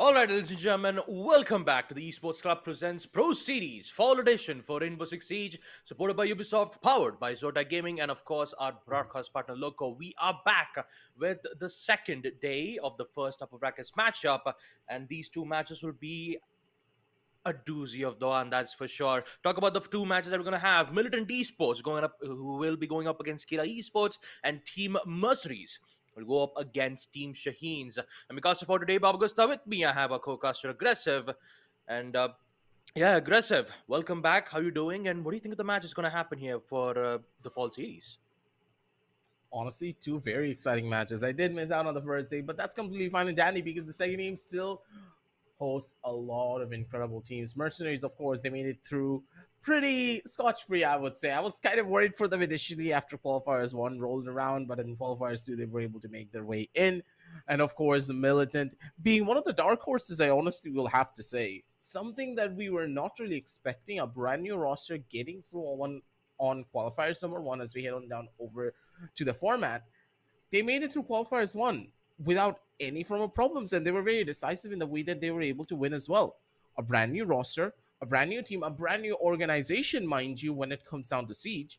Alright, ladies and gentlemen, welcome back to the Esports Club Presents Pro Series Fall Edition for Rainbow-Six-Siege, supported by Ubisoft, powered by Zotac Gaming, and of course, our broadcast partner Loco. We are back with the second day of the first upper brackets matchup, and these two matches will be a doozy of the one, that's for sure. Talk about the two matches that we're going to have. Millitant Esports going up, who will be going up against Kira Esports, and Team MercenarieZ will go up against Team Shaheens. And because for today, Bob Gusta with me, I have a co-caster Aggressive. And yeah, Aggressive, welcome back. How you doing? And what do you think of the match is going to happen here for the fall series? Honestly, two very exciting matches. I did miss out on the first day, but that's completely fine and dandy because the second game still hosts a lot of incredible teams. MercenarieZ, of course, they made it through pretty scotch-free, I would say. I was kind of worried for them initially after qualifiers 1 rolled around, but in qualifiers 2, they were able to make their way in. And of course, the Militant being one of the dark horses, I honestly will have to say. Something that we were not really expecting, a brand new roster getting through on qualifiers number 1 as we head on down over to the format. They made it through qualifiers 1 without any form of problems, and they were very decisive in the way that they were able to win as well. A brand new roster, a brand new team, a brand new organization, mind you, when it comes down to Siege,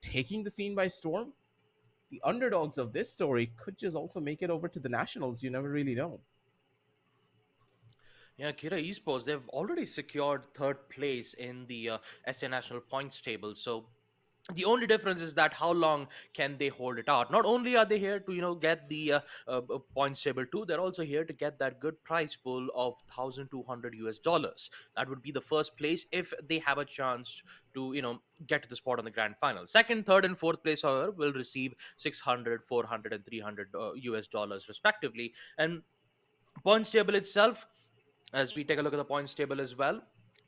taking the scene by storm. The underdogs of this story could just also make it over to the Nationals. You never really know. Yeah, Kira Esports, they've already secured third place in the SA National Points table. So the only difference is that how long can they hold it out. Not only are they here to get the points table too, they're also here to get that good prize pool of 1200 US dollars. That would be the first place if they have a chance to get to the spot on the grand final. Second, third, and fourth place, however, will receive 600, 400, and 300 US dollars respectively. And points table itself, as we take a look at the points table as well,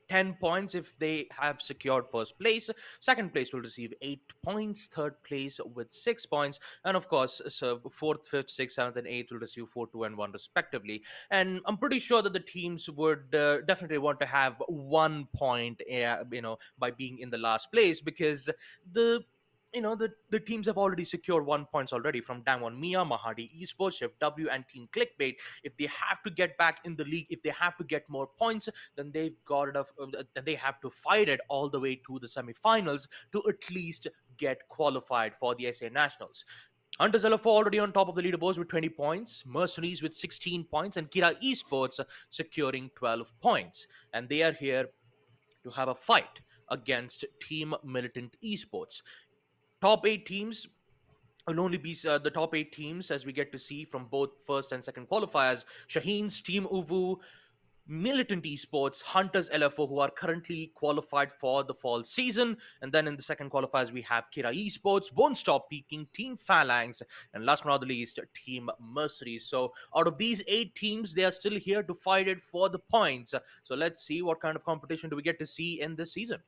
10 points if they have secured first place. Second place will receive 8 points, third place with 6 points, and of course, so fourth, fifth, sixth, seventh, and eighth will receive 4, 2, and 1 respectively. And I'm pretty sure that the teams would definitely want to have 1 point, by being in the last place, because the teams have already secured 1 points already from Damwon Mia, Mahadi Esports, Chef W, and Team Clickbait. If they have to get back in the league, if they have to get more points, then they've got enough. Then they have to fight it all the way to the semifinals to at least get qualified for the SA Nationals. Hunters LFO already on top of the leaderboards with 20 points, MercenarieZ with 16 points, and Kira Esports securing 12 points. And they are here to have a fight against Team Militant Esports. Top 8 teams will only be the top 8 teams, as we get to see from both first and second qualifiers. Shaheens, Team Uvu, Militant Esports, Hunters LFO, who are currently qualified for the fall season. And then in the second qualifiers, we have Kira Esports, Won't Stop Peaking, Team Phalanx, and last but not the least, Team MercenarieZ. So out of these 8 teams, they are still here to fight it for the points. So let's see what kind of competition do we get to see in this season.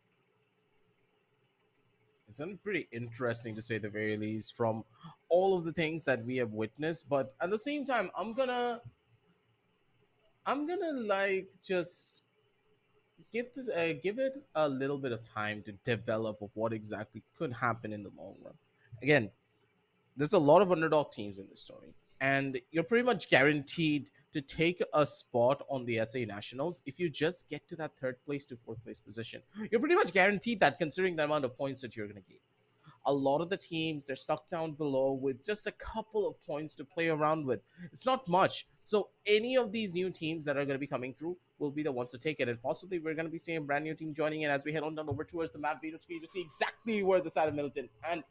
It's been pretty interesting to say the very least from all of the things that we have witnessed. But at the same time, I'm gonna like just give it a little bit of time to develop of what exactly could happen in the long run. Again, there's a lot of underdog teams in this story, and you're pretty much guaranteed to take a spot on the SA Nationals if you just get to that third place to fourth place position. You're pretty much guaranteed that, considering the amount of points that you're going to get. A lot of the teams, they're stuck down below with just a couple of points to play around with. It's not much. So any of these new teams that are going to be coming through will be the ones to take it, and possibly we're going to be seeing a brand new team joining in as we head on down over towards the map Veto screen to see exactly where the side of Militant and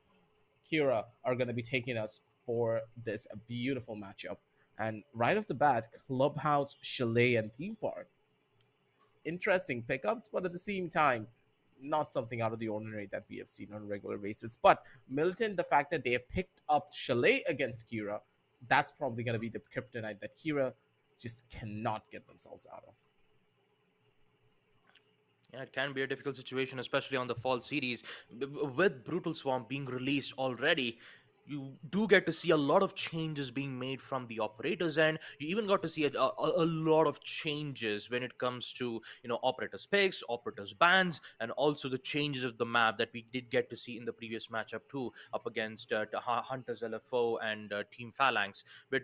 Kira are going to be taking us for this beautiful matchup. And right off the bat, Clubhouse, Chalet, and Theme Park. Interesting pickups, but at the same time, not something out of the ordinary that we have seen on a regular basis. But Militant, the fact that they have picked up Chalet against Kira, that's probably going to be the kryptonite that Kira just cannot get themselves out of. Yeah, it can be a difficult situation, especially on the fall series. With Brutal Swarm being released already, you do get to see a lot of changes being made from the operators end. You even got to see a lot of changes when it comes to operators picks, operators bans, and also the changes of the map that we did get to see in the previous matchup too, up against Hunters LFO and Team Phalanx. But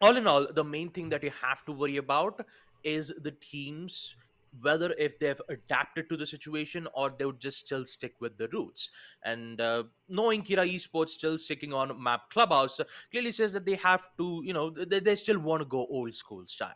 all in all, the main thing that you have to worry about is the teams, whether if they've adapted to the situation or they would just still stick with the roots. And knowing Kira Esports still sticking on map Clubhouse clearly says that they have to, they still want to go old school style.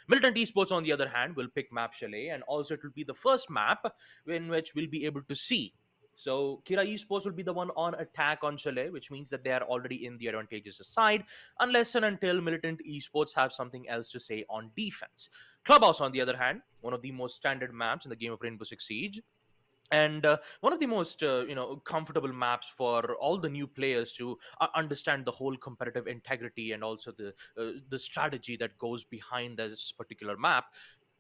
Militant Esports, on the other hand, will pick map Chalet, and also it will be the first map in which we'll be able to see. So Kira Esports will be the one on attack on Chalet, which means that they are already in the advantageous side, unless and until Militant Esports have something else to say on defense. Clubhouse, on the other hand, one of the most standard maps in the game of Rainbow Six Siege, and one of the most comfortable maps for all the new players to understand the whole competitive integrity and also the strategy that goes behind this particular map,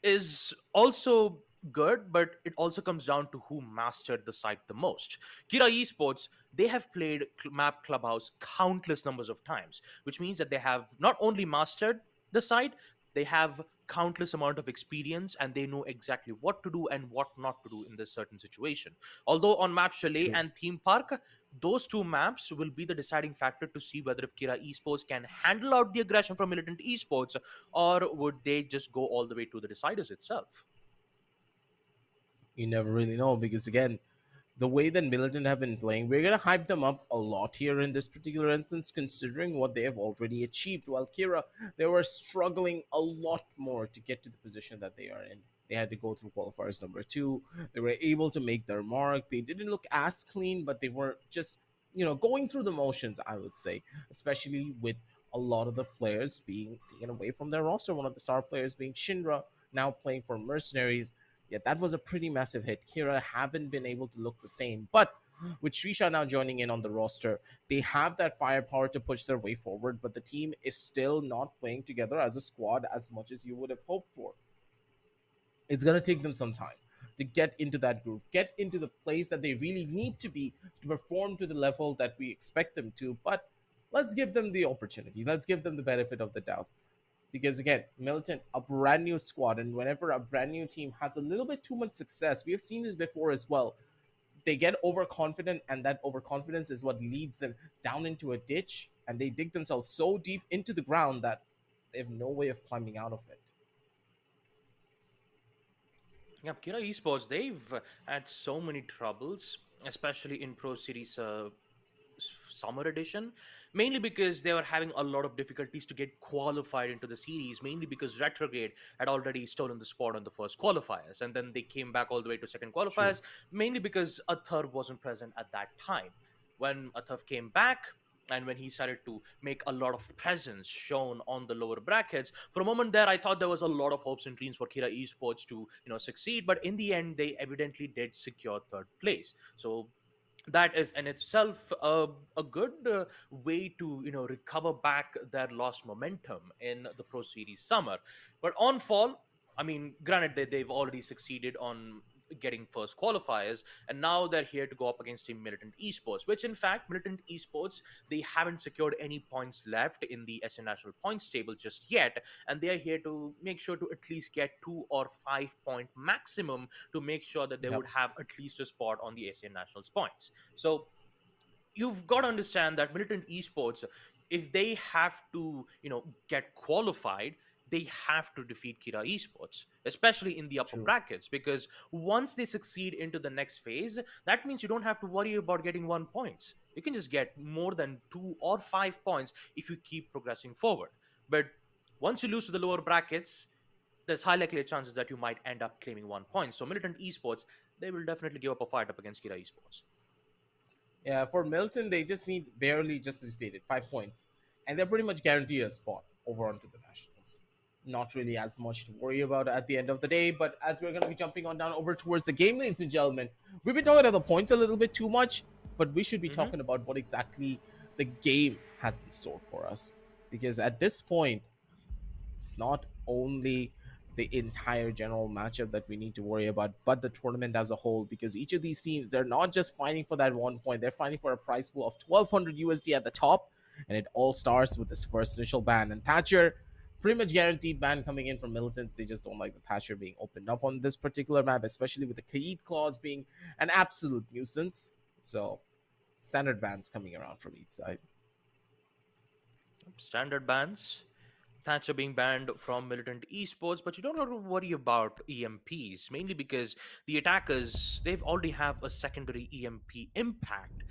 is also good, but it also comes down to who mastered the site the most. Kira Esports, they have played map Clubhouse countless numbers of times, which means that they have not only mastered the site, they have countless amount of experience, and they know exactly what to do and what not to do in this certain situation. Although on map Chalet True. and Theme Park, those two maps will be the deciding factor to see whether if Kira Esports can handle out the aggression from Militant Esports, or would they just go all the way to the deciders itself. You never really know because again, the way that Militant have been playing, we're gonna hype them up a lot here in this particular instance, considering what they have already achieved. While Kira, they were struggling a lot more to get to the position that they are in. They had to go through qualifiers number two. They were able to make their mark. They didn't look as clean, but they were just, going through the motions, I would say, especially with a lot of the players being taken away from their roster. One of the star players being Shinra, now playing for Mercenaries. Yeah, that was a pretty massive hit. Kira haven't been able to look the same, but with Srisha now joining in on the roster, they have that firepower to push their way forward, but the team is still not playing together as a squad as much as you would have hoped for. It's going to take them some time to get into that groove, get into the place that they really need to be to perform to the level that we expect them to. But let's give them the opportunity. Let's give them the benefit of the doubt. Because again, Militant, a brand new squad, and whenever a brand new team has a little bit too much success, we have seen this before as well. They get overconfident, and that overconfidence is what leads them down into a ditch, and they dig themselves so deep into the ground that they have no way of climbing out of it. Yeah, Kira Esports, they've had so many troubles, especially in Pro Series Summer Edition, mainly because they were having a lot of difficulties to get qualified into the series, mainly because Retrograde had already stolen the spot on the first qualifiers, and then they came back all the way to second True. qualifiers, mainly because Athar wasn't present at that time. When Athar came back, and when he started to make a lot of presence shown on the lower brackets, for a moment there I thought there was a lot of hopes and dreams for Kira Esports to succeed, but in the end they evidently did secure third place. So that is in itself a good way to recover back their lost momentum in the Pro Series Summer. But on fall, I mean, granted they've already succeeded on getting first qualifiers, and now they're here to go up against Team Militant Esports, which in fact Militant Esports, they haven't secured any points left in the SN National points table just yet, and they are here to make sure to at least get 2 or 5 point maximum to make sure that they Yep. would have at least a spot on the Asian Nationals points. So you've got to understand that Militant Esports, if they have to, get qualified, they have to defeat Kira Esports, especially in the upper True. brackets, because once they succeed into the next phase, that means you don't have to worry about getting 1 points. You can just get more than 2 or 5 points if you keep progressing forward. But once you lose to the lower brackets, there's high likely chances that you might end up claiming 1 point. So Militant Esports, they will definitely give up a fight up against Kira Esports. Yeah, for Milton, they just need barely, just as stated, 5 points. And they're pretty much guaranteed a spot over onto the Nationals. Not really as much to worry about at the end of the day, but as we're going to be jumping on down over towards the game, ladies and gentlemen, we've been talking about the points a little bit too much, but we should be Hmm. talking about what exactly the game has in store for us. Because at this point, it's not only the entire general matchup that we need to worry about, but the tournament as a whole. Because each of these teams, they're not just fighting for that 1 point, they're fighting for a prize pool of 1200 USD at the top. And it all starts with this first initial ban. And Thatcher, pretty much guaranteed ban coming in from Militants. They just don't like the Thatcher being opened up on this particular map, especially with the Kaid clause being an absolute nuisance. So, standard bans coming around from each side. Standard bans. Thatcher being banned from Militant Esports, but you don't have to worry about EMPs, mainly because the attackers, they've already have a secondary EMP impact,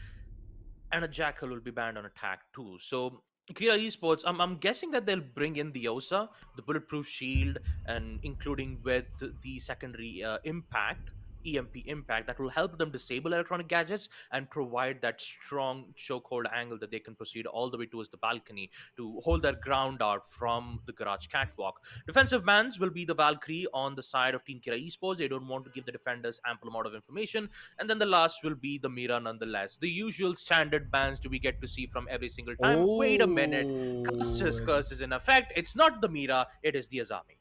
and a Jackal will be banned on attack too. So Kira Esports, I'm guessing that they'll bring in the OSA, the bulletproof shield, and including with the secondary impact, EMP impact, that will help them disable electronic gadgets and provide that strong chokehold angle that they can proceed all the way towards the balcony to hold their ground out from the garage catwalk. Defensive bans will be the Valkyrie on the side of Team Kira Esports. They don't want to give the defenders ample amount of information. And then the last will be the Mira nonetheless. The usual standard bans do we get to see from every single time. Wait a minute. Custer's Oh, curse is in effect. It's not the Mira, it is the Azami.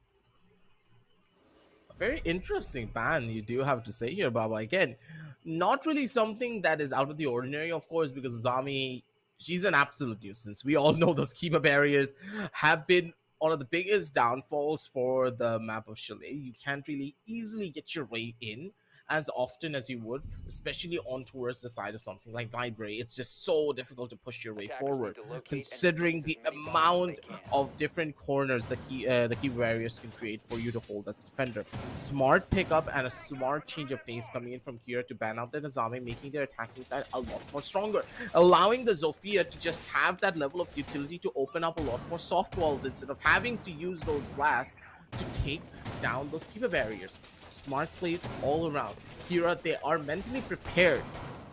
very interesting ban you do have to say here, Baba. Again, not really something that is out of the ordinary, of course, because Zami, she's an absolute nuisance. We all know those keeper barriers have been one of the biggest downfalls for the map of Chalet. You can't really easily get your way in as often as you would, especially on towards the side of something like library. It's just so difficult to push your way forward, considering the amount of different corners the key barriers can create for you to hold as a defender. Smart pickup and a smart change of pace coming in from Kira to ban out the Nazami, making their attacking side a lot more stronger, allowing the Zofia to just have that level of utility to open up a lot more soft walls instead of having to use those blasts to take down those keeper barriers. Smart plays all around. Kira, they are mentally prepared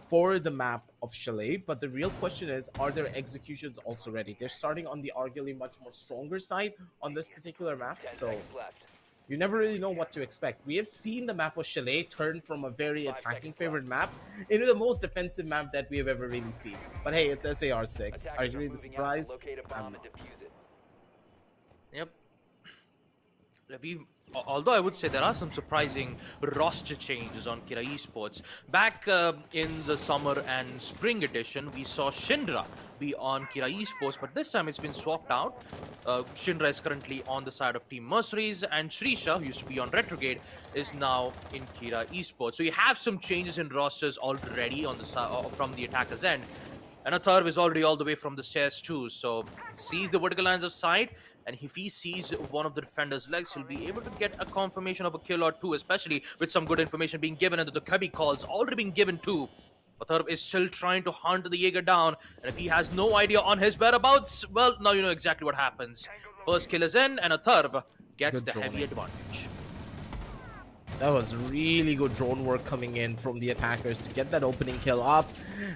for the map of Chalet, but the real question is, are their executions also ready? They're starting on the arguably much more stronger side on this particular map, so you never really know what to expect. We have seen the map of Chalet turn from a very attacking favored map into the most defensive map that we have ever really seen. But hey, it's SAR6. Are you really surprised? I'm not. Yep. Although I would say there are some surprising roster changes on Kira Esports. Back in the summer and spring edition, we saw Shindra be on Kira Esports, but this time it's been swapped out. Shindra is currently on the side of Team MercenarieZ, and Shrisha, who used to be on Retrograde, is now in Kira Esports. So you have some changes in rosters already on the from the attacker's end. And Atharv is already all the way from the stairs too, so sees the vertical lines of sight, and if he sees one of the defender's legs, he'll be able to get a confirmation of a kill or two, especially with some good information being given, and the Kabi calls already been given too. Atharv is still trying to hunt the Jaeger down, and if he has no idea on his whereabouts, well, now you know exactly what happens. First kill is in, and Atharv gets the heavy advantage. That was really good drone work coming in from the attackers to get that opening kill up.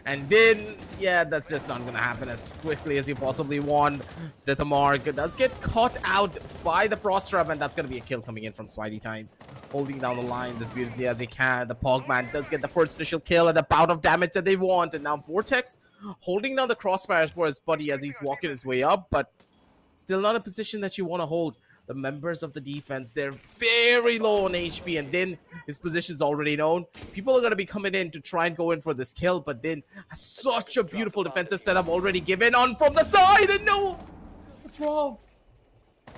And then, yeah, that's just not going to happen as quickly as you possibly want. The Mark does get caught out by the Frost Trap, and that's going to be a kill coming in from Swidey Time. Holding down the lines as beautifully as he can. The Pogman does get the first initial kill and the bout of damage that they want. And now Vortex holding down the crossfires for his buddy as he's walking his way up, but still not a position that you want to hold. The members of the defense, they're very low on HP, and then his position's already known. People are going to be coming in to try and go in for this kill, but then such a beautiful defensive setup already given on from the side, and no! What's wrong?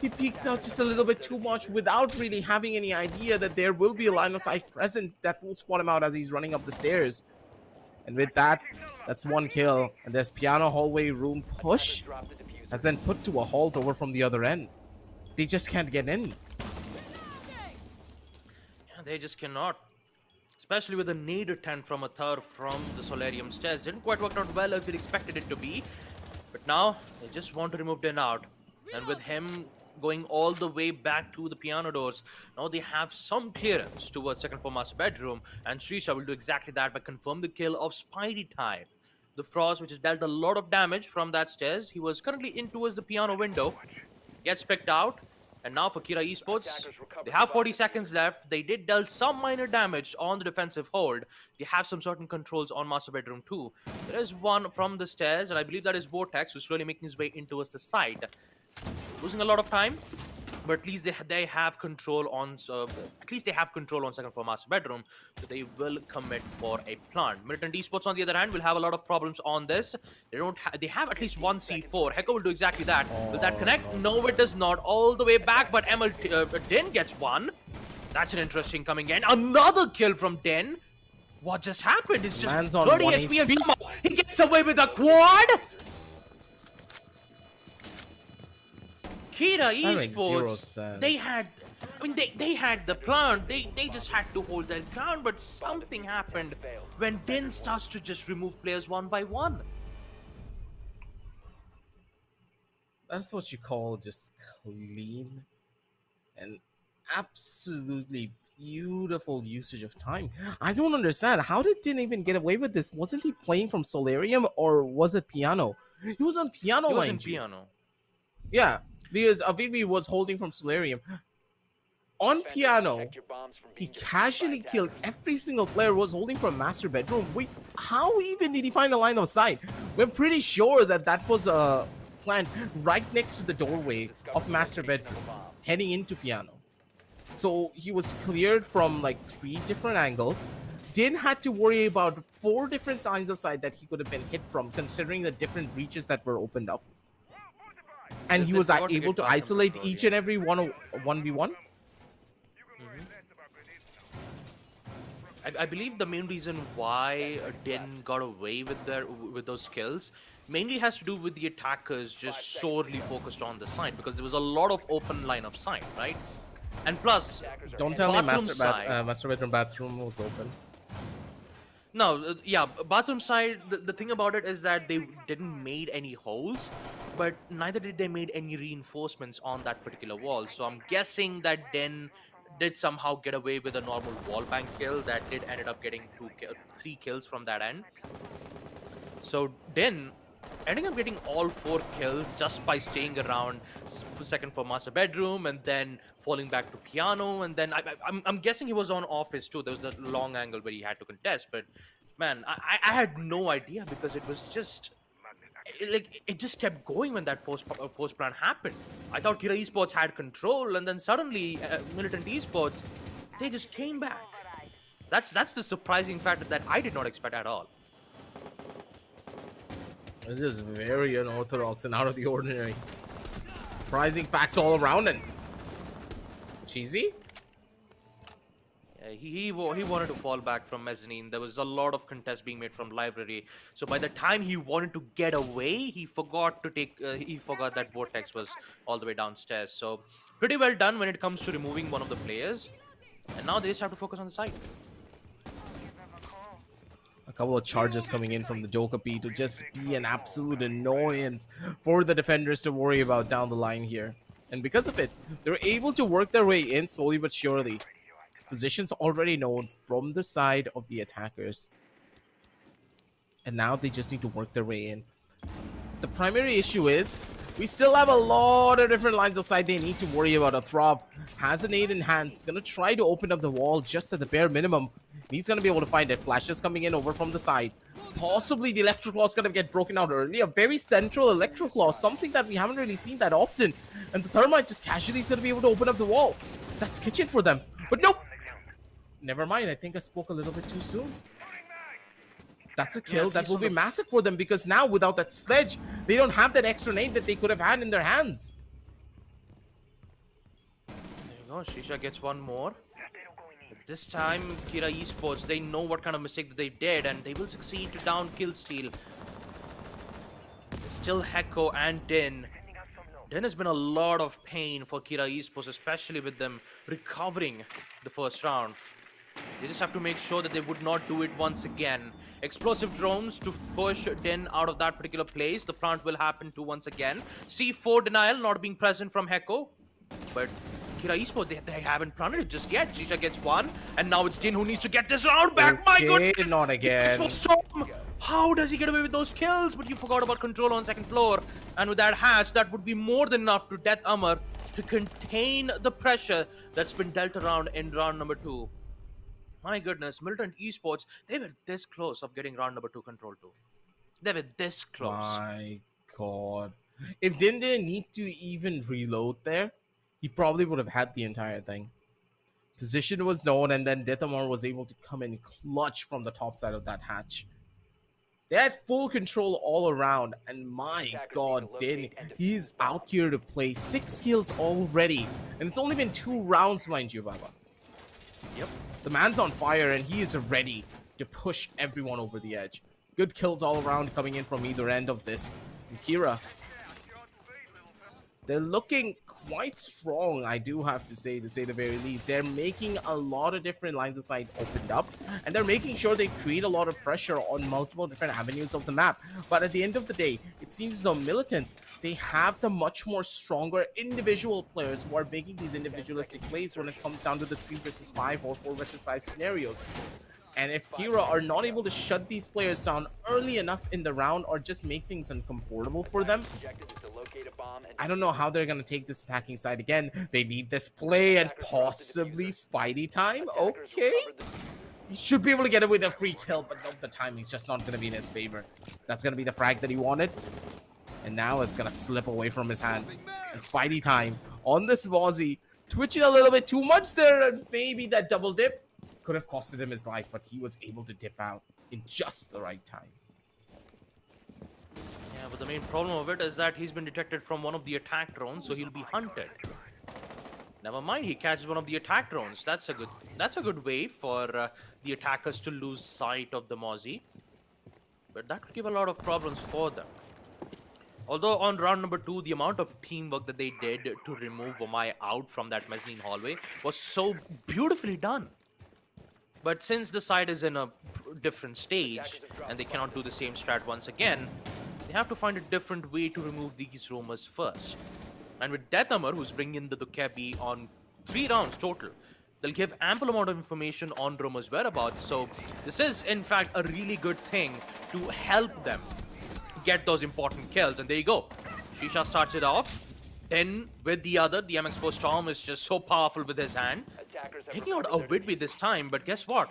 He peeked out just a little bit too much without really having any idea that there will be a line of sight present that will spot him out as he's running up the stairs. And with that, that's one kill, and this piano hallway room push has been put to a halt over from the other end. They just can't get in. Yeah, they just cannot. Especially with the nade attempt from Atharv from the Solarium stairs. Didn't quite work out well as we expected it to be. But now, they just want to remove Den out. And with him going all the way back to the piano doors, now they have some clearance towards second floor master bedroom. And Shrisha will do exactly that by confirming the kill of Spidey Time. The Frost, which has dealt a lot of damage from that stairs. He was currently in towards the piano window. Gets picked out, and now for Kira Esports, they have 40 seconds left. They did dealt some minor damage on the defensive hold. They have some certain controls on master bedroom too. There is one from the stairs, and I believe that is Vortex, who's slowly making his way in towards the side. Losing a lot of time, but at least they have control on second floor master bedroom, so they will commit for a plant. Militant Esports on the other hand will have a lot of problems on this. They have at least one C4. Hecko will do exactly that. Will that connect? No, it does not. All the way back, but Den gets one. That's an interesting coming in. Another kill from Den. What just happened? It's just 30 HP and somehow he gets away with a quad. Kira That makes zero Esports, they sense. had, I mean, they had the plan. They just had to hold their ground, but something happened when Din starts to just remove players one by one. That's what you call just clean and absolutely beautiful usage of time. I don't understand. How did Din even get away with this? Wasn't he playing from Solarium or was it piano? He was on piano, He was in mind you. piano. Yeah, because Avivi was holding from Solarium. On piano, he casually killed every single player who was holding from master bedroom. Wait, how even did he find a line of sight? We're pretty sure that that was a plant right next to the doorway of master bedroom, heading into piano. So he was cleared from like 3 different angles. Didn't had to worry about 4 different lines of sight that he could have been hit from, considering the different reaches that were opened up. And he They was forgot to able get to bathroom isolate control, each yeah. and every 1v1. I believe the main reason why Din got away with those kills mainly has to do with the attackers just sorely focused on the side, because there was a lot of open line of sight, right? And plus, Don't tell me bathroom side. master bedroom bathroom was open. No, yeah, bathroom side. The thing about it is that they didn't made any holes, but neither did they made any reinforcements on that particular wall. So I'm guessing that Den did somehow get away with a normal wall bank kill that did ended up getting 3 kills from that end. So Den ending up getting all 4 kills just by staying around for second for master bedroom and then falling back to piano, and then I'm guessing he was on office too. There was that long angle where he had to contest, but man, I had no idea, because it was just like it just kept going when that post plan happened. I thought Kira Esports had control, and then suddenly Militant Esports, they just came back. That's the surprising factor that I did not expect at all. It's just very unorthodox and out of the ordinary. Surprising facts all around and cheesy. Yeah, he wanted to fall back from mezzanine. There was a lot of contests being made from library. So by the time he wanted to get away, he forgot to take. He forgot that vortex was all the way downstairs. So pretty well done when it comes to removing one of the players. And now they just have to focus on the side. A couple of charges coming in from the Dokkapi to just be an absolute annoyance for the defenders to worry about down the line here. And because of it, they're able to work their way in slowly but surely. Positions already known from the side of the attackers. And now they just need to work their way in. The primary issue is we still have a lot of different lines of sight they need to worry about. A Throb has a nade in hand. He's going to try to open up the wall just at the bare minimum. He's going to be able to find it. Flashes coming in over from the side. Possibly the Electro Claw is going to get broken out early. A very central Electro Claw, something that we haven't really seen that often. And the Thermite just casually is going to be able to open up the wall. That's kitchen for them. But nope. Never mind. I think I spoke a little bit too soon. That's a kill that will be massive for them, because now without that sledge, they don't have that extra nade that they could have had in their hands. There you go. Shisha gets one more. But this time, Kira Esports, they know what kind of mistake that they did, and they will succeed to down kill steal. Still Heko and Din. Din has been a lot of pain for Kira Esports, especially with them recovering the first round. They just have to make sure that they would not do it once again. Explosive drones to push Din out of that particular place. The plant will happen to once again. C4 denial not being present from Heko. But Kira Esports, they haven't planted it just yet. Shisha gets one. And now it's Din who needs to get this round back. My goodness! Not again. Storm. How does he get away with those kills? But you forgot about control on second floor. And with that hatch, that would be more than enough to death Amar to contain the pressure that's been dealt around in round number 2. My goodness, Militant Esports, they were this close of getting round number 2 control too. They were this close. My god. If Din didn't need to even reload there, he probably would have had the entire thing. Position was known, and then Deathamar was able to come in clutch from the top side of that hatch. They had full control all around, and my god, Din, he's out here to play 6 kills already. And it's only been 2 rounds, mind you, Baba. Yep. The man's on fire, and he is ready to push everyone over the edge. Good kills all around coming in from either end of this. And Kira, they're looking quite strong, I do have to say the very least. They're making a lot of different lines of sight opened up, and they're making sure they create a lot of pressure on multiple different avenues of the map. But at the end of the day, it seems though Militant, they have the much more stronger individual players who are making these individualistic plays when it comes down to the 3 versus 5 or 4 versus 5 scenarios. And if Kira are not able to shut these players down early enough in the round or just make things uncomfortable for them, I don't know how they're going to take this attacking side again. They need this play and possibly Spidey time. Okay. He should be able to get away with a free kill, but no, the timing's just not going to be in his favor. That's going to be the frag that he wanted. And now it's going to slip away from his hand. And Spidey time on this Vozzy. Twitching a little bit too much there, and maybe that double dip could have costed him his life, but he was able to dip out in just the right time. Yeah, but the main problem of it is that he's been detected from one of the attack drones, so he'll be hunted. Never mind, he catches one of the attack drones. That's a good way for the attackers to lose sight of the Mozzie. But that could give a lot of problems for them. Although on round number 2, the amount of teamwork that they did to remove Omai out from that mezzanine hallway was so beautifully done. But since the side is in a different stage and they cannot do the same strat once again, they have to find a different way to remove these roamers first. And with Death Hammer, who's bringing the Dukebi on 3 rounds total, they'll give ample amount of information on roamers' whereabouts. So this is in fact a really good thing to help them get those important kills. And there you go. Shisha starts it off. Then with the other, the MX4 Storm is just so powerful with his hand. Taking out a Whitby this time, but guess what?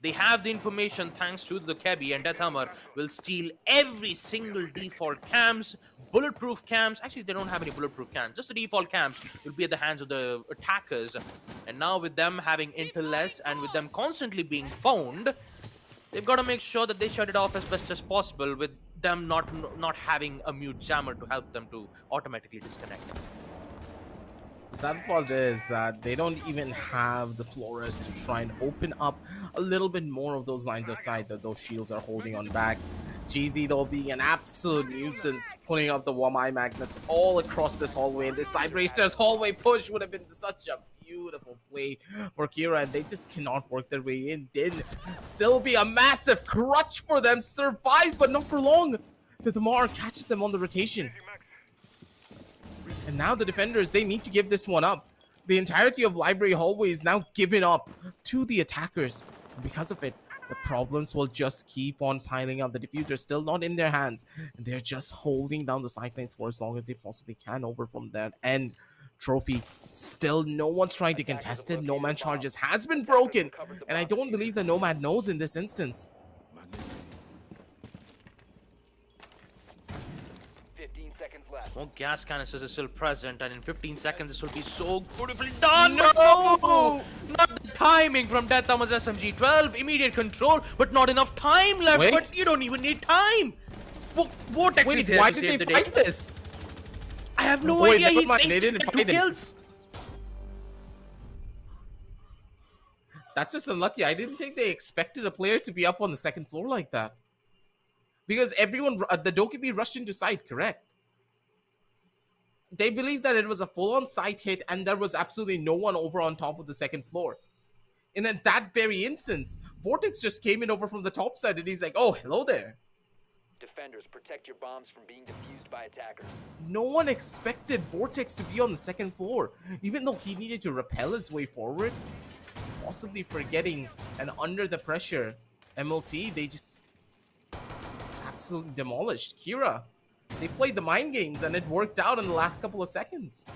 They have the information thanks to the Kebi, and Death Hammer will steal every single default cams, bulletproof cams. Actually, they don't have any bulletproof cams. Just the default cams will be at the hands of the attackers. And now with them having intel less and with them constantly being found, they've got to make sure that they shut it off as best as possible with them not having a mute jammer to help them to automatically disconnect. The sad part is that they don't even have the Flores to try and open up a little bit more of those lines of sight that those shields are holding on back. Cheesy though being an absolute nuisance, putting up the Wamai magnets all across this hallway, and this Library Stairs hallway push would have been such a beautiful play for Kira, and they just cannot work their way in. Did still be a massive crutch for them, survives but not for long. The Mar catches them on the rotation. And now the defenders, they need to give this one up. The entirety of Library Hallway is now given up to the attackers. And because of it, the problems will just keep on piling up. The diffuser is still not in their hands. And they're just holding down the side lanes for as long as they possibly can over from that end. Trophy, still no one's trying to contest it. Nomad charges has been broken. And I don't believe the Nomad knows in this instance. More gas canisters are still present, and in 15 seconds this will be so beautifully done. No! Not the timing from Death Hammer's SMG 12. Immediate control, but not enough time left. Wait. But you don't even need time. Vortex is Wait, here why to did save they the fight day. this? I have no Wait, idea. never mind, they He didn't two fight it. kills. That's just unlucky. I didn't think they expected a player to be up on the second floor like that. Because everyone, the Dokkaebi rushed into site, correct? They believed that it was a full-on site hit and there was absolutely no one over on top of the second floor. And in that very instance, Vortex just came in over from the top side and he's like, oh, hello there. Defenders, protect your bombs from being defused by attackers. No one expected Vortex to be on the second floor, even though he needed to rappel his way forward. Possibly forgetting, and under the pressure, MLT, they just absolutely demolished Kira. They played the mind games and it worked out in the last couple of seconds.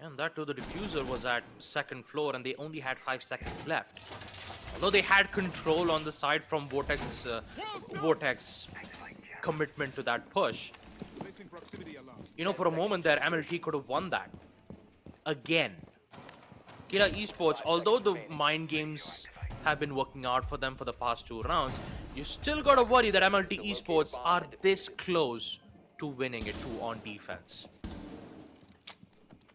And that too, the diffuser was at second floor and they only had 5 seconds left. Although they had control on the side from Vortex commitment to that push. You know, for a moment there, MLT could have won that. Again. Kira Esports, although the mind games have been working out for them for the past 2 rounds, you still gotta worry that MLT Esports are this close to winning it too on defense.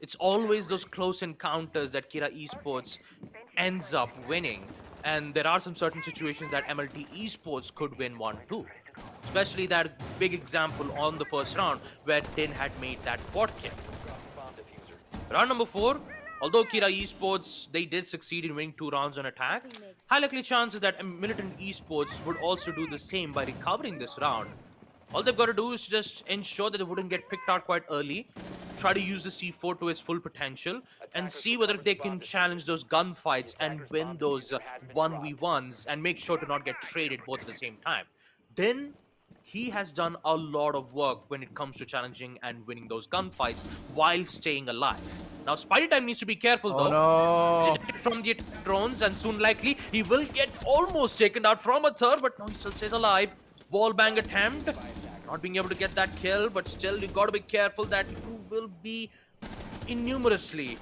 It's always those close encounters that Kira Esports ends up winning. And there are some certain situations that MLT Esports could win 1-2. Especially that big example on the first round where Din had made that quad kill. Bomb diffuser. Round number 4, although Kira Esports, they did succeed in winning 2 rounds on attack, high likely chances that Militant Esports would also do the same by recovering this round. All they've got to do is just ensure that they wouldn't get picked out quite early, try to use the C4 to its full potential, and see whether if they can challenge those gunfights and win those 1v1s and make sure to not get traded both at the same time. Then he has done a lot of work when it comes to challenging and winning those gunfights while staying alive. Now, Spidey Time needs to be careful though. Oh no! From the drones, and soon likely he will get almost taken out from a third, but no, he still stays alive. Wallbang attempt, not being able to get that kill, but still you got to be careful that you will be innumerously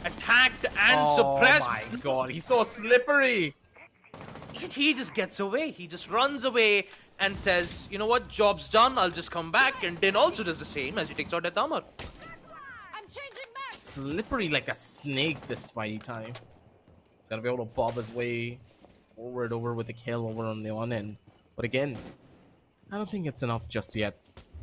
attacked and suppressed. Oh my god, he's so slippery! He just gets away. He just runs away and says, you know what, job's done, I'll just come back. And Din also does the same as he takes out Death Armor. I'm changing back. Slippery like a snake this Spidey Time. He's gonna be able to bob his way forward over with a kill over on the one end. But again, I don't think it's enough just yet.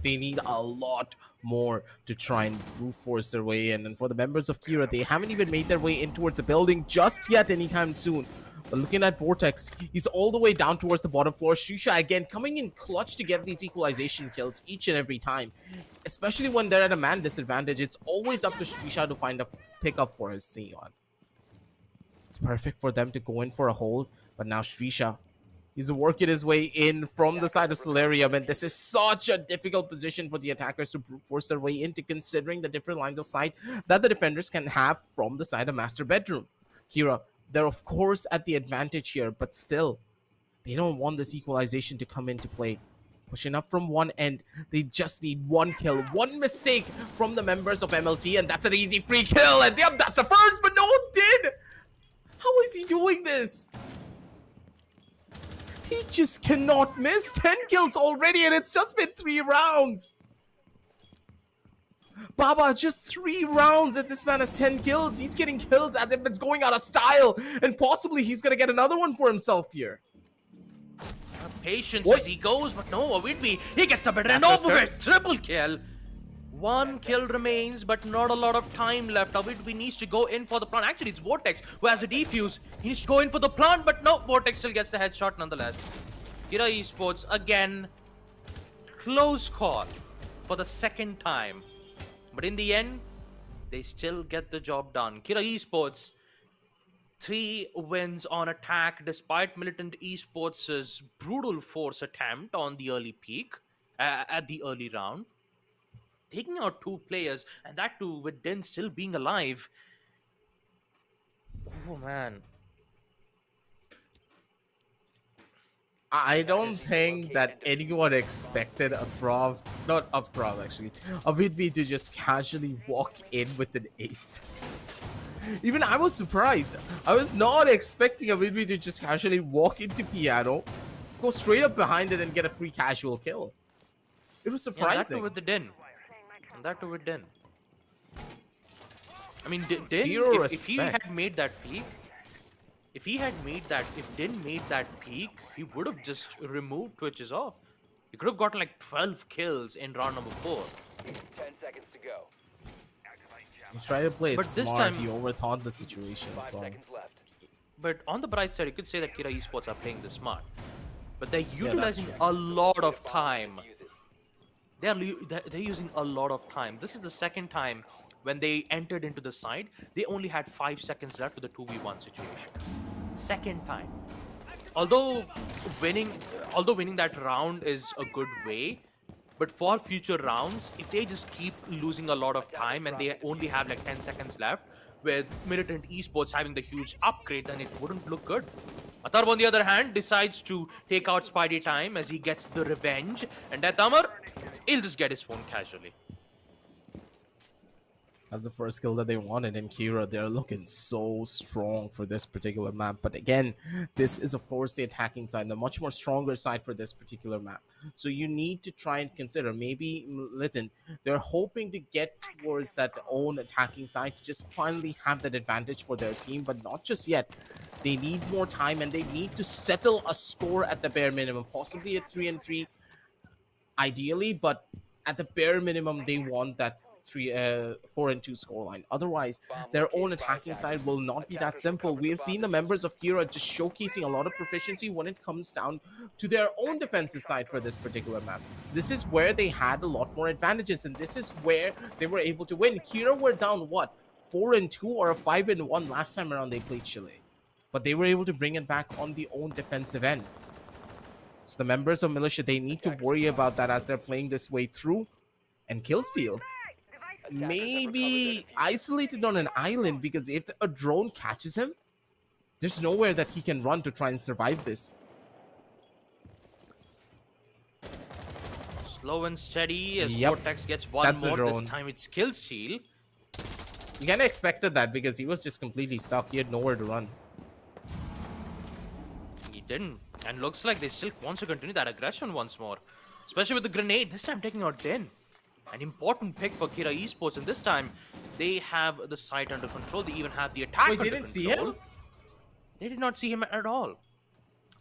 They need a lot more to try and brute force their way in. And for the members of Kira, they haven't even made their way in towards the building just yet anytime soon. But looking at Vortex, he's all the way down towards the bottom floor. Shisha again coming in clutch to get these equalization kills each and every time. Especially when they're at a man disadvantage, it's always up to Shisha to find a pickup for his Sion. It's perfect for them to go in for a hold, but now Shisha, he's working his way in from the side of Solarium, and this is such a difficult position for the attackers to brute force their way into, considering the different lines of sight that the defenders can have from the side of Master Bedroom. Kira, they're of course at the advantage here, but still, they don't want this equalization to come into play. Pushing up from one end, they just need one kill, one mistake from the members of MLT, and that's an easy free kill, and yep, that's the first, but no one did! How is he doing this? He just cannot miss. 10 kills already, and it's just been 3 rounds. Baba, just 3 rounds, and this man has 10 kills. He's getting kills as if it's going out of style, and possibly he's gonna get another one for himself here. Patience What? as he goes, but no, Whitby, he gets the better end That's of it. first. Triple kill. 1 kill remains, but not a lot of time left. Whitby needs to go in for the plant. Actually, it's Vortex who has a defuse. He needs to go in for the plant, but no, Vortex still gets the headshot nonetheless. Kira Esports, again, close call for the second time. But in the end, they still get the job done. Kira Esports, 3 wins on attack despite Militant Esports' brutal force attempt on the early peak, at the early round. Taking out 2 players, and that too with Din still being alive. Oh man. I don't think that anyone expected a Thrav, not a Thrav actually, a Vidvi to just casually walk in with an ace. Even I was surprised. I was not expecting a Vidvi to just casually walk into Piano, go straight up behind it and get a free casual kill. It was Yeah, that surprising. too with the Din. And that too with Din. I mean, Din, Zero if he respect. had made that peak, if Din made that peak, he would have just removed Twitches off. He could have gotten like 12 kills in round number 4. 10 seconds to go. He tried to play it But this smart. time- He overthought the situation. 5 So seconds left. But on the bright side, you could say that Kira Esports are playing this smart. But they're that's utilizing true. a lot of Bomb time. defuse it. They're using a lot of time. This is the second time when they entered into the side. They only had 5 seconds left for the 2v1 situation. Second time. Although winning that round is a good way, but for future rounds, if they just keep losing a lot of time and they only have like 10 seconds left, with Militant Esports having the huge upgrade, then it wouldn't look good. Atarb, on the other hand, decides to take out Spidey Time as he gets the revenge, and Death Armor, he'll just get his phone casually. that's the first kill that they wanted. And Kira, they're looking so strong for this particular map. But again, this is of course the attacking side, the much more stronger side for this particular map. So you need to try and consider maybe Militant, they're hoping to get towards that own attacking side to just finally have that advantage for their team, but not just yet. They need more time, and they need to settle a score at the bare minimum, possibly a 3-3. ideally, but at the bare minimum, they want that 4-2 scoreline. Otherwise, Bomb their own located by attacking side attackers. will not be that Attackers simple. recovered We the have seen bomb the diffuser. members of Kira just showcasing a lot of proficiency when it comes down to their own defensive side for this particular map. This is where they had a lot more advantages, and this is where they were able to win. Kira were down what, 4-2 or a 5-1 last time around they played Chalet, but they were able to bring it back on the own defensive end. So the members of Militia, they need to worry about that as they're playing this way through. And Killsteel, Attackers have recovered their maybe diffuser. isolated on an island, because if a drone catches him, there's nowhere that he can run to try and survive this. Slow and steady as Yep, Zotac gets one that's the more. This drone. time it's Killsteel. You kind of expected that because he was just completely stuck. He had nowhere to run. He didn't. And looks like they still want to continue that aggression once more. Especially with the grenade. This time taking out Den. An important pick for Kira Esports. And this time they have the site under control. They even have the attack Wait, under they didn't see control. him? They did not see him at all.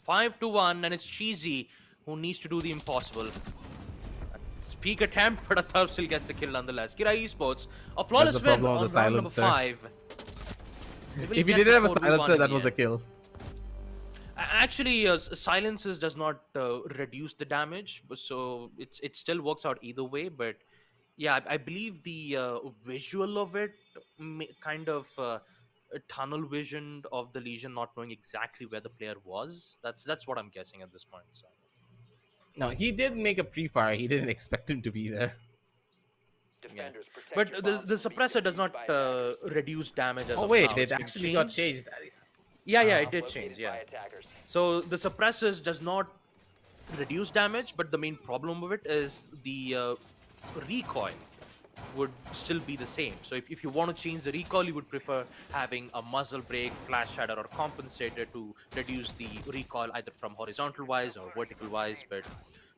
5-1, and it's Cheesy who needs to do the impossible. A peak attempt, but Athar still gets the kill nonetheless. Kira Esports, a flawless win problem on of the round number silencer. 5. If he didn't have a silencer, that was a kill. Actually, silences does not reduce the damage, so it still works out either way. But yeah, I believe the visual of it kind of tunnel visioned of the Legion, not knowing exactly where the player was. That's what I'm guessing at this point. So. No, he did make a pre-fire. He didn't expect him to be there. Defenders, protect But your the bombs from being suppressor does defused not by attackers. reduce damage as Oh of wait, now. it It's been actually got changed. changed. Yeah, it Bombs did located change. by Yeah. attackers. So the suppressors does not reduce damage, but the main problem of it is the recoil would still be the same. So if you want to change the recoil, you would prefer having a muzzle brake, flash shatter, or compensator to reduce the recoil either from horizontal wise or vertical wise. But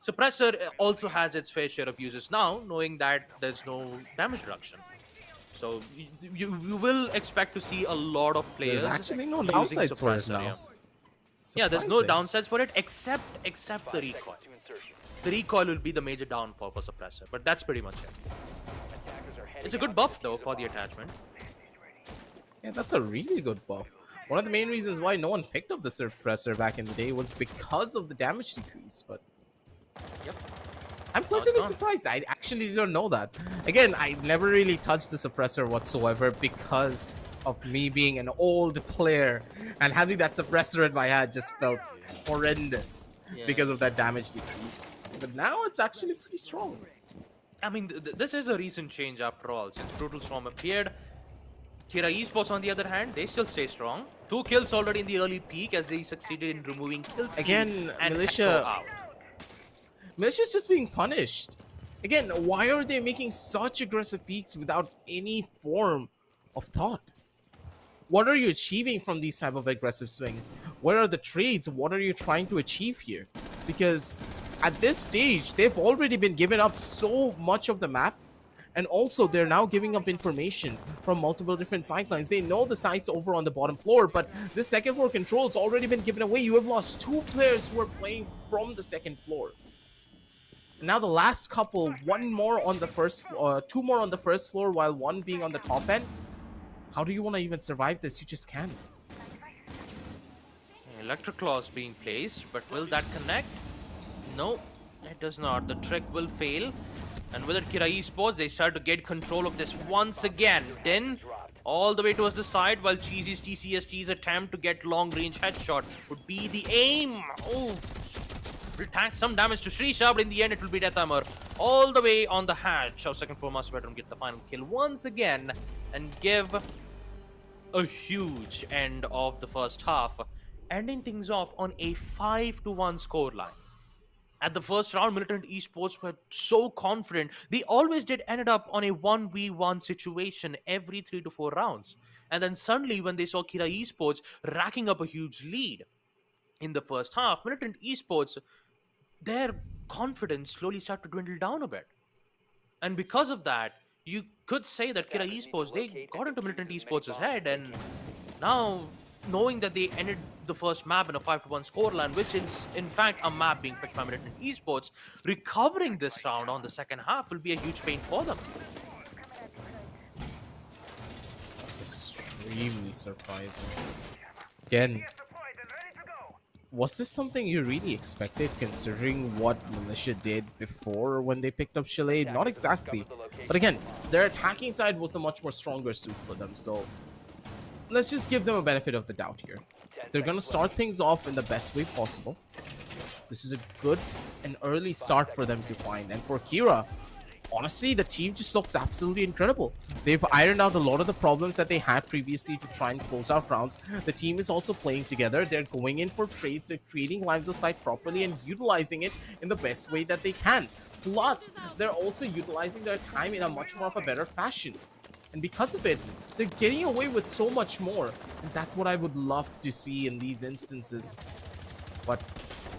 suppressor also has its fair share of users now, knowing that there's no damage reduction. So you will expect to see a lot of players There's actually no using downsides for it suppressor, now. yeah, there's no Surprising. downsides for it except the 5 seconds recoil. to insertion. The recoil will be the major downfall for suppressor, but that's pretty much it. Attackers are heading It's a out good to buff defuse though a for the bomb. attachment. Yeah, that's a really good buff. One of the main reasons why no one picked up the suppressor back in the day was because of the damage decrease, but Yep. I'm pleasantly gone. surprised. I actually didn't know that. Again, I never really touched the suppressor whatsoever because of me being an old player, and having that suppressor in my hand just felt horrendous Yeah. because of that damage decrease. But now it's actually pretty strong. I mean, this is a recent change after all. Since Brutal Storm appeared, Kira Esports, on the other hand, they still stay strong. 2 kills already in the early peak as they succeeded in removing kills. Again, and Militia- Echo out. Militia's just being punished. Again, why are they making such aggressive peaks without any form of thought? What are you achieving from these type of aggressive swings? What are the trades? What are you trying to achieve here? Because at this stage, they've already been given up so much of the map, and also they're now giving up information from multiple different sidelines. They know the sites over on the bottom floor, but the second floor control has already been given away. You have lost 2 players who are playing from the second floor. Now the last couple, 2 more on the first floor, while 1 being on the top end. How do you want to even survive this? You just can't. Electric Claws being placed, but will that connect? No, it does not. The trick will fail. And with it, Kira Esports, they start to get control of this once again. Then, all the way towards the side, while Cheesy's TCSG's attempt to get long-range headshot would be the aim. Oh, will tank some damage to Shrisha, but in the end, it will be Death Hammer all the way on the hatch of second floor master bedroom. Get the final kill once again and give a huge end of the first half, ending things off on a 5-1 scoreline. At the first round, Militant Esports were so confident. They always did ended up on a 1v1 situation every 3 to 4 rounds. And then suddenly, when they saw Kira Esports racking up a huge lead in the first half, Militant Esports, their confidence slowly started to dwindle down a bit. And because of that, you could say that Kira Esports, they got into Militant Esports' head, and now knowing that they ended the first map in a 5-1 scoreline, which is in fact a map being picked by Millitant Esports. Recovering this round on the second half will be a huge pain for them. That's extremely surprising. Again, was this something you really expected considering what Militia did before when they picked up Chalet? Not exactly. But again, their attacking side was the much more stronger suit for them, so let's just give them a benefit of the doubt here. They're going to start things off in the best way possible. This is a good and early start for them to find. And for Kira, honestly, the team just looks absolutely incredible. They've ironed out a lot of the problems that they had previously to try and close out rounds. The team is also playing together. They're going in for trades. They're creating lines of sight properly and utilizing it in the best way that they can. Plus, they're also utilizing their time in a much more of a better fashion. And because of it, they're getting away with so much more. And that's what I would love to see in these instances. But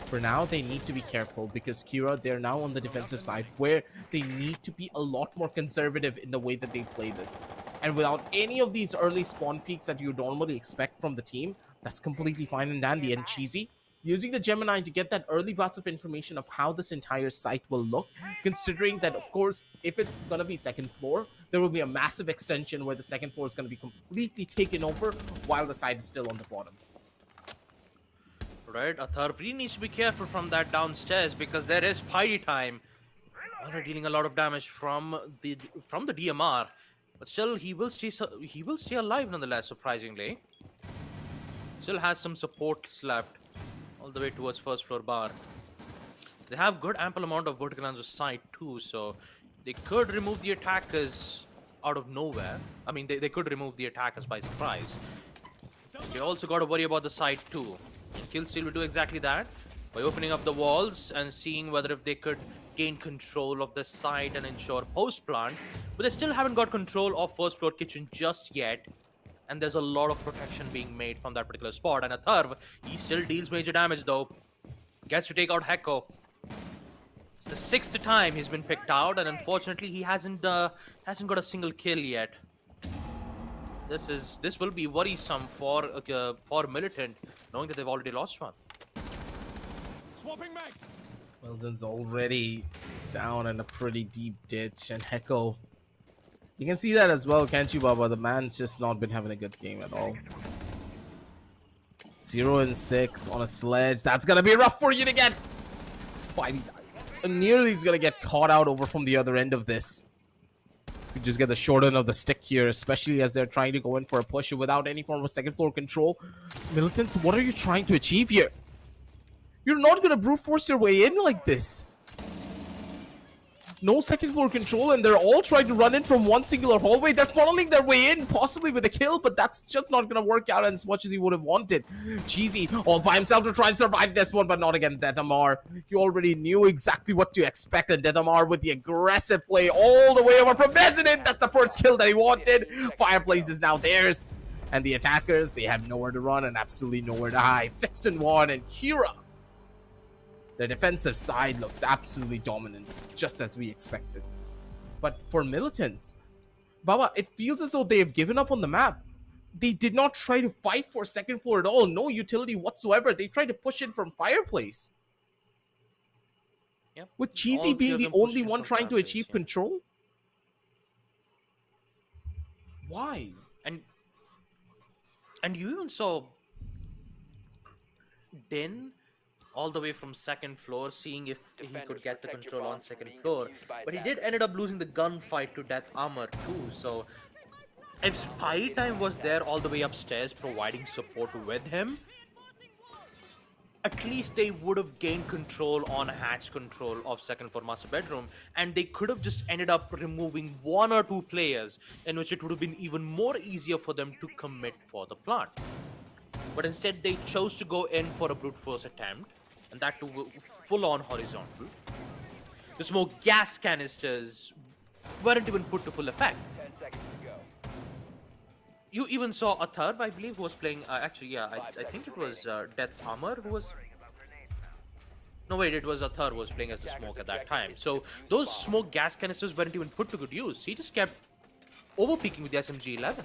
for now, they need to be careful because Kira, they're now on the defensive side where they need to be a lot more conservative in the way that they play this. And without any of these early spawn peaks that you normally expect from the team, that's completely fine and dandy. And Cheesy, using the Gemini to get that early bouts of information of how this entire site will look, considering that, of course, if it's going to be second floor, there will be a massive extension where the second floor is going to be completely taken over while the site is still on the bottom. Right, Athar really needs to be careful from that downstairs because there is party time. Already dealing a lot of damage from the DMR, but still he will stay alive nonetheless. Surprisingly, still has some supports left all the way towards first floor bar. They have good ample amount of vertical lines of sight too, so they could remove the attackers out of nowhere. I mean, they could remove the attackers by surprise. They also got to worry about the side too. Killsteal will do exactly that by opening up the walls and seeing whether if they could gain control of the site and ensure post plant, but they still haven't got control of first floor kitchen just yet, and there's a lot of protection being made from that particular spot. And Atharv, he still deals major damage though, gets to take out Heko. It's the 6th time he's been picked out, and unfortunately he hasn't got a single kill yet. This will be worrisome for Militant, knowing that they've already lost one. Swapping mags. Milton's already down in a pretty deep ditch, and Heko, you can see that as well, can't you, Baba? The man's just not been having a good game at all. 0 and 6 on a sledge. That's gonna be rough for you to get. Spidey nearly is gonna get caught out over from the other end of this. You just get the short end of the stick here, especially as they're trying to go in for a push without any form of second floor control. Militants, what are you trying to achieve here? You're not gonna brute force your way in like this. No second floor control, and they're all trying to run in from one singular hallway. They're funneling their way in, possibly with a kill, but that's just not gonna work out as much as he would have wanted. Cheesy all by himself to try and survive this one, but not against Detamar. You already knew exactly what to expect, and Detamar with the aggressive play all the way over from Resident. That's the first kill that he wanted. Fireplace is now theirs, and the attackers, they have nowhere to run and absolutely nowhere to hide. 6 and 1, and Kira, their defensive side looks absolutely dominant, just as we expected. But for Militants, Baba, it feels as though they have given up on the map. They did not try to fight for second floor at all. No utility whatsoever. They tried to push in from Fireplace. Yep. With Cheesy being the only one trying to achieve control? Why? And you even saw Din all the way from second floor, seeing if he could get the control on second floor. But he did ended up losing the gunfight to Death Armor too, so if Spy Time was there all the way upstairs providing support with him, at least they would have gained control on hatch control of second floor master bedroom, and they could have just ended up removing 1 or 2 players, in which it would have been even more easier for them to commit for the plant. But instead they chose to go in for a brute force attempt, and that too full on horizontal. The smoke gas canisters weren't even put to full effect. 10 seconds to go. You even saw Atharv, I believe, who was playing. Actually, yeah, I think it was Death Armor who was. No, wait, it was Atharv who was playing as the smoke at that time. So those smoke gas canisters weren't even put to good use. He just kept overpeaking with the SMG-11.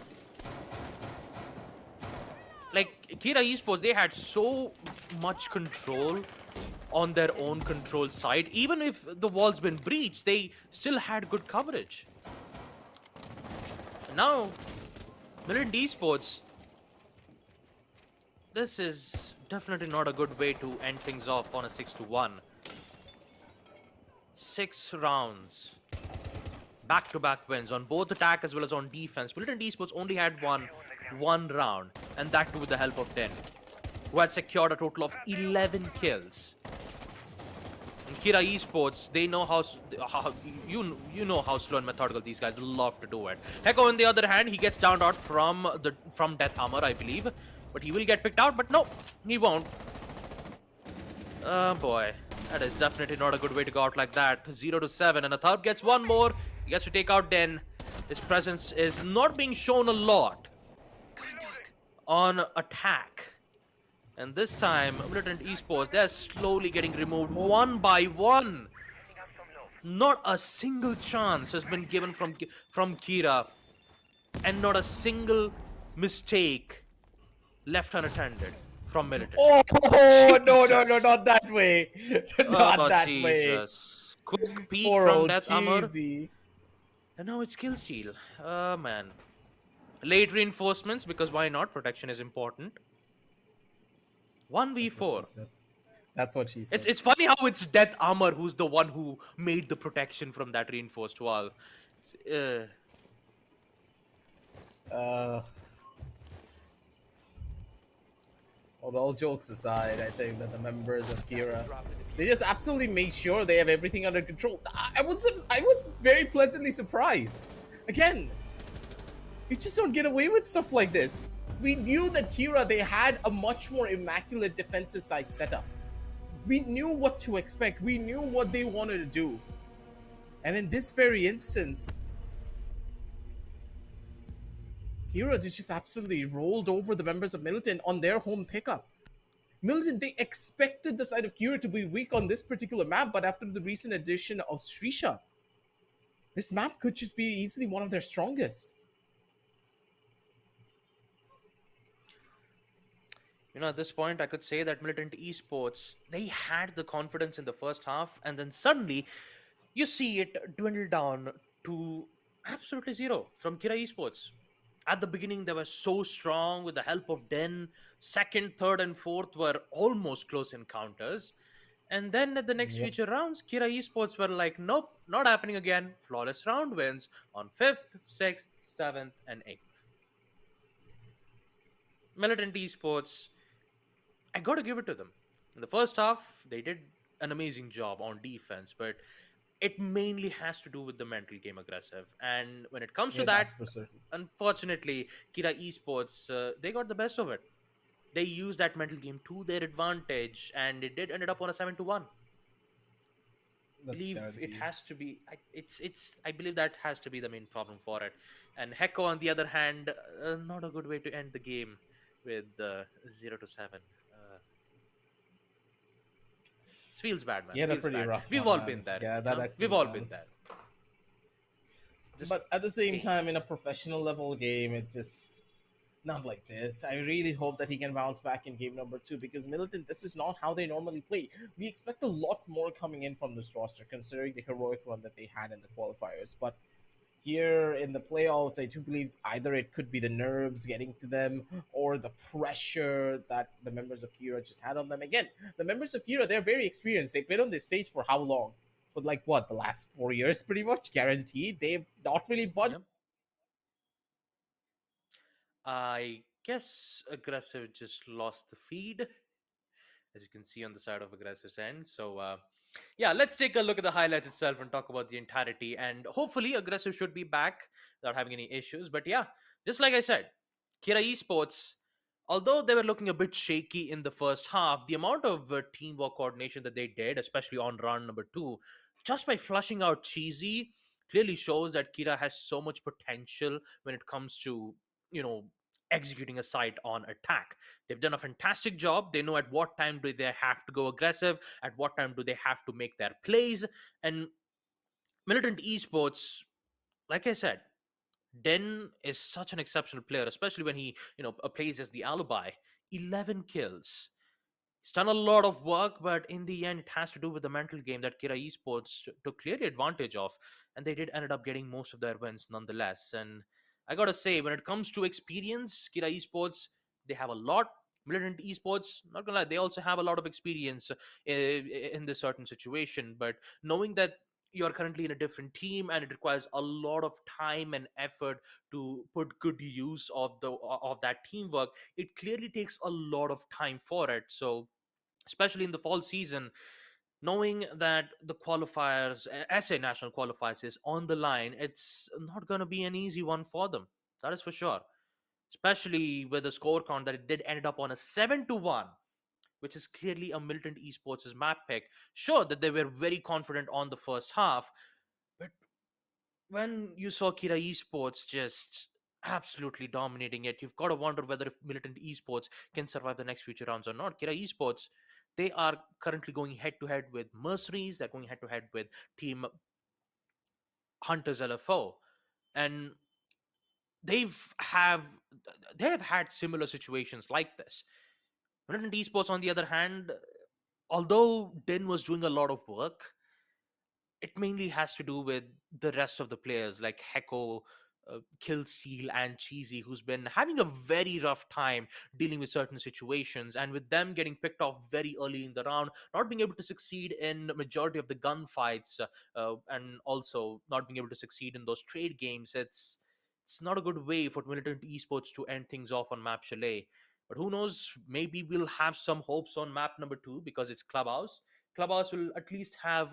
Like, Kira Esports, they had so much control on their own control side. Even if the wall's been breached, they still had good coverage. Now, Millitant Esports, this is definitely not a good way to end things off on a 6-1. 6 rounds. Back-to-back wins on both attack as well as on defense. Millitant Esports only had one round, and that too with the help of Den, who had secured a total of 11 kills. And Kira Esports, they know how you know how slow and methodical these guys love to do it. Heko, on the other hand, he gets downed out from Death Hammer, I believe, but he will get picked out. But no, he won't. Oh boy, that is definitely not a good way to go out like that. 0-7, and Athab gets one more. He gets to take out Den. His presence is not being shown a lot on attack. And this time, Militant Esports, they're slowly getting removed one by one. Not a single chance has been given from Kira, and not a single mistake left unattended from Militant. Oh, no, Jesus. not that way. Not Oh, that Jesus. way. Quick peek Poor from old Death Hammer. cheesy. And now it's kill steal. Oh, man. Late reinforcements, because why not? Protection is important. 1v4. That's what she said. It's funny how it's Death Armor who's the one who made the protection from that reinforced wall. Well, all jokes aside, I think that the members of Kira, they just absolutely made sure they have everything under control. I was very pleasantly surprised. Again, you just don't get away with stuff like this. We knew that Kira, they had a much more immaculate defensive side setup. We knew what to expect. We knew what they wanted to do. And in this very instance, Kira just absolutely rolled over the members of Millitant on their home pickup. Millitant, they expected the side of Kira to be weak on this particular map, but after the recent addition of Srisha, this map could just be easily one of their strongest. You know, at this point, I could say that Militant Esports, they had the confidence in the first half, and then suddenly you see it dwindle down to absolutely zero from Kira Esports. At the beginning, they were so strong with the help of Den. Second, third, and fourth were almost close encounters. And then at the next future rounds, Kira Esports were like, nope, not happening again. Flawless round wins on 5th, 6th, 7th, and 8th. Militant Esports, I got to give it to them. In the first half, they did an amazing job on defense, but it mainly has to do with the mental game aggressive. And when it comes to that, That's for certain. unfortunately, Kira Esports, they got the best of it. They used that mental game to their advantage, and it did ended up on a 7-1. I believe it has to be. I believe that has to be the main problem for it. And Heko, on the other hand, not a good way to end the game with 0-7. It feels bad, man. Yeah, they're Feels pretty bad. rough. We've all been there. Yeah, you that know? actually We've all been does. there. But at the same time, in a professional level game, it just not like this. I really hope that he can bounce back in game number 2, because Militant, this is not how they normally play. We expect a lot more coming in from this roster, considering the heroic run that they had in the qualifiers. But here in the playoffs, I do believe either it could be the nerves getting to them or the pressure that the members of Kira just had on them. Again, the members of Kira, they're very experienced. They've been on this stage for how long? For like what, the last 4 years, pretty much guaranteed. They've not really budged. Yep. I guess Aggressive just lost the feed, as you can see on the side of Aggressive's end. So, yeah, let's take a look at the highlights itself and talk about the entirety. And hopefully, Aggressive should be back without having any issues. But yeah, just like I said, Kira Esports, although they were looking a bit shaky in the first half, the amount of teamwork coordination that they did, especially on round number 2, just by flushing out Cheesy, clearly shows that Kira has so much potential when it comes to, you know, executing a site on attack. They've done a fantastic job. They know at what time do they have to go aggressive, at what time do they have to make their plays. And Militant Esports, like I said, Den is such an exceptional player, especially when he, plays as the alibi. 11 kills. He's done a lot of work, but in the end, it has to do with the mental game that Kira Esports took clearly advantage of, and they did ended up getting most of their wins nonetheless. And I gotta say, when it comes to experience, Kira Esports, they have a lot. Militant Esports, not gonna lie, they also have a lot of experience in this certain situation. But knowing that you're currently in a different team and it requires a lot of time and effort to put good use of that teamwork, it clearly takes a lot of time for it. So especially in the fall season, knowing that the qualifiers, SA national qualifiers, is on the line, it's not going to be an easy one for them. That is for sure. Especially with the score count that it did end up on a 7-1, which is clearly a Militant Esports' map pick. Sure, that they were very confident on the first half, but when you saw Kira Esports just absolutely dominating it, you've got to wonder whether if Militant Esports can survive the next future rounds or not. Kira Esports, they are currently going head to head with Mercenaries, they're going head to head with Team Hunters LFO, and they've have they have had similar situations like this. Militant Esports, on the other hand, although Din was doing a lot of work, it mainly has to do with the rest of the players like Heko, Killsteel, and Cheesy, who's been having a very rough time dealing with certain situations, and with them getting picked off very early in the round, not being able to succeed in the majority of the gunfights, and also not being able to succeed in those trade games. It's not a good way for Militant Esports to end things off on map Chalet. But who knows? Maybe we'll have some hopes on map number 2 because it's Clubhouse. Clubhouse will at least have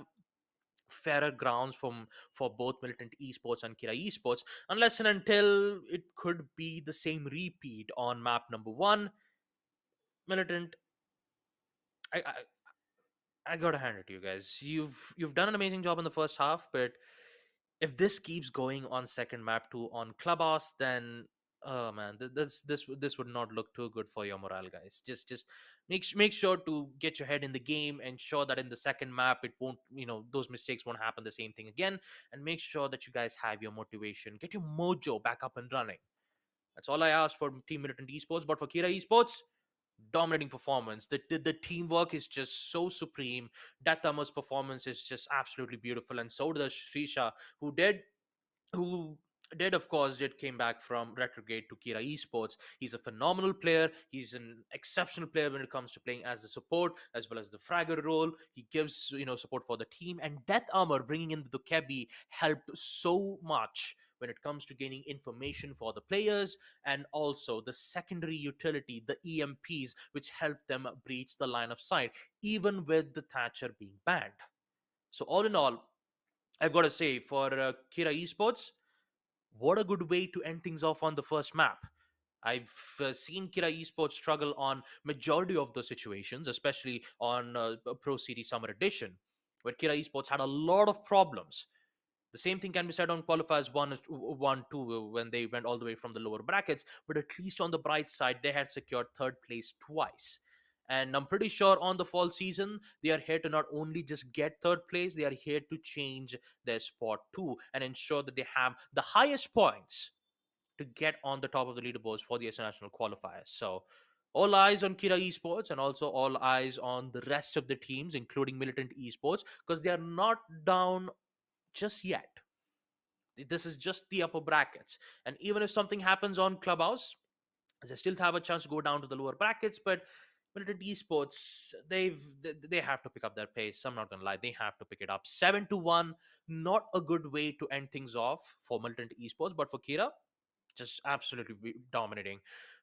fairer grounds for both Militant Esports and Kira Esports, unless and until it could be the same repeat on map number 1. Militant, I, I I gotta hand it to you guys. You've done an amazing job in the first half, but if this keeps going on second map 2 on Clubhouse, then oh man, this would not look too good for your morale, guys. Just make sure to get your head in the game, ensure that in the second map it won't, those mistakes won't happen the same thing again, and make sure that you guys have your motivation, get your mojo back up and running. That's all I ask for Team Militant Esports. But for Kira Esports, dominating performance. The teamwork is just so supreme. Datama's performance is just absolutely beautiful, and so does Shrisha, who did who did of course did came back from retrograde to Kira Esports. He's a phenomenal player. He's an exceptional player when it comes to playing as the support as well as the fragger role. He gives support for the team, and Death Armor bringing in the Dukebi helped so much when it comes to gaining information for the players, and also the secondary utility, the EMPs, which helped them breach the line of sight even with the Thatcher being banned. So all in all, I've got to say, for Kira Esports, what a good way to end things off on the first map. I've seen Kira Esports struggle on majority of the situations, especially on Pro Series Summer Edition, where Kira Esports had a lot of problems. The same thing can be said on qualifiers 1, 2 when they went all the way from the lower brackets, but at least on the bright side, they had secured third place twice. And I'm pretty sure on the fall season, they are here to not only just get third place, they are here to change their spot too and ensure that they have the highest points to get on the top of the leaderboards for the international qualifiers. So, all eyes on Kira Esports and also all eyes on the rest of the teams, including Militant Esports, because they are not down just yet. This is just the upper brackets. And even if something happens on Clubhouse, they still have a chance to go down to the lower brackets. But Militant Esports, they have to pick up their pace. I'm not gonna lie, they have to pick it up. 7-1, not a good way to end things off for Militant Esports, but for Kira, just absolutely dominating.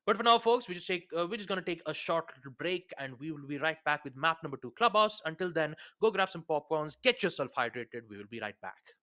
But for now, folks, we're just gonna take a short little break, and we will be right back with map number 2, Clubhouse. Until then, go grab some popcorns, get yourself hydrated. We will be right back.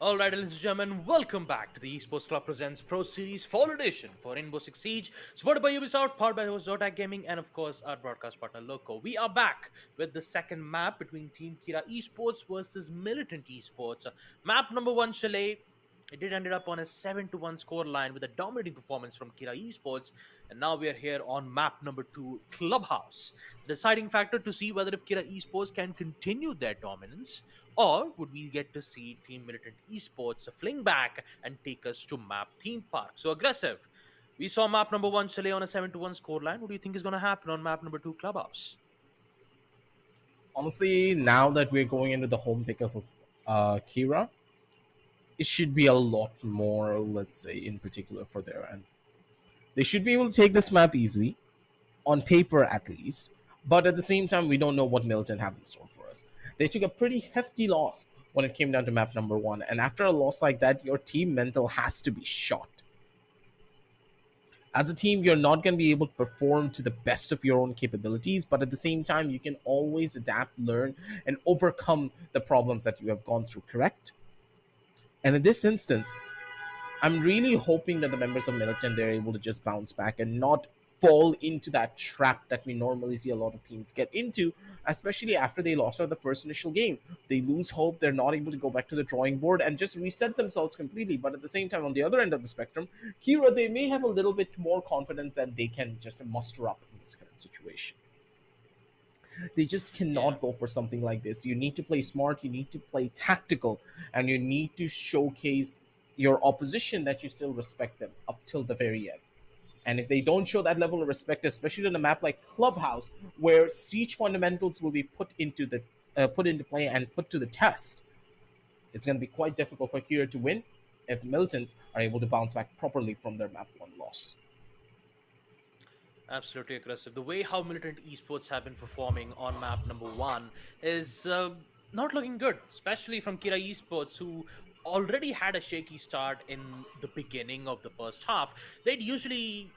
All right, ladies and gentlemen, welcome back to the Esports Club Presents Pro Series Fall Edition for Rainbow-Six-Siege, supported by Ubisoft, powered by host Zotac Gaming, and of course, our broadcast partner Loco. We are back with the second map between Team Kira Esports versus Militant Esports. Map number one, Chalet. It did ended up on a 7-1 score line with a dominating performance from Kira Esports, and now we are here on map number two, Clubhouse. The deciding factor to see whether if Kira Esports can continue their dominance, or would we get to see Team Militant Esports fling back and take us to map theme park? So aggressive. We saw map number one, Chalet, on a 7-1 scoreline. What do you think is going to happen on map number two, Clubhouse? Honestly, now that we're going into the home pick of Kira, it should be a lot more, let's say, in particular for their end. They should be able to take this map easily, on paper at least, but at the same time, we don't know what Millitant have in store for us. They took a pretty hefty loss when it came down to map number one, and after a loss like that, your team mental has to be shot. As a team, you're not going to be able to perform to the best of your own capabilities, but at the same time, you can always adapt, learn, and overcome the problems that you have gone through, correct? And in this instance, I'm really hoping that the members of Millitant, they're able to just bounce back and not fall into that trap that we normally see a lot of teams get into, especially after they lost out the first initial game. They lose hope, they're not able to go back to the drawing board and just reset themselves completely. But at the same time, on the other end of the spectrum, Kira, they may have a little bit more confidence that they can just muster up in this current situation. They just cannot go for something like this. You need to play smart, you need to play tactical, and you need to showcase your opposition that you still respect them up till the very end. And if they don't show that level of respect, especially on a map like Clubhouse, where siege fundamentals will be put into play and put to the test, it's going to be quite difficult for Kira to win if Militants are able to bounce back properly from their map one loss. Absolutely aggressive. The way how Militant Esports have been performing on map number one is not looking good, especially from Kira Esports, who already had a shaky start in the beginning of the first half. They'd usually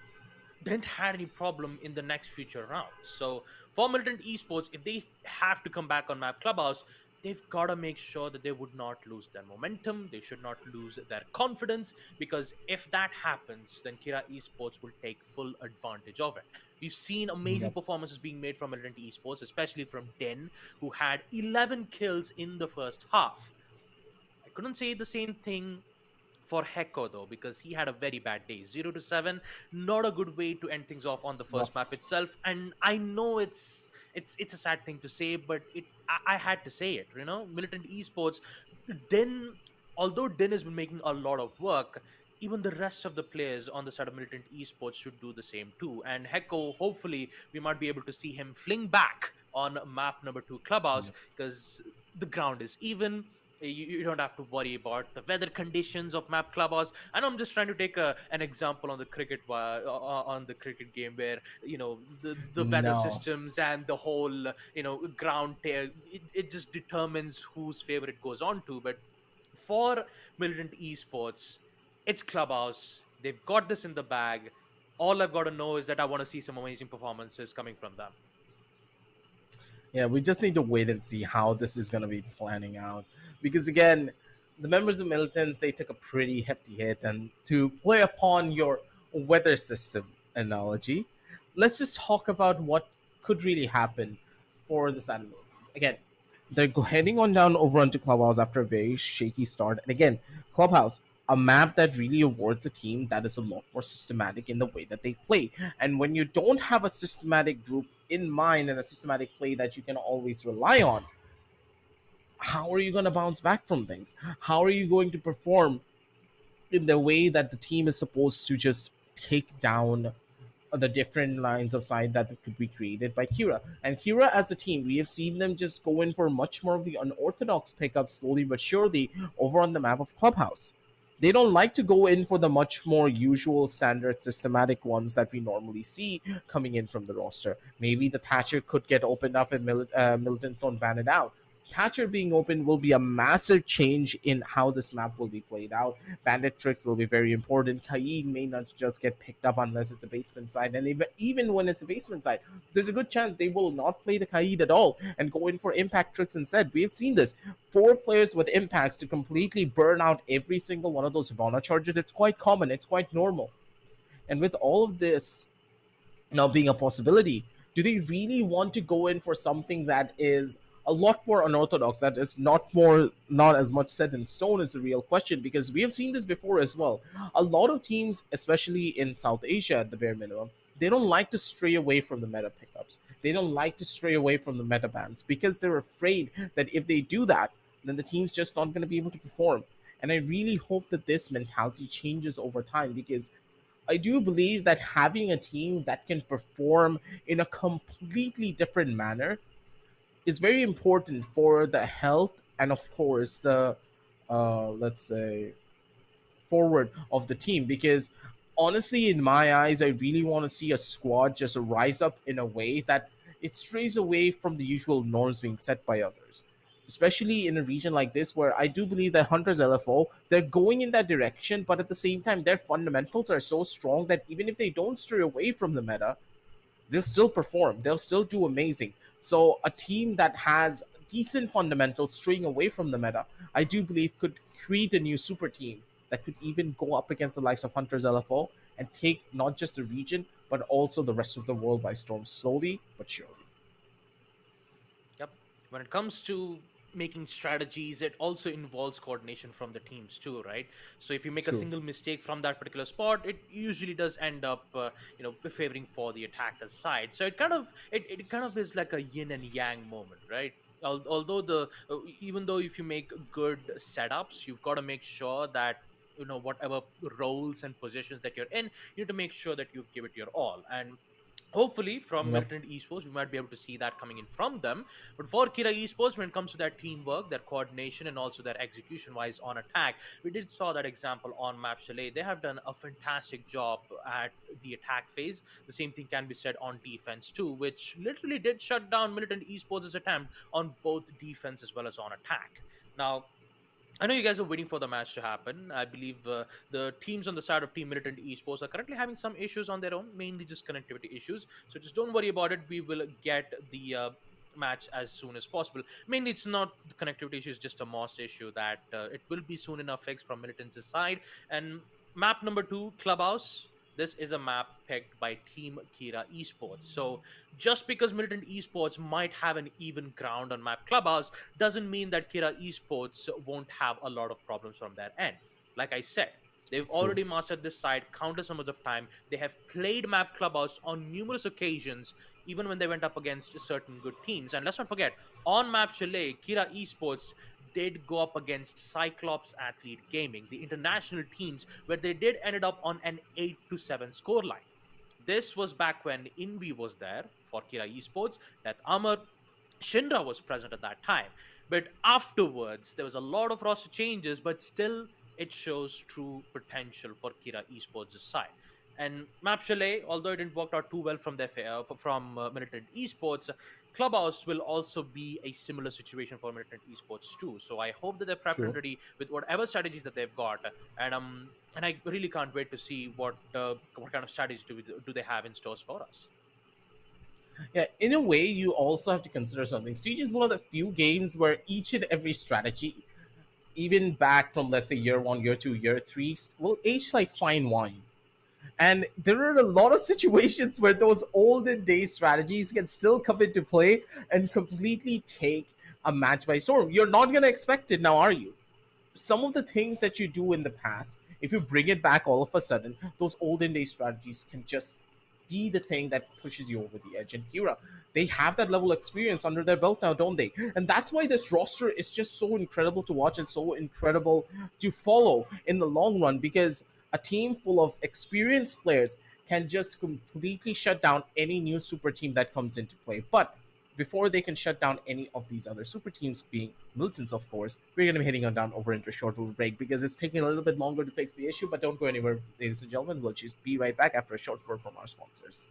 didn't had any problem in the next future rounds. So for Militant Esports, if they have to come back on map Clubhouse, they've got to make sure that they would not lose their momentum. They should not lose their confidence, because if that happens, then Kira Esports will take full advantage of it. We've seen amazing Yep. performances being made from Militant Esports, especially from Den, who had 11 kills in the first half. I couldn't say the same thing for Hecko though, because he had a very bad day. 0-7, not a good way to end things off on the first map Rough. itself. And I know it's a sad thing to say, but I had to say it. Militant Esports, Din, although Din has been making a lot of work, even the rest of the players on the side of Militant Esports should do the same too. And Hecko, hopefully, we might be able to see him fling back on map number two Clubhouse, Yep. because the ground is even. You don't have to worry about the weather conditions of map Clubhouse. I know I'm just trying to take an example on the on the cricket game, where the weather No. systems and the whole ground it just determines whose favorite goes on to. But for Militant Esports, it's Clubhouse. They've got this in the bag. All I've got to know is that I want to see some amazing performances coming from them. Yeah, we just need to wait and see how this is going to be planning out. Because again, the members of Militants, they took a pretty hefty hit. And to play upon your weather system analogy, let's just talk about what could really happen for the side of Militants. Again, they're heading on down over onto Clubhouse after a very shaky start. And again, Clubhouse, a map that really awards a team that is a lot more systematic in the way that they play. And when you don't have a systematic group in mind and a systematic play that you can always rely on, how are you going to bounce back from things? How are you going to perform in the way that the team is supposed to just take down the different lines of sight that could be created by Kira? And Kira as a team, we have seen them just go in for much more of the unorthodox pickups slowly but surely over on the map of Clubhouse. They don't like to go in for the much more usual standard systematic ones that we normally see coming in from the roster. Maybe the Thatcher could get opened up if Militants don't ban it out. Thatcher being open will be a massive change in how this map will be played out. Bandit tricks will be very important. Kaid may not just get picked up unless it's a basement side, and even when it's a basement side, there's a good chance they will not play the Kaid at all and go in for impact tricks instead. We have seen this. 4 players with impacts to completely burn out every single one of those Hibana charges. It's quite common. It's quite normal. And with all of this now being a possibility, do they really want to go in for something that is a lot more unorthodox, that is not as much set in stone, is the real question, because we have seen this before as well. A lot of teams, especially in South Asia at the bare minimum, they don't like to stray away from the meta pickups. They don't like to stray away from the meta bans because they're afraid that if they do that, then the team's just not going to be able to perform. And I really hope that this mentality changes over time, because I do believe that having a team that can perform in a completely different manner is very important for the health and, of course, the let's say forward of the team. Because honestly, in my eyes, I really want to see a squad just rise up in a way that it strays away from the usual norms being set by others, especially in a region like this where I do believe that Hunter's LFO, they're going in that direction, but at the same time their fundamentals are so strong that even if they don't stray away from the meta, they'll still perform. They'll still do amazing. So a team that has decent fundamentals straying away from the meta, I do believe could create a new super team that could even go up against the likes of Hunter's LFO and take not just the region but also the rest of the world by storm, slowly but surely. Yep. When it comes to making strategies, it also involves coordination from the teams too, right? So if you make a True. single mistake from that particular spot, it usually does end up, favoring for the attacker's side. So it kind of is like a yin and yang moment, right? Although even though if you make good setups, you've got to make sure that whatever roles and positions that you're in, you need to make sure that you've give it your all. And hopefully from Yep. Militant Esports, we might be able to see that coming in from them. But for Kira Esports, when it comes to their teamwork, their coordination, and also their execution wise on attack, we did saw that example on map Chalet. They have done a fantastic job at the attack phase. The same thing can be said on defense too, which literally did shut down Militant Esports' attempt on both defense as well as on attack. Now, I know you guys are waiting for the match to happen. I believe the teams on the side of Team Militant Esports are currently having some issues on their own, mainly just connectivity issues. So just don't worry about it. We will get the match as soon as possible. Mainly, it's not the connectivity issue; it's just a MOS issue that it will be soon enough fixed from Militant's side. And map number 2, Clubhouse. This is a map picked by Team Kira Esports. So just because Militant Esports might have an even ground on map Clubhouse doesn't mean that Kira Esports won't have a lot of problems from their end. Like I said, they've True. already mastered this side countless numbers of time. They have played map Clubhouse on numerous occasions, even when they went up against certain good teams. And let's not forget, on map Chalet, Kira Esports did go up against Cyclops Athlete Gaming, the international teams, where they did ended up on an 8-7 scoreline. This was back when Invi was there for Kira Esports, that Amar Shinra was present at that time. But afterwards, there was a lot of roster changes, but still, it shows true potential for Kira Esports' side. And Map Chalet, although it didn't work out too well from Militant Esports, Clubhouse will also be a similar situation for Militant Esports too. So I hope that they're prepped and True. ready with whatever strategies that they've got. And I really can't wait to see what kind of strategies do they have in stores for us. Yeah, in a way, you also have to consider something. Siege is one of the few games where each and every strategy, even back from, let's say, year one, year two, year three, will age like fine wine. And there are a lot of situations where those olden day strategies can still come into play and completely take a match by storm. You're not going to expect it now, are you? Some of the things that you do in the past, if you bring it back all of a sudden, those olden day strategies can just be the thing that pushes you over the edge. And Kira, they have that level of experience under their belt now, don't they? And that's why this roster is just so incredible to watch and so incredible to follow in the long run, because a team full of experienced players can just completely shut down any new super team that comes into play. But before they can shut down any of these other super teams, being Militants, of course, we're going to be heading on down over into a short little break because it's taking a little bit longer to fix the issue. But don't go anywhere, ladies and gentlemen. We'll just be right back after a short word from our sponsors.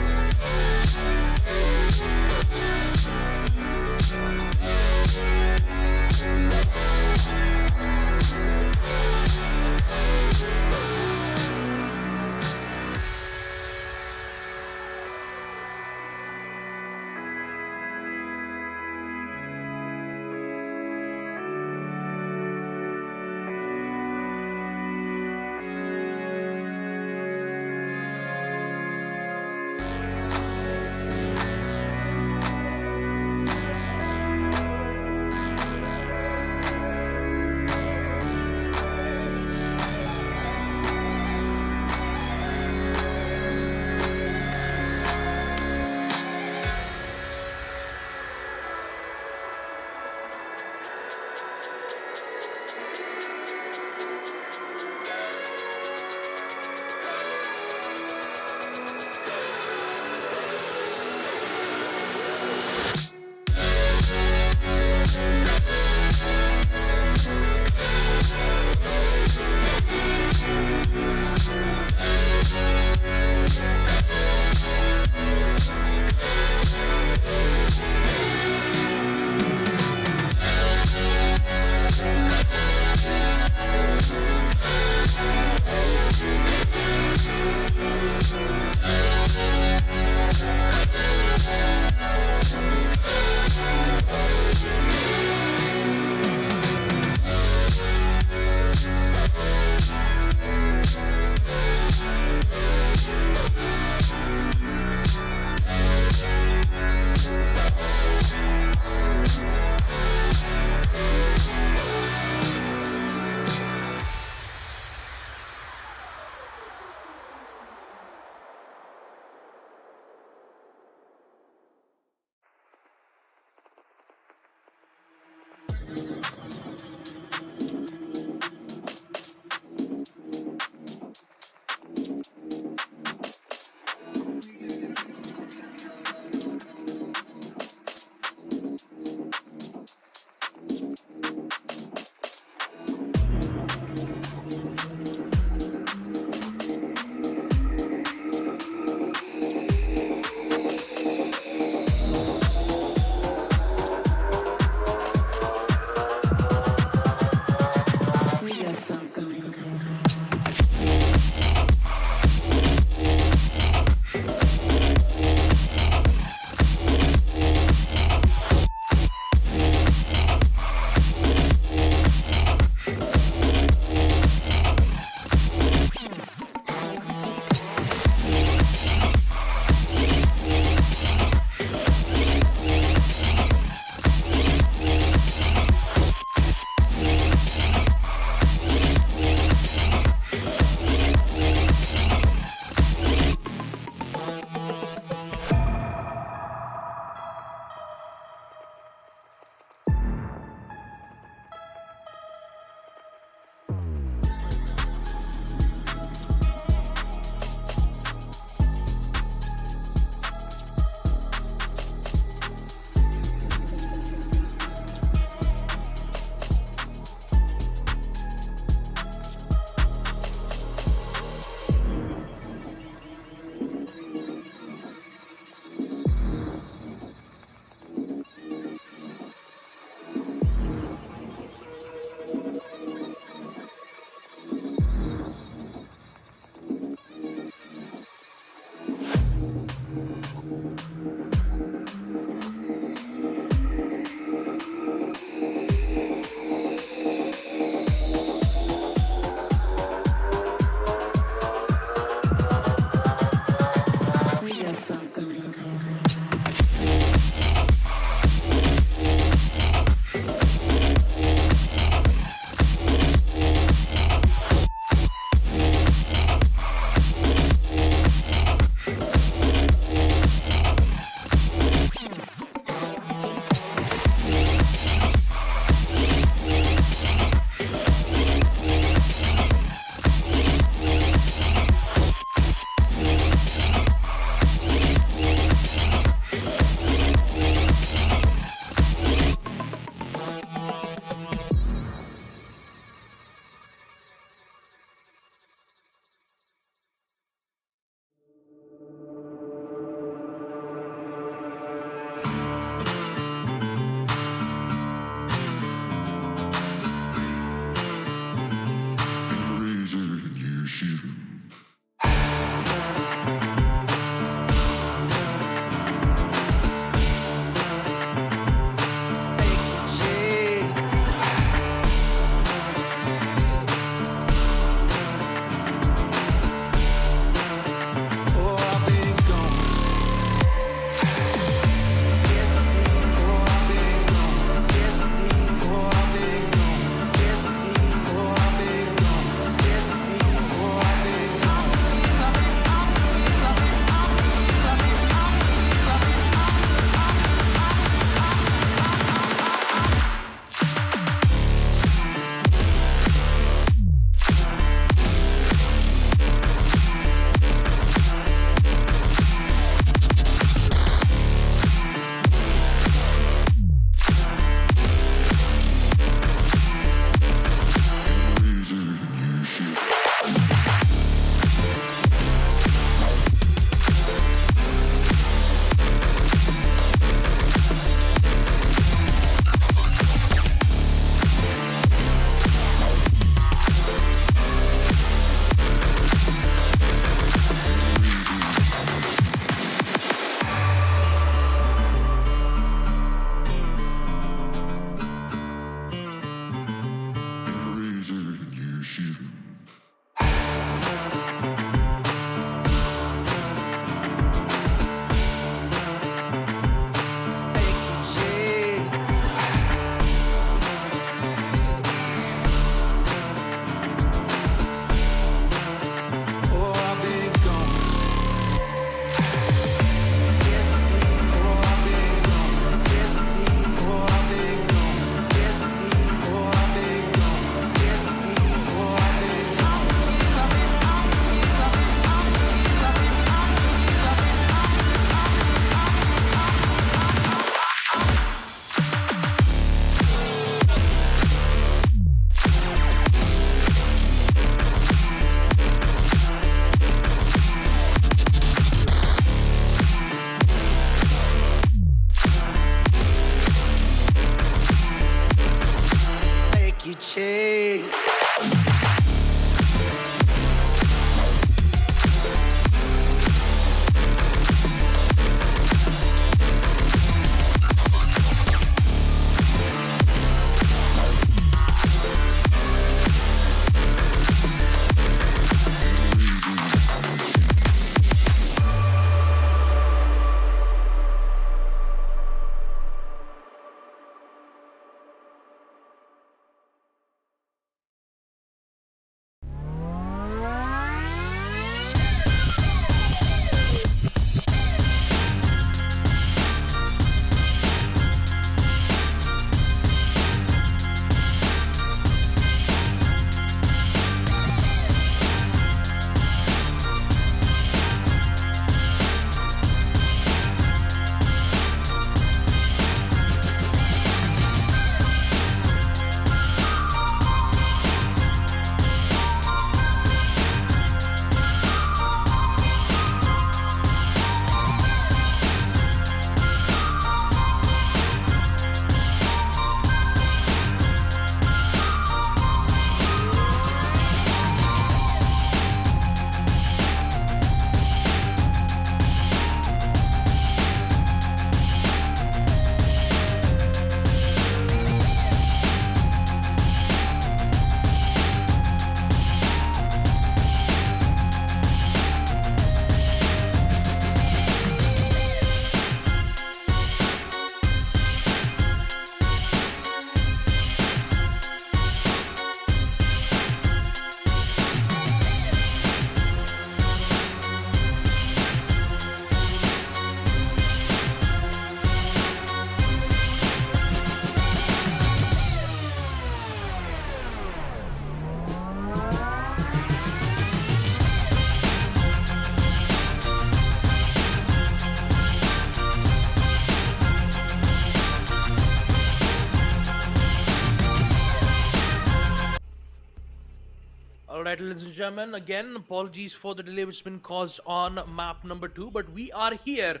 right, ladies and gentlemen, again, apologies for the delay which has been caused on map number 2, but we are here,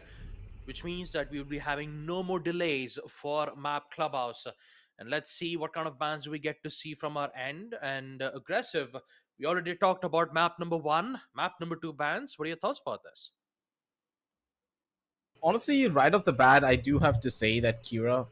which means that we will be having no more delays for map Clubhouse. And let's see what kind of bans we get to see from our end. And aggressive, we already talked about map number 1, map number 2 bans. What are your thoughts about this? Honestly, right off the bat, I do have to say that Kira,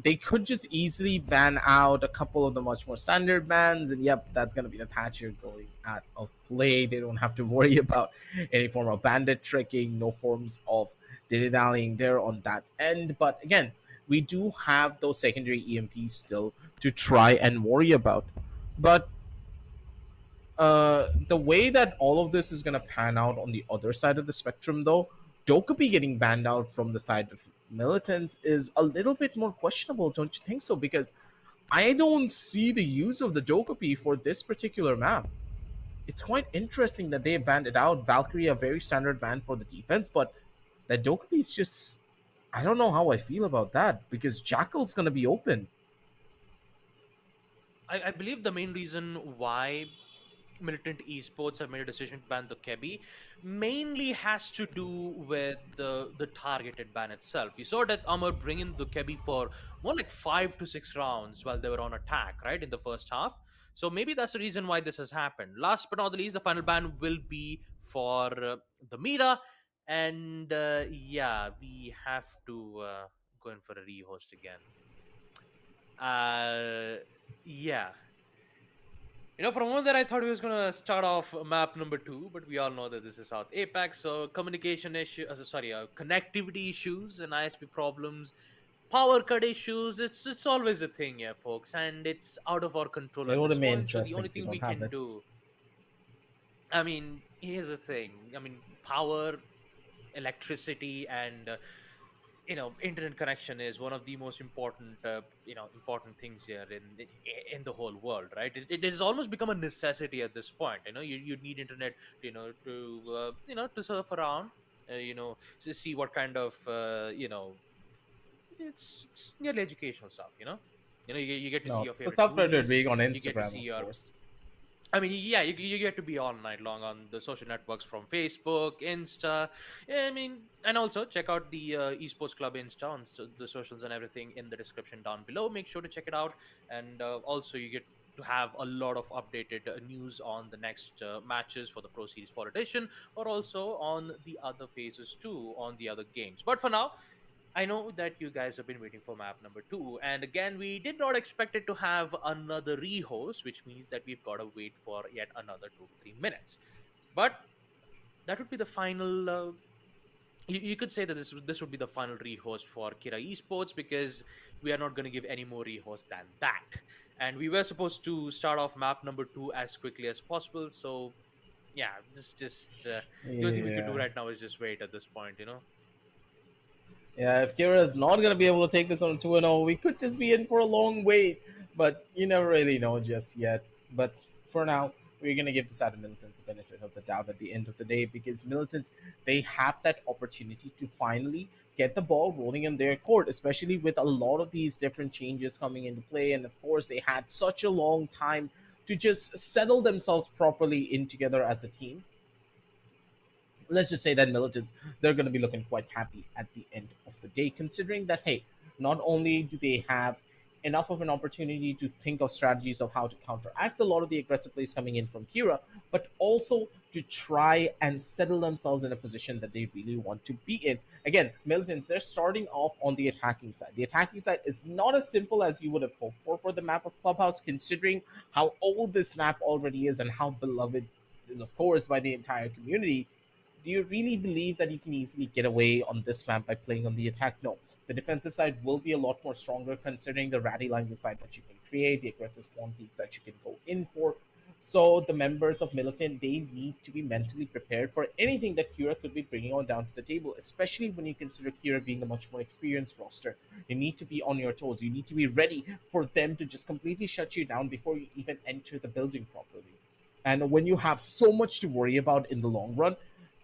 they could just easily ban out a couple of the much more standard bans, and yep, that's going to be the Thatcher going out of play. They don't have to worry about any form of bandit tricking, no forms of dilly-dallying there on that end. But again, we do have those secondary EMPs still to try and worry about. But the way that all of this is going to pan out on the other side of the spectrum, though, Dokupi getting banned out from the side of militants is a little bit more questionable, don't you think so? Because I don't see the use of the Dokupi for this particular map. It's quite interesting that they banned it out. Valkyrie, a very standard ban for the defense, but that Dokupi is just. I don't know how I feel about that because Jackal's going to be open. I believe the main reason why Militant Esports have made a decision to ban the Kebi mainly has to do with the targeted ban itself. You saw that Amar bring in the Kebi for more like 5 to 6 rounds while they were on attack, right, in the first half. So maybe that's the reason why this has happened. Last but not the least, the final ban will be for the Mira. And yeah, we have to go in for a rehost again. Uh, yeah, for a moment there, I thought we was gonna start off map number 2, but we all know that this is South Apex, so communication issue, connectivity issues and ISP problems, power cut issues. It's always a thing, yeah, folks, and it's out of our control It at would this have been point. So the interesting only if we thing don't we have can it. do, I mean, here's the thing. I mean, power, electricity, and internet connection is one of the most important important things here in the whole world, right? It has almost become a necessity at this point. You need internet, to surf around, to see what kind of it's nearly educational stuff. You get to see No, your it's the favorite self-rated movies. being on You get to Instagram, see of your course. I mean, yeah, you get to be all night long on the social networks from Facebook, Insta. Yeah, I mean, and also check out the Esports Club Insta on the socials and everything in the description down below. Make sure to check it out. And also, you get to have a lot of updated news on the next matches for the Pro Series 4 edition, or also on the other phases too, on the other games. But for now, I know that you guys have been waiting for map number 2, and again, we did not expect it to have another rehost, which means that we've got to wait for yet another 2 to 3 minutes. But that would be the final. You could say that this would be the final rehost for Kira Esports, because we are not going to give any more rehosts than that. And we were supposed to start off map number 2 as quickly as possible. So yeah, this just the only thing we could do Yeah. right now is just wait at this point. Yeah, if Kira's not going to be able to take this on 2-0, we could just be in for a long wait. But you never really know just yet. But for now, we're going to give the Adam Militants the benefit of the doubt at the end of the day because Militants, they have that opportunity to finally get the ball rolling in their court, especially with a lot of these different changes coming into play. And of course, they had such a long time to just settle themselves properly in together as a team. Let's just say that militants, they're going to be looking quite happy at the end of the day, considering that, hey, not only do they have enough of an opportunity to think of strategies of how to counteract a lot of the aggressive plays coming in from Kira, but also to try and settle themselves in a position that they really want to be in. Again, militant, they're starting off on the attacking side. The attacking side is not as simple as you would have hoped for the map of Clubhouse, considering how old this map already is and how beloved it is, of course, by the entire community. Do you really believe that you can easily get away on this map by playing on the attack? No. The defensive side will be a lot more stronger considering the ratty lines of sight that you can create, the aggressive spawn peaks that you can go in for. So the members of Militant, they need to be mentally prepared for anything that Kira could be bringing on down to the table, especially when you consider Kira being a much more experienced roster. You need to be on your toes. You need to be ready for them to just completely shut you down before you even enter the building properly. And when you have so much to worry about in the long run,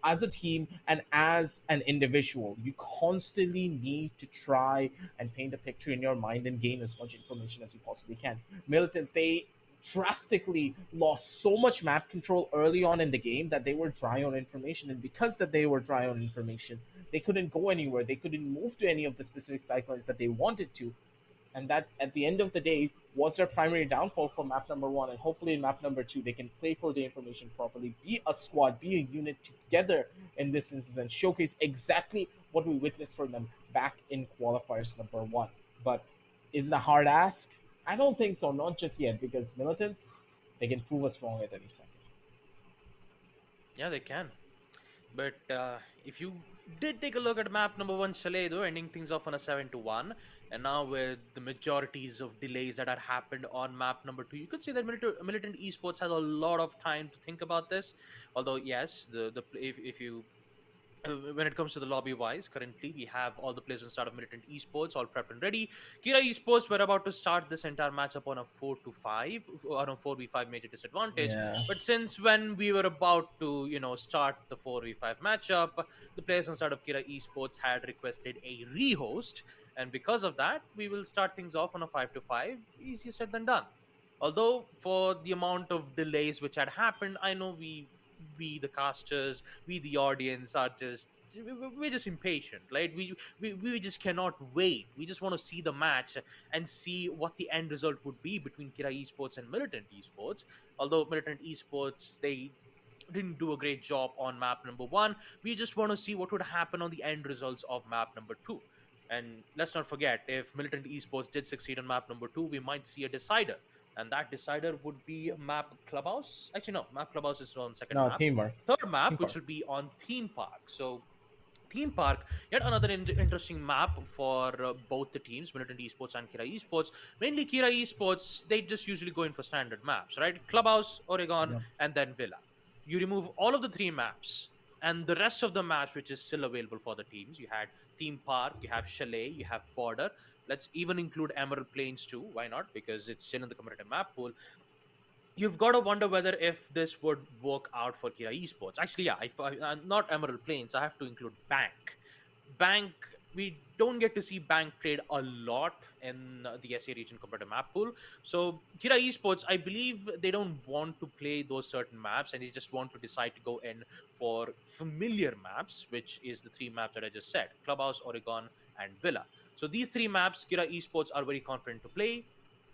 as a team and as an individual, you constantly need to try and paint a picture in your mind and gain as much information as you possibly can. Militants, they drastically lost so much map control early on in the game that they were dry on information, and because that they were dry on information, they couldn't go anywhere, they couldn't move to any of the specific cyclones that they wanted to, and that at the end of the day was their primary downfall for map number one. And hopefully in map number two they can play for the information properly, be a squad, be a unit together in this instance, and showcase exactly what we witnessed from them back in qualifiers number one. But is it a hard ask? I don't think so, not just yet, because militants, they can prove us wrong at any second. Yeah, they can. But if you did take a look at map number one, Chalet, though, ending things off on a 7-1, and now with the majorities of delays that had happened on map number two, you could say that Militant Esports has a lot of time to think about this. Although, yes, if you when it comes to the lobby wise, currently we have all the players on start of Militant Esports all prepped and ready. Kira Esports were about to start this entire matchup on a 4-5, on a 4v5 major disadvantage. Yeah. But since when we were about to, start the 4v5 matchup, the players on start of Kira Esports had requested a rehost. And because of that, we will start things off on a 5-5. Easier said than done. Although for the amount of delays which had happened, I know we the casters, we the audience are just we're just impatient, right? We just cannot wait. We just want to see the match and see what the end result would be between Kira Esports and Militant Esports. Although Militant Esports, they didn't do a great job on map number one, we just want to see what would happen on the end results of map number two. And let's not forget, if Militant Esports did succeed on map number two, we might see a decider, and that decider would be map Clubhouse. Actually, no, map Clubhouse is on second No, map. teamwork. Third map, which Teamwork. will be on Theme Park. So Theme Park, yet another interesting map for both the teams, Militant Esports and Kira Esports. Mainly Kira Esports, they just usually go in for standard maps, right? Clubhouse, Oregon, Yeah. and then Villa. You remove all of the three maps, and the rest of the maps which is still available for the teams. You had Theme Park, you have Chalet, you have Border. Let's even include Emerald Plains too. Why not? Because it's still in the competitive map pool. You've got to wonder whether if this would work out for Kira Esports. Actually, yeah, not Emerald Plains. I have to include Bank. Bank, we don't get to see Bank played a lot in the SA region competitive map pool. So Kira Esports, I believe they don't want to play those certain maps, and they just want to decide to go in for familiar maps, which is the three maps that I just said: Clubhouse, Oregon, and Villa. So these three maps, Kira Esports are very confident to play.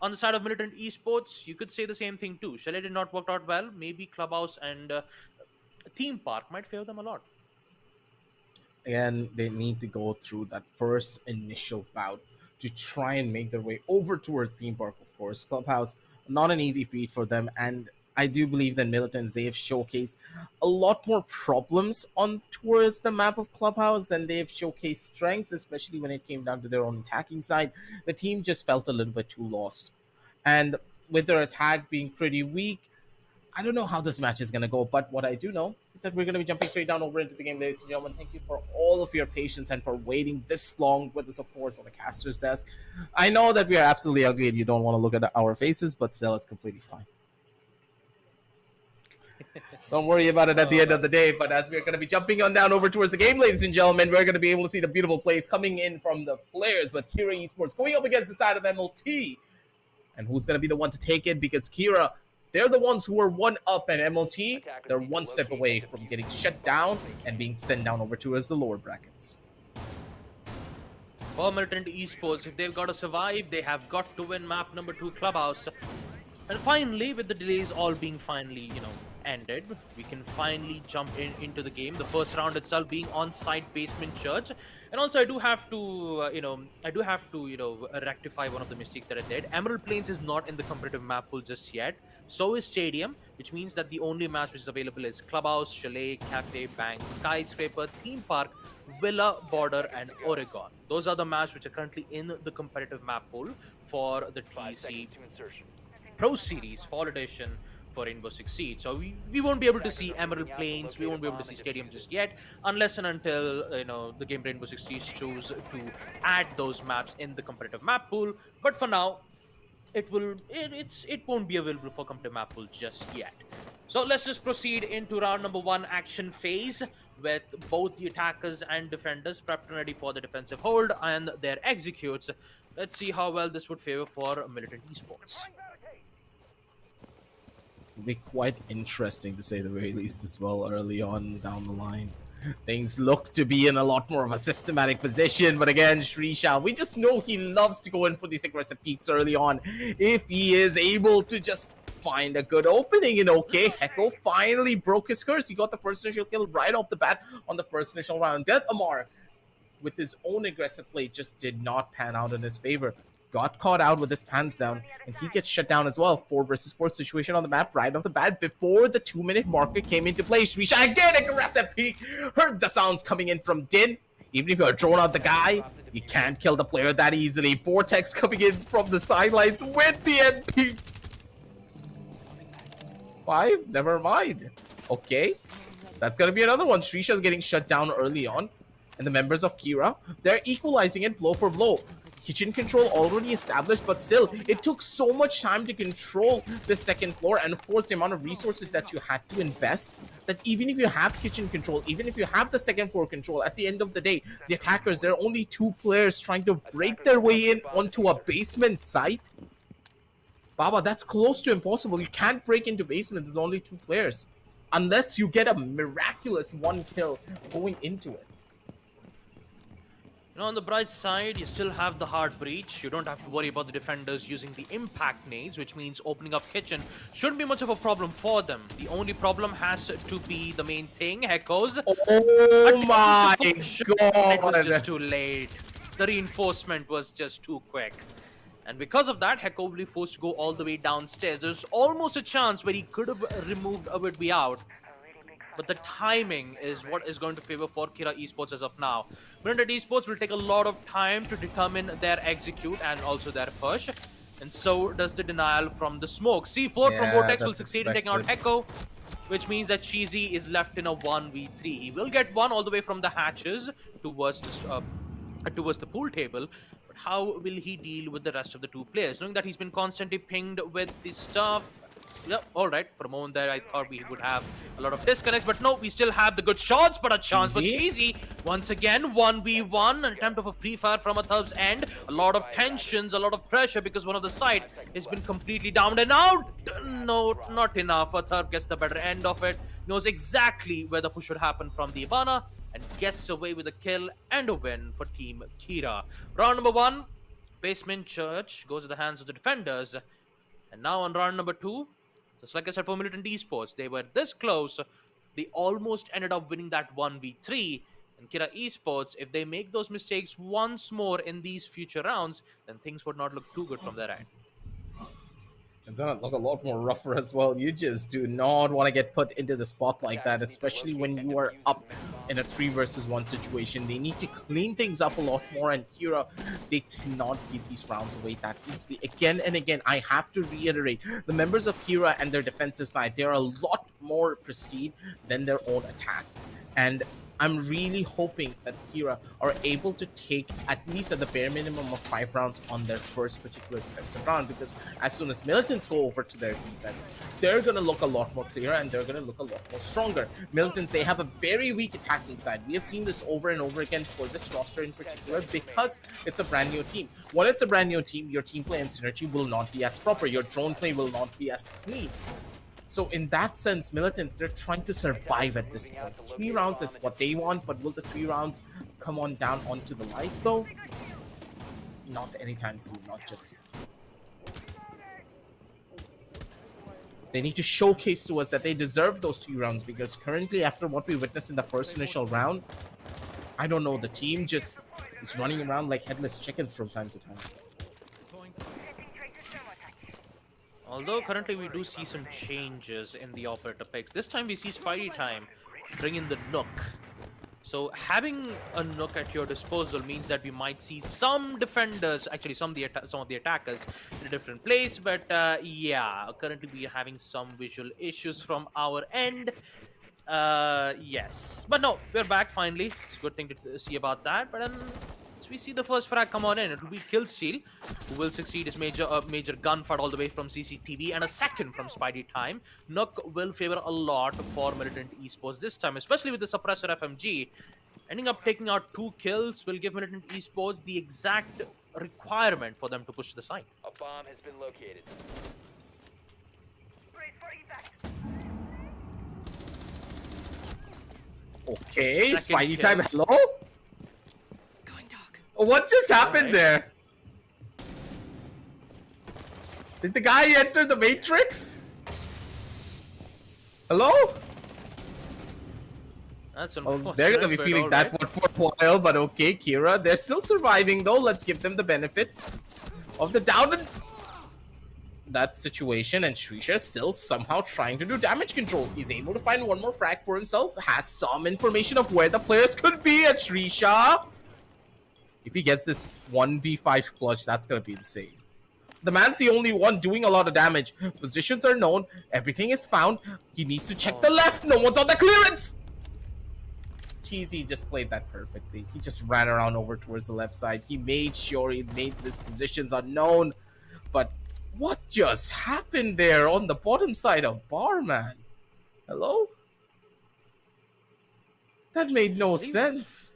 On the side of Militant Esports, you could say the same thing too. Chalet did not work out well. Maybe Clubhouse and Theme Park might favor them a lot. Again, they need to go through that first initial bout to try and make their way over towards theme park. Of course, Clubhouse, not an easy feat for them, and I do believe that militants, they have showcased a lot more problems on towards the map of Clubhouse than they've showcased strengths, especially when it came down to their own attacking side. The team just felt a little bit too lost, and with their attack being pretty weak, I don't know how this match is going to go, but what I do know is that we're going to be jumping straight down over into the game, ladies and gentlemen. Thank you for all of your patience and for waiting this long with us, of course, on the caster's desk. I know that we are absolutely ugly and you don't want to look at our faces, but still, it's completely fine. Don't worry about it at the end of the day. But as we're going to be jumping on down over towards the game, ladies and gentlemen, we're going to be able to see the beautiful plays coming in from the players with Kira Esports going up against the side of MLT. And who's going to be the one to take it? Because Kira, they're the ones who are one up, and MLT, they're one step away from getting shut down and being sent down over towards the lower brackets. For Militant Esports, if they've got to survive, they have got to win map number 2 Clubhouse. And finally, with the delays all being finally, ended, we can finally jump into the game. The first round itself being on-site basement church. And also, I do have to, rectify one of the mistakes that I did. Emerald Plains is not in the competitive map pool just yet. So is Stadium, which means that the only match which is available is Clubhouse, Chalet, Cafe, Bank, Skyscraper, Theme Park, Villa, Border, and Oregon. Those are the maps which are currently in the competitive map pool for the TEC Pro Series Fall Edition for Rainbow-Six-Siege. So we won't be able to see Emerald Plains, we won't be able to see Stadium just yet, unless and until the game Rainbow-Six-Siege choose to add those maps in the competitive map pool. But for now, it won't be available for competitive map pool just yet. So let's just proceed into round number 1 action phase with both the attackers and defenders prepped and ready for the defensive hold and their executes. Let's see how well this would favor for Militant Esports. It'll be quite interesting to say the very least as well early on down the line. Things look to be in a lot more of a systematic position, but again, Shrisha, we just know he loves to go in for these aggressive peaks early on. If he is able to just find a good opening, and okay, Hecko finally broke his curse. He got the first initial kill right off the bat on the first initial round. Death Amar, with his own aggressive play, just did not pan out in his favor. Got caught out with his pants down, and he gets shut down as well. 4 versus 4 situation on the map right off the bat before the 2-minute marker came into play. Shrisha again, aggressive peek. Heard the sounds coming in from Din. Even if you're drone out the guy, you can't kill the player that easily. Vortex coming in from the sidelines with the NP. 5, never mind. Okay, that's gonna be another one. Shrisha's getting shut down early on. And the members of Kira, they're equalizing it blow for blow. Kitchen control already established, but still, it took so much time to control the second floor, and of course the amount of resources that you had to invest, that even if you have kitchen control, even if you have the second floor control, at the end of the day, the attackers, there are only 2 players trying to break their way in onto a basement site. Baba, that's close to impossible. You can't break into basement with only 2 players, unless you get a miraculous 1 kill going into it. You know, on the bright side, you still have the hard breach. You don't have to worry about the defenders using the impact nades, which means opening up kitchen shouldn't be much of a problem for them. The only problem has to be the main thing, Hecko's. Oh my god! It was just too late. The reinforcement was just too quick. And because of that, Hecko will be forced to go all the way downstairs. There's almost a chance where he could have removed a bit out. But the timing is what is going to favor for Kira Esports as of now. Millitant Esports will take a lot of time to determine their execute and also their push. And so does the denial from the smoke. C4 from Vortex will succeed in taking out Hecko, which means that Cheesy is left in a 1v3. He will get one all the way from the hatches towards the pool table. But how will he deal with the rest of the 2 players? Knowing that he's been constantly pinged with the stuff. Yep, alright. For a moment there, I thought we would have a lot of disconnects, but no, we still have the good shots, but a chance for Cheesy. Once again, 1v1, an attempt of a pre-fire from a Thurb's end. A lot of tensions, a lot of pressure because one of the side has been completely downed and out. No, not enough. A Thurb gets the better end of it, knows exactly where the push should happen from the Ivana, and gets away with a kill and a win for Team Kira. Round number 1, Basement Church goes to the hands of the defenders. And now on round number 2, just like I said for Millitant Esports, they were this close. They almost ended up winning that 1v3. And Kira Esports, if they make those mistakes once more in these future rounds, then things would not look too good from their end. It's gonna look a lot more rougher as well. You just do not want to get put into the spot like that, especially when you are up in a 3 versus 1 situation. They need to clean things up a lot more, and Kira, they cannot give these rounds away that easily. Again and again, I have to reiterate, the members of Kira and their defensive side, they're a lot more prestige than their own attack. And I'm really hoping that Kira are able to take at least at the bare minimum of 5 rounds on their first particular defensive round, because as soon as Militants go over to their defense, they're going to look a lot more clearer and they're going to look a lot more stronger. Militants, they have a very weak attacking side. We have seen this over and over again for this roster in particular because it's a brand new team. When it's a brand new team, your team play and synergy will not be as proper. Your drone play will not be as clean. So in that sense, Militants, they're trying to survive at this point. 3 rounds is what they want, but will the 3 rounds come on down onto the light though? Not anytime soon, not just yet. They need to showcase to us that they deserve those 2 rounds, because currently after what we witnessed in the first initial round, I don't know, the team just is running around like headless chickens from time to time. Although currently we do see some changes in the operator picks. This time we see Spidey Time bring in the Nook. So having a Nook at your disposal means that we might see some defenders, actually some of the attackers in a different place. But yeah, currently we are having some visual issues from our end. Yes, but no, we're back finally. It's a good thing to see about that. But so we see the first frag come on in. It will be Killsteel, who will succeed his major gunfight all the way from CCTV, and a second from Spidey Time. Nook will favor a lot for Millitant Esports this time, especially with the suppressor FMG. Ending up taking out 2 kills will give Millitant Esports the exact requirement for them to push to the side. A bomb has been located. Brace for evac. Okay, Second Spidey kill. time. Hello? What just happened there? Did the guy enter the Matrix? Hello? That's Oh, unfortunate. they're gonna be but feeling that alright. one for a while, but okay, Kira. They're still surviving though. Let's give them the benefit of the doubt in that situation, and Shrisha is still somehow trying to do damage control. He's able to find one more frag for himself, has some information of where the players could be at Shrisha. If he gets this 1v5 clutch, that's gonna be insane. The man's the only one doing a lot of damage. Positions are known, everything is found. He needs to check the left, no one's on the clearance! Cheesy just played that perfectly. He just ran around over towards the left side. He made sure he made his positions unknown. But what just happened there on the bottom side of Barman? Hello? That made no sense.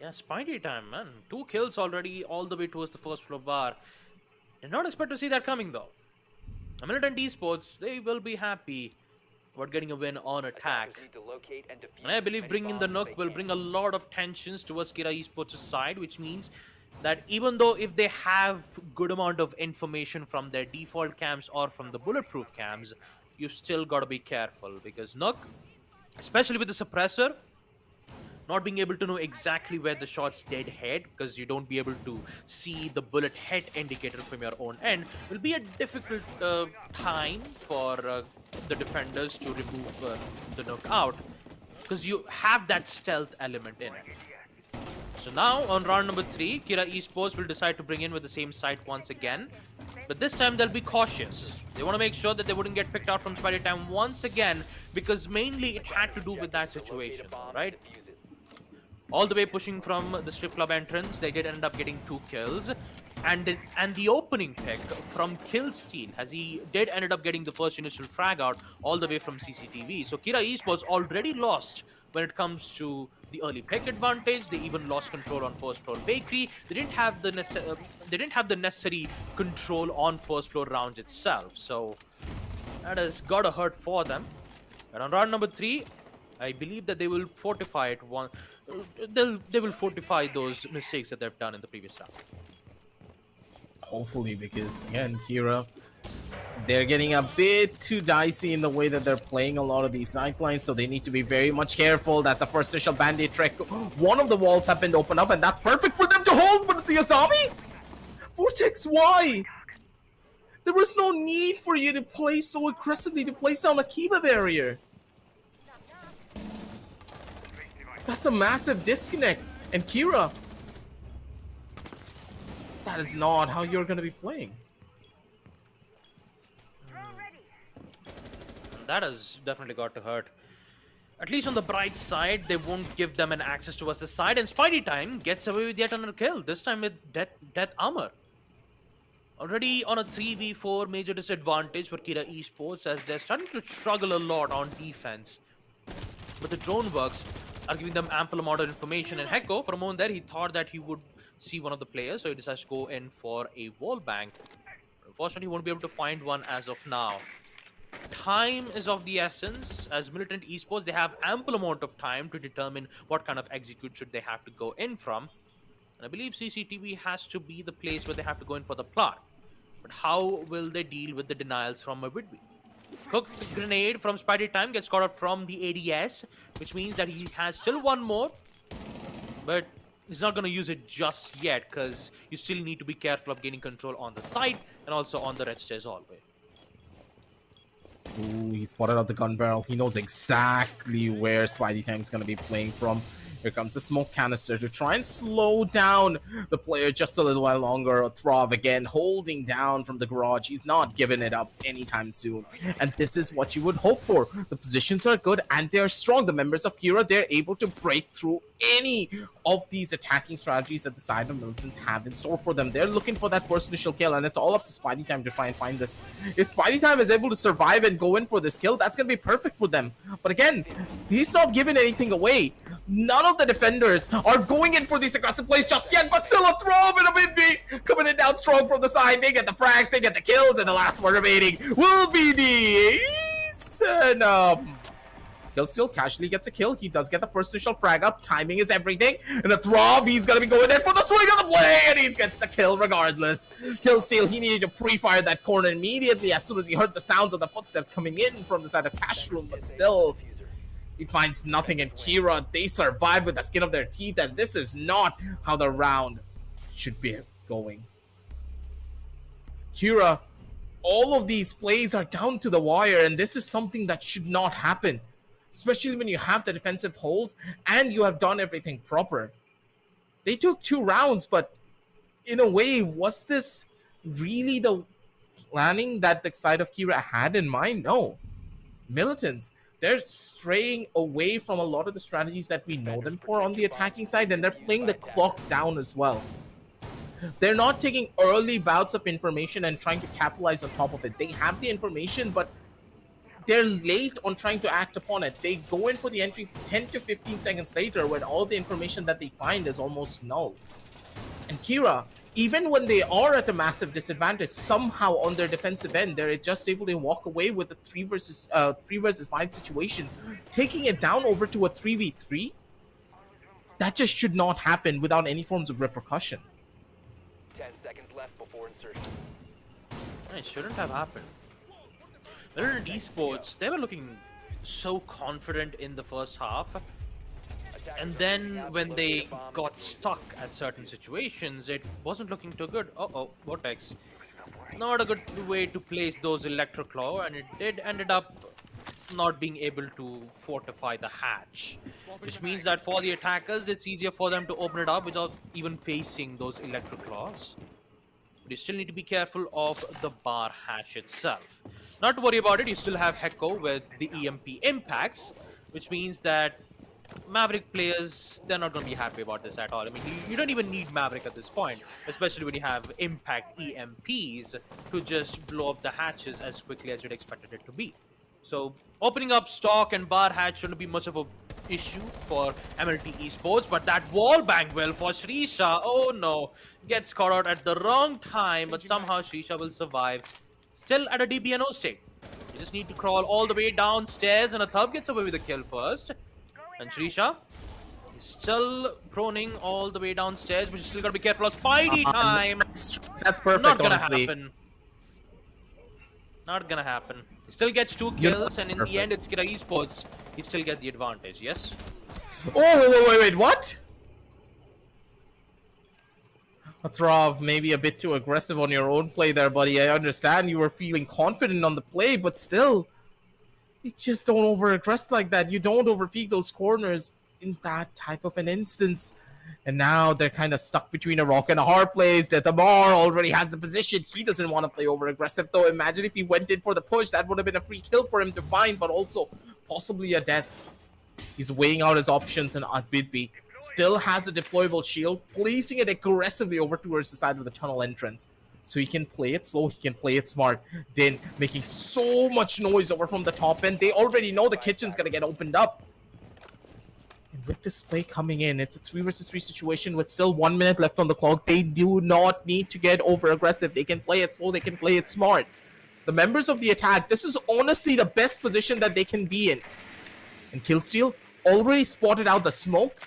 Yeah, Spidey time, man. 2 kills already, all the way towards the first floor bar. Did not expect to see that coming, though. Millitant Esports, they will be happy about getting a win on attack. Attackers need to locate and defuse And I as believe many bringing the bombs as Nook they will can. bring a lot of tensions towards Kira Esports' side, which means that even though if they have good amount of information from their default cams or from the bulletproof cams, you still got to be careful, because Nook, especially with the suppressor, not being able to know exactly where the shots did head, because you don't be able to see the bullet head indicator from your own end, will be a difficult time for the defenders to remove the Nook out, because you have that stealth element in it. So now on round number 3, Kira Esports will decide to bring in with the same site once again, but this time they'll be cautious. They want to make sure that they wouldn't get picked out from Spidey time once again, because mainly it had to do with that situation, right? All the way pushing from the strip club entrance, they did end up getting 2 kills. And the opening pick from Killstein, as he did ended up getting the first initial frag out all the way from CCTV. So Kira Esports already lost when it comes to the early pick advantage. They even lost control on first floor bakery. They didn't have the necessary control on first floor rounds itself. So that has gotta hurt for them. And on round number 3, I believe that they will fortify it one. They will fortify those mistakes that they've done in the previous round. Hopefully, because again, Kira, they're getting a bit too dicey in the way that they're playing a lot of these sidelines, so they need to be very much careful. That's a first initial band-aid trick. One of the walls have been opened up, and that's perfect for them to hold, but the Azami? Vortex, why? There was no need for you to play so aggressively to place down a Kiba barrier. That's a massive disconnect. And Kira, that is not how you're going to be playing. That has definitely got to hurt. At least on the bright side, they won't give them an access towards the side, and Spidey time gets away with yet another kill, this time with death armor. Already on a 3v4 major disadvantage for Kira Esports, as they're starting to struggle a lot on defense. But the drone works are giving them ample amount of information, and Hecko, for a moment there, he thought that he would see one of the players, so he decides to go in for a wall bank. Unfortunately, he won't be able to find one as of now. Time is of the essence. As Millitant Esports, they have ample amount of time to determine what kind of execute should they have to go in from. And I believe CCTV has to be the place where they have to go in for the plot. But how will they deal with the denials from a Whitby? Cooked grenade from Spidey time gets caught up from the ADS, which means that he has still one more, but he's not going to use it just yet, because you still need to be careful of gaining control on the side and also on the red stairs all the way. Ooh, he spotted out the gun barrel. He knows exactly where Spidey Time's going to be playing from. Here comes the smoke canister to try and slow down the player just a little while longer. Throv again holding down from the garage. He's not giving it up anytime soon. And this is what you would hope for. The positions are good and they're strong. The members of Kira, they're able to break through any of these attacking strategies that the side of Militants have in store for them. They're looking for that first initial kill, and it's all up to Spidey Time to try and find this. If Spidey Time is able to survive and go in for this kill, that's going to be perfect for them. But again, he's not giving anything away. None of the defenders are going in for these aggressive plays just yet, but still a throw in a mid-beat. Coming in down strong from the side. They get the frags, they get the kills, and the last one remaining will be the Yes, and he'll still casually gets a kill. He does get the first initial frag up. Timing is everything. And a throb, he's gonna be going in for the swing of the play, and he gets the kill regardless. Kill steal, he needed to pre-fire that corner immediately as soon as he heard the sounds of the footsteps coming in from the side of cash room, but still, he finds nothing. And Kira, they survive with the skin of their teeth, and this is not how the round should be going. Kira, all of these plays are down to the wire, and this is something that should not happen, especially when you have the defensive holds and you have done everything proper. They took 2 rounds, but in a way, was this really the planning that the side of Kira had in mind? No. Militants, they're straying away from a lot of the strategies that we know them for on the attacking side, and they're playing the clock down as well. They're not taking early bouts of information and trying to capitalize on top of it. They have the information, but they're late on trying to act upon it. They go in for the entry 10 to 15 seconds later when all the information that they find is almost null. And Kira, even when they are at a massive disadvantage, somehow on their defensive end, they're just able to walk away with a 3 versus 5 situation, taking it down over to a 3v3. That just should not happen without any forms of repercussion. 10 seconds left before insertion. It shouldn't have happened. Millitant Esports, they were looking so confident in the first half. And then when they got stuck at certain situations, it wasn't looking too good. Uh-oh, Vortex. Not a good way to place those Electroclaw, and it ended up not being able to fortify the hatch. Which means that for the attackers, it's easier for them to open it up without even facing those Electroclaws. But you still need to be careful of the bar hatch itself. Not to worry about it, you still have Hecko with the EMP impacts, which means that Maverick players, they're not going to be happy about this at all. I mean, you don't even need Maverick at this point, especially when you have impact EMPs to just blow up the hatches as quickly as you'd expected it to be. So opening up stock and bar hatch shouldn't be much of a issue for MLT Esports, but that wall bang will for Shrisha, oh no, gets caught out at the wrong time, but somehow Shrisha will survive, still at a DBNO state. You just need to crawl all the way downstairs, and a Thub gets away with the kill first. And Shrisha is still proning all the way downstairs, but you still gotta be careful of Spidey time. That's perfect, Not gonna honestly. happen. Not gonna happen. He still gets 2 kills, and in the end, it's Kira Esports. He still get the advantage, yes? Oh, wait, what? Atrav, maybe a bit too aggressive on your own play there, buddy. I understand you were feeling confident on the play, but still, you just don't over-aggress like that. You don't overpeak those corners in that type of an instance. And now they're kind of stuck between a rock and a hard place. Detamar already has the position. He doesn't want to play over-aggressive, though. Imagine if he went in for the push. That would have been a free kill for him to find, but also possibly a death. He's weighing out his options, and Advidvi still has a deployable shield, placing it aggressively over towards the side of the tunnel entrance. So he can play it slow, he can play it smart. Din making so much noise over from the top end. They already know the kitchen's gonna get opened up. And with this play coming in, it's a 3 versus 3 situation with still 1 minute left on the clock. They do not need to get over aggressive. They can play it slow, they can play it smart. The members of the attack, this is honestly the best position that they can be in. And Killsteel already spotted out the smoke,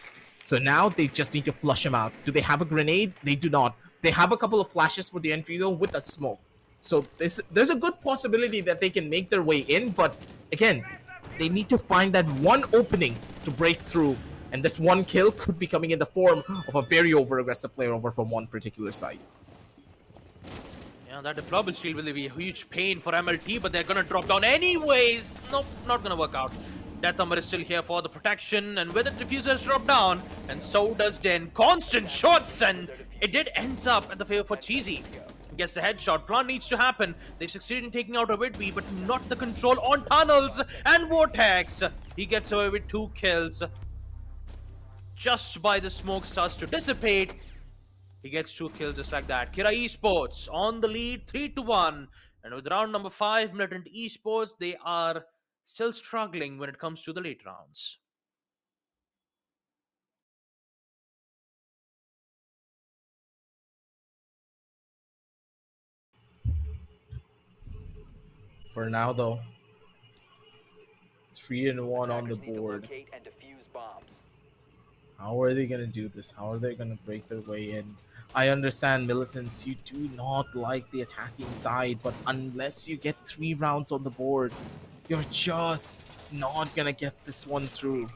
so now they just need to flush him out. Do they have a grenade? They do not. They have a couple of flashes for the entry though with the smoke. So there's a good possibility that they can make their way in, but again, they need to find that one opening to break through. And this one kill could be coming in the form of a very over-aggressive player over from one particular side. Yeah, that deployable shield will be a huge pain for MLT, but they're gonna drop down anyways. Nope, not gonna work out. Death Number is still here for the protection, and with it, Diffusers drop down, and so does Den. Constant shots, and it did end up at the favor for Cheesy. Gets the headshot. Plan needs to happen. They've succeeded in taking out a Whitby, but not the control on tunnels and Vortex. He gets away with 2 kills. Just by the smoke starts to dissipate, he gets 2 kills just like that. Kira Esports on the lead, 3-1. And with round number 5, Militant Esports, they are still struggling when it comes to the late rounds. For now, though, 3-1 on the Attackers need to board. locate and defuse bombs. How are they gonna do this? How are they gonna break their way in? I understand, militants, you do not like the attacking side, but unless you get 3 rounds on the board, you're just not gonna get this one through.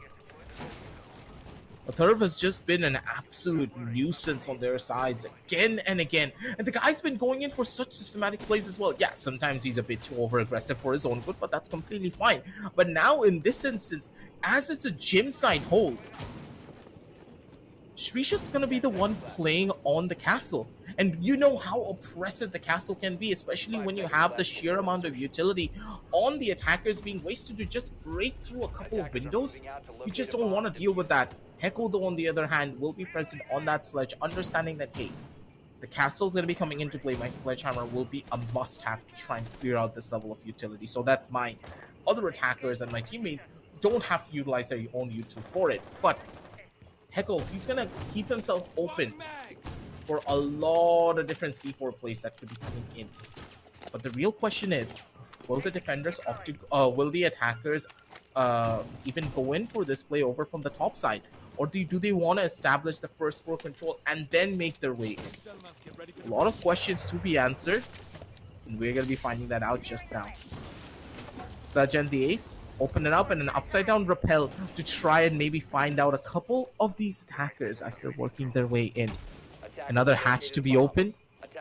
The turf has just been an absolute nuisance on their sides again and again. And the guy's been going in for such systematic plays as well. Yeah, sometimes he's a bit too over-aggressive for his own good, but that's completely fine. But now in this instance, as it's a gym side hold, Shrisha's gonna be the one playing on the castle. And you know how oppressive the castle can be, especially when you have the sheer amount of utility on the attackers being wasted to just break through a couple of windows. You just don't want to deal with that. Heko, though, on the other hand, will be present on that sledge, understanding that, hey, the castle's going to be coming into play. My sledgehammer will be a must-have to try and clear out this level of utility so that my other attackers and my teammates don't have to utilize their own util for it. But Heko, he's going to keep himself open for a lot of different C4 plays that could be coming in. But the real question is, will the defenders opt to, will the attackers even go in for this play over from the top side? Or do they want to establish the first floor control and then make their way in? A lot of questions to be answered, and we're going to be finding that out just now. Sludge and the ace, open it up, and an upside down rappel to try and maybe find out a couple of these attackers as they're working their way in. Another hatch to be open,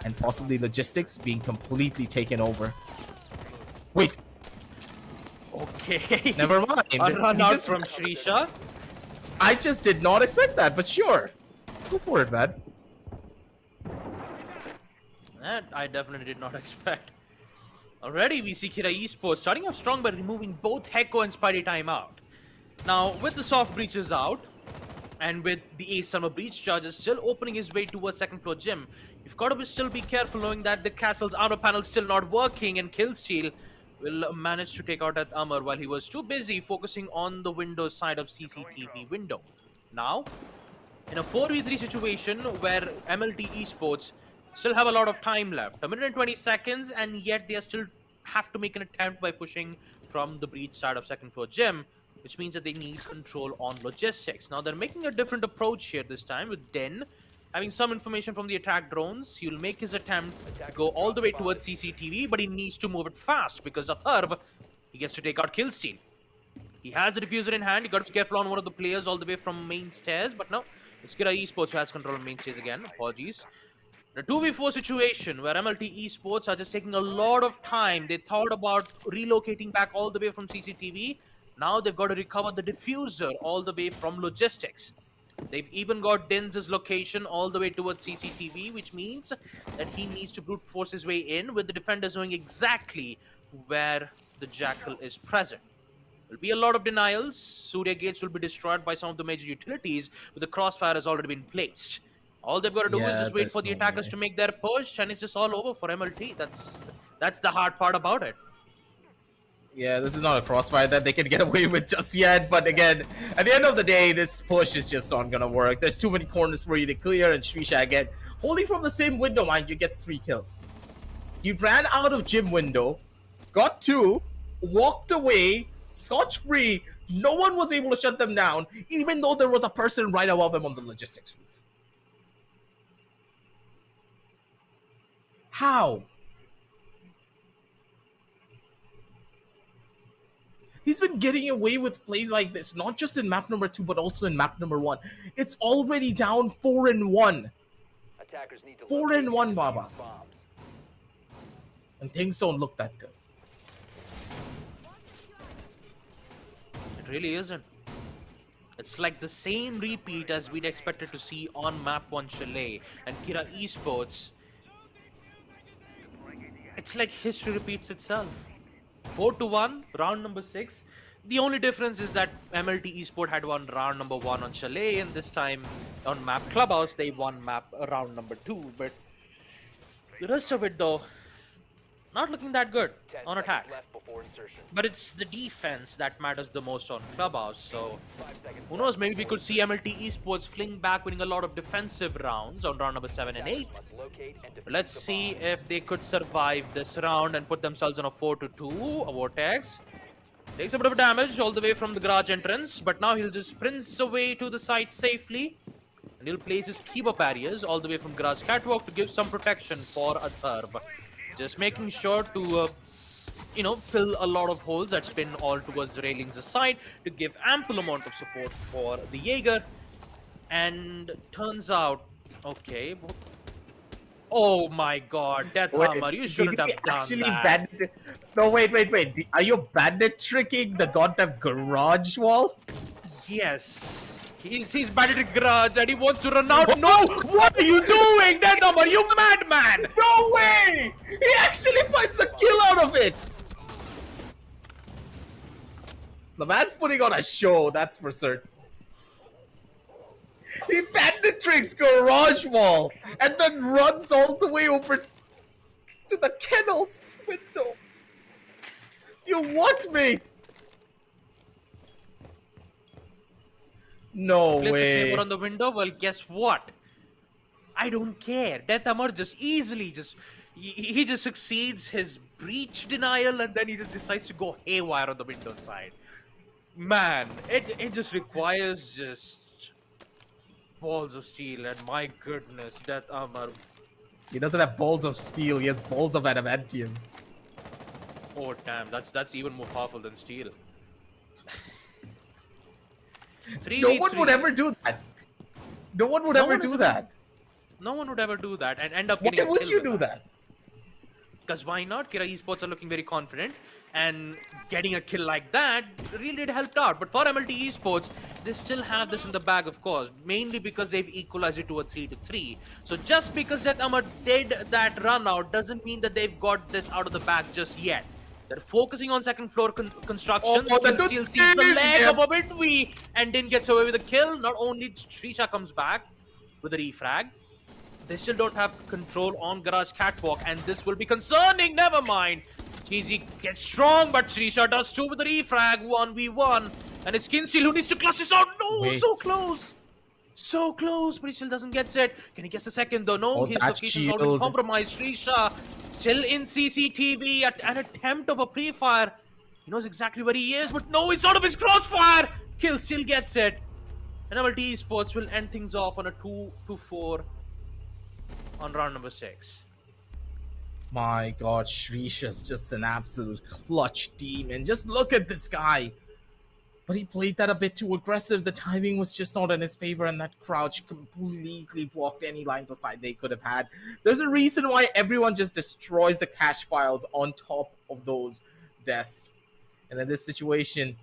and possibly logistics being completely taken over. Wait, Okay. never mind. A run He out just- from Shrisha. I just did not expect that, but sure. Go for it, man. That I definitely did not expect. Already we see Kira Esports starting off strong by removing both Heko and Spidey timeout. Now, with the soft breaches out, and with the Ace Summer Breach charges still opening his way towards second floor gym, you've got to still be careful knowing that the castle's armor panel is still not working, and Killsteel will manage to take out that armor while he was too busy focusing on the Windows side of CCTV window. Now, in a 4v3 situation where MLT Esports still have a lot of time left, a minute and 20 seconds, and yet they still have to make an attempt by pushing from the breach side of second floor gym, which means that they need control on logistics. Now they're making a different approach here this time with Den having some information from the attack drones. He'll make his attempt to go all the way towards CCTV, but he needs to move it fast because Atharv, he gets to take out Killstein. He has the diffuser in hand. You got to be careful on one of the players all the way from main stairs, but no, it's Kira Esports who has control of main stairs again. Apologies. The 2v4 situation where MLT Esports are just taking a lot of time. They thought about relocating back all the way from CCTV. Now they've got to recover the diffuser all the way from logistics. They've even got Denz's location all the way towards CCTV, which means that he needs to brute force his way in with the defenders knowing exactly where the Jackal is present. There'll be a lot of denials. Surya gates will be destroyed by some of the major utilities, but the crossfire has already been placed. All they've got to do is just wait for the attackers to make their push, and it's just all over for MLT. That's the hard part about it. Yeah, this is not a crossfire that they can get away with just yet. But again, at the end of the day, this push is just not gonna work. There's too many corners for you to clear, and Shrisha again, holding from the same window, mind you, gets 3 kills. He ran out of gym window, got 2, walked away, scotch-free. No one was able to shut them down, even though there was a person right above him on the logistics roof. How? He's been getting away with plays like this, not just in map number 2, but also in map number 1. It's already down 4-1. Attackers need to 4-1, Baba. bombs. And things don't look that good. It really isn't. It's like the same repeat as we'd expected to see on map 1 Chalet and Kira Esports. It's like history repeats itself. 4-1, round number 6. The only difference is that MLT Esport had won round number 1 on Chalet, and this time on map Clubhouse they won map round number 2. But the rest of it, though, not looking that good 10 on seconds attack. left before insertion. But it's the defense that matters the most on Clubhouse. So 5 seconds who left knows? Maybe we before could see MLT Esports fling back, winning a lot of defensive rounds on round number 7 and 8. Attackers must locate and defuse Let's the see bomb. if they could survive this round and put themselves on a 4-2, a Vortex. Takes a bit of damage all the way from the garage entrance, but now he'll just sprint away to the site safely. And he'll place his Kiba barriers all the way from garage catwalk to give some protection for a Tharb. Just making sure to, fill a lot of holes that spin all towards the railings aside to give ample amount of support for the Jaeger. And turns out, okay. Oh my god, Death Hammer, you shouldn't have done that. No, wait. Are you bandit tricking the goddamn garage wall? Yes. He's bandit garage and he wants to run out. No! What are you doing, Death Hammer? You madman! No way! He actually finds a kill out of it! The man's putting on a show, that's for certain. He bandit tricks garage wall and then runs all the way over to the kennels window. You what, mate? No Place way. a claymore on the window. Well, guess what? I don't care. Death Hammer just easily he just succeeds his breach denial and then he just decides to go haywire on the window side. Man, it just requires just balls of steel, and my goodness, Death Hammer. He doesn't have balls of steel, he has balls of adamantium. Oh damn, that's even more powerful than steel. No one would ever do that. No one would ever do that. No one would ever do that and end up Why getting a would kill you with do that? Because why not? Kira Esports are looking very confident, and getting a kill like that really did help out. But for MLT Esports, they still have this in the bag, of course, mainly because they've equalized it to a 3-3. So just because Death Hammer did that run out doesn't mean that they've got this out of the bag just yet. They're focusing on second floor construction. Oh, that Still sees the leg of a Bidwi and then gets away with a kill. Not only Trisha comes back with a refrag, they still don't have control on Garage Catwalk, and this will be concerning. Never mind. Cheesy gets strong, but Trisha does too with the refrag. 1v1. And it's Kinsil who needs to clutch this out. No, Wait. so close. So close, but he still doesn't get it. Can he guess the second though? No, Oh, his that location's already shield. compromised. Trisha still in CCTV at an attempt of a pre-fire. He knows exactly where he is, but no, it's out of his crossfire. Kill still gets it. And MLT Esports will end things off on a 2-4 on round number 6. My god, Shrisha's just an absolute clutch demon. Just look at this guy. But he played that a bit too aggressive. The timing was just not in his favor, and that crouch completely blocked any lines of sight they could have had. There's a reason why everyone just destroys the cache files on top of those desks. And in this situation,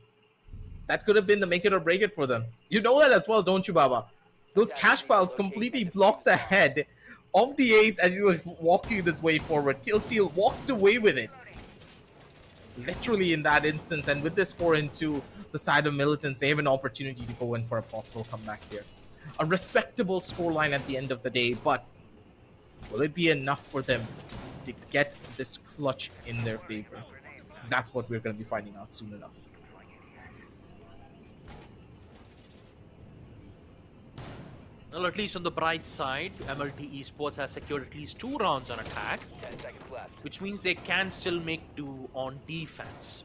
that could have been the make it or break it for them. You know that as well, don't you, Baba? Those cache files completely blocked the head of the ace as he was walking this way forward. Killsteel walked away with it. Literally in that instance, and with this 4-2, the side of Militants, they have an opportunity to go in for a possible comeback here. A respectable scoreline at the end of the day, but will it be enough for them to get this clutch in their favor? That's what we're going to be finding out soon enough. Well, at least on the bright side, MLT Esports has secured at least 2 rounds on attack, 10 seconds left. which means they can still make do on defense.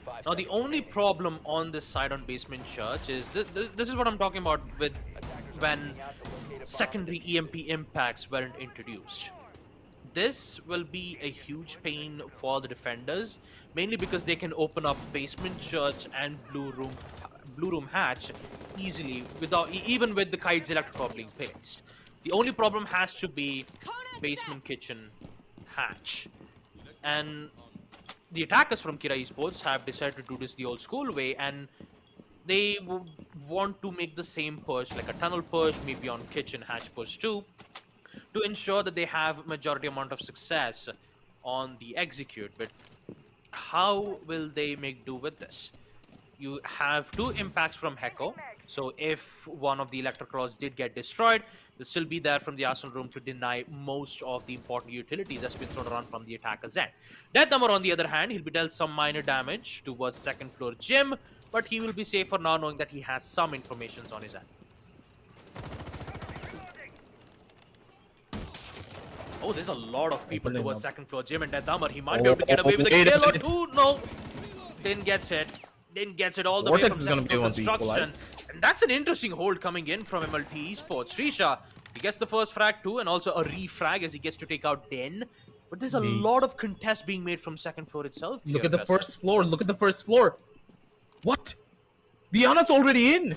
5 Now, the only problem on this side on Basement Church is this is what I'm talking about with when secondary EMP impacts weren't introduced. This will be a huge pain for the defenders, mainly because they can open up Basement Church and Blue Room Hatch easily without even with the Kite's electrical being placed. The only problem has to be Basement Kitchen Hatch. And the attackers from Kira Esports have decided to do this the old school way, and they want to make the same push, like a tunnel push, maybe on kitchen hatch push too, to ensure that they have majority amount of success on the execute. But how will they make do with this? You have 2 impacts from Heko, so if one of the electroclaws did get destroyed, they'll still be there from the arsenal room to deny most of the important utilities that's been thrown around from the attacker's end. Death Hammer, on the other hand, he'll be dealt some minor damage towards second floor gym, but he will be safe for now knowing that he has some information on his end. Oh, there's a lot of people Opening towards up. second floor gym, and Death Hammer, he might be able to get Oh, away with a wait a kill or minute. 2. No. Didn't get it. Didn't get it all the way Vortex from is gonna second be floor able to construction. equalize. And that's an interesting hold coming in from MLT Esports. Risha, he gets the first frag too, and also a refrag as he gets to take out Den. But there's a lot Mate. of contest being made from second floor itself. Look here, at the Preston. first floor. Look at the first floor. What? Diana's already in.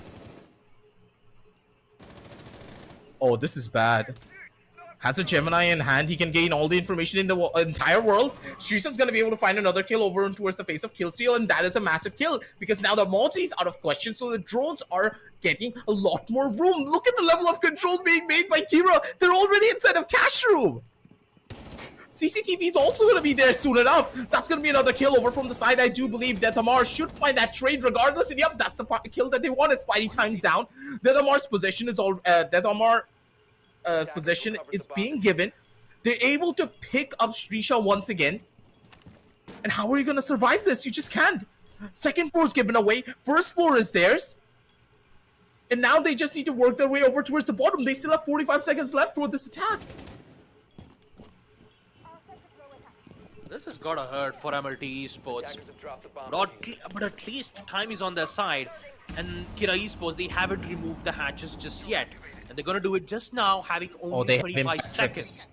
Oh, this is bad. Has a Gemini in hand. He can gain all the information in the entire world. Shrisa's going to be able to find another kill over and towards the face of Killsteal, and that is a massive kill because now the multi is out of question, so the drones are getting a lot more room. Look at the level of control being made by Kira. They're already inside of cash room. CCTV is also going to be there soon enough. That's going to be another kill over from the side. I do believe Deathamar should find that trade regardless. And yep, that's the kill that they wanted. Spidey times down. Deathamar's position is all. Possession is being given. They're able to pick up Shrisha once again. And how are you going to survive this? You just can't. Second floor is given away. First floor is theirs. And now they just need to work their way over towards the bottom. They still have 45 seconds left for this attack. This has got to hurt for MLT Esports. Attackers have dropped the bomb. But at least time is on their side. And Kira Esports, they haven't removed the hatches just yet. And they're going to do it just now, having only 25 seconds.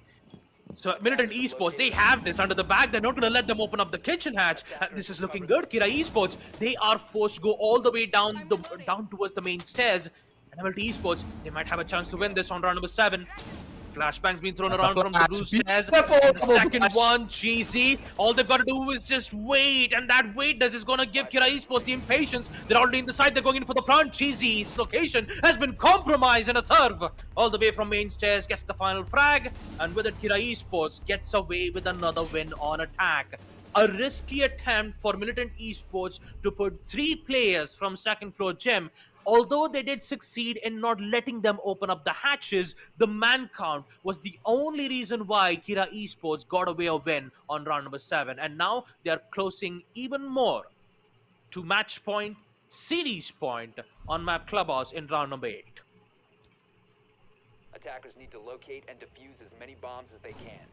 So Millitant Esports, they have this under the bag. They're not going to let them open up the kitchen hatch. This is looking good. Kira Esports, they are forced to go all the way down towards the main stairs. And MLT Esports, they might have a chance to win this on round number 7. Flashbang's been thrown around from the blue stairs. The second one, cheesy. All they've got to do is just wait, and that waitness is going to give Kira Esports the impatience. They're already in the side. They're going in for the plant. Cheesy's location has been compromised in a turf. All the way from main stairs, gets the final frag, and with it, Kira Esports gets away with another win on attack. A risky attempt for Militant Esports to put 3 players from second floor gym. Although they did succeed in not letting them open up the hatches, the man count was the only reason why Kira Esports got away a win on round number 7. And now they are closing even more to match point, series point on map Clubhouse in round number 8. Attackers need to locate and defuse as many bombs as they can.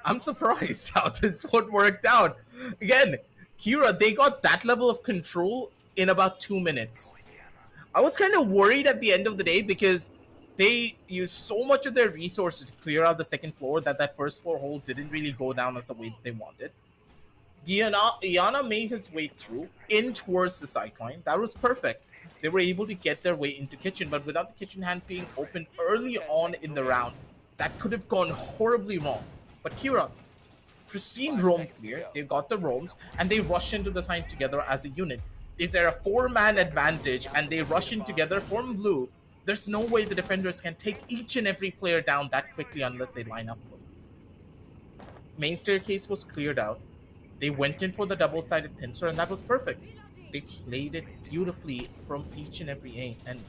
I'm surprised how this one worked out. Again, Kira, they got that level of control in about 2 minutes. I was kind of worried at the end of the day because they used so much of their resources to clear out the second floor that first floor hold didn't really go down as the way they wanted. Iana made his way through in towards the sideline. That was perfect. They were able to get their way into kitchen, but without the kitchen hand being open early on in the round, that could have gone horribly wrong. But Kira, pristine roam clear. They've got the roams, and they rush into the side together as a unit. If they're a 4-man advantage and they rush in together from blue, there's no way the defenders can take each and every player down that quickly unless they line up for them. Main staircase was cleared out. They went in for the double-sided pincer, and that was perfect. They played it beautifully from each and every end.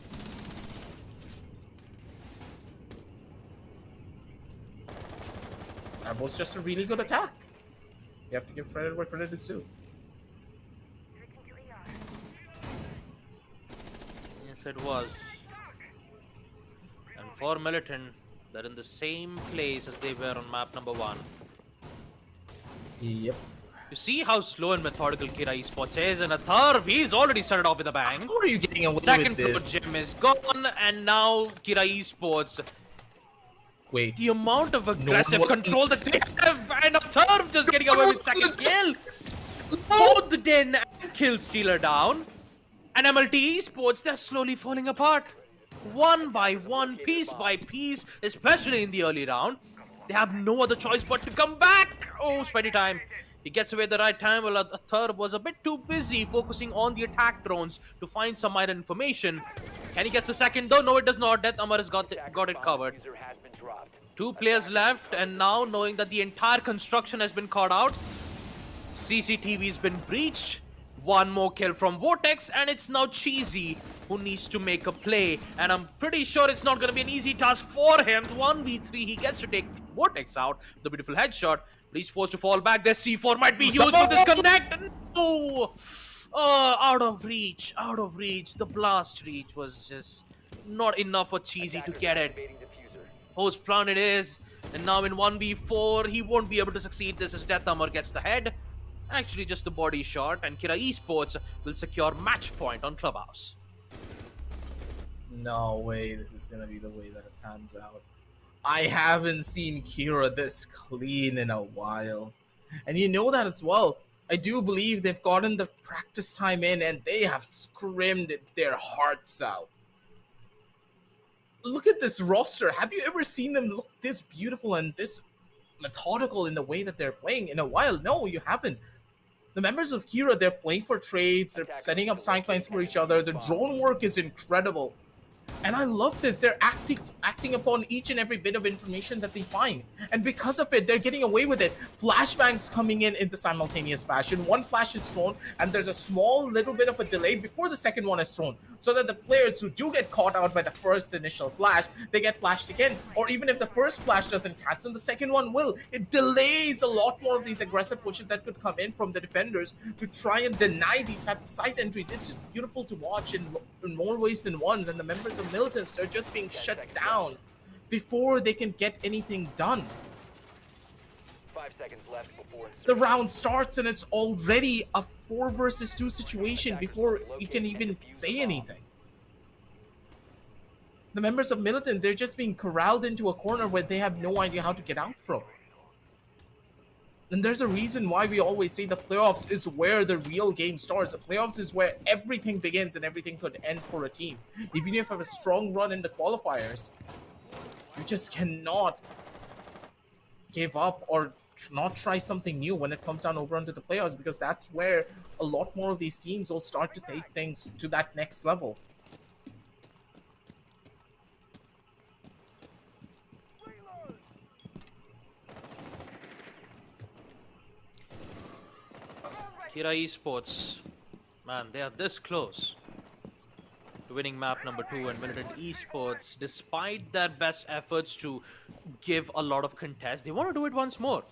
That was just a really good attack. You have to give credit where credit is due. Yes, it was. And for Militant, they're in the same place as they were on map number 1. Yep. You see how slow and methodical Kira Esports is, and a third, he's already started off with a bang. How are you getting away Second with this? floor gym is gone, and now Kira Esports. Wait. The amount of aggressive was control that they have, and a third just getting away with second kill. Both Den and Killstealer down, and MLT Esports, they're slowly falling apart. One by one, piece by piece, especially in the early round. They have no other choice but to come back. Oh, Spidey time. He gets away at the right time, while a third was a bit too busy focusing on the attack drones to find some minor information. Can he get the second though? No, it does not. Death Amar has got it covered. 2 players left, and now knowing that the entire construction has been caught out, CCTV's been breached. 1 more kill from Vortex, and it's now Cheesy who needs to make a play. And I'm pretty sure it's not going to be an easy task for him. 1v3, he gets to take Vortex out. The beautiful headshot. But he's forced to fall back. Their C4 might be used for this connect. No! Out of reach. Out of reach. The blast reach was just not enough for Cheesy to get it. Post plan it is. And now in 1v4, he won't be able to succeed. This is Death Hammer gets the head. Actually, just the body shot, and Kira Esports will secure match point on Clubhouse. No way this is going to be the way that it pans out. I haven't seen Kira this clean in a while. And you know that as well. I do believe they've gotten the practice time in and they have scrimmed their hearts out. Look at this roster. Have you ever seen them look this beautiful and this methodical in the way that they're playing in a while? No, you haven't. The members of Kira, they're playing for trades, they're setting up sidelines for each other. The drone work is incredible. And I love this. They're acting upon each and every bit of information that they find. And because of it, they're getting away with it. Flashbangs coming in the simultaneous fashion. One flash is thrown, and there's a small little bit of a delay before the second one is thrown. So that the players who do get caught out by the first initial flash, they get flashed again. Or even if the first flash doesn't catch them, the second one will. It delays a lot more of these aggressive pushes that could come in from the defenders to try and deny these type of side entries. It's just beautiful to watch in more ways than one. And the members of Millitant, they're just being shut down before they can get anything done. 5 seconds left before The round starts and it's already a 4 versus 2 situation before you can even say anything. The members of Millitant, they're just being corralled into a corner where they have no idea how to get out from. And there's a reason why we always say the playoffs is where the real game starts. The playoffs is where everything begins and everything could end for a team. Even if you have a strong run in the qualifiers, you just cannot give up or not try something new when it comes down over onto the playoffs, because that's where a lot more of these teams will start to take things to that next level. Kira Esports, man, they are this close to winning map number 2, and Millitant Esports, despite their best efforts to give a lot of contest, they want to do it once more.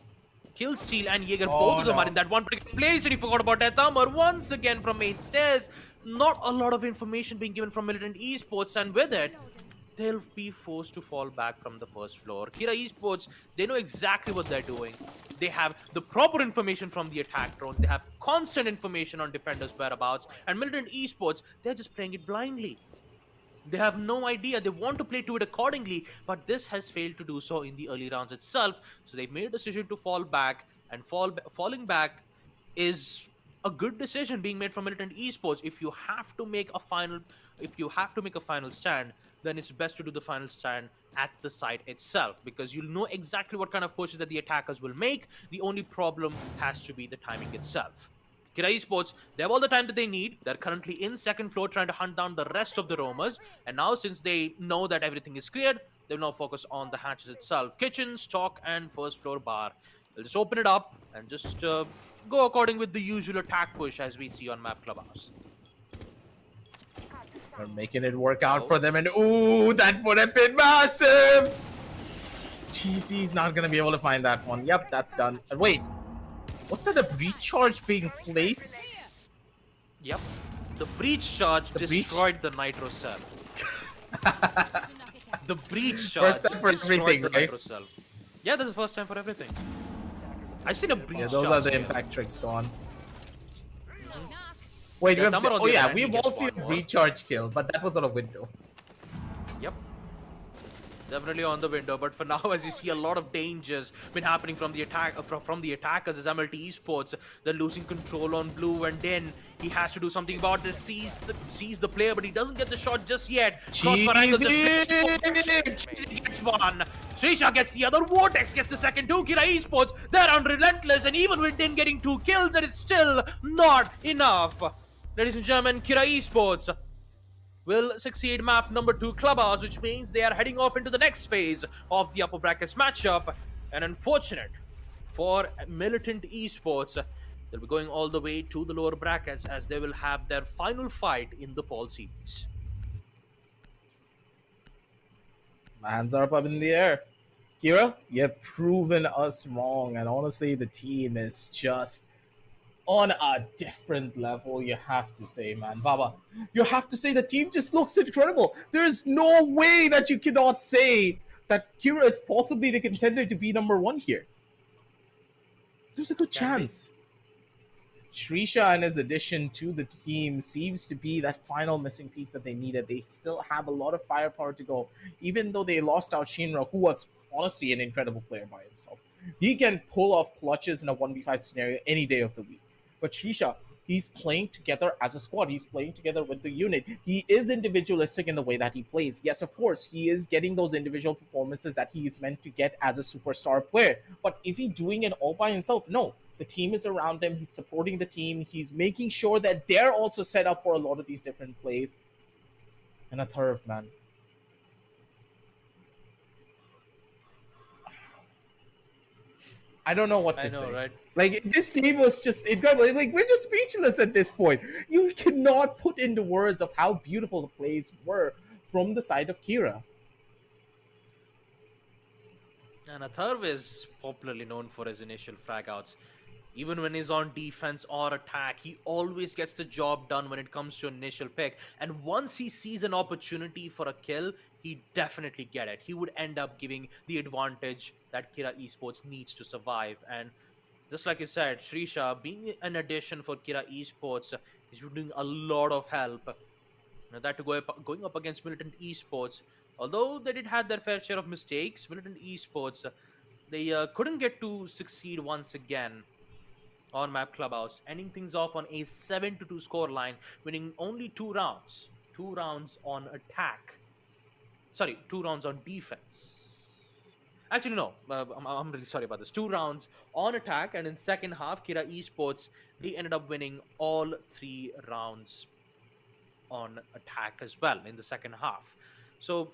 Kill Steal and Jaeger, both of them are in that one particular place, and he forgot about Death Hammer once again from main stairs. Not a lot of information being given from Millitant Esports, and with it, they'll be forced to fall back from the first floor. Kira Esports, they know exactly what they're doing. They have the proper information from the attack drone. They have constant information on defenders' whereabouts. And Millitant Esports, they're just playing it blindly. They have no idea. They want to play to it accordingly, but this has failed to do so in the early rounds itself. So they've made a decision to fall back, and falling back is a good decision being made from Millitant Esports. If you have to make a final stand, then it's best to do the final stand at the site itself, because you'll know exactly what kind of pushes that the attackers will make. The only problem has to be the timing itself. Kira Esports, they have all the time that they need. They're currently in second floor trying to hunt down the rest of the roamers. And now, since they know that everything is cleared, they'll now focus on the hatches itself. Kitchen, stock, and first floor bar. They'll just open it up and just go according with the usual attack push as we see on map Clubhouse. They're making it work out for them, and ooh, that would have been massive! GC's not gonna be able to find that one. Yep, that's done. Wait, was that a breach charge being placed? Yep. The breach charge destroyed the nitro cell. The breach charge First time for everything, the right? nitro cell. Yeah, that's the first time for everything. I've seen a breach charge. Yeah, those are the impact tricks gone. Wait, Yeah, we've all seen a recharge kill, but that was on a window. Yep. Definitely on the window, but for now, as you see, a lot of dangers been happening from the attackers as MLT Esports. They're losing control on blue, and then he has to do something about this. Sees the player, but he doesn't get the shot just yet. Crossfire angle just gets one. Srisha gets the other. Vortex gets the second too. Kira Esports, they're unrelentless, and even with Din getting 2 kills, and it's still not enough. Ladies and gentlemen, Kira Esports will succeed map number 2 Clubhouse, which means they are heading off into the next phase of the upper brackets matchup. And unfortunate for Millitant Esports, they'll be going all the way to the lower brackets as they will have their final fight in the fall series. My hands are up in the air. Kira, you've proven us wrong, and honestly, the team is just on a different level, you have to say, man. Baba, you have to say the team just looks incredible. There is no way that you cannot say that Kira is possibly the contender to be number one here. There's a good Can be. chance. Shrisha and his addition to the team seems to be that final missing piece that they needed. They still have a lot of firepower to go, even though they lost out Shinra, who was honestly an incredible player by himself. He can pull off clutches in a 1v5 scenario any day of the week. But Shrisha, he's playing together as a squad. He's playing together with the unit. He is individualistic in the way that he plays. Yes, of course, he is getting those individual performances that he is meant to get as a superstar player. But is he doing it all by himself? No. The team is around him. He's supporting the team. He's making sure that they're also set up for a lot of these different plays. And a third, man. I don't know what to say. Right? Like, this team was just incredible. Like, we're just speechless at this point. You cannot put into words of how beautiful the plays were from the side of Kira. And Atharv is popularly known for his initial frag outs. Even when he's on defense or attack, he always gets the job done when it comes to initial pick. And once he sees an opportunity for a kill, he definitely get it. He would end up giving the advantage that Kira Esports needs to survive. And just like you said, Shrisha, being an addition for Kira Esports, is doing a lot of help. That to going up against Militant Esports, although they did have their fair share of mistakes, Militant Esports, they couldn't get to succeed once again on Map Clubhouse, ending things off on a 7-2 score line, winning only 2 rounds. 2 rounds on attack. Sorry, 2 rounds on defense. Actually, no, I'm really sorry about this. 2 rounds on attack, and in second half, Kira Esports, they ended up winning all 3 rounds on attack as well in the second half. So,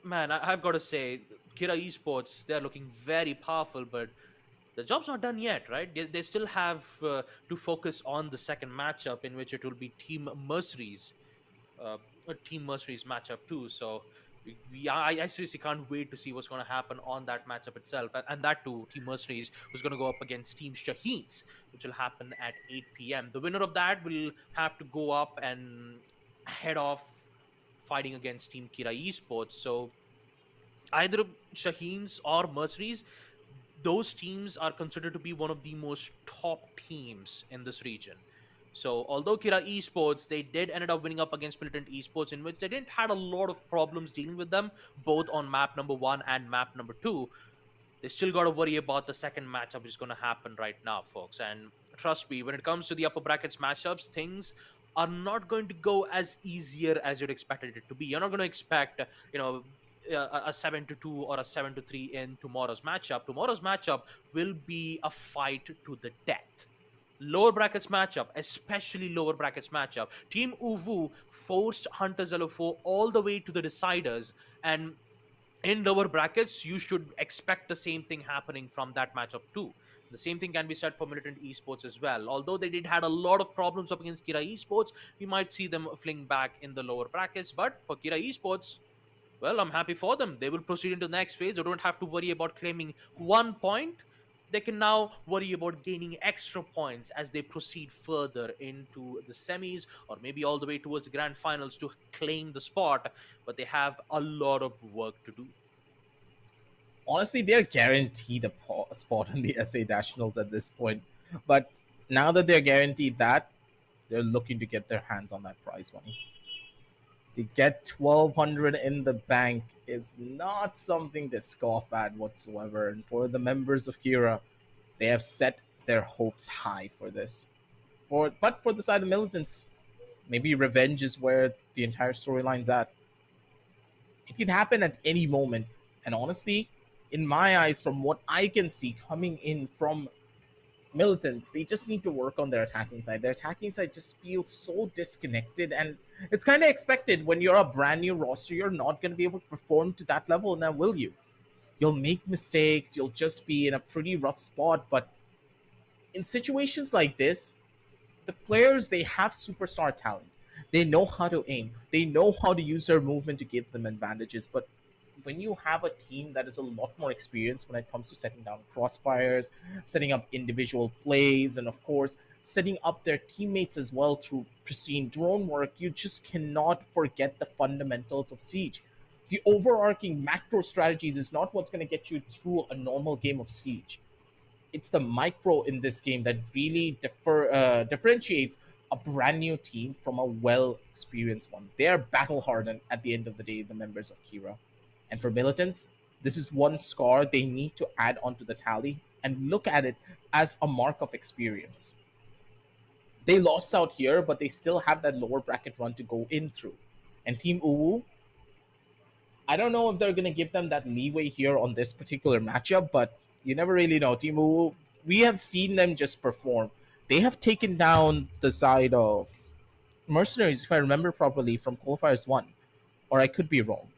man, I've got to say, Kira Esports, they're looking very powerful, but the job's not done yet, right? They still have to focus on the second matchup, in which it will be Team Mercenaries, a Team Mercenaries matchup too. So I seriously can't wait to see what's going to happen on that matchup itself, and that too, Team Mercenaries was going to go up against Team Shaheens, which will happen at 8 p.m. The winner of that will have to go up and head off fighting against Team Kira Esports. So either Shaheens or Mercenaries, those teams are considered to be one of the most top teams in this region. So although Kira Esports, they did ended up winning up against Militant Esports, in which they didn't had a lot of problems dealing with them, both on map number 1 and map number 2. They still got to worry about the second matchup, which is going to happen right now, folks. And trust me, when it comes to the upper brackets matchups, things are not going to go as easier as you'd expected it to be. You're not going to expect, a 7-2 or a 7-3 in tomorrow's matchup. Tomorrow's matchup will be a fight to the death. Lower brackets matchup, especially lower brackets matchup. Team Uvu forced Hunters LO4 all the way to the deciders, and in lower brackets, you should expect the same thing happening from that matchup too. The same thing can be said for Militant Esports as well. Although they did had a lot of problems up against Kira Esports, we might see them fling back in the lower brackets. But for Kira Esports, well, I'm happy for them. They will proceed into the next phase. They don't have to worry about claiming 1 point. They can now worry about gaining extra points as they proceed further into the semis, or maybe all the way towards the grand finals to claim the spot. But they have a lot of work to do. Honestly, they're guaranteed a spot in the SA Nationals at this point. But now that they're guaranteed that, they're looking to get their hands on that prize money. To get 1,200 in the bank is not something to scoff at whatsoever. And for the members of Kira, they have set their hopes high for this. But for the side of militants, maybe revenge is where the entire storyline's at. It can happen at any moment. And honestly, in my eyes, from what I can see coming in from militants, they just need to work on their attacking side. Their attacking side just feels so disconnected, and it's kind of expected when you're a brand new roster. You're not going to be able to perform to that level now, will you? You'll make mistakes, you'll just be in a pretty rough spot. But in situations like this, the players, they have superstar talent. They know how to aim, they know how to use their movement to give them advantages. But when you have a team that is a lot more experienced when it comes to setting down crossfires, setting up individual plays, and of course, setting up their teammates as well through pristine drone work, you just cannot forget the fundamentals of Siege. The overarching macro strategies is not what's going to get you through a normal game of Siege. It's the micro in this game that really differentiates a brand new team from a well experienced one. They are battle hardened at the end of the day, the members of Kira. And for militants, this is one scar they need to add onto the tally and look at it as a mark of experience. They lost out here, but they still have that lower bracket run to go in through. And Team Uwu, I don't know if they're going to give them that leeway here on this particular matchup, but you never really know. Team Uwu, we have seen them just perform. They have taken down the side of Mercenaries, if I remember properly, from qualifiers 1, or I could be wrong.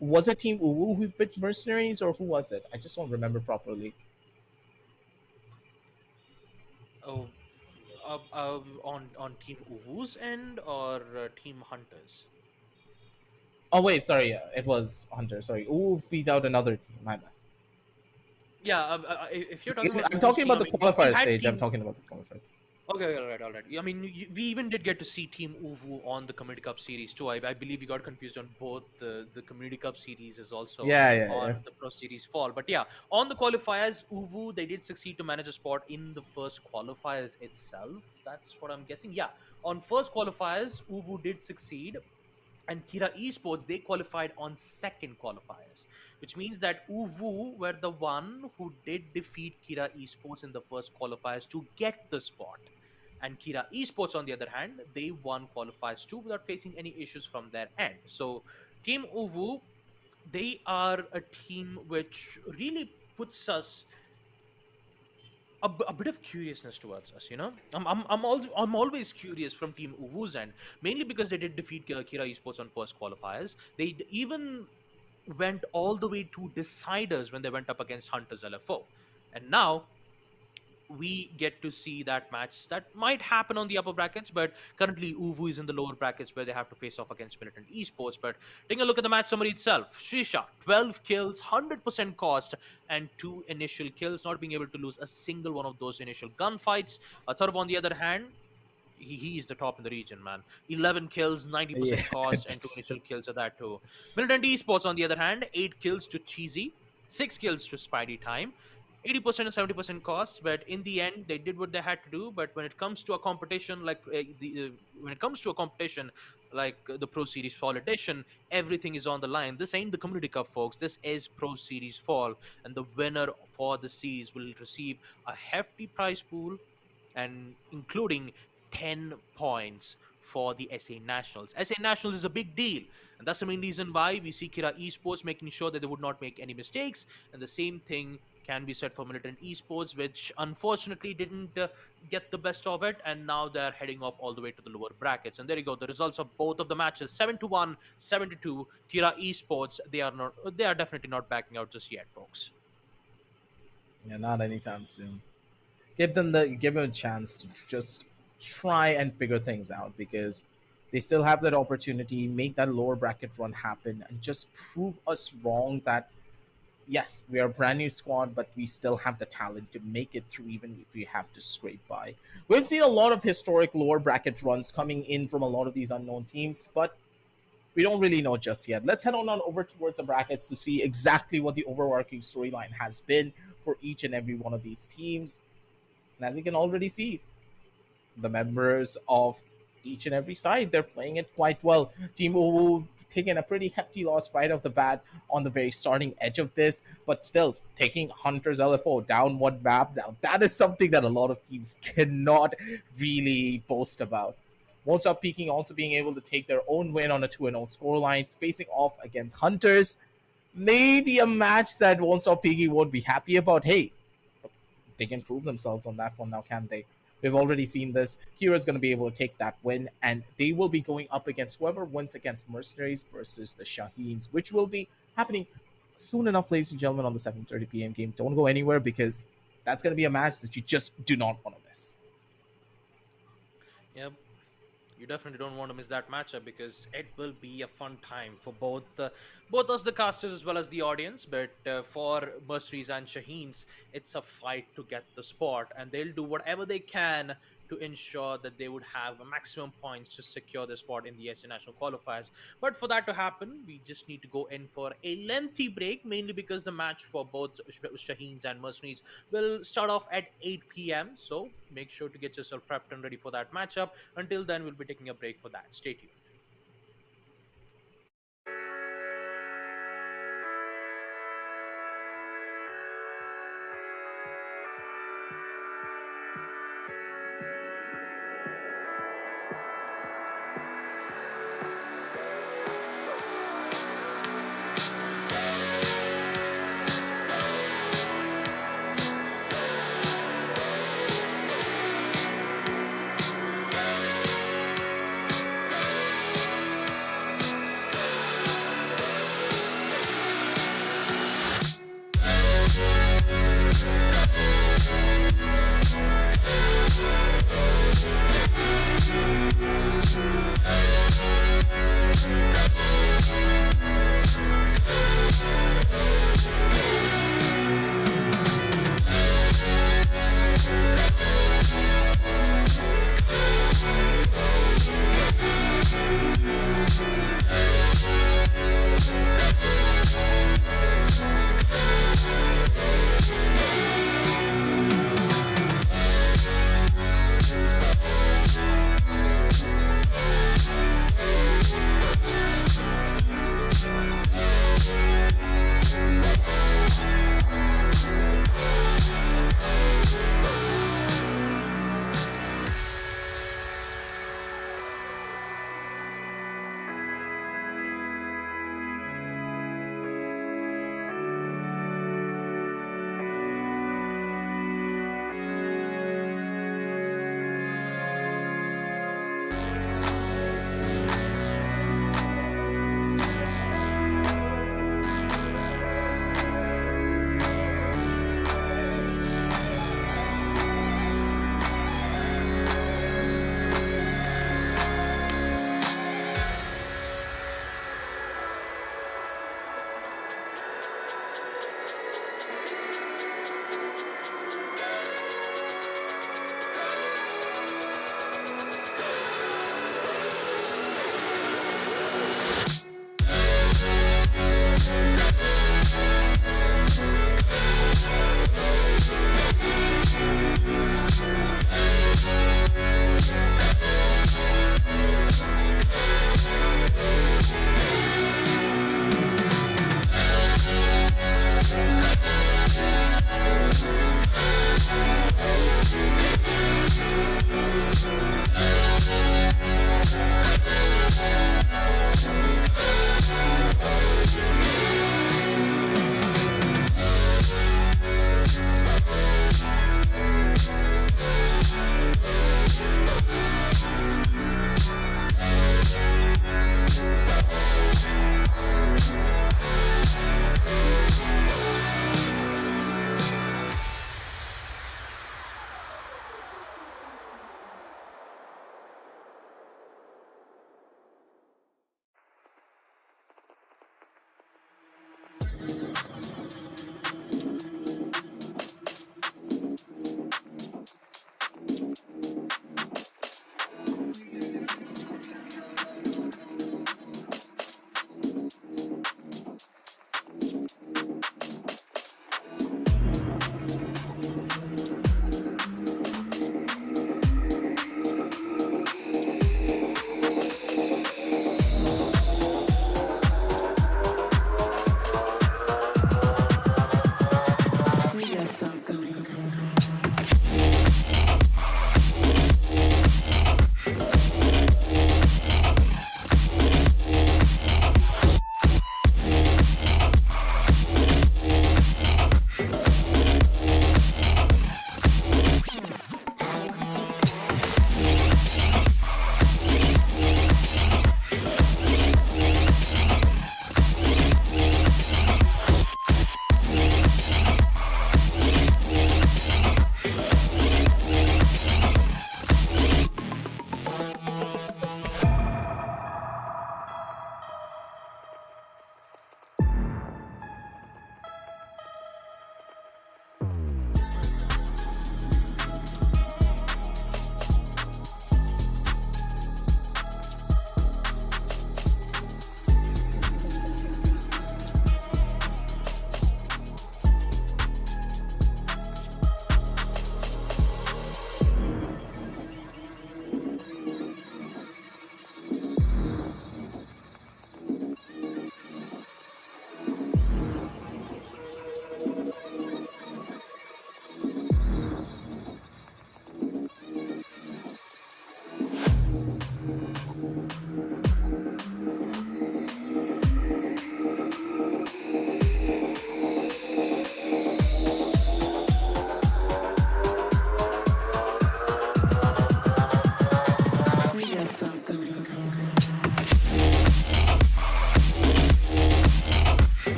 Was it Team Uwu who beat Mercenaries, or who was it? I just don't remember properly. Oh, on Team Uvu's end or Team Hunters? Oh wait, sorry, yeah, it was Hunter. Sorry, Uwu beat out another team. My bad. Yeah, if you're talking about I'm Uvu's talking team, about I the mean, we qualifier had stage. I'm Team. talking about the qualifiers. Okay, all right. I mean, we even did get to see Team Uvu on the Community Cup series too. I believe we got confused on both the Community Cup series is also Yeah, yeah, yeah. on the Pro Series fall. But yeah, on the qualifiers, Uvu, they did succeed to manage a spot in the first qualifiers itself. That's what I'm guessing. Yeah, on first qualifiers, Uvu did succeed, and Kira Esports, they qualified on second qualifiers, which means that Uvu were the one who did defeat Kira Esports in the first qualifiers to get the spot. And Kira Esports, on the other hand, they won qualifiers too without facing any issues from their end. So Team Uvu, they are a team which really puts us a bit of curiousness towards us, you know. I'm always curious from Team Uvu's end, mainly because they did defeat Kira Esports on first qualifiers. They even went all the way to deciders when they went up against Hunters LFO, and now we get to see that match that might happen on the upper brackets, but currently Uvu is in the lower brackets where they have to face off against Militant Esports. But taking a look at the match summary itself, Shisha, 12 kills, 100% cost, and 2 initial kills, not being able to lose a single one of those initial gunfights. Thurb, on the other hand, he is the top in the region, man. 11 kills, 90% cost, and 2 Yes. initial kills at that too. Militant Esports, on the other hand, 8 kills to Cheesy, 6 kills to Spidey Time, 80% and 70% costs, but in the end they did what they had to do. But when it comes to a competition like when it comes to a competition like the Pro Series Fall edition, everything is on the line. This ain't the Community Cup, folks. This is Pro Series Fall, and the winner for the series will receive a hefty prize pool, and including 10 points for the SA Nationals. SA Nationals is a big deal, and that's the main reason why we see Kira Esports making sure that they would not make any mistakes. And the same thing can be said for Militant Esports, which unfortunately didn't get the best of it, and now they're heading off all the way to the lower brackets. And there you go, the results of both of the matches: 7-1, 7-2. Kira Esports, they are definitely not backing out just yet, folks. Yeah, not anytime soon. Give them a chance to just try and figure things out because they still have that opportunity, make that lower bracket run happen, and just prove us wrong that yes, we are a brand new squad, but we still have the talent to make it through even if we have to scrape by. We've seen a lot of historic lower bracket runs coming in from a lot of these unknown teams, but we don't really know just yet. Let's head on over towards the brackets to see exactly what the overarching storyline has been for each and every one of these teams. And as you can already see, the members of each and every side, they're playing it quite well. Team Uwu taking a pretty hefty loss right off the bat on the very starting edge of this, but still taking Hunter's LFO down one map. Now, that is something that a lot of teams cannot really boast about. Won't Stop Peaking also being able to take their own win on a 2-0 scoreline, facing off against Hunters. Maybe a match that Won't Stop Peaking won't be happy about. Hey, they can prove themselves on that one now, can't they? We've already seen this. Kira's going to be able to take that win, and they will be going up against whoever wins against Mercenaries versus the Shaheens, which will be happening soon enough, ladies and gentlemen, on the 7:30 p.m. game. Don't go anywhere because that's going to be a match that you just do not want to miss. Yep. You definitely don't want to miss that matchup because it will be a fun time for both us, the casters, as well as the audience. But for Mercenaries and Shaheens, it's a fight to get the spot, and they'll do whatever they can to ensure that they would have a maximum points to secure the spot in the SA National qualifiers. But for that to happen, we just need to go in for a lengthy break, mainly because the match for both Shaheens and Mercenaries will start off at 8 p.m. So make sure to get yourself prepped and ready for that matchup. Until then, we'll be taking a break for that. Stay tuned.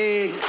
Bye.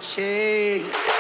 chase.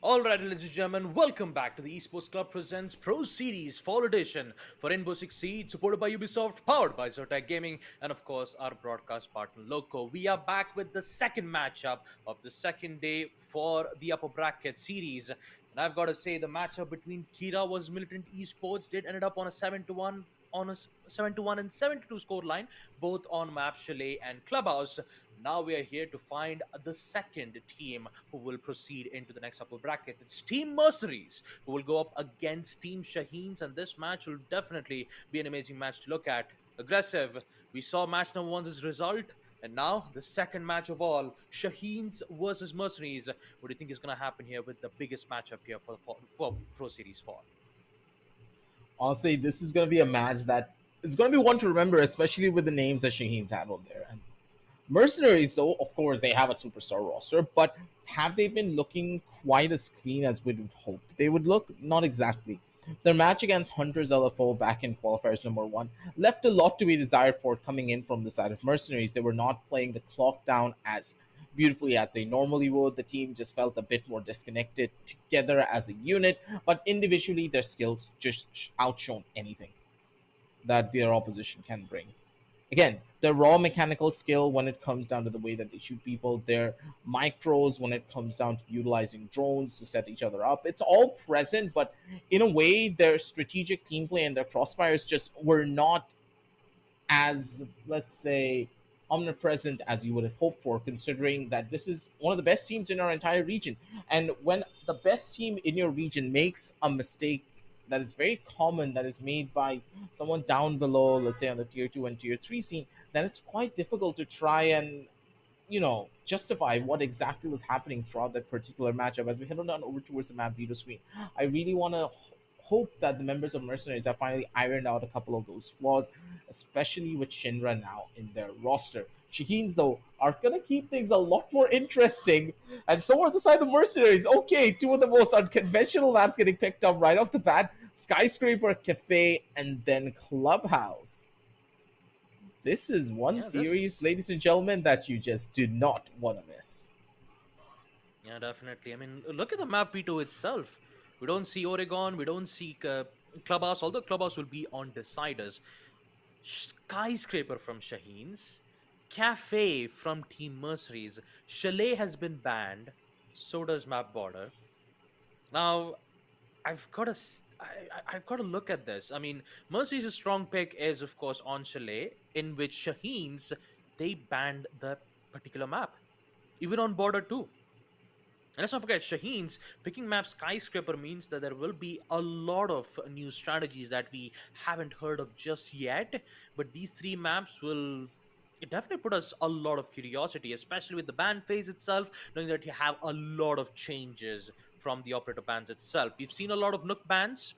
Alright, ladies and gentlemen, welcome back to the Esports Club Presents Pro Series Fall Edition for Rainbow-Six-Siege, supported by Ubisoft, powered by Zotac Gaming, and of course, our broadcast partner, Loco. We are back with the second matchup of the second day for the upper bracket series. And I've got to say, the matchup between Kira versus Militant Esports did ended up on a 7-1 on a 7-1 and 7-2 score line, both on map Chalet and Clubhouse. Now we are here to find the second team who will proceed into the next upper bracket. It's Team Mercenaries who will go up against Team Shaheens, and this match will definitely be an amazing match to look at. Aggressive. We saw match number one's result, and now the second match of all, Shaheens versus Mercenaries. What do you think is going to happen here with the biggest matchup here for Pro Series Fall? Honestly, this is going to be a match that is going to be one to remember, especially with the names that Shaheens had on there. And Mercenaries, though, of course, they have a superstar roster, but have they been looking quite as clean as we would hope they would look? Not exactly. Their match against Hunter's LFO back in qualifiers number one left a lot to be desired for coming in from the side of Mercenaries. They were not playing the clock down as beautifully as they normally would. The team just felt a bit more disconnected together as a unit, but individually, their skills just outshone anything that their opposition can bring. Again, the raw mechanical skill when it comes down to the way that they shoot people, their micros when it comes down to utilizing drones to set each other up, it's all present, but in a way, their strategic team play and their crossfires just were not as, let's say, omnipresent as you would have hoped for, considering that this is one of the best teams in our entire region. And when the best team in your region makes a mistake that is very common, that is made by someone down below, let's say on the tier 2 and tier 3 scene, then it's quite difficult to try and justify what exactly was happening throughout that particular matchup. As we head on down over towards the map Veto screen, I really want to hope that the members of Mercenaries have finally ironed out a couple of those flaws, especially with Shinra now in their roster. Shaheens, though, are going to keep things a lot more interesting, and so are the side of Mercenaries. Okay, two of the most unconventional maps getting picked up right off the bat: Skyscraper, Cafe, and then Clubhouse. This is one Yeah, series, this. ladies and gentlemen, that you just do not want to miss. Yeah, definitely. I mean, look at the map veto itself. We don't see Oregon. We don't see Clubhouse, although Clubhouse will be on deciders. Skyscraper from Shaheens, Cafe from Team Mercenaries. Chalet has been banned. So does Map Border. Now, I've got to look at this. I mean, Mercy's strong pick is of course on Chalet, in which Shaheens they banned the particular map, even on Border too. And let's not forget, Shaheens picking map Skyscraper means that there will be a lot of new strategies that we haven't heard of just yet. But these three maps will it definitely put us a lot of curiosity, especially with the ban phase itself, knowing that you have a lot of changes from the operator bans itself. We've seen a lot of Nook bans.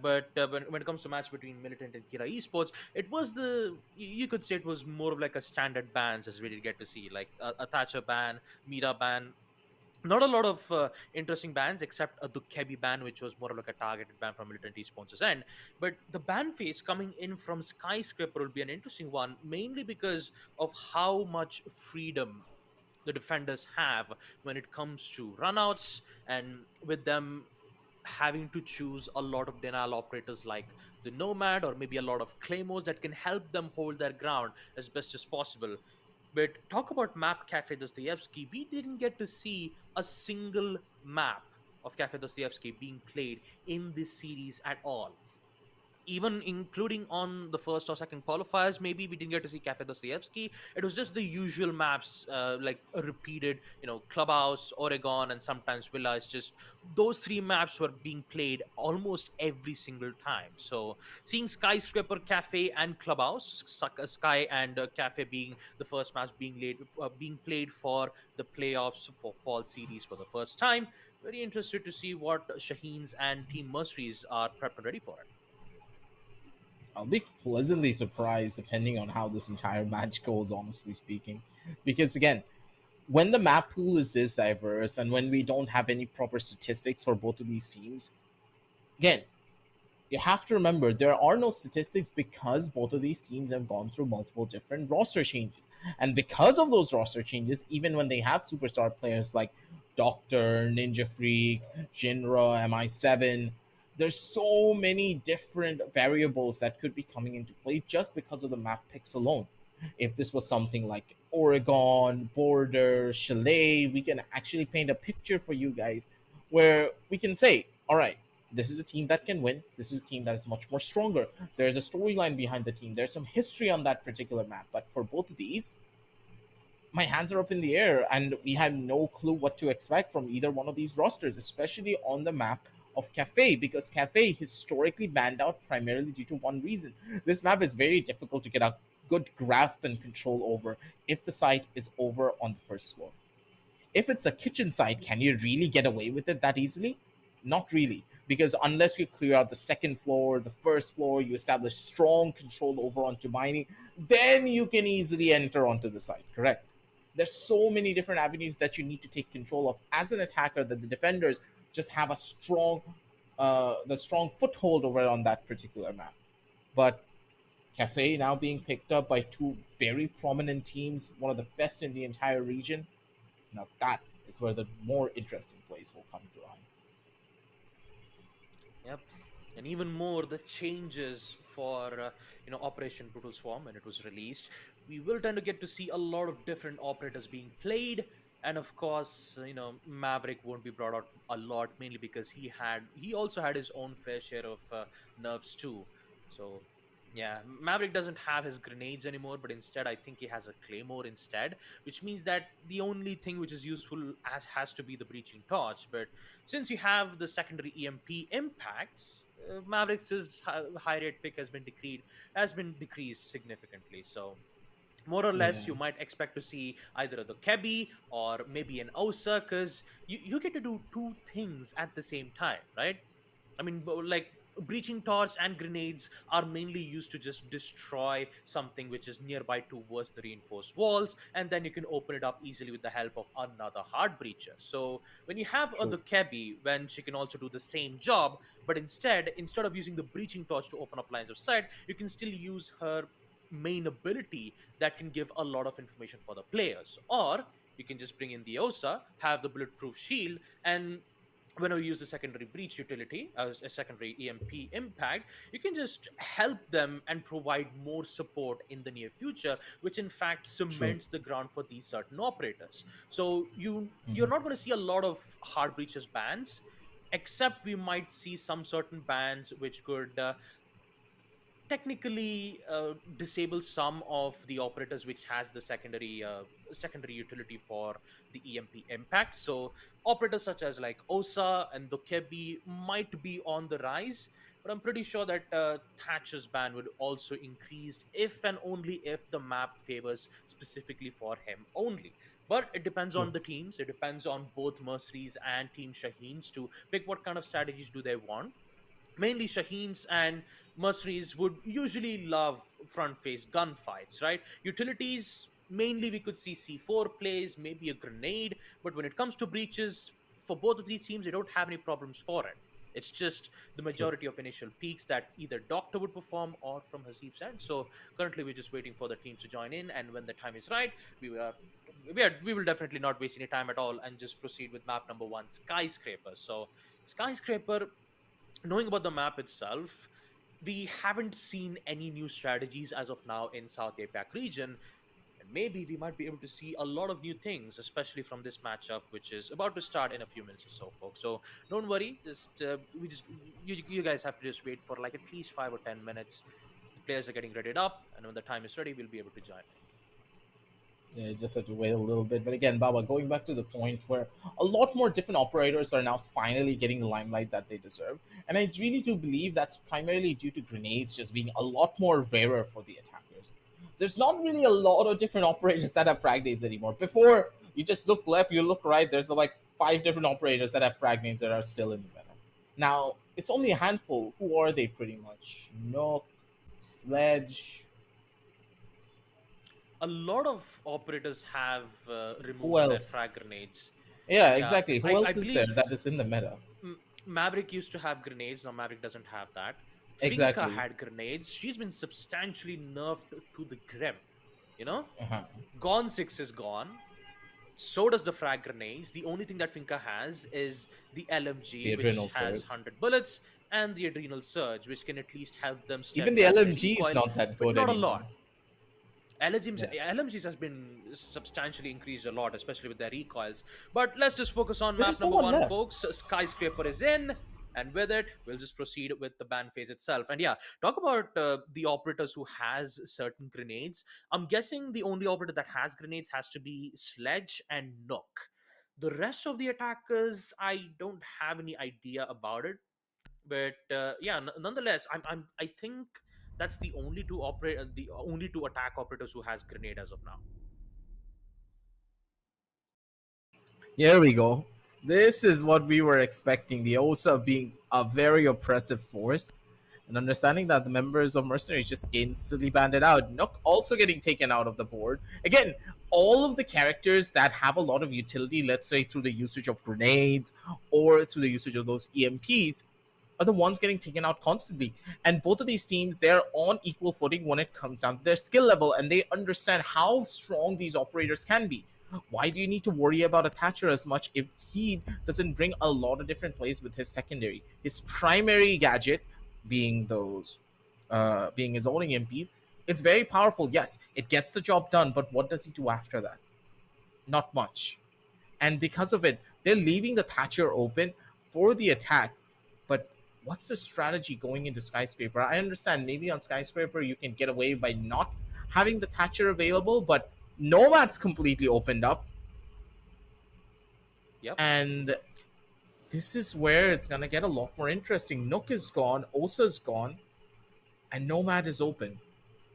But when it comes to match between Militant and Kira Esports, it was you could say it was more of like a standard bans as we did get to see, like a Thatcher ban, Mira ban, not a lot of interesting bans except a Dukebi ban, which was more of like a targeted ban from Militant Esports' end. But the ban phase coming in from Skyscraper will be an interesting one, mainly because of how much freedom the defenders have when it comes to runouts, and with them having to choose a lot of denial operators like the Nomad or maybe a lot of Claymores that can help them hold their ground as best as possible. But talk about map Cafe Dostoevsky, we didn't get to see a single map of Cafe Dostoevsky being played in this series at all, even including on the first or second qualifiers. Maybe we didn't get to see Cafe Dostoevsky. It was just the usual maps, like a repeated, Clubhouse, Oregon, and sometimes Villa. It's just those three maps were being played almost every single time. So seeing Skyscraper, Cafe, and Clubhouse, Sky and Cafe being the first match being played for the playoffs for fall series for the first time. Very interested to see what Shaheens and Team Mercenaries are prepped and ready for it. I'll be pleasantly surprised depending on how this entire match goes, honestly speaking. Because again, when the map pool is this diverse and when we don't have any proper statistics for both of these teams, again, you have to remember there are no statistics because both of these teams have gone through multiple different roster changes. And because of those roster changes, even when they have superstar players like Doctor, Ninja Freak, Jinra, MI7. There's so many different variables that could be coming into play just because of the map picks alone. If this was something like Oregon, Border, Chalet, we can actually paint a picture for you guys where we can say, all right, this is a team that can win. This is a team that is much more stronger. There's a storyline behind the team. There's some history on that particular map. But for both of these, my hands are up in the air, and we have no clue what to expect from either one of these rosters, especially on the map of Cafe, because Cafe historically banned out primarily due to one reason. This map is very difficult to get a good grasp and control over if the site is over on the first floor. If it's a kitchen site, can you really get away with it that easily? Not really, because unless you clear out the second floor, the first floor, you establish strong control over onto mining, then you can easily enter onto the site, correct? There's so many different avenues that you need to take control of as an attacker that the defenders just have a strong foothold over on that particular map. But Cafe now being picked up by two very prominent teams, one of the best in the entire region. Now that is where the more interesting plays will come to line. Yep. And even more, the changes for Operation Brutal Swarm when it was released, we will tend to get to see a lot of different operators being played, and of course, Maverick won't be brought out a lot, mainly because he also had his own fair share of nerfs too. So yeah, Maverick doesn't have his grenades anymore, but instead I think he has a claymore instead, which means that the only thing which is useful has to be the breaching torch. But since you have the secondary EMP impacts, Maverick's high rate pick has been decreased significantly. So more or less, Yeah, you might expect to see either the Kebi or maybe an Osa, because you get to do two things at the same time, right? I mean, like, breaching torch and grenades are mainly used to just destroy something which is nearby towards the reinforced walls, and then you can open it up easily with the help of another hard breacher. So when you have true. the Kebi, when she can also do the same job, but instead of using the breaching torch to open up lines of sight, you can still use her main ability that can give a lot of information for the players. Or you can just bring in the Osa, have the bulletproof shield, and whenever you use the secondary breach utility as a secondary EMP impact, you can just help them and provide more support in the near future, which in fact True. cements the ground for these certain operators. So you're Mhm. not going to see a lot of hard breaches bans, except we might see some certain bans which could technically disable some of the operators which has the secondary utility for the EMP impact. So operators such as like Osa and Dokebi might be on the rise, but I'm pretty sure that Thatcher's ban would also increase if and only if the map favors specifically for him only. But it depends True. on the teams. It depends on both Mercenaries and Team Shaheens to pick what kind of strategies do they want. Mainly Shaheens and Mercenaries would usually love front face gunfights, right? Utilities, mainly we could see C4 plays, maybe a grenade, but when it comes to breaches, for both of these teams, they don't have any problems for it. It's just the True. majority of initial peaks that either Doctor would perform or from Hasib's end. So currently, we're just waiting for the teams to join in, and when the time is right, we will definitely not waste any time at all and just proceed with map number one, Skyscraper. So Skyscraper, knowing about the map itself, we haven't seen any new strategies as of now in South APAC region, and maybe we might be able to see a lot of new things, especially from this matchup, which is about to start in a few minutes or so, folks. So don't worry, you guys have to just wait for like at least 5 or 10 minutes. The players are getting readied up, and when the time is ready, we'll be able to join in. Yeah, you just have to wait a little bit. But again, Baba, going back to the point where a lot more different operators are now finally getting the limelight that they deserve. And I really do believe that's primarily due to grenades just being a lot more rarer for the attackers. There's not really a lot of different operators that have frag nades anymore. Before, you just look left, you look right, there's like 5 different operators that have frag nades that are still in the meta. Now, it's only a handful. Who are they pretty much? Nook, Sledge. A lot of operators have Who removed their frag else? grenades. Yeah, Yeah, exactly. Who I else is there believe that is in the meta? Maverick used to have grenades. Now Maverick doesn't have that. Finka Exactly. had grenades. She's been substantially nerfed to the grim. You know, Uh-huh. Gone 6 is gone. So does the frag grenades. The only thing that Finka has is the LMG, The which adrenal has surge. 100 bullets, and the adrenal surge, which can at least help them Even the steadfast their LMG is recoil, not that but good not a anymore. lot. LMGs, Yeah. LMGs has been substantially increased a lot, especially with their recoils. But let's just focus on There map is number someone one, left. folks. Skyscraper is in, and with it, we'll just proceed with the ban phase itself. And yeah, talk about the operators who has certain grenades. I'm guessing the only operator that has grenades has to be Sledge and Nook. The rest of the attackers, I don't have any idea about it, but yeah, nonetheless, I think that's the only two attack operators who has grenade as of now. Here we go. This is what we were expecting. The OSA being a very oppressive force, and understanding that the members of Mercenaries just instantly banded out. Nook also getting taken out of the board. Again, all of the characters that have a lot of utility, let's say through the usage of grenades or through the usage of those EMPs, are the ones getting taken out constantly. And both of these teams, they're on equal footing when it comes down to their skill level, and they understand how strong these operators can be. Why do you need to worry about a Thatcher as much if he doesn't bring a lot of different plays with his secondary? His primary gadget being being his own EMPs, it's very powerful. Yes, it gets the job done, but what does he do after that? Not much. And because of it, they're leaving the Thatcher open for the attack. But what's the strategy going into Skyscraper? I understand maybe on Skyscraper you can get away by not having the Thatcher available, but Nomad's completely opened up. Yep. And this is where it's gonna get a lot more interesting. Nook is gone, Osa's gone, and Nomad is open.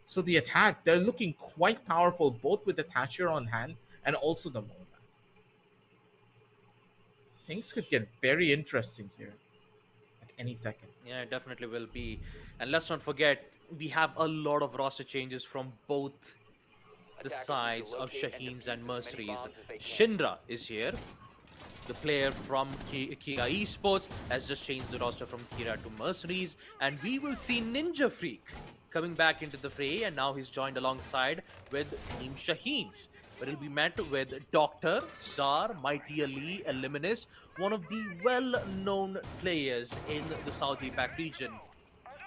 So the attack, they're looking quite powerful, both with the Thatcher on hand and also the Nomad. Things could get very interesting here at any second. Yeah, it definitely will be. And let's not forget, we have a lot of roster changes from both the Attackers need to sides of locate and Shaheens defuse and as many Mercenaries. bombs as they can. Shinra is here. The player from Kira Esports has just changed the roster from Kira to Mercenaries, and we will see Ninja Freak coming back into the fray, and now he's joined alongside with Team Shaheens, where he'll be met with Doctor, Czar, Mighty Ali, Eliminist, one of the well-known players in the South APAC region.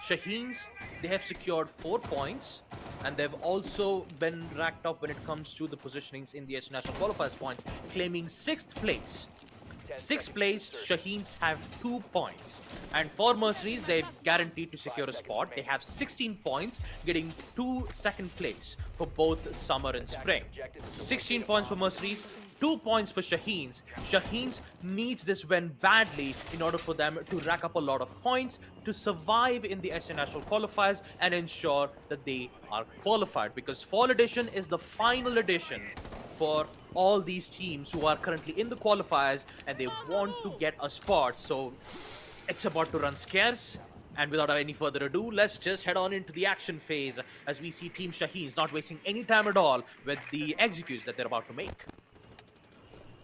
Shaheens, they have secured 4 points, and they've also been racked up when it comes to the positionings in the S National Qualifiers points, claiming 6th place. 6th place, Shaheens have 2 points. And for Mercenaries, they've guaranteed to secure a spot. They have 16 points, getting 2 second place for both summer and spring. 16 points for Mercenaries, 2 points for Shaheens. Shaheens needs this win badly in order for them to rack up a lot of points to survive in the SA National Qualifiers and ensure that they are qualified, because Fall Edition is the final edition for all these teams who are currently in the qualifiers and they want to get a spot. So it's about to run scarce. And without any further ado, let's just head on into the action phase as we see Team Shaheens not wasting any time at all with the executes that they're about to make.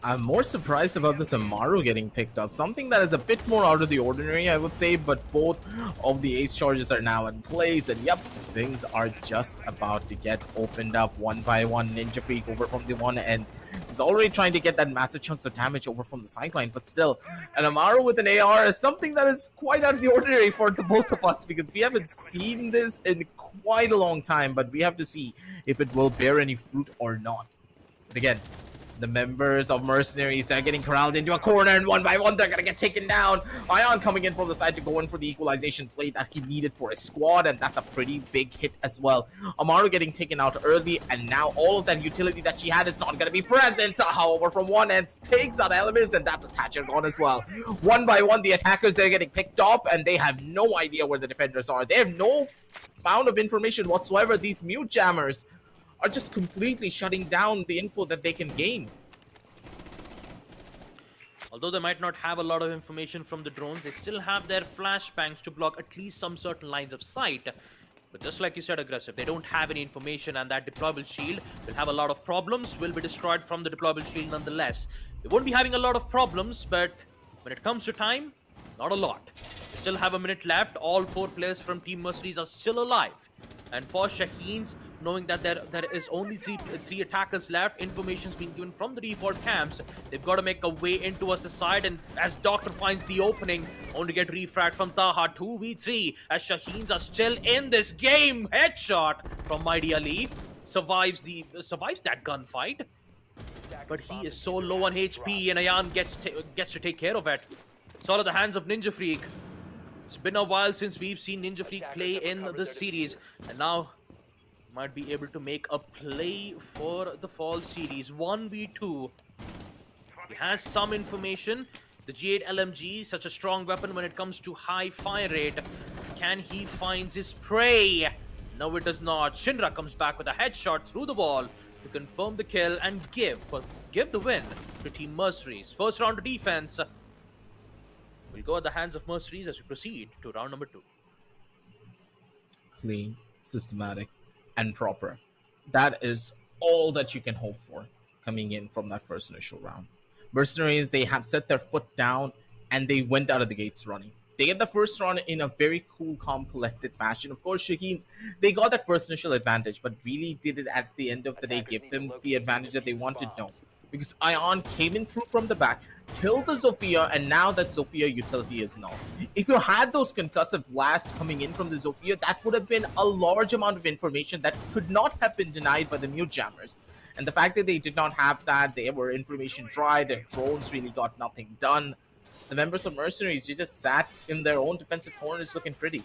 I'm more surprised about this Amaru getting picked up. Something that is a bit more out of the ordinary, I would say, but both of the ace charges are now in place, and yep, things are just about to get opened up one by one. Ninja Freak over from the one end is already trying to get that massive chunks of damage over from the sideline, but still, an Amaru with an AR is something that is quite out of the ordinary for the both of us, because we haven't seen this in quite a long time, but we have to see if it will bear any fruit or not. But again, the members of Mercenaries, they're getting corralled into a corner, and one by one they're gonna get taken down. Ion coming in from the side to go in for the equalization play that he needed for his squad, and that's a pretty big hit as well. Amaru getting taken out early, and now all of that utility that she had is not gonna be present. However, from one end takes out elements, and that's a Thatcher gone as well. One by one, the attackers, they're getting picked up, and they have no idea where the defenders are. They have no amount of information whatsoever. These mute jammers are just completely shutting down the info that they can gain. Although they might not have a lot of information from the drones, they still have their flashbangs to block at least some certain lines of sight. But just like you said, Aggressive, they don't have any information, and that deployable shield will have a lot of problems, will be destroyed from the deployable shield nonetheless. They won't be having a lot of problems, but when it comes to time, not a lot. They still have a minute left. All 4 players from Team Mercenaries are still alive. And for Shaheens, knowing that there is only three attackers left. Information's been given from the default camps. They've got to make a way into us the side, and as Doctor finds the opening, only get refract from Taha. 2v3 as Shaheens are still in this game. Headshot from Mighty Ali. Survives that gunfight, but he is so low on HP, and Ayan gets to take care of it. It's all at the hands of Ninja Freak. It's been a while since we've seen Ninja Freak play in the series, and now might be able to make a play for the fall series. 1v2. He has some information. The G8 LMG, such a strong weapon when it comes to high fire rate. Can he find his prey? No, it does not. Shinra comes back with a headshot through the wall to confirm the kill and give the win to Team Mercenaries. First round of defense will go at the hands of Mercenaries as we proceed to round number 2. Clean, systematic, and proper. That is all that you can hope for coming in from that first initial round. Mercenaries, they have set their foot down and they went out of the gates running. They get the first round in a very cool, calm, collected fashion. Of course, Shaheens, they got that first initial advantage, but really did it at the end of the day give them the advantage that they wanted? No. Because Ion came in through from the back, killed the Zofia, and now that Zofia utility is null. If you had those concussive blasts coming in from the Zofia, that would have been a large amount of information that could not have been denied by the mute jammers. And the fact that they did not have that, they were information dry, their drones really got nothing done. The members of Mercenaries, they just sat in their own defensive corners looking pretty.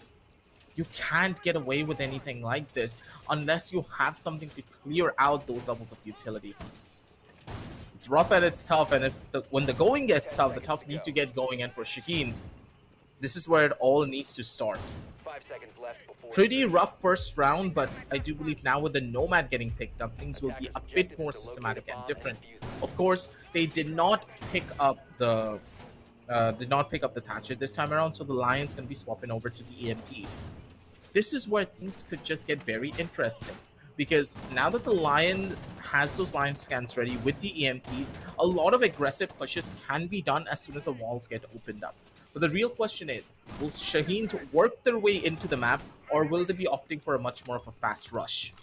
You can't get away with anything like this unless you have something to clear out those levels of utility. It's rough and it's tough, and when the going gets tough, the tough need to get going, and for Shaheens, this is where it all needs to start. 5 seconds left before Pretty rough first round, but I do believe now with the Nomad getting picked up, things will be a bit more systematic and different. Of course, they did not pick up the Thatcher this time around, so the Lion's gonna be swapping over to the EMPs. This is where things could just get very interesting, because now that the Lion has those Lion scans ready with the EMPs, a lot of aggressive pushes can be done as soon as the walls get opened up. But the real question is, will Shaheens work their way into the map, or will they be opting for a much more of a fast rush?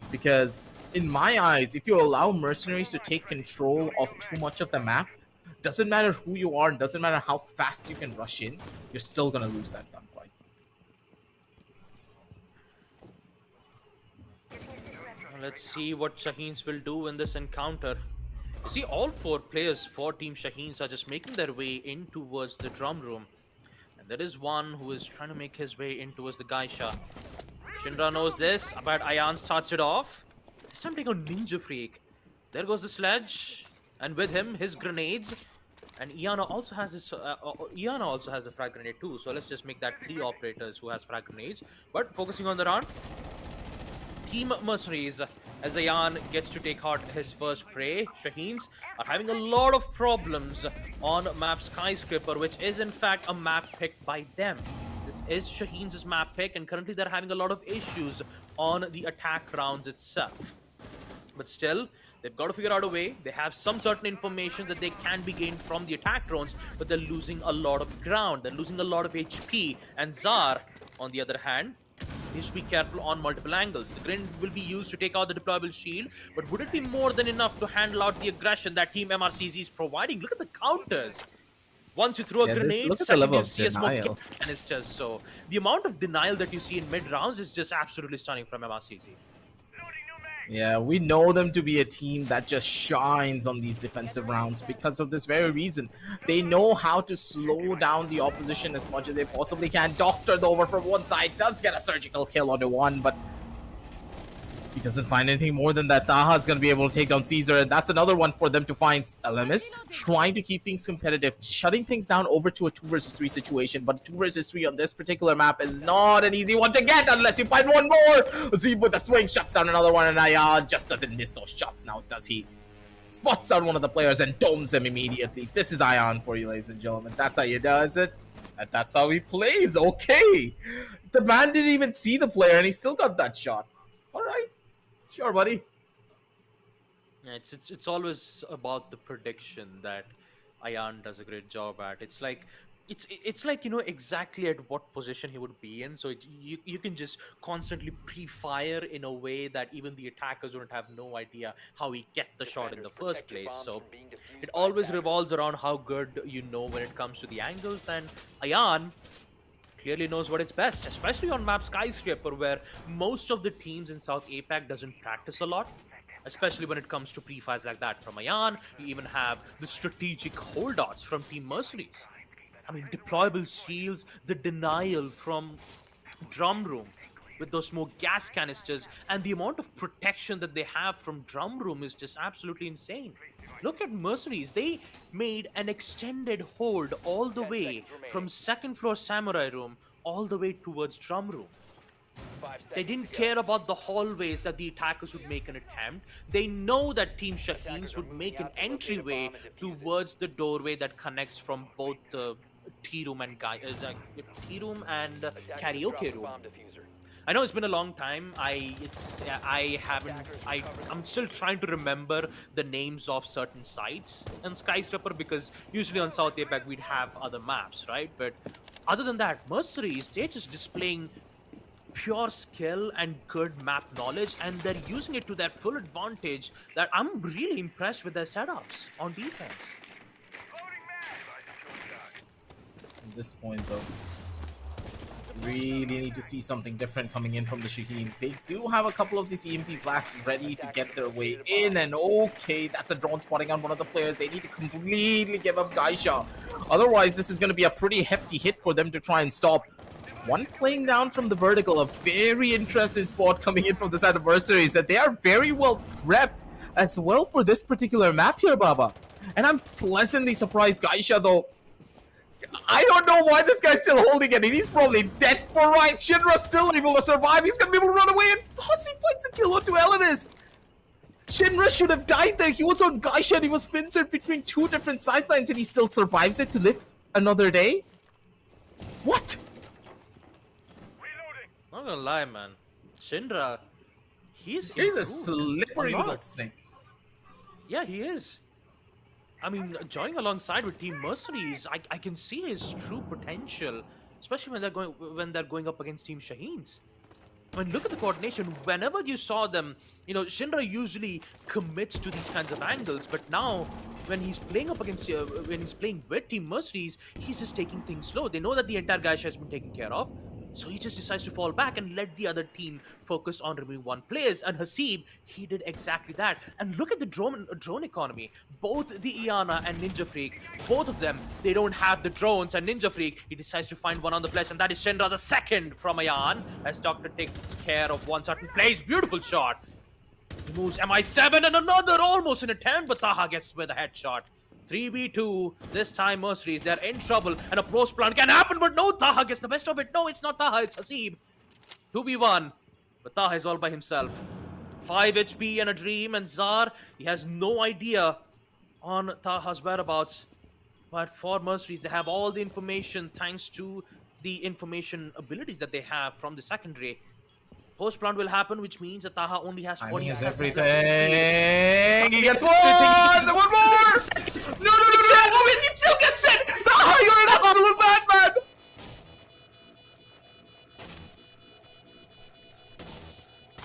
Because in my eyes, if you allow Mercenaries to take control of too much of the map, doesn't matter who you are, doesn't matter how fast you can rush in, you're still gonna lose that gunfight. Let's see what Shaheens will do in this encounter. You see, all 4 players for Team Shaheens are just making their way in towards the drum room. And there is one who is trying to make his way in towards the Gaisha. Shinra knows this, but Ayan starts it off. This time taking on Ninja Freak. There goes the sledge, and with him, his grenades. And Iana also has this. Iana also has the frag grenade too. So let's just make that 3 operators who has frag grenades. But focusing on the round, Team Mercenaries, as Ayan gets to take out his first prey. Shaheens are having a lot of problems on map Skyscraper, which is in fact a map picked by them. This is Shaheens' map pick, and currently they're having a lot of issues on the attack rounds itself. But still, they've got to figure out a way. They have some certain information that they can be gained from the attack drones, but they're losing a lot of ground. They're losing a lot of HP. And Zar, on the other hand, needs to be careful on multiple angles. The grenade will be used to take out the deployable shield, but would it be more than enough to handle out the aggression that Team MRCZ is providing? Look at the counters. Once you throw a grenade, look at the level of you see a smoke denial. canisters. So the amount of denial that you see in mid rounds is just absolutely stunning from MRCZ. Yeah, we know them to be a team that just shines on these defensive rounds because of this very reason. They know how to slow down the opposition as much as they possibly can. Doctor, though, over from one side, does get a surgical kill onto one, but he doesn't find anything more than that. Taha is going to be able to take down Caesar, and that's another one for them to find. LMS trying to keep things competitive, shutting things down over to a 2 versus 3 situation, but 2 versus 3 on this particular map is not an easy one to get unless you find one more. Zeb with the swing shuts down another one, and Ayad just doesn't miss those shots now, does he? Spots out one of the players and domes him immediately. This is Ion for you, ladies and gentlemen. That's how you does it. And that's how he plays. Okay. The man didn't even see the player, and he still got that shot. All right. Sure, buddy. Yeah, it's always about the prediction that Ayan does a great job at. It's like it's like, you know, exactly at what position he would be in, so you can just constantly pre-fire in a way that even the attackers wouldn't have no idea how he get the shot in Defenders, the first protect your place. bombs So from being it defused by always attackers. revolves around how good you know when it comes to the angles, and Ayan clearly knows what it's best, especially on map Skyscraper, where most of the teams in South APAC doesn't practice a lot, especially when it comes to pre-fires like that from Ayan. You even have the strategic holdouts from Team Mercenaries. I mean, deployable shields, the denial from Drum Room with those smoke gas canisters, and the amount of protection that they have from Drum Room is just absolutely insane. Look at Mercenaries. They made an extended hold all the 10 way seconds remaining. from second floor Samurai Room all the way towards Drum Room. 5 They seconds didn't to go. care about the hallways that the attackers would make an attempt. They know that Team Attackers Shaheens are would moving make an out to locate a entryway bomb and defuse it. towards the doorway that connects from both the tea room and tea room and Attackers have dropped karaoke the room. bomb diffuser. I know it's been a long time. I'm still trying to remember the names of certain sites in Skyscraper, because usually on South APAC we'd have other maps, right? But other than that, Mercenaries, they're just displaying pure skill and good map knowledge, and they're using it to their full advantage. That I'm really impressed with their setups on defense. At this point, though, really need to see something different coming in from the Shaheens. They do have a couple of these EMP blasts ready to get their way in, and okay, that's a drone spotting on one of the players. They need to completely give up Gaisha. Otherwise, this is going to be a pretty hefty hit for them to try and stop. One playing down from the vertical, a very interesting spot coming in from the side of Mercenaries, that they are very well prepped as well for this particular map here, Baba. And I'm pleasantly surprised, Gaisha, though. I don't know why this guy's still holding it, and he's probably dead for right. Shinra's still able to survive. He's gonna be able to run away, and Posse finds a kill onto Elenis. Shinra should have died there. He was on Gaisha, and he was pincered between two different sidelines, and he still survives it to live another day? What? Not gonna lie, man. Shinra, he's He's a improved slippery a little lot. snake. Yeah, he is. I mean, joining alongside with Team Mercenaries, I can see his true potential, especially when they're going up against Team Shaheens. I mean, look at the coordination. Whenever you saw them, you know, Shinra usually commits to these kinds of angles, but now when he's playing up against, when he's playing with Team Mercenaries, he's just taking things slow. They know that the entire Gaisha has been taken care of, so he just decides to fall back and let the other team focus on removing one players. And Hasib, he did exactly that. And look at the drone economy. Both the Iana and Ninja Freak, both of them, they don't have the drones. And Ninja Freak, he decides to find one on the place, and that is Shinra the second from Ayan, as Doctor takes care of one certain place. Beautiful shot. He moves MI7 and another almost an attempt, but Taha gets with a headshot. 3v2, this time Mercenaries, they're in trouble, and a post plant can happen, but no, Taha gets the best of it. No, it's not Taha, it's Hasib. 2v1, but Taha is all by himself. 5 HP and a dream, and Zar, he has no idea on Taha's whereabouts. But for Mercenaries, they have all the information thanks to the information abilities that they have from the secondary. Post plant will happen, which means that Taha only has 40 Timing is seconds everything. left. He gets one! One more! No, no, no, no! Oh, he still gets it! Taha, you're an absolute madman!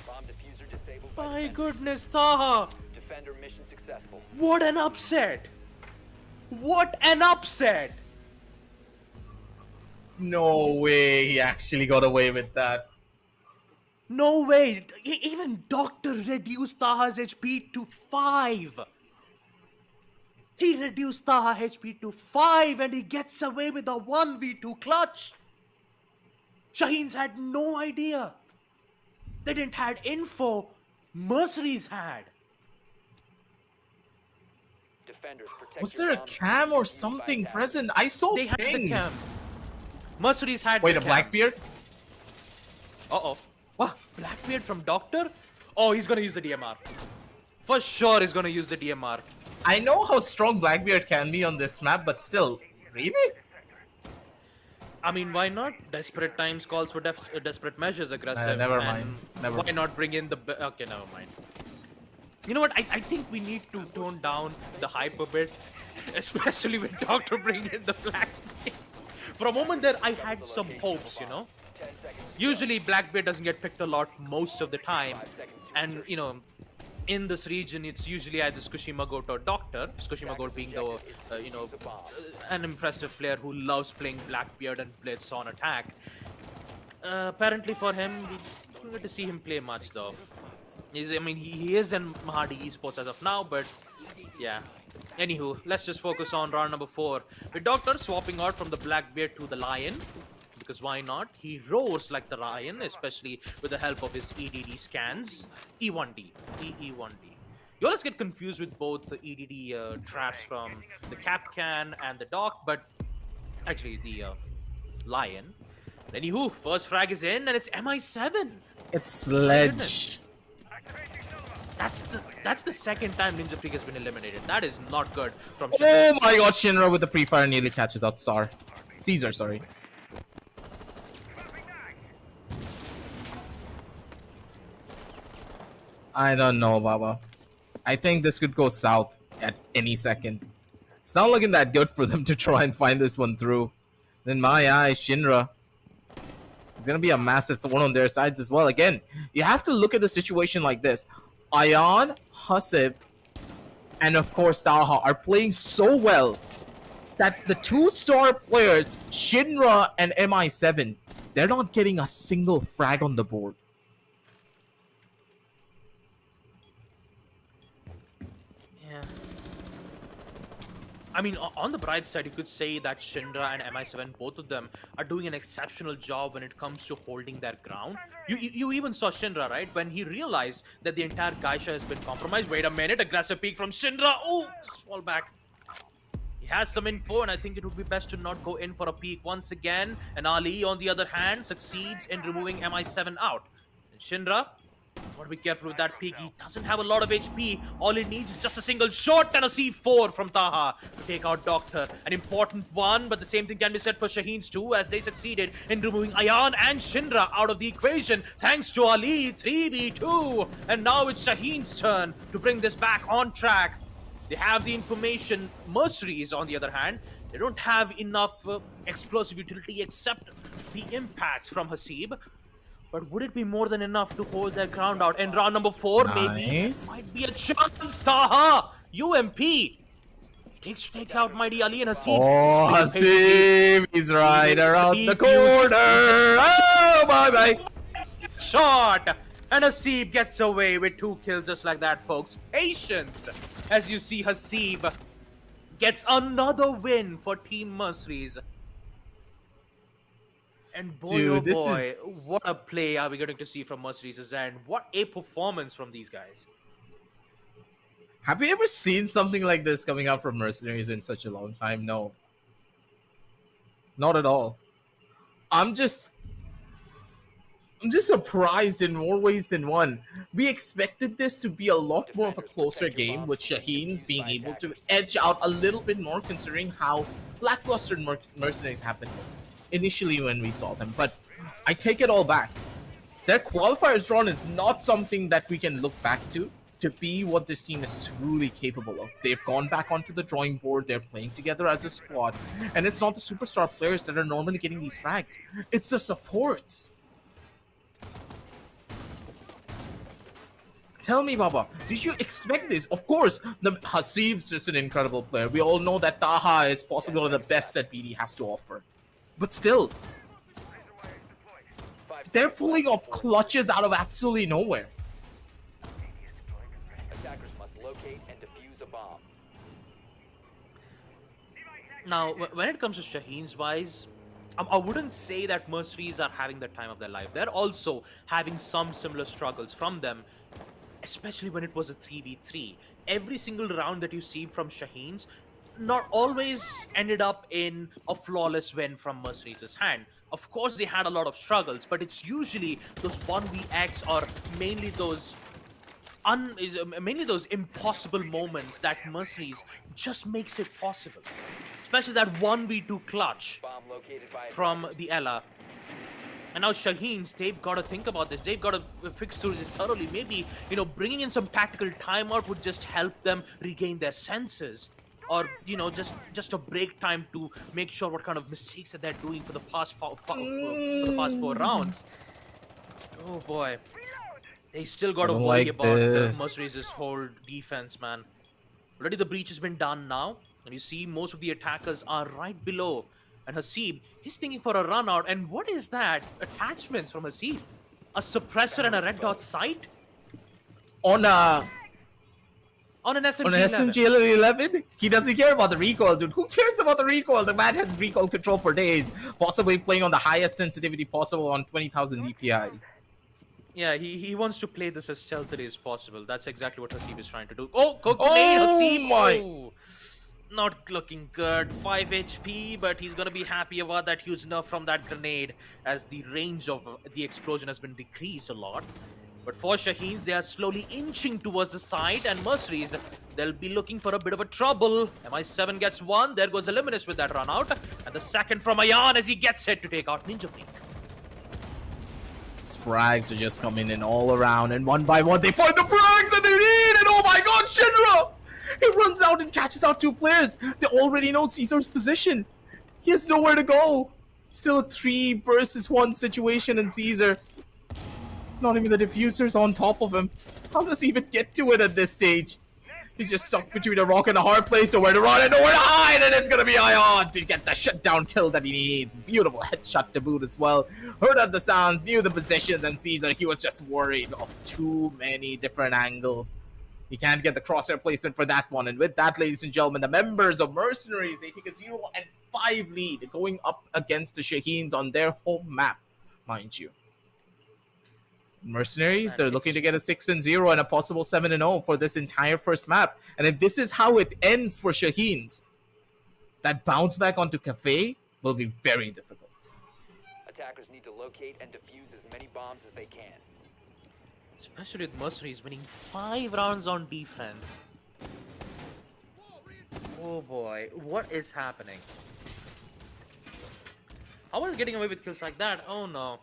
Bomb diffuser disabled by My defenders. goodness, Taha! Defender mission successful. What an upset! What an upset! No way he actually got away with that. No way! Even Doctor reduced Taha's HP to 5! He reduced Taha HP to 5 and he gets away with a 1v2 clutch! Shaheens had no idea. They didn't had info. Mercenaries had. Defenders protect Was your there a bombs cam from or being defused by something attackers. present? I saw They had the pings. cam. Mercenaries had Wait, the a cam. Blackbeard? Uh-oh. What? Blackbeard from Doctor? Oh, he's gonna use the DMR. For sure he's gonna use the DMR. I know how strong Blackbeard can be on this map, but still, really? I mean, why not? Desperate times calls for desperate measures, aggressive. never and mind. Never Why mind. not bring in the... Okay, never mind. You know what? I think we need to tone down the hype a bit. Especially when Doctor bring in the Blackbeard. For a moment there, I had some hopes, you know. 10 seconds. Usually Blackbeard doesn't get picked a lot most of the time, 5 seconds to and you know, in this region it's usually either Tsukushima Goat or Doctor. Tsukushima Goat being the an impressive player who loves playing Blackbeard and Blitz on attack. Apparently for him, we don't get to see him play much though. I mean, he is in Mahadi Esports as of now, but yeah. Anywho, let's just focus on round number 4. With Doctor swapping out from the Blackbeard to the Lion, because why not? He roars like the Lion, especially with the help of his EDD scans. E1D. E1D. You always get confused with both the EDD traps from the Capcan and the Doc, but actually the Lion. Anywho, first frag is in, and it's MI7. It's Sledge. That's the second time Ninja Freak has been eliminated. That is not good from Oh Shaheens. my god, Shinra with the pre-fire nearly catches out Caesar, sorry. I don't know, Baba. I think this could go south at any second. It's not looking that good for them to try and find this one through. In my eyes, Shinra is going to be a massive thorn on their sides as well. Again, you have to look at the situation like this. Ion, Hasib, and of course Taha are playing so well that the 2-star players, Shinra and MI7, they're not getting a single frag on the board. Yeah. I mean, on the bright side, you could say that Shinra and MI7, both of them, are doing an exceptional job when it comes to holding their ground. You even saw Shinra, right? When he realized that the entire Gaisha has been compromised. Wait a minute, aggressive peek from Shinra. Oh, just fall back. He has some info, and I think it would be best to not go in for a peek once again. And Ali, on the other hand, succeeds in removing MI7 out. And Shinra, gotta be careful with that peek. He doesn't have a lot of HP. All he needs is just a single shot and a C4 from Taha to take out Doctor. An important one, but the same thing can be said for Shaheens too, as they succeeded in removing Ayan and Shinra out of the equation thanks to Ali. 3v2. And now it's Shaheens' turn to bring this back on track. They have the information. MercenarieZ, on the other hand, they don't have enough explosive utility except the impacts from Hasib. But would it be more than enough to hold their ground out? And round number 4, maybe might be a chance. Taha! UMP! Takes to take out Mighty Ali and Hasib. Oh, Hasib! He's right around the corner! Oh, bye-bye! Shot! And Hasib gets away with 2 kills just like that, folks. Patience! As you see, Hasib gets another win for Team MercenarieZ. And boy, Dude, oh this boy, is... what a play are we getting to see from MercenarieZ, and what a performance from these guys. Have you ever seen something like this coming out from MercenarieZ in such a long time? No. Not at all. I'm just surprised in more ways than one. We expected this to be a lot more of a closer game, with Shaheens being able to edge out a little bit more considering how lackluster MercenarieZ have been initially when we saw them. But I take it all back. Their qualifiers run is not something that we can look back to be what this team is truly capable of. They've gone back onto the drawing board, they're playing together as a squad, and it's not the superstar players that are normally getting these frags, it's the supports. Tell me, Baba, did you expect this? Of course, the Hasib's just an incredible player. We all know that Taha is possibly one of the best that BD has to offer. But still, they're pulling off clutches out of absolutely nowhere. Attackers must locate and defuse a bomb. Now, when it comes to Shaheens wise, I wouldn't say that MercenarieZ are having the time of their life. They're also having some similar struggles from them, especially when it was a 3v3. Every single round that you see from Shaheens not always ended up in a flawless win from MercenarieZ's hand. Of course, they had a lot of struggles, but it's usually those 1vx or mainly those impossible moments that MercenarieZ just makes it possible. Especially that 1v2 clutch Bomb located by from the Ella. And now Shaheens, they've got to think about this. They've got to fix through this thoroughly. Maybe, bringing in some tactical timeout would just help them regain their senses. or just a break time to make sure what kind of mistakes that they're doing for the past for the past 4 rounds. Oh boy, they still got I to don't worry like about this. Mercenaries' whole defense, man. Already the breach has been done now, and you see most of the attackers are right below. And Hasib, he's thinking for a run out. And what is that? Attachments from Hasib? A suppressor and a red dot sight On a on an on an SMG-11. SMG-11, he doesn't care about the recoil, dude. Who cares about the recoil? The man has recoil control for days, possibly playing on the highest sensitivity possible on 20,000 DPI. Yeah, he wants to play this as stealthily as possible. That's exactly what Hasib is trying to do. Oh, cooked nade, Oh Hasib. my! Oh, not looking good. 5 HP, but he's gonna be happy about that huge nerf from that grenade as the range of the explosion has been decreased a lot. But for Shaheens, they are slowly inching towards the side, and Mercenaries, they'll be looking for a bit of a trouble. MI7 gets one. There goes Eliminus with that run out. And the second from Ayan as he gets it to take out Ninja Freak. These frags are just coming in all around, and one by one they find the frags that they need, and oh my god, Shinra! He runs out and catches out 2 players. They already know Caesar's position. He has nowhere to go. It's still a 3 versus 1 situation, and Caesar, not even the diffuser's on top of him. How does he even get to it at this stage? He's just stuck between a rock and a hard place, nowhere to run and nowhere to hide, and it's gonna be Ion to get the shutdown kill that he needs. Beautiful headshot to boot as well. Heard of the sounds, knew the positions, and sees that he was just worried of too many different angles. He can't get the crosshair placement for that one, and with that, ladies and gentlemen, the members of Mercenaries, they take a 0-5 lead, going up against the Shaheens on their home map, mind you. Mercenaries, Man, they're looking to get a 6-0 and a possible 7-0 for this entire first map. And if this is how it ends for Shaheens, that bounce back onto Cafe will be very difficult. Attackers need to locate and defuse as many bombs as they can. Especially with Mercenaries winning 5 rounds on defense. Oh boy, what is happening? How was getting away with kills like that? Oh no.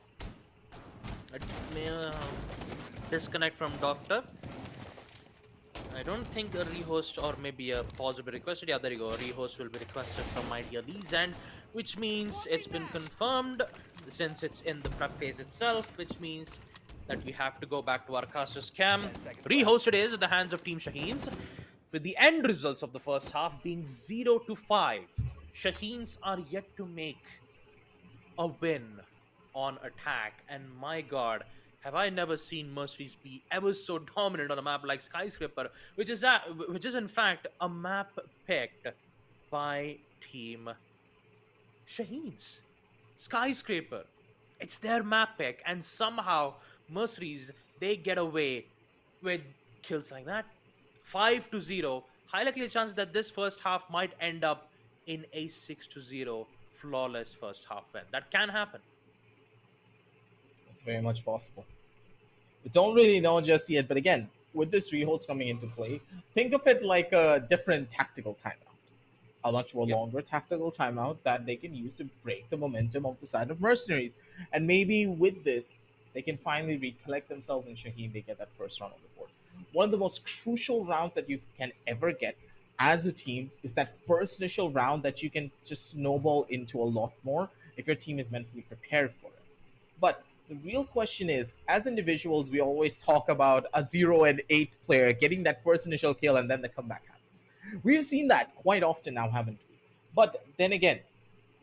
Disconnect from Doctor. I don't think a rehost or maybe a pause will be requested. Yeah, there you go. A rehost will be requested from my dear Lee's end, which means it's been confirmed since it's in the prep phase itself, which means that we have to go back to our caster's cam. Rehosted is at the hands of Team Shaheens, with the end results of the first half being 0-5. Shaheens are yet to make a win on attack, and my god, have I never seen Mercenaries be ever so dominant on a map like Skyscraper, which is in fact a map picked by Team Shaheens. Skyscraper, it's their map pick, and somehow Mercenaries, they get away with kills like that. 5-0. High likely chance that this first half might end up in a 6-0 flawless first half win. That can happen. It's very much possible. We don't really know just yet, but again, with this rehost coming into play, think of it like a different tactical timeout. A much more longer tactical timeout that they can use to break the momentum of the side of Mercenaries. And maybe with this, they can finally recollect themselves, and Shaheen, they get that first round on the board. One of the most crucial rounds that you can ever get as a team is that first initial round that you can just snowball into a lot more if your team is mentally prepared for it. But the real question is, as individuals, we always talk about a 0-8 player getting that first initial kill and then the comeback happens. We've seen that quite often now, haven't we? But then again,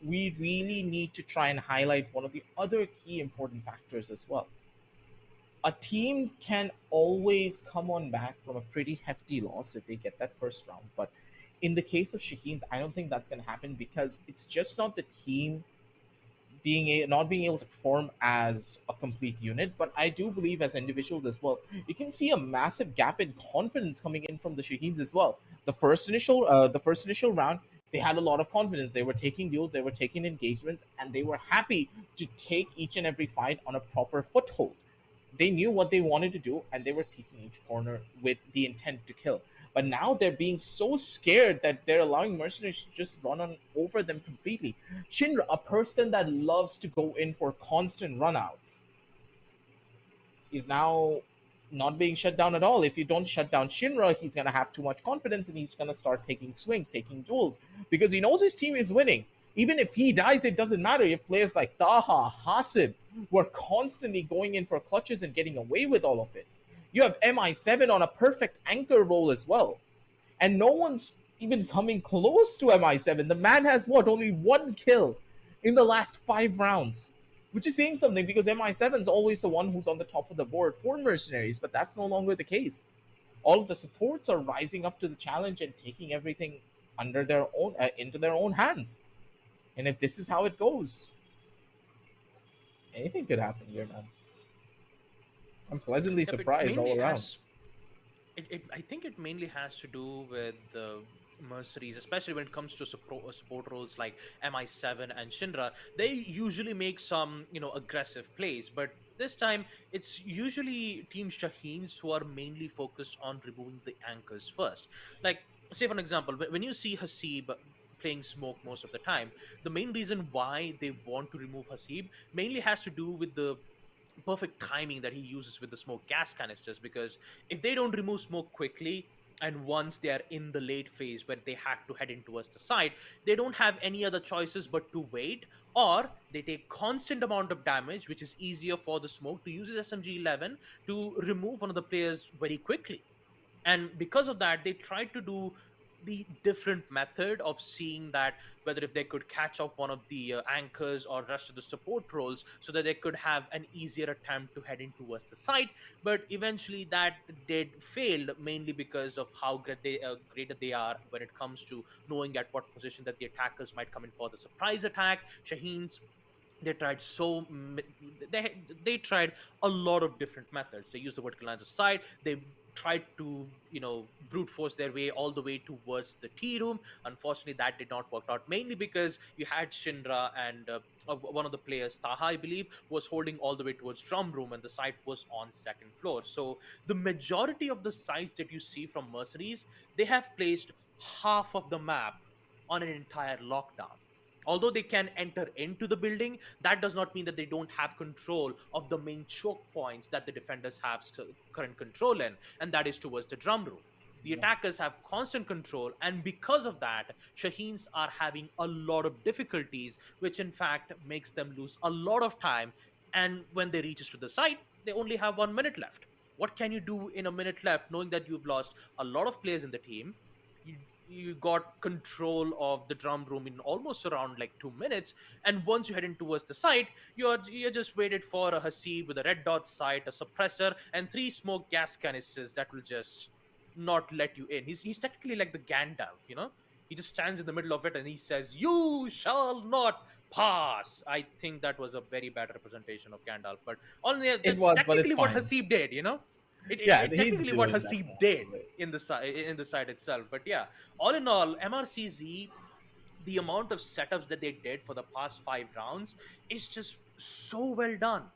we really need to try and highlight one of the other key important factors as well. A team can always come on back from a pretty hefty loss if they get that first round. But in the case of Shaheens, I don't think that's going to happen, because it's just not the team not being able to perform as a complete unit, but I do believe as individuals as well. You can see a massive gap in confidence coming in from the Shaheens as well. The first initial round, they had a lot of confidence. They were taking deals, they were taking engagements, and they were happy to take each and every fight on a proper foothold. They knew what they wanted to do, and they were peeking each corner with the intent to kill. But now they're being so scared that they're allowing Mercenaries to just run on over them completely. Shinra, a person that loves to go in for constant runouts, is now not being shut down at all. If you don't shut down Shinra, he's gonna have too much confidence and he's gonna start taking swings, taking duels, because he knows his team is winning. Even if he dies, it doesn't matter. If players like Taha, Hasib were constantly going in for clutches and getting away with all of it. You have MI7 on a perfect anchor role as well. And no one's even coming close to MI7. The man has what? Only one kill in the last 5 rounds, which is saying something because MI7 is always the one who's on the top of the board for mercenaries, but that's no longer the case. All of the supports are rising up to the challenge and taking everything under their own into their own hands. And if this is how it goes, anything could happen here, man. I'm pleasantly Yep, it surprised mainly all around. has I think it mainly has to do with the mercenaries, especially when it comes to support roles like MI7 and Shinra. They usually make some, aggressive plays, but this time it's usually Team Shaheens who are mainly focused on removing the anchors first. Like, say for an example, when you see Hasib playing smoke most of the time, the main reason why they want to remove Hasib mainly has to do with the perfect timing that he uses with the smoke gas canisters, because if they don't remove smoke quickly, and once they are in the late phase where they have to head in towards the side, they don't have any other choices but to wait, or they take constant amount of damage, which is easier for the smoke to use his SMG 11 to remove one of the players very quickly. And because of that, they tried to do the different method of seeing that whether if they could catch up one of the anchors or rush to the support roles, so that they could have an easier attempt to head in towards the site. But eventually that did fail, mainly because of how greater they are when it comes to knowing at what position that the attackers might come in for the surprise attack. Shaheens, they tried they tried a lot of different methods. They used the vertical lines of sight. They tried to brute force their way all the way towards the tea room. Unfortunately, that did not work out, mainly because you had Shinra and one of the players, Taha, I believe, was holding all the way towards drum room, and the site was on second floor. So the majority of the sites that you see from mercenaries, they have placed half of the map on an entire lockdown. Although they can enter into the building, that does not mean that they don't have control of the main choke points that the defenders have current control in, and that is towards the drum room. The Yeah. attackers have constant control, and because of that, Shaheens are having a lot of difficulties, which in fact makes them lose a lot of time. And when they reaches to the site, they only have 1 minute left. What can you do in a minute left, knowing that you've lost a lot of players in the team? You got control of the drum room in almost around like 2 minutes, and once you head in towards the site, you're just waited for a Hasib with a red dot sight, a suppressor, and three smoke gas canisters that will just not let you in. He's technically like the Gandalf. He just stands in the middle of it and he says, "You shall not pass." I think that was a very bad representation of Gandalf, but only It that's was, but it's technically what fine. Hasib did. Yeah, It he's technically what doing that Hasib most did of it. in the side itself. But yeah, all in all, MRCZ, the amount of setups that they did for the past 5 rounds is just so well done.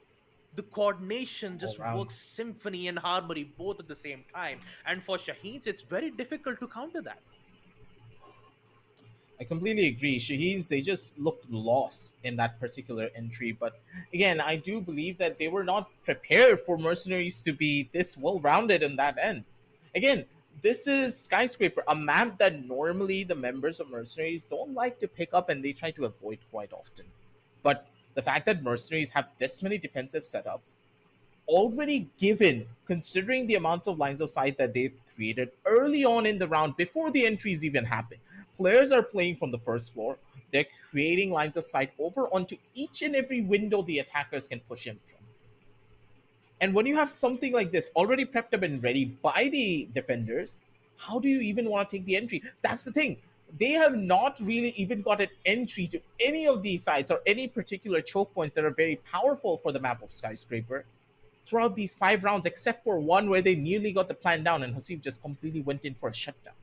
The coordination All just around. works symphony and harmony both at the same time. And for Shaheens, it's very difficult to counter that. I completely agree. Shaheens, they just looked lost in that particular entry. But again, I do believe that they were not prepared for mercenaries to be this well rounded in that end. Again, this is Skyscraper, a map that normally the members of mercenaries don't like to pick up and they try to avoid quite often. But the fact that mercenaries have this many defensive setups, already given, considering the amount of lines of sight that they've created early on in the round before the entries even happen. Players are playing from the first floor. They're creating lines of sight over onto each and every window the attackers can push in from. And when you have something like this already prepped up and ready by the defenders, how do you even want to take the entry? That's the thing. They have not really even got an entry to any of these sites or any particular choke points that are very powerful for the map of Skyscraper throughout these 5 rounds, except for one where they nearly got the plan down and Hasib just completely went in for a shutdown.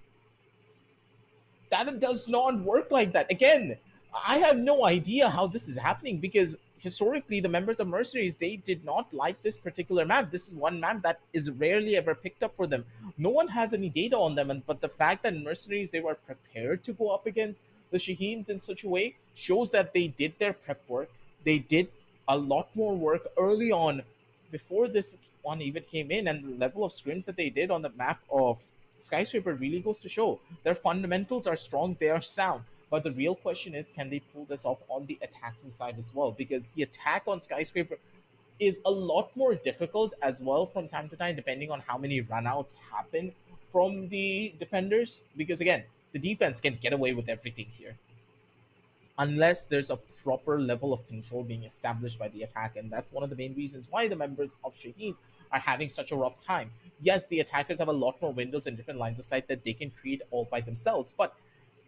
That does not work like that. Again, I have no idea how this is happening because historically the members of mercenaries, they did not like this particular map. This is one map that is rarely ever picked up for them. No one has any data on them, but the fact that mercenaries, they were prepared to go up against the Shaheens in such a way shows that they did their prep work. They did a lot more work early on before this one even came in, and the level of scrims that they did on the map of Skyscraper really goes to show their fundamentals are strong, they are sound. But the real question is, can they pull this off on the attacking side as well? Because the attack on Skyscraper is a lot more difficult as well from time to time, depending on how many runouts happen from the defenders. Because again, the defense can get away with everything here unless there's a proper level of control being established by the attack. And that's one of the main reasons why the members of Shaheens are having such a rough time. Yes, the attackers have a lot more windows and different lines of sight that they can create all by themselves. But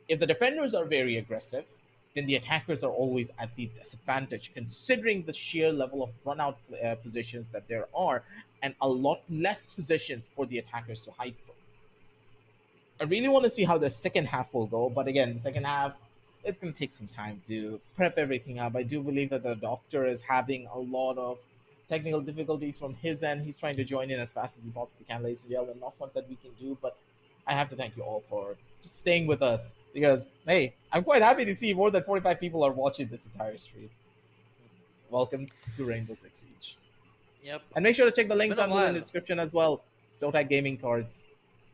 if the defenders are very aggressive, then the attackers are always at the disadvantage, considering the sheer level of run out positions that there are, and a lot less positions for the attackers to hide from. I really want to see how the second half will go, but again, the second half, it's going to take some time to prep everything up. I do believe that the doctor is having a lot of technical difficulties from his end. He's trying to join in as fast as he possibly can, ladies and gentlemen. Not much that we can do, but I have to thank you all for just staying with us because, hey, I'm quite happy to see more than 45 people are watching this entire stream. Welcome to Rainbow Six Siege. Yep. And make sure to check the It's links been a down below in the while. description as well. Zotac gaming cards.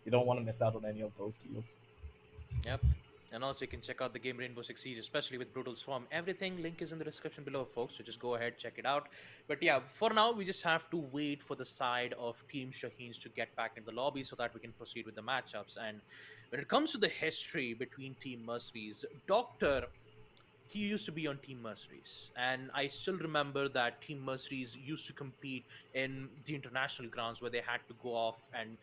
You don't want to miss out on any of those deals. Yep. And also, you can check out the game Rainbow Six Siege, especially with Brutal Swarm. Everything link is in the description below, folks. So just go ahead, check it out. But yeah, for now, we just have to wait for the side of Team Shaheens to get back in the lobby so that we can proceed with the matchups. And when it comes to the history between Team Mercenaries, Doctor, he used to be on Team Mercenaries, and I still remember that Team Mercenaries used to compete in the international grounds where they had to go off and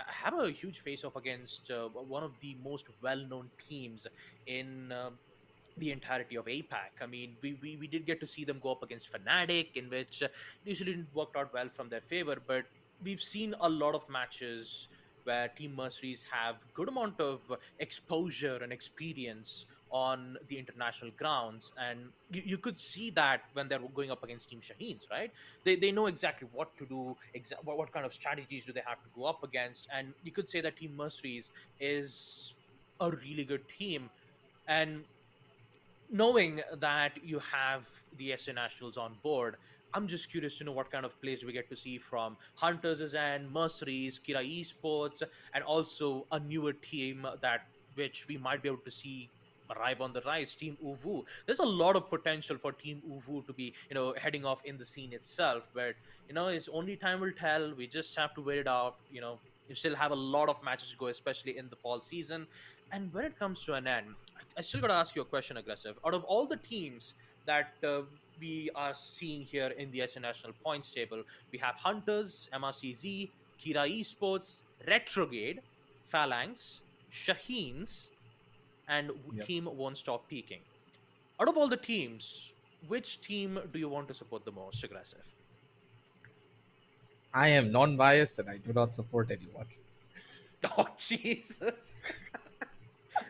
have a huge face off against one of the most well-known teams in the entirety of APAC. I mean, we did get to see them go up against Fnatic, in which usually didn't work out well from their favor, but we've seen a lot of matches where Team Mercenaries have good amount of exposure and experience on the international grounds, and you could see that when they're going up against Team Shaheens, right? They know exactly what to do, what kind of strategies do they have to go up against, and you could say that Team Mercenaries is a really good team. And knowing that you have the SA Nationals on board, I'm just curious to know what kind of plays we get to see from Hunters and Mercenaries, Kira Esports, and also a newer team that which we might be able to see arrive on the rise, Team Uvu. There's a lot of potential for Team Uvu to be, heading off in the scene itself, but it's only time will tell. We just have to wait it out. You still have a lot of matches to go, especially in the fall season. And when it comes to an end, I still got to ask you a question, Aggressive. Out of all the teams that we are seeing here in the SN National Points table, we have Hunters, MRCZ, Kira Esports, Retrograde, Phalanx, Shaheens, and Yep. Team Won't Stop Peaking. Out of all the teams, which team do you want to support the most, Aggressive? I am non-biased and I do not support anyone. Oh, Jesus.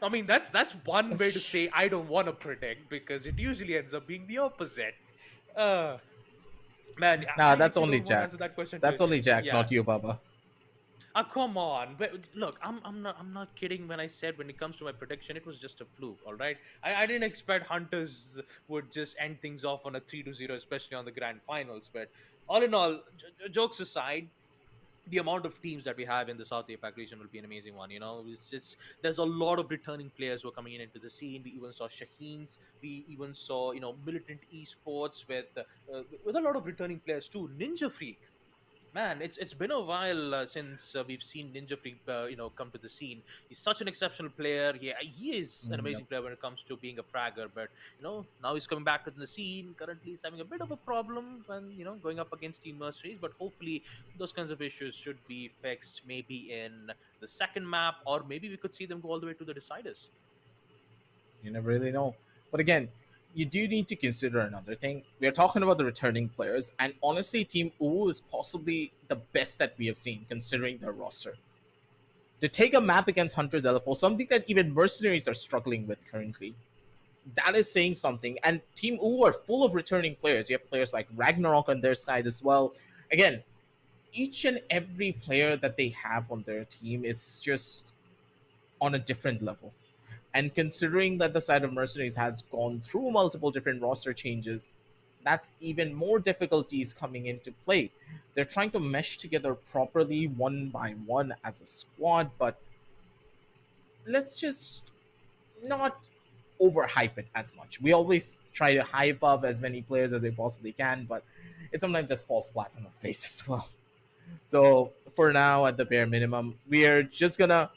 I mean, that's one way to say I don't want to predict, because it usually ends up being the opposite. Uh, Man, Nah, if that's you only don't want to Jack. answer that question too, That's only Jack, yeah. not you, Baba. Come on. But look, I'm not kidding when I said when it comes to my prediction, it was just a fluke. All right, I didn't expect Hunters would just end things off on a 3-0, especially on the grand finals. But all in all, jokes aside, the amount of teams that we have in the South APAC region will be an amazing one. It's there's a lot of returning players who are coming in into the scene. We even saw Shaheens. We even saw Militant Esports with a lot of returning players too. Ninja Freak. Man, it's been a while since we've seen Ninja Freak, come to the scene. He's such an exceptional player. He is an Yep. amazing player when it comes to being a fragger. But now he's coming back to the scene. Currently, he's having a bit of a problem when going up against Team Mercenaries. But hopefully, those kinds of issues should be fixed. Maybe in the second map, or maybe we could see them go all the way to the deciders. You never really know. But again, you do need to consider another thing. We are talking about the returning players, and honestly, Team U is possibly the best that we have seen considering their roster. To take a map against Hunters LFO, something that even mercenaries are struggling with currently, that is saying something. And Team U are full of returning players. You have players like Ragnarok on their side as well. Again, each and every player that they have on their team is just on a different level. And considering that the side of Mercenaries has gone through multiple different roster changes, that's even more difficulties coming into play. They're trying to mesh together properly one by one as a squad, but let's just not overhype it as much. We always try to hype up as many players as we possibly can, but it sometimes just falls flat on our face as well. So for now, at the bare minimum, we are just gonna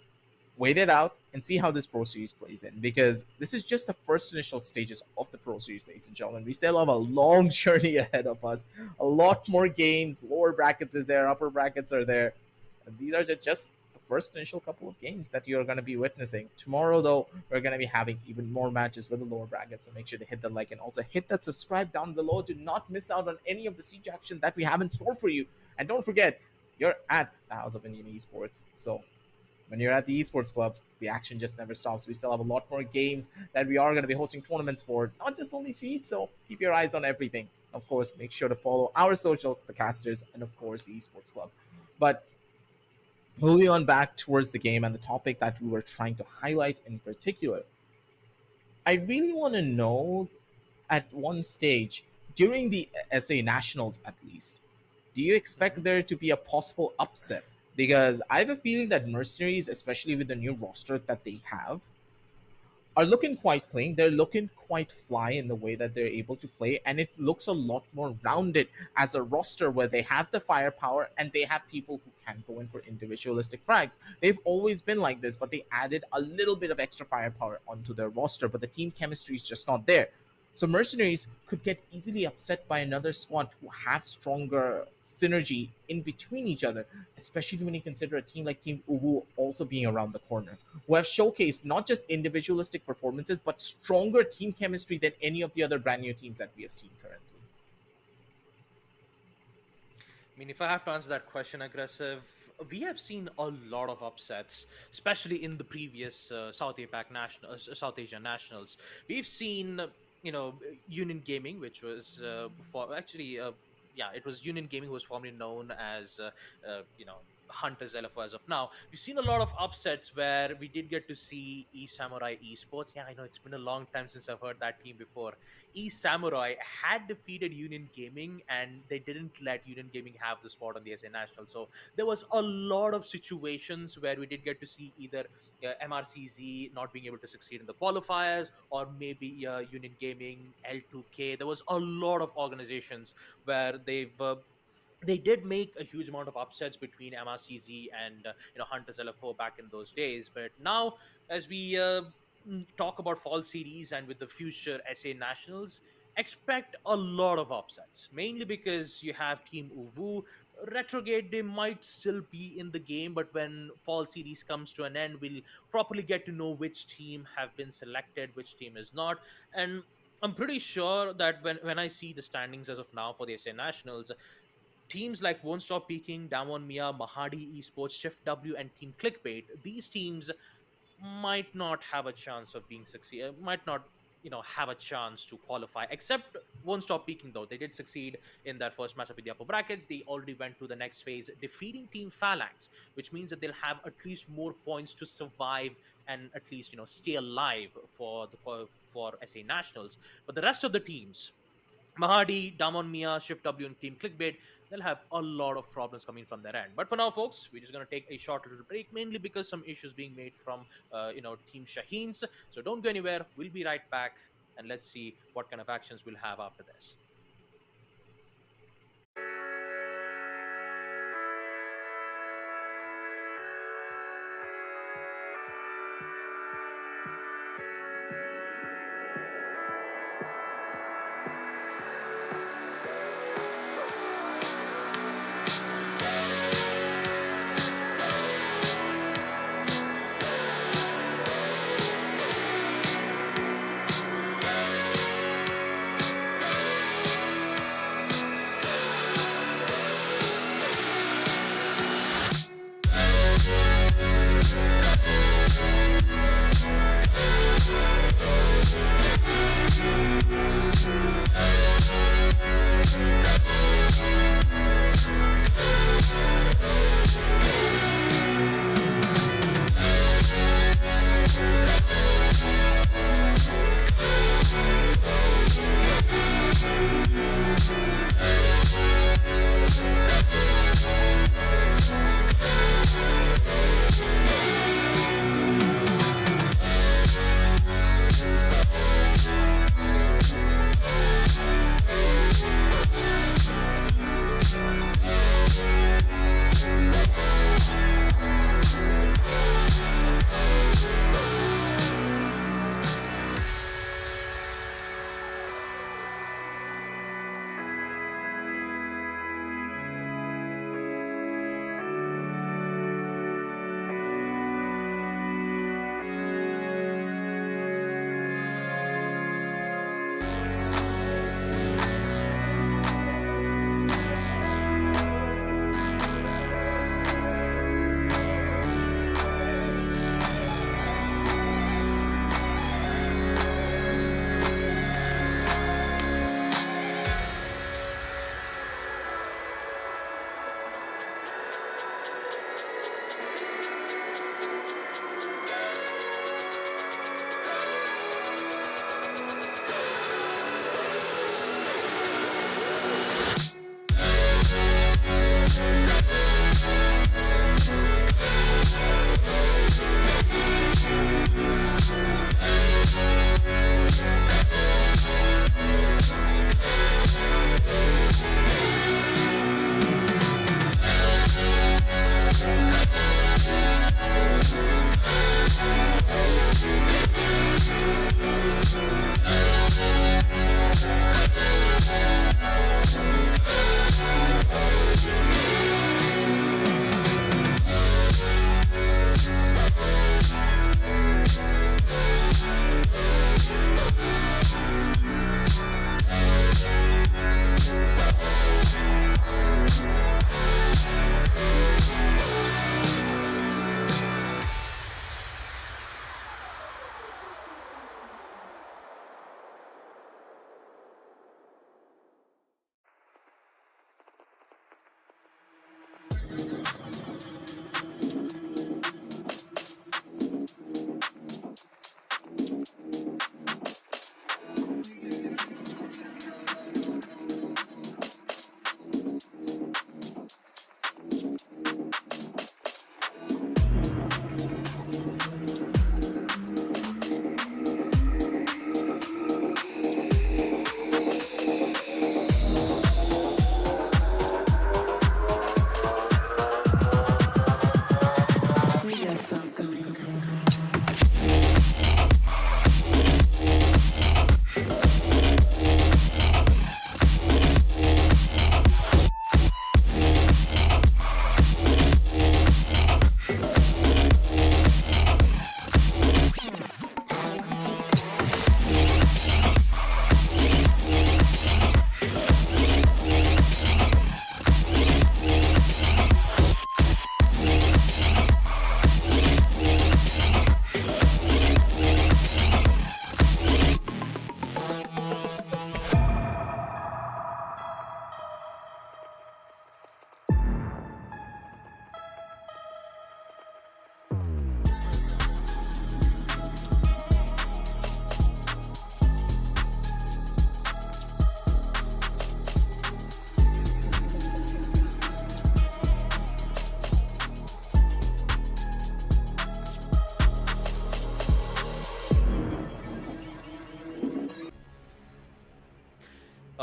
wait it out and see how this Pro Series plays in, because this is just the first initial stages of the Pro Series, ladies and gentlemen. We still have a long journey ahead of us. A lot more games. Lower brackets is there, upper brackets are there. And these are just the first initial couple of games that you're going to be witnessing. Tomorrow, though, we're going to be having even more matches with the lower brackets. So make sure to hit the like and also hit that subscribe down below to not miss out on any of the siege action that we have in store for you. And don't forget, you're at the House of Indian Esports. So when you're at the Esports Club, the action just never stops. We still have a lot more games that we are going to be hosting tournaments for, not just only Siege, so keep your eyes on everything. Of course, make sure to follow our socials, the casters, and of course, the Esports Club. But moving on back towards the game and the topic that we were trying to highlight in particular, I really want to know at one stage, during the SA Nationals at least, do you expect there to be a possible upset? Because I have a feeling that Mercenaries, especially with the new roster that they have, are looking quite clean. They're looking quite fly in the way that they're able to play, and it looks a lot more rounded as a roster where they have the firepower and they have people who can go in for individualistic frags. They've always been like this, but they added a little bit of extra firepower onto their roster, but the team chemistry is just not there. So Mercenaries could get easily upset by another squad who have stronger synergy in between each other, especially when you consider a team like Team Uwu also being around the corner, who have showcased not just individualistic performances, but stronger team chemistry than any of the other brand new teams that we have seen currently. I mean, if I have to answer that question, aggressive, we have seen a lot of upsets, especially in the previous South Asia nationals. We've seen, Union Gaming, which was before actually. Yeah, it was Union Gaming, who was formerly known as, Hunters LFO as of now. We've seen a lot of upsets where we did get to see Samurai Esports. Yeah, I know it's been a long time since I've heard that team before. Samurai had defeated Union Gaming, and they didn't let Union Gaming have the spot on the SA National. So there was a lot of situations where we did get to see either MRCZ not being able to succeed in the qualifiers, or maybe Union Gaming, L2K. There was a lot of organizations where they did make a huge amount of upsets between MRCZ and Hunters LFO back in those days. But now, as we talk about fall series and with the future SA nationals, expect a lot of upsets. Mainly because you have Team Uvu. Retrograde, they might still be in the game, but when fall series comes to an end, we'll properly get to know which team have been selected, which team is not. And I'm pretty sure that when I see the standings as of now for the SA Nationals, teams like Won't Stop Peaking, Damwon Mia, Mahadi Esports, Shift W, and Team Clickbait, these teams might not have a chance of being succeed. Might not, have a chance to qualify. Except Won't Stop Peaking, though they did succeed in their first matchup in the upper brackets. They already went to the next phase, defeating Team Phalanx, which means that they'll have at least more points to survive and at least stay alive for SA Nationals. But the rest of the teams, Mahadi, Damon Mia, Shift W, and Team Clickbait, they'll have a lot of problems coming from their end. But for now, folks, we're just going to take a short little break, mainly because some issues being made from, Team Shaheens. So don't go anywhere. We'll be right back, and let's see what kind of actions we'll have after this.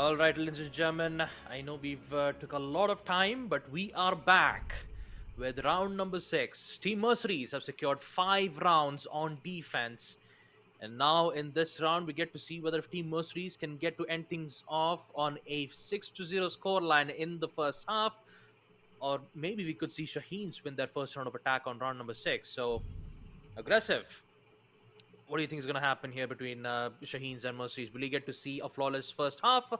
All right, ladies and gentlemen, I know we've took a lot of time, but we are back with round number 6. Team Mercenaries have secured 5 rounds on defense. And now in this round, we get to see whether Team Mercenaries can get to end things off on a 6-0 scoreline in the first half. Or maybe we could see Shaheens win their first round of attack on round number 6. So, aggressive. What do you think is going to happen here between Shaheens and Mercenaries? Will we get to see a flawless first half,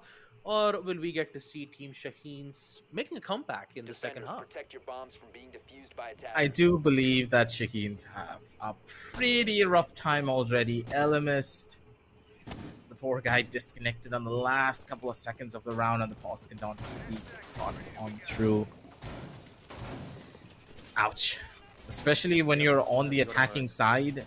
or will we get to see Team Shaheens making a comeback in the second Defenders, half? protect your bombs from being defused by attackers. I do believe that Shaheens have a pretty rough time already. Elemist, the poor guy disconnected on the last couple of seconds of the round, and the pause cannot be got on through. Ouch. Especially when you're on the attacking side.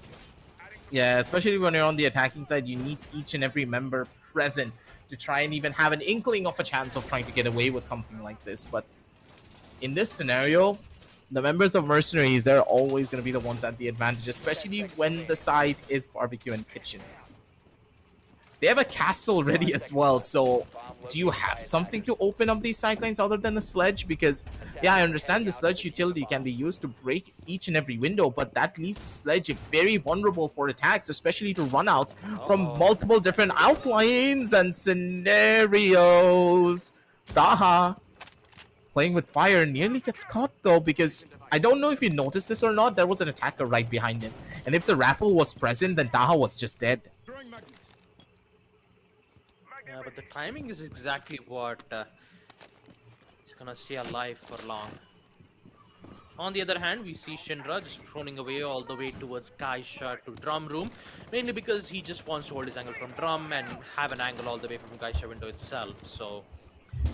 Yeah, especially when you're on the attacking side, you need each and every member present to try and even have an inkling of a chance of trying to get away with something like this. But in this scenario, the members of Mercenaries, they're always going to be the ones at the advantage, especially when the side is barbecue and kitchen. They have a castle ready as well, so do you have something to open up these sidelines other than a sledge? Because, yeah, I understand the sledge utility can be used to break each and every window, but that leaves the sledge very vulnerable for attacks, especially to run out from multiple different outlines and scenarios. Taha, playing with fire, nearly gets caught though, because I don't know if you noticed this or not, there was an attacker right behind him. And if the rappel was present, then Taha was just dead. Yeah, but the timing is exactly what is gonna stay alive for long. On the other hand, we see Shinra just throning away all the way towards Kaisha to drum room, mainly because he just wants to hold his angle from drum and have an angle all the way from Kaisha window itself. So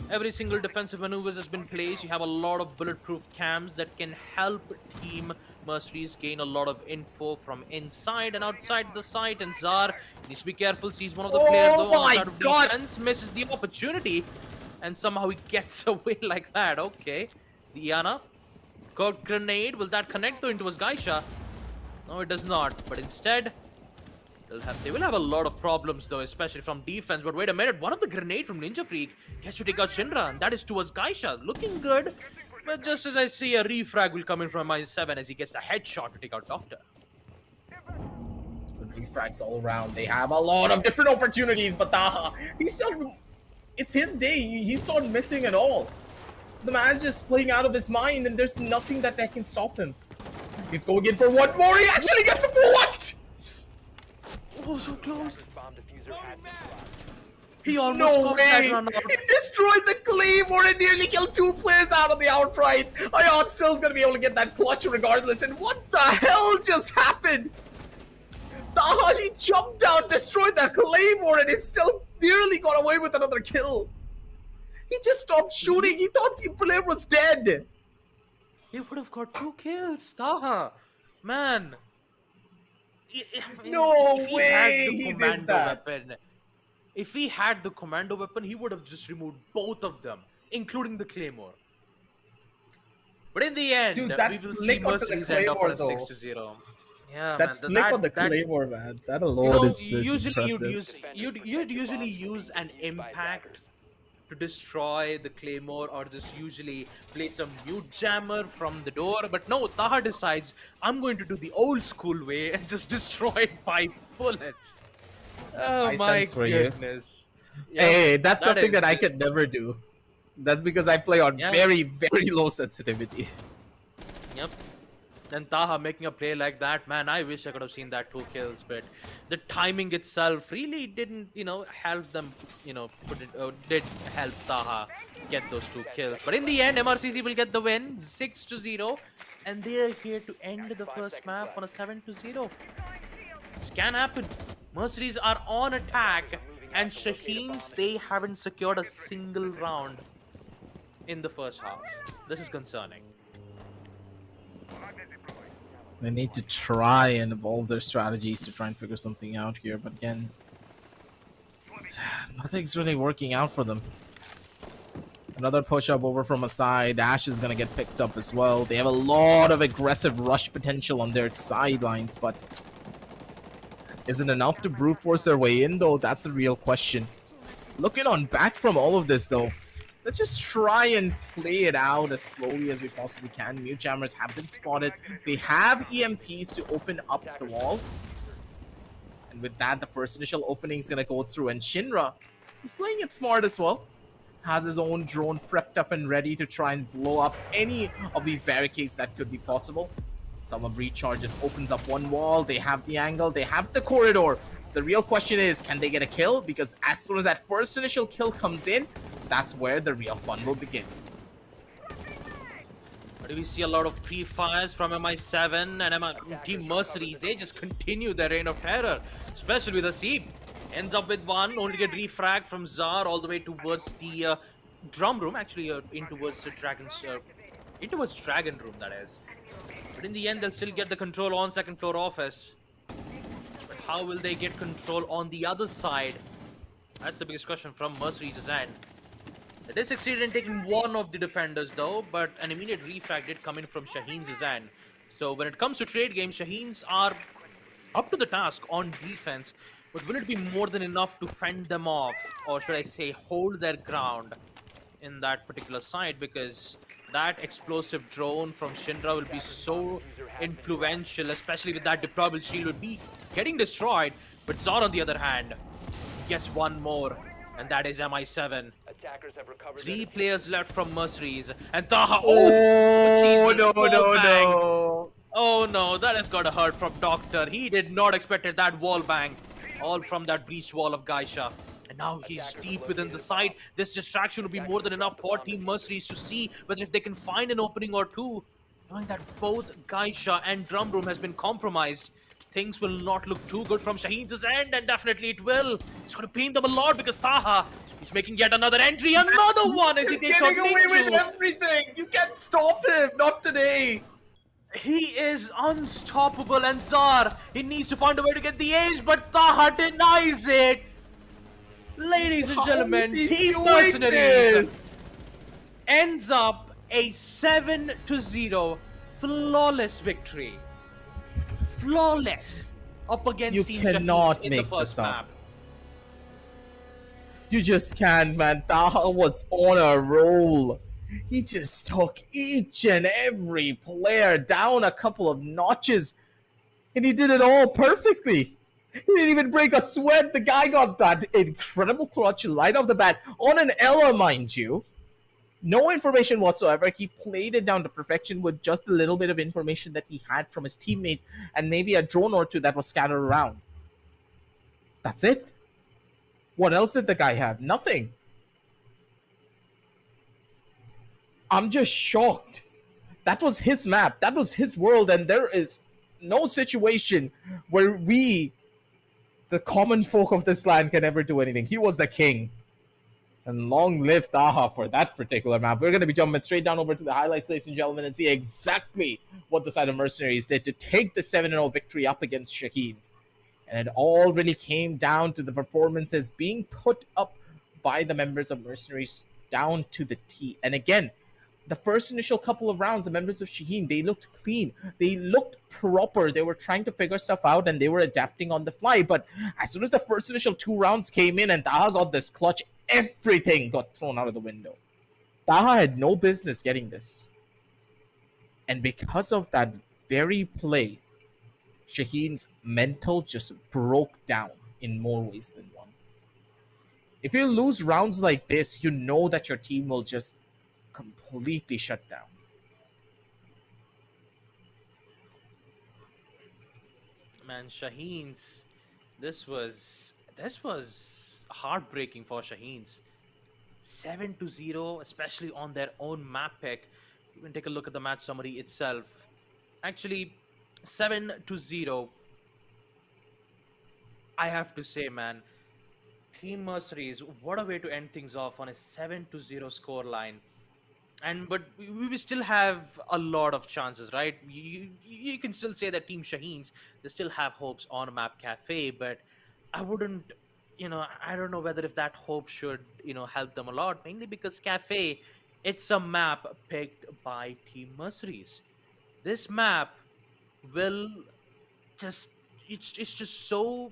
every single defensive maneuvers has been placed. You have a lot of bulletproof cams that can help Team Mercenaries gain a lot of info from inside and outside the site. And Zar needs to be careful. Sees one of the players though on the side of defense, misses the opportunity, and somehow he gets away like that. Okay, the Iana got grenade. Will that connect though into his Gaisha? No, it does not. But instead, they will have a lot of problems though, especially from defense. But wait a minute, one of the grenade from Ninja Freak gets to take out Shinra, and that is towards Gaisha. Looking good. But just as I see, a refrag will come in from -7 as he gets the headshot to take out Doctor. Refrags all around. They have a lot of different opportunities, but Taha, he's still, it's his day. He's not missing at all. The man's just playing out of his mind, and there's nothing that can stop him. He's going in for one more. He actually gets a blocked. Oh, so close. Bomb diffuser has been dropped. He almost No got that way! run out. He destroyed the Claymore and nearly killed 2 players out of the outright. Ayat still's gonna be able to get that clutch regardless. And what the hell just happened? Tahashi jumped out, destroyed the Claymore, and he still nearly got away with another kill. He just stopped shooting. He thought the player was dead. He would have got 2 kills, Taha. Man. No If way had the he did commando that. weapon, if he had the commando weapon, he would have just removed both of them, including the Claymore. But in the end, Dude, that we will see flick onto the Mercenaries end up Claymore, on a though. 6-0. Yeah, That man. flick on the Claymore, man. That alone is usually impressive. you'd usually use an impact to destroy the Claymore, or just usually play some mute jammer from the door. But no, Taha decides, I'm going to do the old school way and just destroy it by bullets. Oh high my sense for you. goodness. Yeah, Hey, that's something that I is- could never do. That's because I play on Yeah. very, very low sensitivity. Yep. And Taha making a play like that, man, I wish I could have seen that 2 kills, but the timing itself really didn't, help them, did help Taha get those 2 kills. But in the end, MRCZ will get the win, 6-0, and they are here to end the first map on a 7-0. This can happen. Mercenaries are on attack, and Shaheens, they haven't secured a single round in the first half. This is concerning. They need to try and evolve their strategies to try and figure something out here, but again, nothing's really working out for them. Another push-up over from a side. Ash is going to get picked up as well. They have a lot of aggressive rush potential on their sidelines, but is it enough to brute force their way in, though? That's the real question. Looking on back from all of this though, let's just try and play it out as slowly as we possibly can. Mute jammers have been spotted. They have EMPs to open up the wall. And with that, the first initial opening is going to go through. And Shinra, he's playing it smart as well. Has his own drone prepped up and ready to try and blow up any of these barricades that could be possible. Someone recharges, opens up one wall. They have the angle. They have the corridor. The real question is, can they get a kill? Because as soon as that first initial kill comes in, that's where the real fun will begin. But we see a lot of pre-fires from MI7 and Team Mercenaries. They just continue their reign of terror, especially with Asib. Ends up with one, only get refragged from Zar all the way towards the drum room, actually in towards the Dragon room, that is. But in the end, they'll still get the control on second floor office. But how will they get control on the other side? That's the biggest question from Mercenaries' end. They succeeded in taking one of the defenders though, but an immediate refrag did come in from Shaheens' end. So when it comes to trade games, Shaheens are up to the task on defense, but will it be more than enough to fend them off, or should I say hold their ground in that particular side? Because that explosive drone from Shinra will be so influential, especially with that deployable shield would be getting destroyed. But Zod on the other hand gets one more, and that is MI7. Attackers have recovered 3 players left from Mercenaries, and Taha. Oh, Jesus, no. Oh no, that has got a hurt from Doctor. He did not expect that wall bang. All from that breach wall of Gaisha. And now he's deep within the site. This distraction will be more than enough for Team Mercenaries to see whether if they can find an opening or two. Knowing that both Gaisha and Drum Room has been compromised, things will not look too good from Shaheens' end, and definitely it will. It's going to pain them a lot because Taha is making yet another entry. Another one as he takes on getting away with Ninju. everything. You can't stop him. Not today. He is unstoppable, and Zar, he needs to find a way to get the ace, but Taha denies it. Ladies and gentlemen, Team Mercenaries ends up a 7-0 flawless victory. Flawless up against You Team cannot Shaheens in the make first this up. map. You just can't, man. Taha was on a roll. He just took each and every player down a couple of notches. And he did it all perfectly. He didn't even break a sweat. The guy got that incredible clutch right off the bat on an Ella, mind you. No information whatsoever. He played it down to perfection with just a little bit of information that he had from his teammates and maybe a drone or two that was scattered around. That's it. What else did the guy have? Nothing. I'm just shocked. That was his map. That was his world. And there is no situation where we, the common folk of this land, can ever do anything. He was the king. And long live Taha for that particular map. We're going to be jumping straight down over to the highlights, ladies and gentlemen, and see exactly what the side of Mercenaries did to take the 7-0 victory up against Shaheens. And it all really came down to the performances being put up by the members of Mercenaries down to the T. And again, the first initial couple of rounds, the members of Shaheen, they looked clean. They looked proper. They were trying to figure stuff out and they were adapting on the fly. But as soon as the first initial 2 rounds came in and Taha got this clutch, everything got thrown out of the window. Taha had no business getting this. And because of that very play, Shaheen's mental just broke down in more ways than one. If you lose rounds like this, you know that your team will just completely shut down. Man, Shaheens, this was heartbreaking for Shaheens. 7-0, especially on their own map pick. Even take a look at the match summary itself. Actually, 7-0. I have to say, man, Team Mercenaries, what a way to end things off on a 7-0 scoreline. But we still have a lot of chances, right? You can still say that Team Shaheens, they still have hopes on Map Cafe, but I wouldn't, I don't know whether if that hope should, help them a lot, mainly because Cafe, it's a map picked by Team Mercenaries. This map will just, it's just so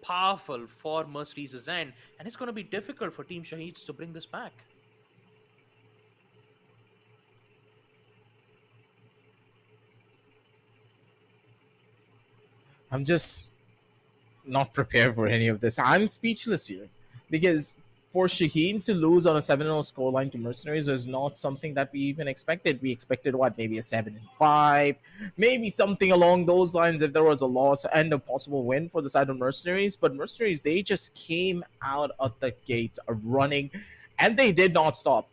powerful for Mercenaries's end, and it's going to be difficult for Team Shaheens to bring this back. I'm just not prepared for any of this. I'm speechless here because for Shaheen to lose on a 7-0 scoreline to Mercenaries is not something that we even expected. We expected what, maybe a 7-5, maybe something along those lines if there was a loss and a possible win for the side of Mercenaries. But Mercenaries, they just came out of the gates running, and they did not stop.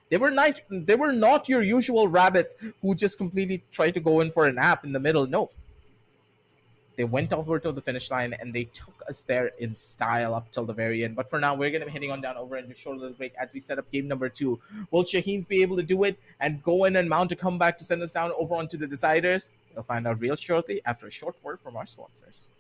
They were not your usual rabbits who just completely try to go in for a nap in the middle. No, they went over to the finish line and they took us there in style up till the very end. But for now, we're going to be heading on down over into a short little break as we set up game number 2. Will Shaheens be able to do it and go in and mount a comeback to send us down over onto the deciders? We'll find out real shortly after a short word from our sponsors.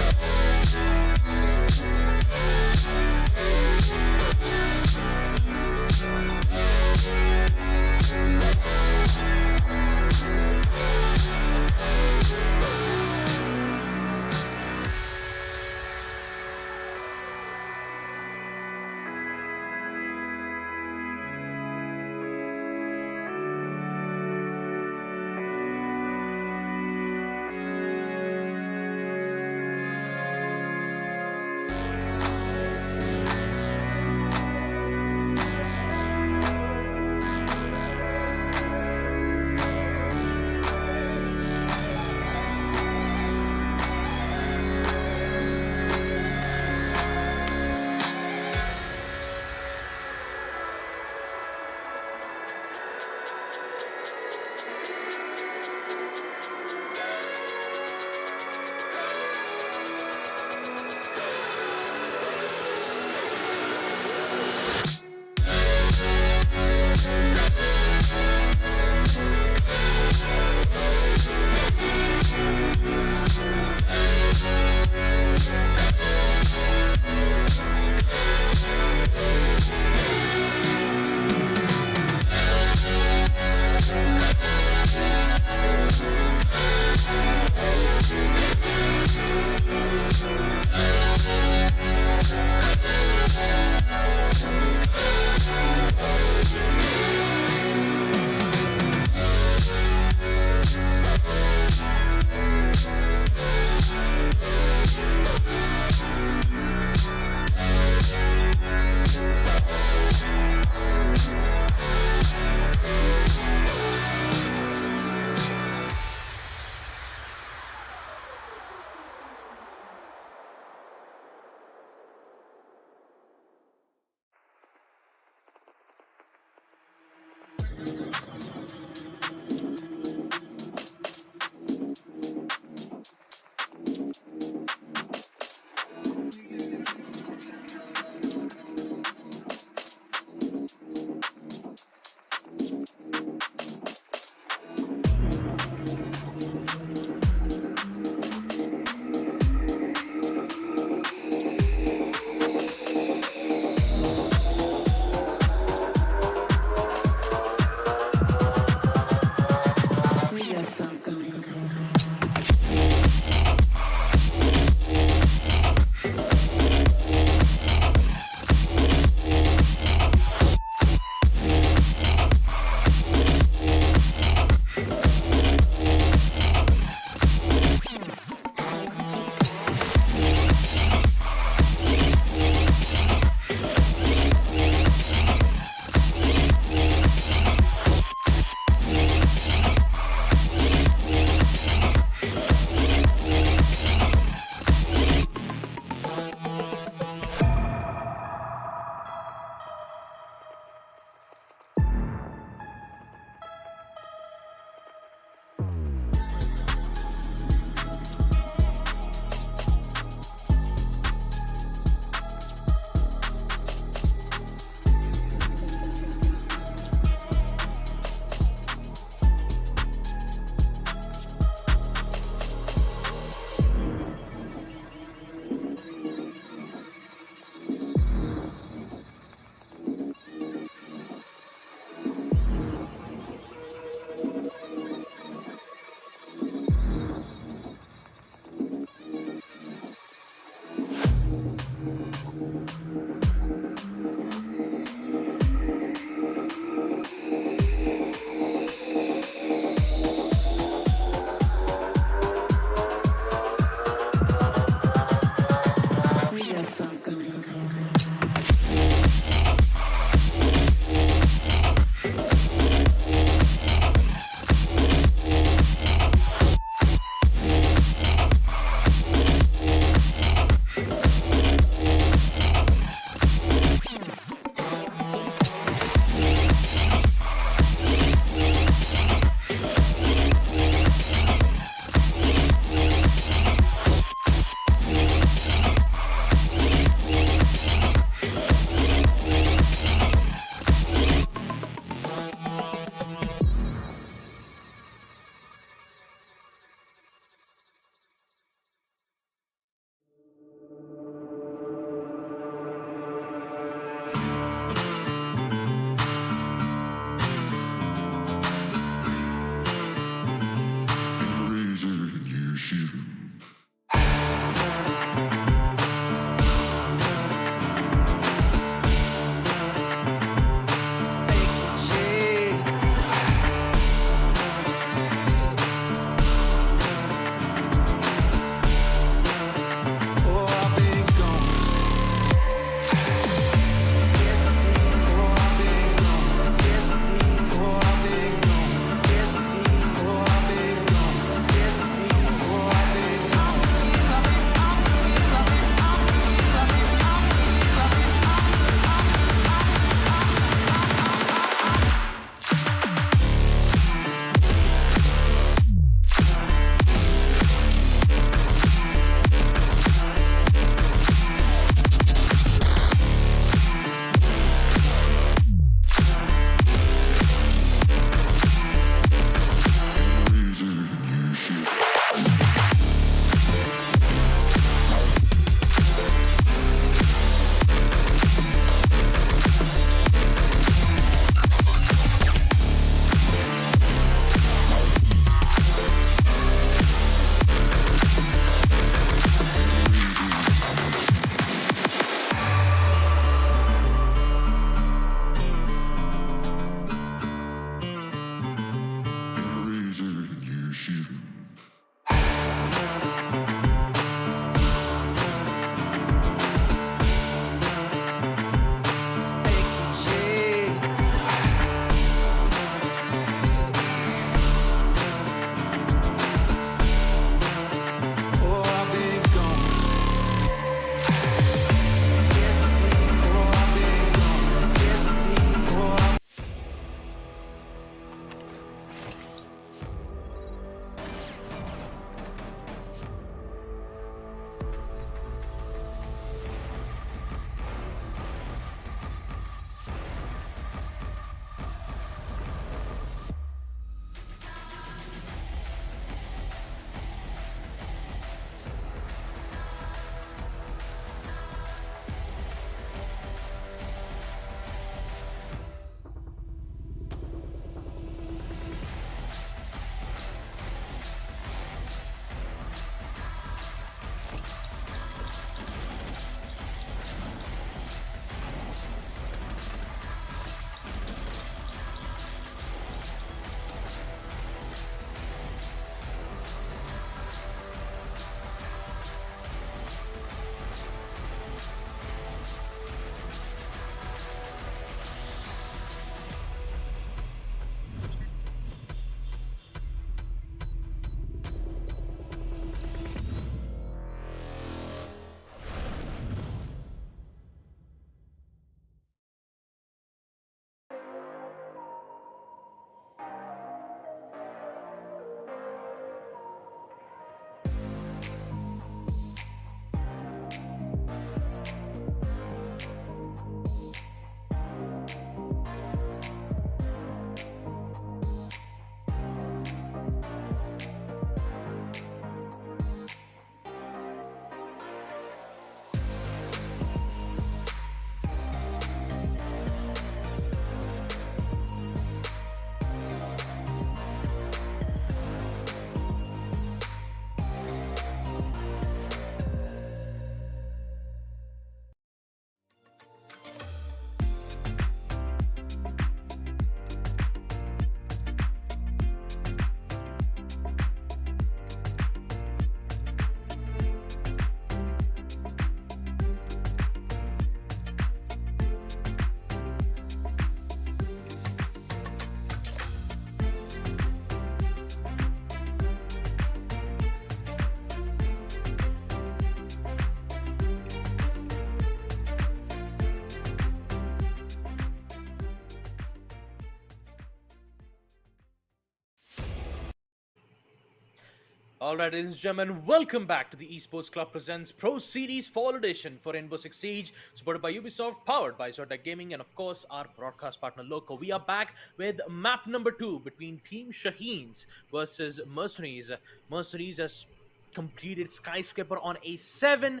Alright, ladies and gentlemen, welcome back to the Esports Club Presents Pro Series Fall Edition for Rainbow-Six-Siege, supported by Ubisoft, powered by Zotac Gaming, and of course, our broadcast partner Loco. We are back with map number 2 between Team Shaheens versus MercenarieZ. MercenarieZ has completed Skyscraper on a 7-0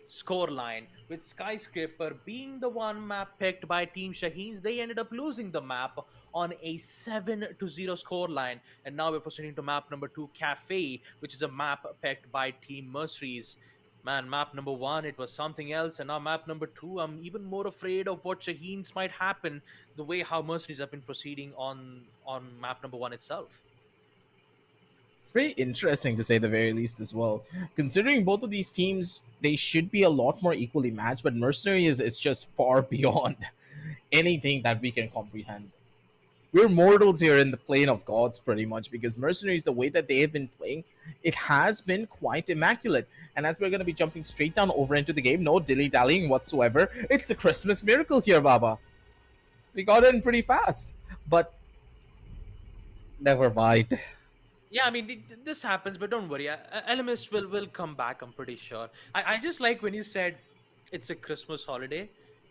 scoreline, with Skyscraper being the one map picked by Team Shaheens. They ended up losing the map on a 7-0 scoreline. And now we're proceeding to map number 2, Cafe, which is a map picked by Team MercenarieZ. Man, map number 1, it was something else. And now map number 2, I'm even more afraid of what Shaheens might happen, the way how MercenarieZ have been proceeding on map number 1 itself. It's very interesting to say the very least as well. Considering both of these teams, they should be a lot more equally matched, but Mercenary is just far beyond anything that we can comprehend. We're mortals here in the plane of gods, pretty much, because Mercenaries, the way that they have been playing, it has been quite immaculate. And as we're going to be jumping straight down over into the game, no dilly-dallying whatsoever, it's a Christmas miracle here, Baba. We got in pretty fast, but never mind. Yeah, I mean, this happens, but don't worry. LMS will come back, I'm pretty sure. I just like when you said it's a Christmas holiday,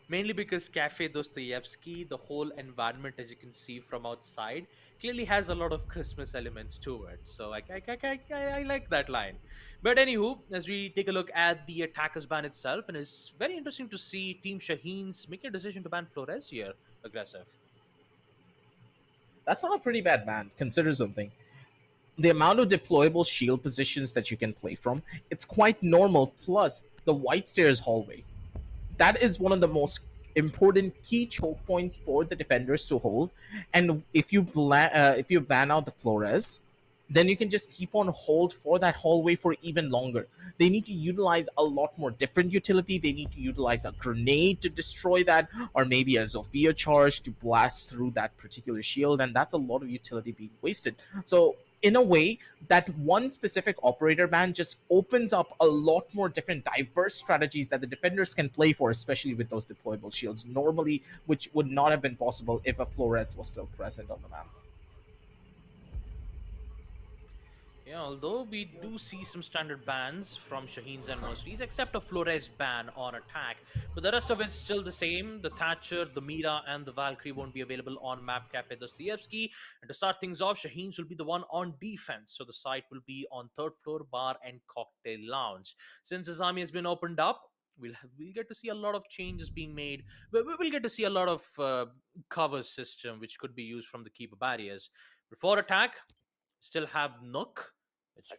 mainly because Cafe Dostoevsky, the whole environment, as you can see from outside, clearly has a lot of Christmas elements to it. So I like that line. But anywho, as we take a look at the attackers ban itself, and it's very interesting to see Team Shaheens make a decision to ban Flores here. Aggressive. That's not a pretty bad ban. Consider something. The amount of deployable shield positions that you can play from, it's quite normal. Plus, the White Stairs hallway. That is one of the most important key choke points for the defenders to hold. And if you ban out the Flores, then you can just keep on hold for that hallway for even longer. They need to utilize a lot more different utility. They need to utilize a grenade to destroy that, or maybe a Zofia charge to blast through that particular shield, and that's a lot of utility being wasted. So in a way, that one specific operator ban just opens up a lot more different diverse strategies that the defenders can play for, especially with those deployable shields normally, which would not have been possible if a Flores was still present on the map. Yeah, although we do see some standard bans from Shaheens and MercenarieZ, except a Flores ban on attack. But the rest of it's still the same. The Thatcher, the Mira, and the Valkyrie won't be available on map Cafe Dostoevsky. And to start things off, Shaheens will be the one on defense. So the site will be on third floor bar and cocktail lounge. Since Azami has been opened up, we'll get to see a lot of changes being made. We'll get to see a lot of cover system which could be used from the keeper barriers. Before attack, still have Nook,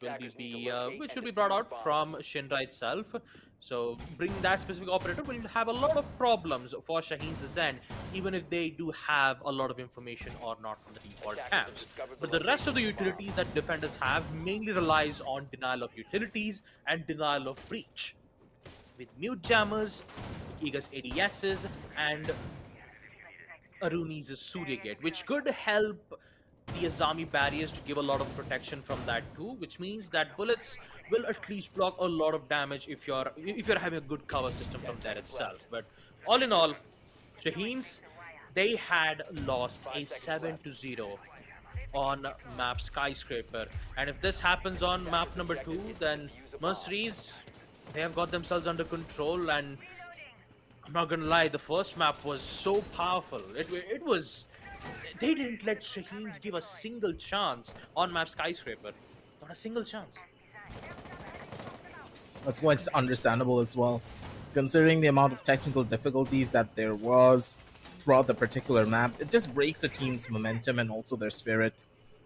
which will be brought out from Shinra itself. So bringing that specific operator will have a lot of problems for Shaheens' end, even if they do have a lot of information or not from the default camps. But the rest of the utilities that defenders have mainly relies on denial of utilities and denial of breach, with mute jammers, Giga's ADSs, and Aruni's Surya Gate, which could help the Azami barriers to give a lot of protection from that too, which means that bullets will at least block a lot of damage if you're having a good cover system from there itself. But all in all, Shaheens, they had lost a 7-0 on map Skyscraper, and if this happens on map number 2, then MercenarieZ, they have got themselves under control. And I'm not gonna lie, the first map was so powerful. It was. They didn't let Shaheens give a single chance on map Skyscraper. Not a single chance. That's quite understandable as well, considering the amount of technical difficulties that there was throughout the particular map. It just breaks a team's momentum and also their spirit.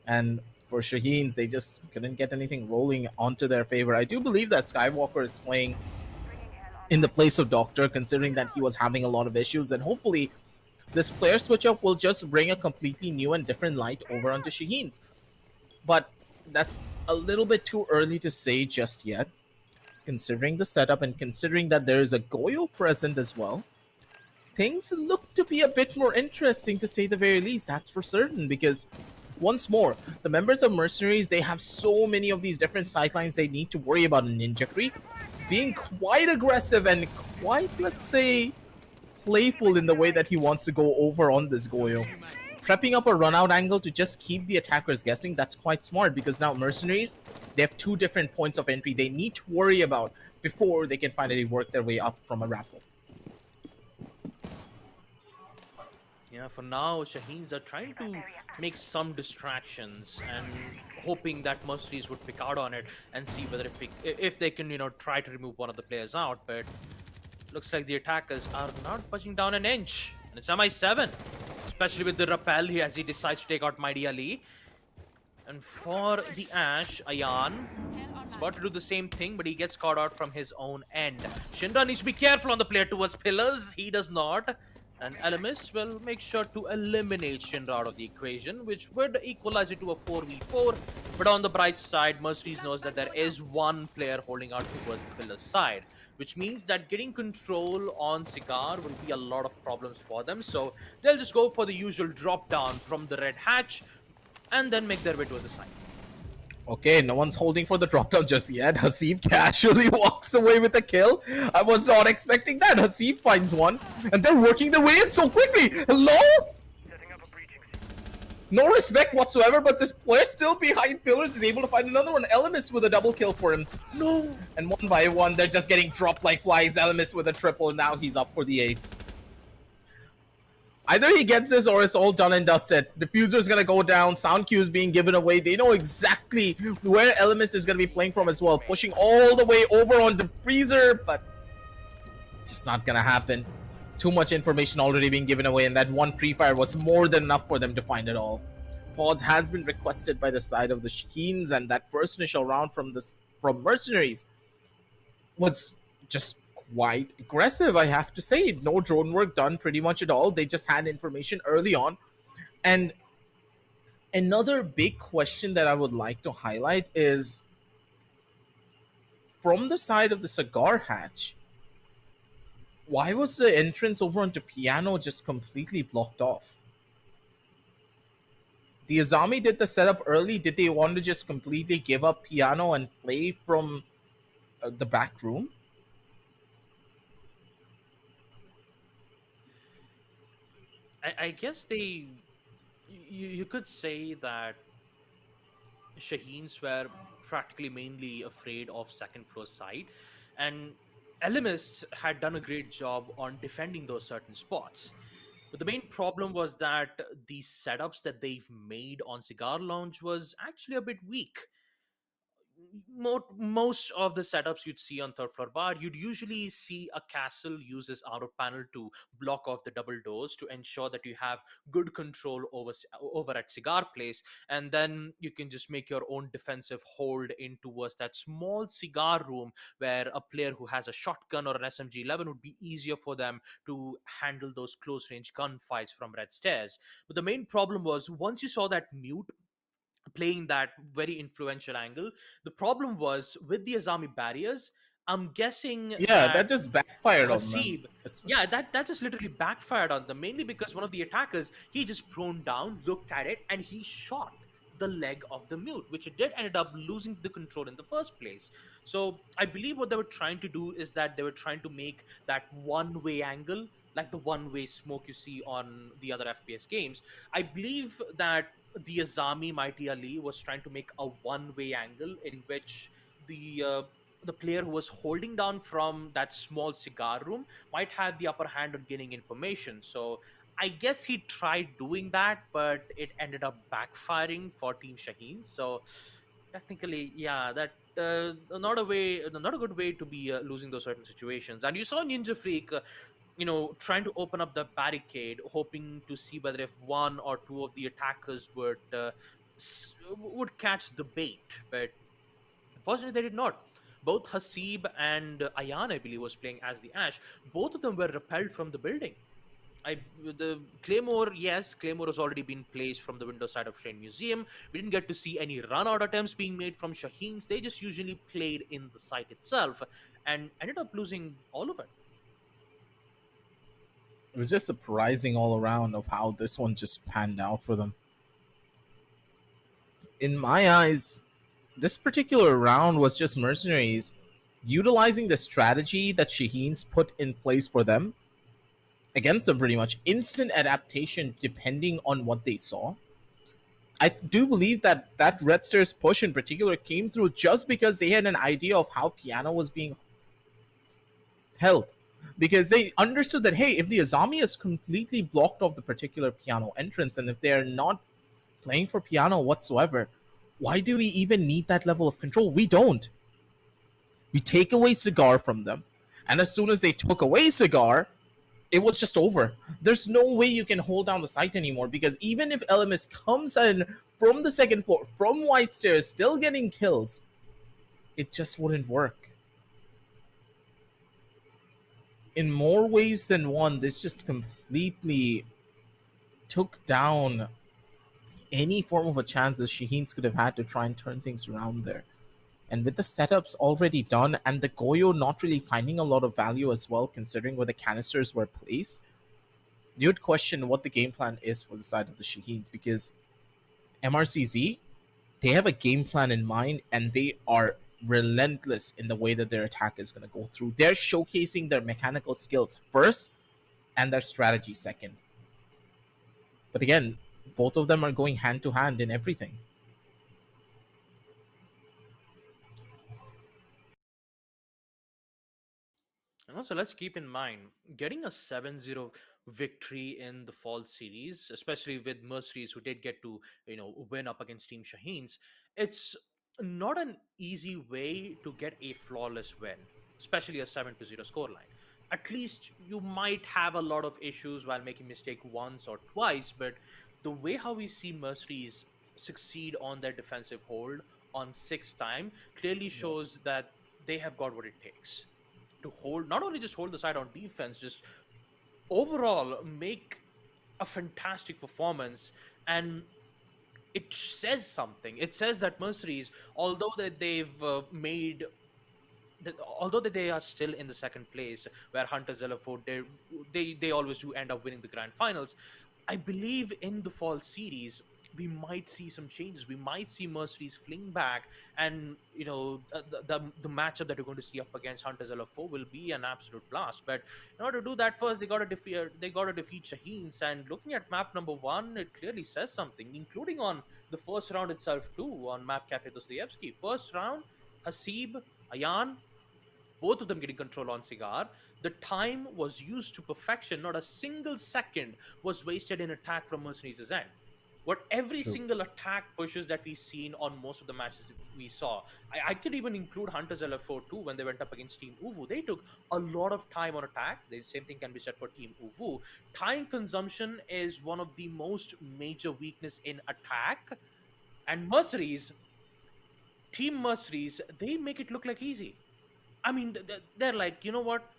And for Shaheens, they just couldn't get anything rolling onto their favor. I do believe that Skywalker is playing in the place of Doctor, considering that he was having a lot of issues, and hopefully this player switch up will just bring a completely new and different light over onto Shaheens. But that's a little bit too early to say just yet, considering the setup and considering that there is a Goyo present as well. Things look to be a bit more interesting, to say the very least, that's for certain, because once more, the members of MercenarieZ, they have so many of these different sidelines they need to worry about. Ninja Free being quite aggressive and quite, let's say, playful in the way that he wants to go over on this Goyo. prepping up a run out angle to just keep the attackers guessing, that's quite smart, because now Mercenaries, they have two different points of entry they need to worry about before they can finally work their way up from a rappel. Yeah, for now, Shaheens are trying to make some distractions and hoping that Mercenaries would pick out on it and see whether if they can, try to remove one of the players out. But looks like the attackers are not budging down an inch. And it's MI7, especially with the rappel as he decides to take out Mighty Ali. And for the Ash, Ayan is about to do the same thing, but he gets caught out from his own end. Shinra needs to be careful on the player towards pillars. He does not. And Elemis will make sure to eliminate Shinra out of the equation, which would equalize it to a 4v4. But on the bright side, Mercenaries knows that there is one player holding out towards the pillar side, which means that getting control on Cigar will be a lot of problems for them. So they'll just go for the usual drop down from the red hatch and then make their way towards the side. Okay, no one's holding for the drop down just yet. Hasib casually walks away with a kill. I was not expecting that. Hasib finds one, and they're working their way in so quickly. Hello? No respect whatsoever, but this player still behind pillars is able to find another one. Elemist with a double kill for him. No. And one by one, they're just getting dropped like flies. Elemist with a triple. Now he's up for the ace. Either he gets this or it's all done and dusted. Diffuser's gonna go down. Sound cue is being given away. They know exactly where Elemist is gonna be playing from as well. Pushing all the way over on the freezer, but it's just not gonna happen. Too much information already being given away, and that one pre-fire was more than enough for them to find it all. Pause has been requested by the side of the Shaheens, and that first initial round from Mercenaries was just quite aggressive, I have to say. No drone work done pretty much at all. They just had information early on. And another big question that I would like to highlight is, from the side of the Cigar hatch, why was the entrance over onto Piano just completely blocked off? The Azami did the setup early. Did they want to just completely give up Piano and play from the back room? I guess you could say that Shaheens were practically mainly afraid of second floor side, and Elemist had done a great job on defending those certain spots. But the main problem was that the setups that they've made on Cigar Lounge was actually a bit weak. Most of the setups you'd see on third floor bar, you'd usually see a castle uses outer panel to block off the double doors to ensure that you have good control over at Cigar Place, and then you can just make your own defensive hold in towards that small cigar room where a player who has a shotgun or an SMG-11 would be easier for them to handle those close range gunfights from red stairs. But the main problem was, once you saw that mute playing that very influential angle, the problem was with the Azami barriers. I'm guessing Yeah, that that just backfired on them. Hasib, yeah, that just literally backfired on them, mainly because one of the attackers, he just prone down, looked at it, and he shot the leg of the mute, which it did ended up losing the control in the first place. So I believe what they were trying to do is that they were trying to make that one-way angle, like the one-way smoke you see on the other FPS games. I believe that the Azami Mighty Ali was trying to make a one-way angle in which the player who was holding down from that small cigar room might have the upper hand on gaining information. So I guess he tried doing that, but it ended up backfiring for Team Shaheen. So technically, yeah, that not a good way to be losing those certain situations. And you saw Ninja Freak, trying to open up the barricade, hoping to see whether if one or two of the attackers would catch the bait, but unfortunately they did not. Both Hasib and Ayan, I believe, was playing as the Ash. Both of them were repelled from the building. The Claymore, yes, Claymore has already been placed from the window side of Train Museum. We didn't get to see any run-out attempts being made from Shaheens. They just usually played in the site itself and ended up losing all of it. It was just surprising all around of how this one just panned out for them. In my eyes, this particular round was just Mercenaries utilizing the strategy that Shaheens put in place for them against them pretty much. Instant adaptation depending on what they saw. I do believe that that Red Stairs push in particular came through just because they had an idea of how Piano was being held. Because they understood that, hey, if the Azami is completely blocked off the particular Piano entrance, and if they're not playing for Piano whatsoever, why do we even need that level of control? We don't. We take away Cigar from them. And as soon as they took away Cigar, it was just over. There's no way you can hold down the site anymore, because even if LMS comes in from the second floor, from White Stairs, still getting kills, it just wouldn't work. In more ways than one, this just completely took down any form of a chance that Shaheens could have had to try and turn things around there. And with the setups already done and the Goyo not really finding a lot of value as well, considering where the canisters were placed, you'd question what the game plan is for the side of the Shaheens, because MRCZ, they have a game plan in mind and they are relentless in the way that their attack is going to go through. They're showcasing their mechanical skills first and their strategy second. But again, both of them are going hand to hand in everything. And also, let's keep in mind getting a 7-0 victory in the fall series, especially with Mercenaries who did get to, win up against Team Shaheens. It's not an easy way to get a flawless win, especially a 7-0 scoreline. At least you might have a lot of issues while making mistake once or twice, but the way how we see Mercenaries succeed on their defensive hold on sixth time clearly shows that they have got what it takes to hold, not only just hold the side on defense, just overall make a fantastic performance. And it says something. It says that Mercenaries, although that they've made although that they are still in the second place where Hunters LFO, they always do end up winning the grand finals, I believe in the fall series we might see some changes. We might see Mercenaries fling back, and the matchup that we're going to see up against Hunters LF4 will be an absolute blast. But in order to do that, first they got to defeat Shaheens. And looking at map number one, it clearly says something, including on the first round itself too, on map Cafe Dostoevsky. First round, Hasib, Ayan, both of them getting control on Cigar. The time was used to perfection. Not a single second was wasted in attack from Mercenaries' end. What every True. single attack pushes that we've seen on most of the matches we saw. I could even include Hunters LF4 too when they went up against Team Uvu. They took a lot of time on attack. The same thing can be said for Team Uvu. Time consumption is one of the most major weakness in attack. And Team Mercenaries, they make it look like easy. I mean, they're like, you know what?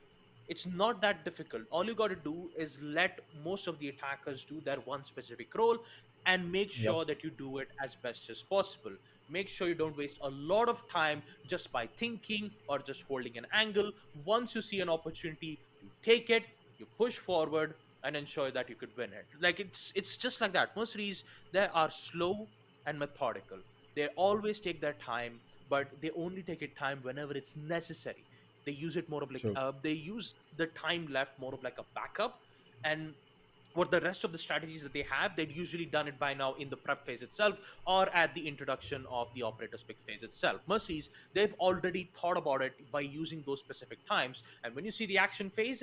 It's not that difficult. All you got to do is let most of the attackers do their one specific role and make Yep. sure that you do it as best as possible. Make sure you don't waste a lot of time just by thinking or just holding an angle. Once you see an opportunity, you take it, you push forward, and ensure that you could win it. Like it's just like that. Mercenaries, they are slow and methodical. They always take their time, but they only take it time whenever it's necessary. They use it more of like True. they use the time left more of like a backup. And what the rest of the strategies that they have, they'd usually done it by now in the prep phase itself or at the introduction of the operator's pick phase itself. Mercenaries, they've already thought about it by using those specific times, and when you see the action phase,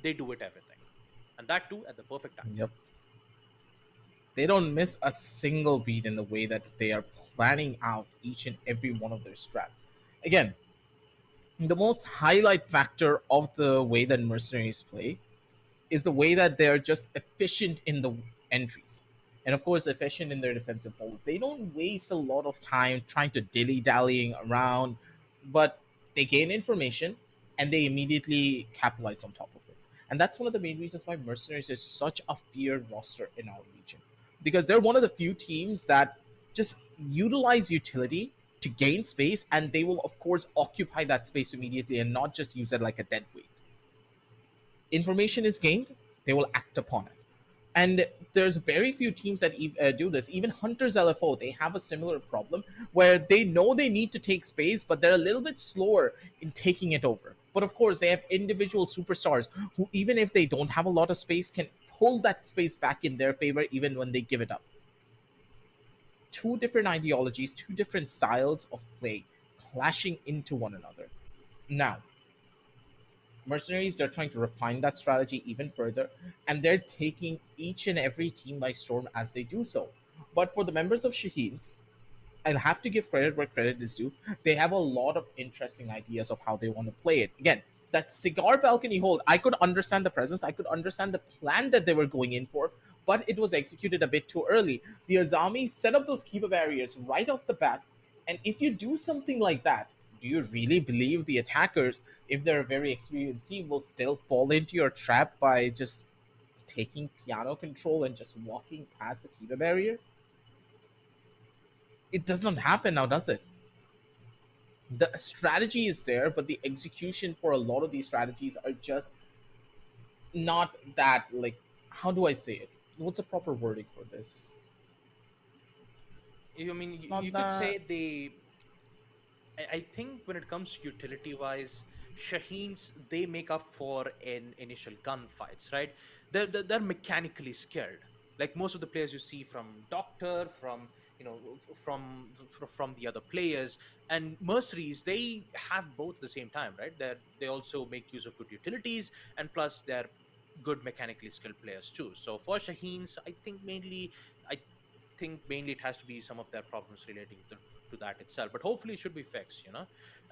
they do it everything, and that too at the perfect time. Yep. They don't miss a single beat in the way that they are planning out each and every one of their strats. Again, the most highlight factor of the way that Mercenaries play is the way that they're just efficient in the entries. And of course, efficient in their defensive holds. They don't waste a lot of time trying to dilly dallying around, but they gain information and they immediately capitalize on top of it. And that's one of the main reasons why Mercenaries is such a feared roster in our region. Because they're one of the few teams that just utilize utility to gain space, and they will, of course, occupy that space immediately and not just use it like a dead weight. Information is gained, they will act upon it. And there's very few teams that do this. Even Hunters LFO, they have a similar problem where they know they need to take space, but they're a little bit slower in taking it over. But of course, they have individual superstars who, even if they don't have a lot of space, can pull that space back in their favor even when they give it up. Two different ideologies, two different styles of play clashing into one another. Now, Mercenaries, they're trying to refine that strategy even further, and they're taking each and every team by storm as they do so. But for the members of Shaheens, I'll have to give credit where credit is due. They have a lot of interesting ideas of how they want to play it. Again, that cigar balcony hold, I could understand the presence, I could understand the plan that they were going in for, but it was executed a bit too early. The Azami set up those keeper barriers right off the bat, and if you do something like that, do you really believe the attackers, if they're a very experienced team, will still fall into your trap by just taking piano control and just walking past the keeper barrier? It doesn't happen now, does it? The strategy is there, but the execution for a lot of these strategies are just not that, like, how do I say it? What's the proper wording for this? I mean, It's not you could that. say I think when it comes to utility wise, Shaheens, they make up for in initial gunfights, right? They're mechanically skilled. Like most of the players you see from Doctor, from from the other players, and Mercenaries, they have both at the same time, right? They also make use of good utilities, and plus they're good mechanically skilled players too. So for Shaheens, I think mainly it has to be some of their problems relating to that itself, but hopefully it should be fixed,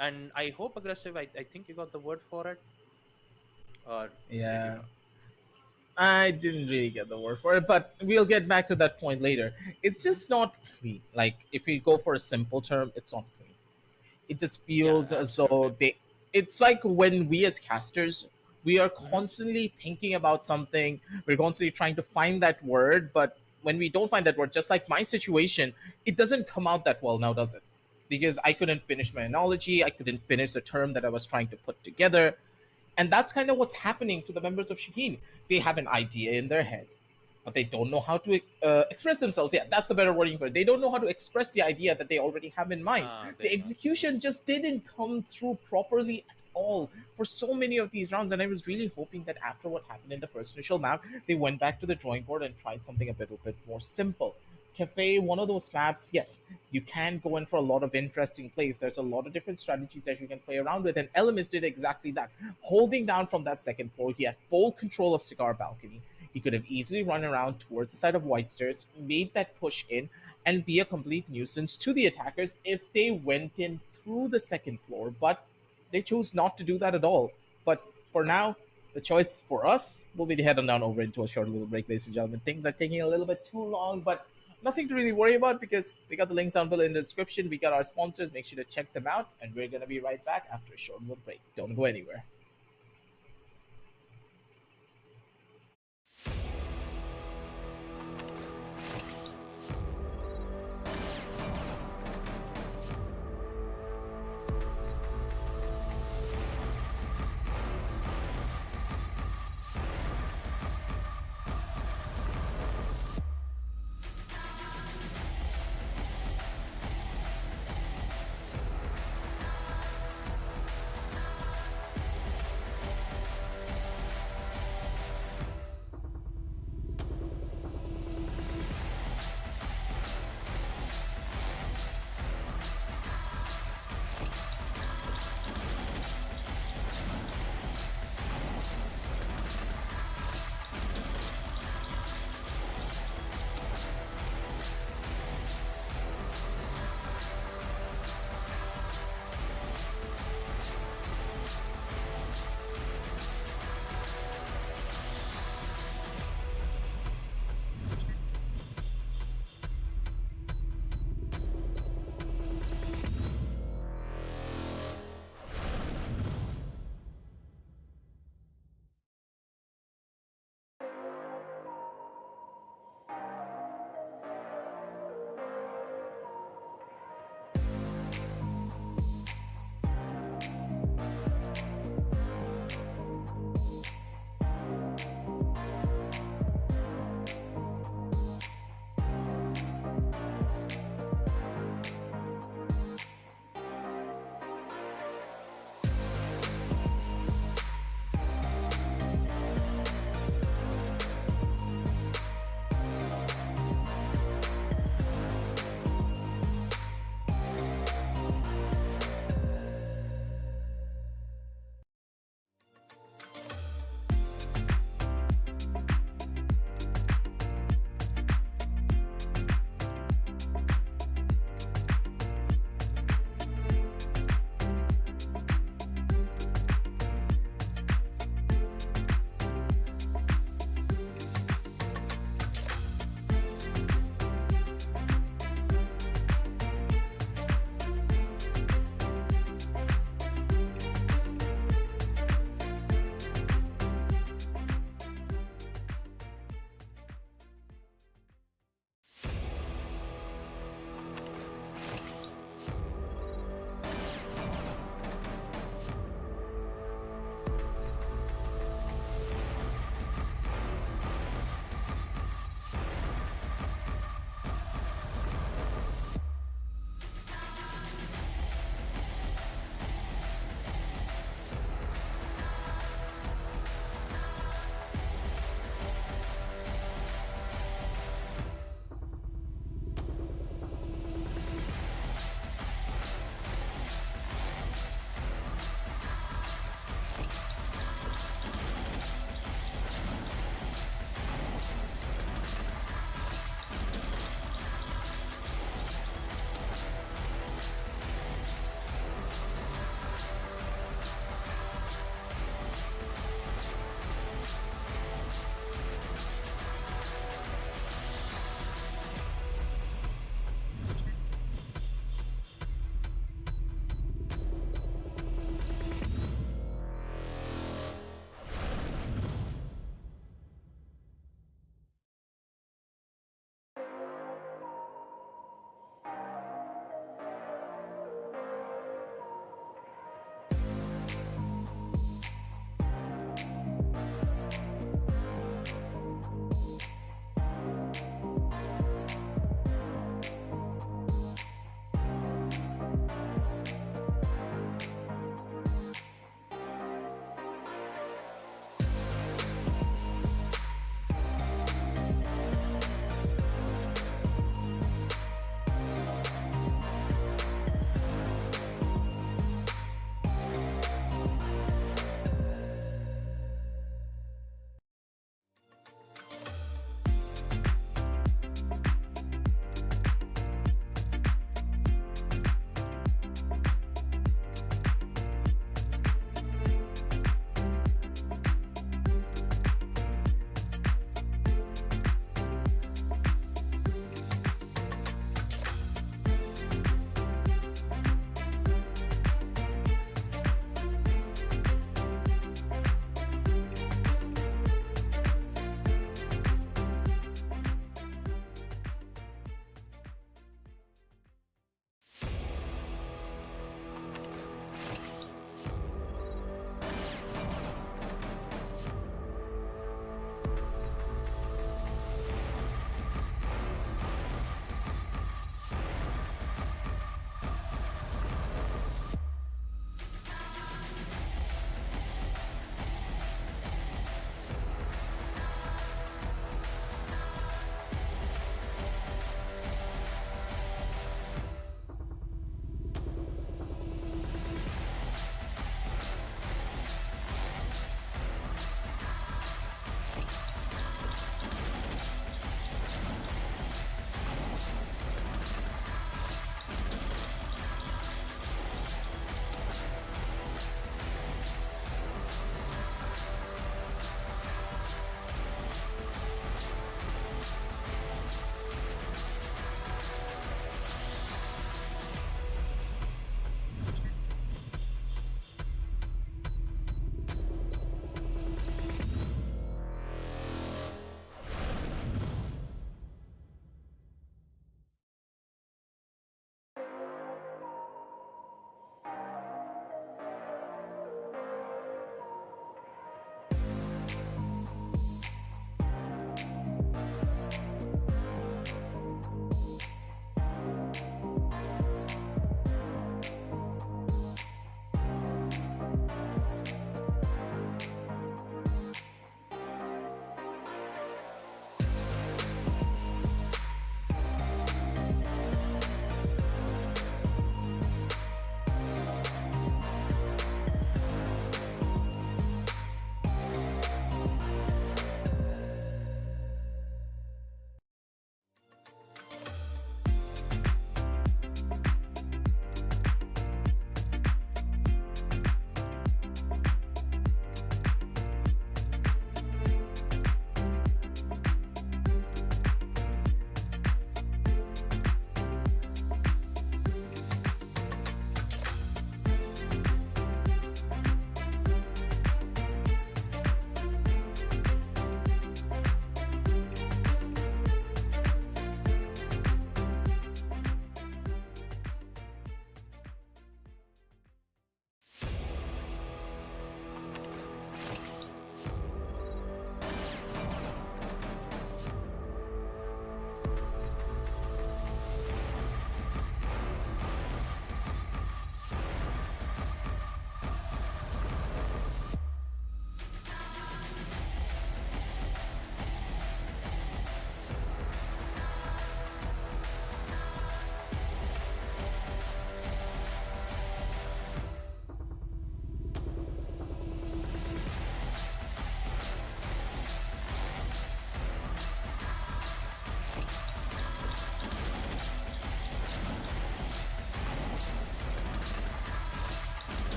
and I hope aggressive, I think you got the word for it, or did you Yeah, not? I didn't really get the word for it, but we'll get back to that point later. It's Hmm. just not clean. Like, if we go for a simple term, it's not clean. It just Yeah, feels as absolutely. though they, it's like when we as casters, we are Hmm. constantly thinking about something, we're constantly trying to find that word, but when we don't find that word, just like my situation, it doesn't come out that well now, does it? Because I couldn't finish my analogy, I couldn't finish the term that I was trying to put together. And that's kind of what's happening to the members of Shaheen. They have an idea in their head, but they don't know how to express themselves. Yeah, that's the better wording for it. They don't know how to express the idea that they already have in mind. There The you go. execution just didn't come through properly at all for so many of these rounds. And I was really hoping that after what happened in the first initial map, they went back to the drawing board and tried something a bit more simple. Cafe, one of those maps, yes, you can go in for a lot of interesting plays. There's a lot of different strategies that you can play around with, and Elemis did exactly that. Holding down from that second floor, he had full control of Cigar Balcony. He could have easily run around towards the side of White Stairs, made that push in, and be a complete nuisance to the attackers if they went in through the second floor, but they chose not to do that at all. But for now, the choice for us will be to head on down over into a short little break, ladies and gentlemen. Things are taking a little bit too long, but nothing to really worry about because we got the links down below in the description. We got our sponsors. Make sure to check them out, and we're going to be right back after a short little break. Don't go anywhere.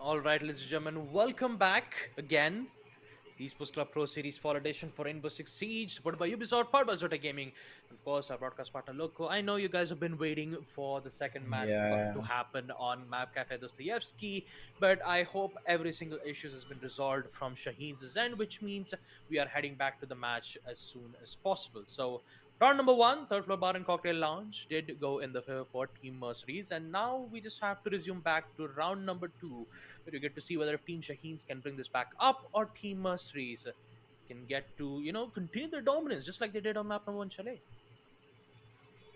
All right, ladies and gentlemen, welcome back again. The Esports Club Pro Series Fall Edition for Rainbow-Six-Siege, supported by Ubisoft, powered by Zotac Gaming, and of course, our broadcast partner Loco. I know you guys have been waiting for the second match Yeah. to happen on Map Cafe Dostoyevsky, but I hope every single issue has been resolved from Shaheens' end, which means we are heading back to the match as soon as possible. So, round number one, third floor bar and cocktail lounge, did go in the favor for Team Mercenaries, and now we just have to resume back to round number two, where you get to see whether if Team Shaheens can bring this back up or Team Mercenaries can get to, continue their dominance just like they did on map number one Chalet.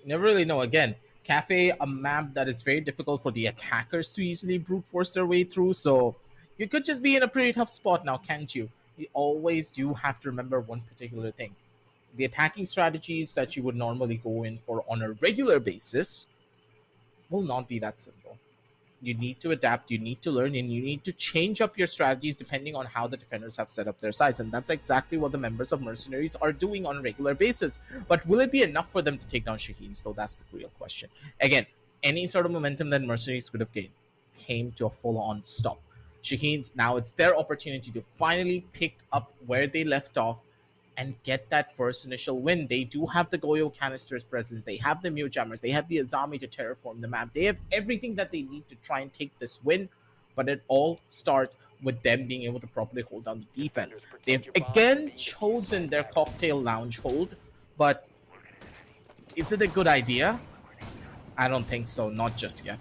You never really know. Again, Cafe, a map that is very difficult for the attackers to easily brute force their way through. So you could just be in a pretty tough spot now, can't you? You always do have to remember one particular thing. The attacking strategies that you would normally go in for on a regular basis will not be that simple. You need to adapt, you need to learn, and you need to change up your strategies depending on how the defenders have set up their sides. And that's exactly what the members of Mercenaries are doing on a regular basis. But will it be enough for them to take down Shaheens, though? That's the real question. Again, any sort of momentum that Mercenaries could have gained came to a full-on stop. Shaheens, now it's their opportunity to finally pick up where they left off and get that first initial win. They do have the Goyo canisters presence, they have the Mew Jammers, they have the Azami to terraform the map. They have everything that they need to try and take this win, but it all starts with them being able to properly hold down the defense. They've again chosen their cocktail lounge hold, but is it a good idea? I don't think so, not just yet.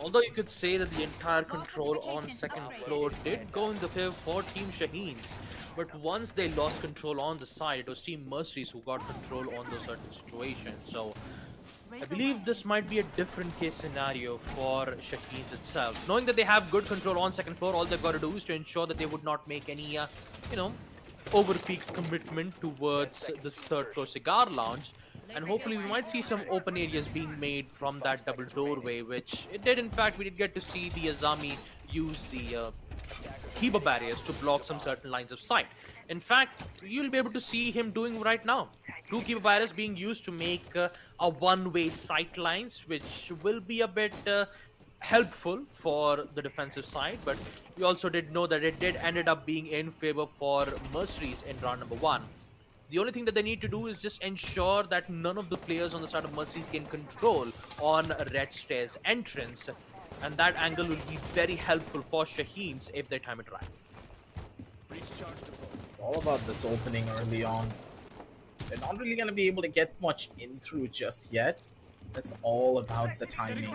Although you could say that the entire control on second floor did go in the favor for Team Shaheens, but once they lost control on the side, it was Team Mercenaries who got control on those certain situations. So I believe this might be a different case scenario for Shaheens itself. Knowing that they have good control on second floor, all they've got to do is to ensure that they would not make any, over-peaks commitment towards this third floor cigar lounge. And hopefully we might see some open areas being made from that double doorway, which it did. In fact, we did get to see the Azami use the Kiba barriers to block some certain lines of sight. In fact, you'll be able to see him doing right now. Two Kiba barriers being used to make a one-way sight lines, which will be a bit helpful for the defensive side, but we also did know that it did ended up being in favor for Mercenaries in round number one. The only thing that they need to do is just ensure that none of the players on the side of Mercenaries gain control on Red Stairs entrance, and that angle will be very helpful for Shaheens if they time it right. It's all about this opening early on. They're not really going to be able to get much in through just yet. That's all about the timing.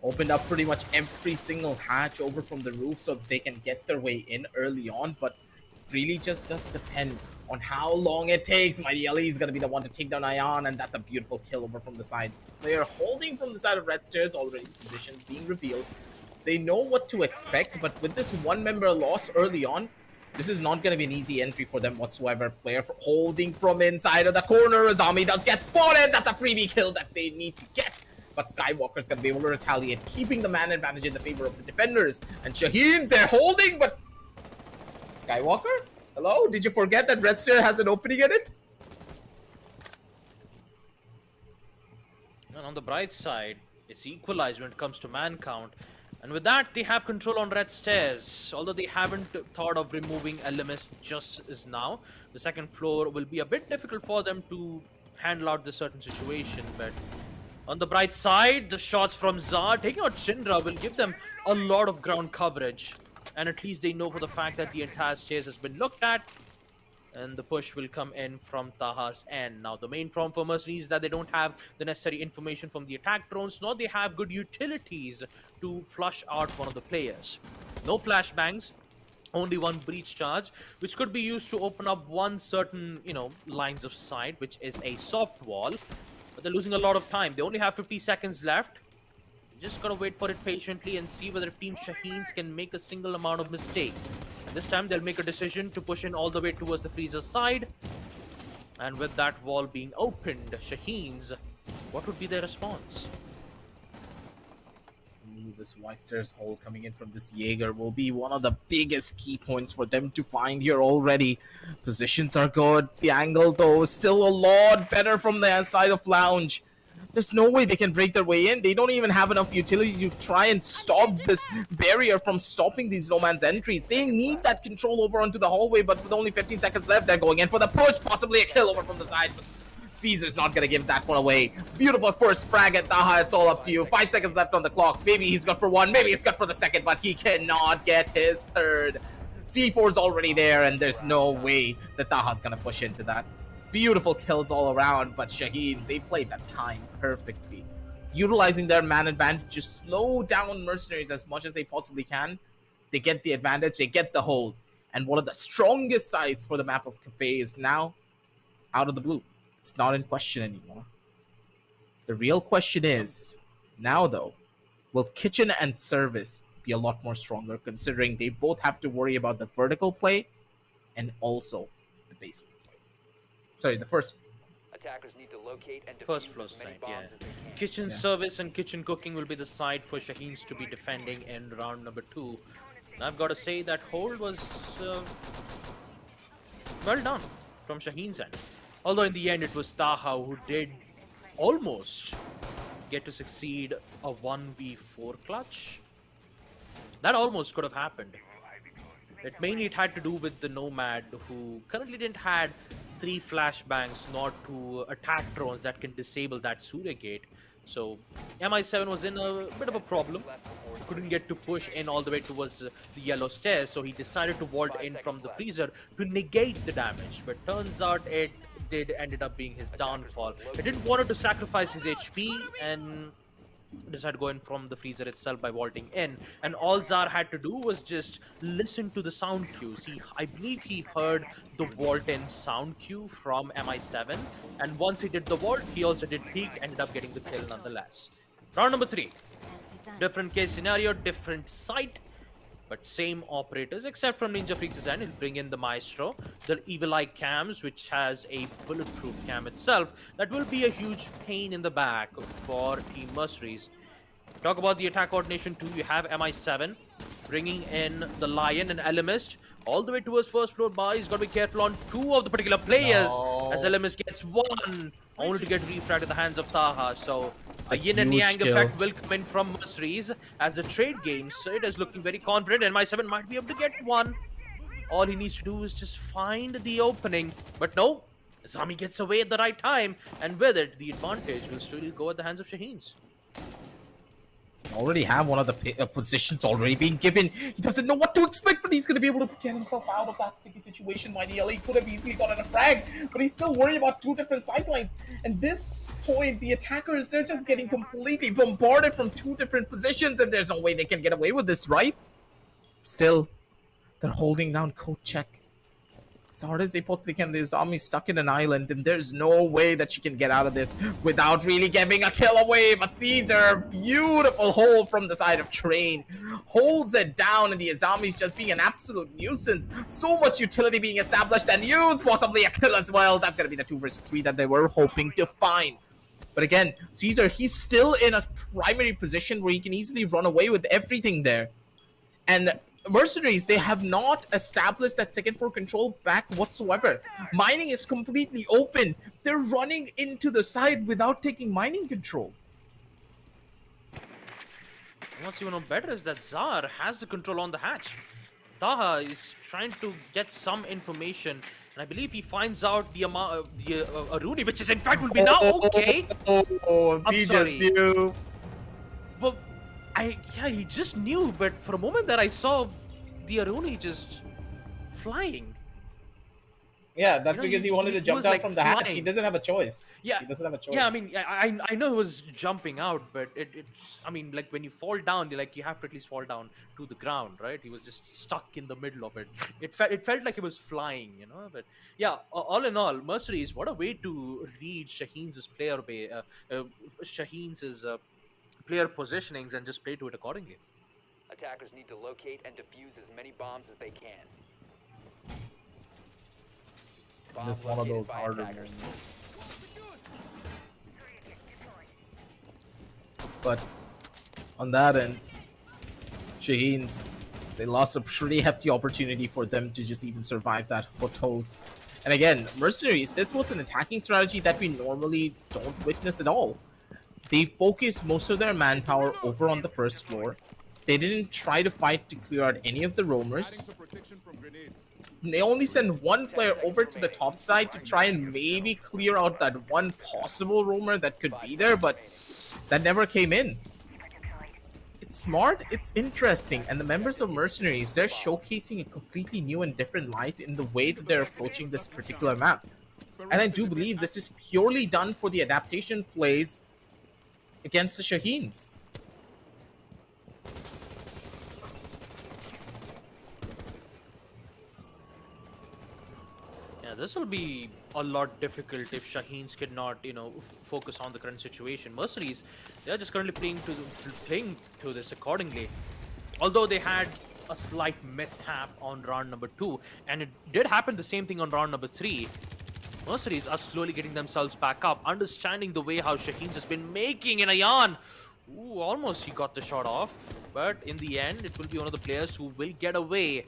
Opened up pretty much every single hatch over from the roof so they can get their way in early on, but it really just does depend on how long it takes. Mighty Ellie is going to be the one to take down Ion, and that's a beautiful kill over from the side. They are holding from the side of Red Stairs already, positions being revealed. They know what to expect, but with this one member loss early on, this is not going to be an easy entry for them whatsoever. Player holding from inside of the corner. Azami does get spotted. That's a freebie kill that they need to get. But Skywalker's going to be able to retaliate, keeping the man advantage in the favor of the defenders. And Shaheens, they're holding, but... Skywalker? Hello? Did you forget that Red Stair has an opening in it? And on the bright side, it's equalized when it comes to man count. And with that, they have control on Red Stairs. Although they haven't thought of removing LMS just as now, the second floor will be a bit difficult for them to handle out this certain situation. But on the bright side, the shots from Zar taking out Syndra will give them a lot of ground coverage. And at least they know for the fact that the entire stairs has been looked at. And the push will come in from Taha's end. Now, the main problem for Mercenaries is that they don't have the necessary information from the attack drones, nor they have good utilities to flush out one of the players. No flashbangs, only one breach charge, which could be used to open up one certain, lines of sight, which is a soft wall. But they're losing a lot of time. They only have 50 seconds left. Just gotta wait for it patiently and see whether if Team Shaheens can make a single amount of mistake. And this time they'll make a decision to push in all the way towards the freezer side. And with that wall being opened, Shaheens, what would be their response? This White Stairs hold coming in from this Jaeger will be one of the biggest key points for them to find here already. Positions are good. The angle, though, is still a lot better from the side of Lounge. There's no way they can break their way in. They don't even have enough utility to try and stop this barrier from stopping these Nomad's entries. They need that control over onto the hallway, but with only 15 seconds left, they're going in for the push, possibly a kill over from the side. But Caesar's not gonna give that one away. Beautiful first frag at Taha. It's all up to you. 5 seconds left on the clock. Maybe he's good for one, maybe he's good for the second, but he cannot get his third. C4's already there, and there's no way that Taha's gonna push into that. Beautiful kills all around, but Shaheens, they played that time perfectly. Utilizing their man advantage to slow down Mercenaries as much as they possibly can. They get the advantage, they get the hold. And one of the strongest sides for the map of Cafe is now out of the blue. It's not in question anymore. The real question is, now though, will Kitchen and Service be a lot more stronger, considering they both have to worry about the vertical play and also the basement. Sorry, the first. Attackers need to locate and First defuse floor as many side, bombs yeah. as they can. Kitchen service and kitchen cooking will be the side for Shaheens to be defending in round number 2. And I've got to say that hold was well done from Shaheens' end. Although in the end it was Taha who did almost get to succeed a 1v4 clutch. That almost could have happened. It mainly had to do with the Nomad, who currently didn't had 3 flashbangs, nor 2 attack drones that can disable that Surya gate. So MI7 was in a bit of a problem. Couldn't get to push in all the way towards the yellow stairs, so he decided to vault in from the freezer to negate the damage. But turns out it ended up being his downfall. He didn't want to sacrifice his HP and decided to go in from the freezer itself by vaulting in, and all Zar had to do was just listen to the sound cues. I believe he heard the vault in sound cue from MI7, and once he did the vault, he also did peek, ended up getting the kill nonetheless. Round number 3. Different case scenario, different site, but same operators, except from Ninja Freaks' end. He'll bring in the Maestro, the Evil Eye cams, which has a bulletproof cam itself. That will be a huge pain in the back for Team Mercenaries. Talk about the attack coordination too. You have MI7 bringing in the Lion and Elemist all the way towards first floor bar. He's got to be careful on 2 of the particular players, as Elemist gets 1, only to get refragged at the hands of Taha. So a yin and yang effect will come in from Mercenaries as the trade games. So it is looking very confident, and MI7 might be able to get 1. All he needs to do is just find the opening. But no, Zami gets away at the right time, and with it, the advantage will still go at the hands of Shaheens. Already have one of the positions already being given. He doesn't know what to expect, but he's going to be able to get himself out of that sticky situation. He could have easily gotten a frag, but he's still worried about 2 different sidelines. And this point, the attackers, they're just getting completely bombarded from 2 different positions, and there's no way they can get away with this, right? Still, they're holding down code check as hard as they possibly can. This army stuck in an island, and there's no way that she can get out of this without really getting a kill away. But Caesar, beautiful hold from the side of Train, holds it down, and the Azami's just being an absolute nuisance. So much utility being established and used, possibly a kill as well. That's gonna be the 2 versus 3 that they were hoping to find. But again, Caesar, he's still in a primary position where he can easily run away with everything there. And Mercenaries, they have not established that second floor control back whatsoever. Mining is completely open. They're running into the side without taking mining control. What's even better is that Zar has the control on the hatch. Taha is trying to get some information, and I believe he finds out the amount of the Aruni, which is in fact will be now okay. He just knew. But he just knew, but for a moment there I saw the Aruni just flying. Yeah, that's because he wanted to jump down from the hatch. He doesn't have a choice. Yeah, he doesn't have a choice. Yeah, I mean, I know he was jumping out, but it's I mean, like when you fall down, you have to at least fall down to the ground, right? He was just stuck in the middle of it. It felt like he was flying, you know. But yeah, all in all, Mercenaries, what a way to read Shaheens' player player positionings and just play to it accordingly. Attackers need to locate and defuse as many bombs as they can. Just one of those harder moments. But on that end, Shaheens, they lost a pretty hefty opportunity for them to just even survive that foothold. And again, Mercenaries, this was an attacking strategy that we normally don't witness at all. They focused most of their manpower over on the first floor. They didn't try to fight to clear out any of the Adding roamers. some protection from grenades. They only send one player over to the top side to try and maybe clear out that one possible roamer that could be there, but that never came in. It's smart, it's interesting, and the members of Mercenaries, they're showcasing a completely new and different light in the way that they're approaching this particular map. And I do believe this is purely done for the adaptation plays against the Shaheens. Yeah, this will be a lot difficult if Shaheens cannot, focus on the current situation. Mercenaries, they're just currently playing to this accordingly. Although they had a slight mishap on round number 2, and it did happen the same thing on round number 3. Mercenaries are slowly getting themselves back up, understanding the way how Shaheens has been making an Ayan. Ooh, almost he got the shot off, but in the end, it will be one of the players who will get away.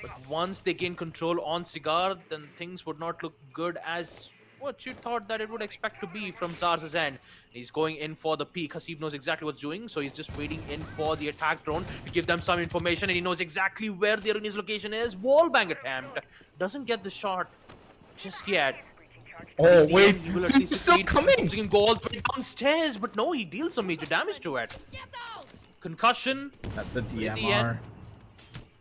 But once they gain control on Cigar, then things would not look good as what you thought that it would expect to be from Zars' end. He's going in for the peak. Hasib knows exactly what's doing, so he's just waiting in for the attack drone to give them some information, and he knows exactly where the Aruni's location is. Wallbang attempt. Doesn't get the shot just yet. Oh, wait, He will at it's least still succeed. coming! He can go all the way downstairs, but no, he deals some major damage to it. Concussion. That's a In the DMR. end,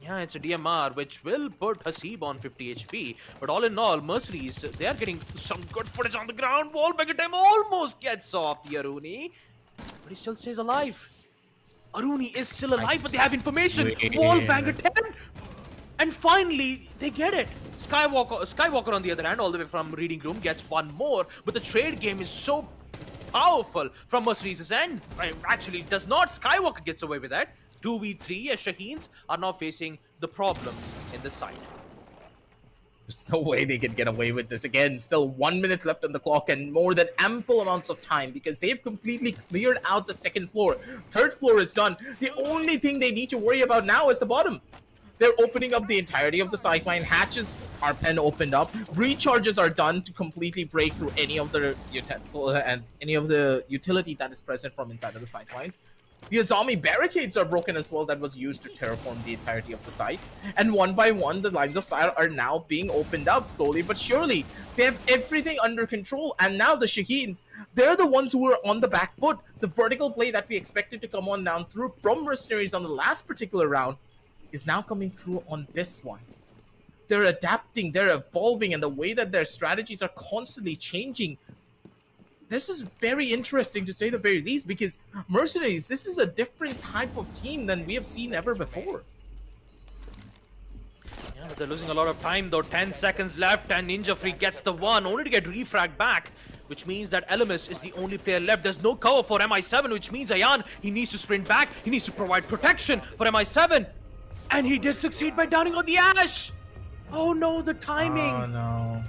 yeah, it's a DMR, which will put Hasib on 50 HP. But all in all, Mercenaries, they are getting some good footage on the ground. Wallbang attempt almost gets off the Aruni, but he still stays alive. Aruni is still alive, but they have information. Wallbang attempt, and finally they get it. Skywalker on the other hand, all the way from Reading Room, gets one more. But the trade game is so powerful from Mercenaries' end. Actually, does not. Skywalker gets away with that. 2v3 as Shaheens are now facing the problems in the side. There's no way they can get away with this. Again, still 1 minute left on the clock and more than ample amounts of time because they've completely cleared out the second floor. Third floor is done. The only thing they need to worry about now is the bottom. They're opening up the entirety of the sideline. Hatches are opened up. Recharges are done to completely break through any of the utensil and any of the utility that is present from inside of the sidelines. The Azami barricades are broken as well that was used to terraform the entirety of the site. And one by one, the lines of fire are now being opened up slowly but surely. They have everything under control. And now the Shaheens, they're the ones who are on the back foot. The vertical play that we expected to come on down through from Mercenaries on the last particular round is now coming through on this one. They're adapting, they're evolving, and the way that their strategies are constantly changing. This is very interesting to say the very least because Mercenaries, this is a different type of team than we have seen ever before. Yeah, but they're losing a lot of time though. 10 seconds left and Ninja Free gets the one, only to get refragged back, which means that Elemis is the only player left. There's no cover for MI7, which means Ayan, he needs to sprint back. He needs to provide protection for MI7. And he did succeed by downing on the Ash. Oh no, the timing. Oh no.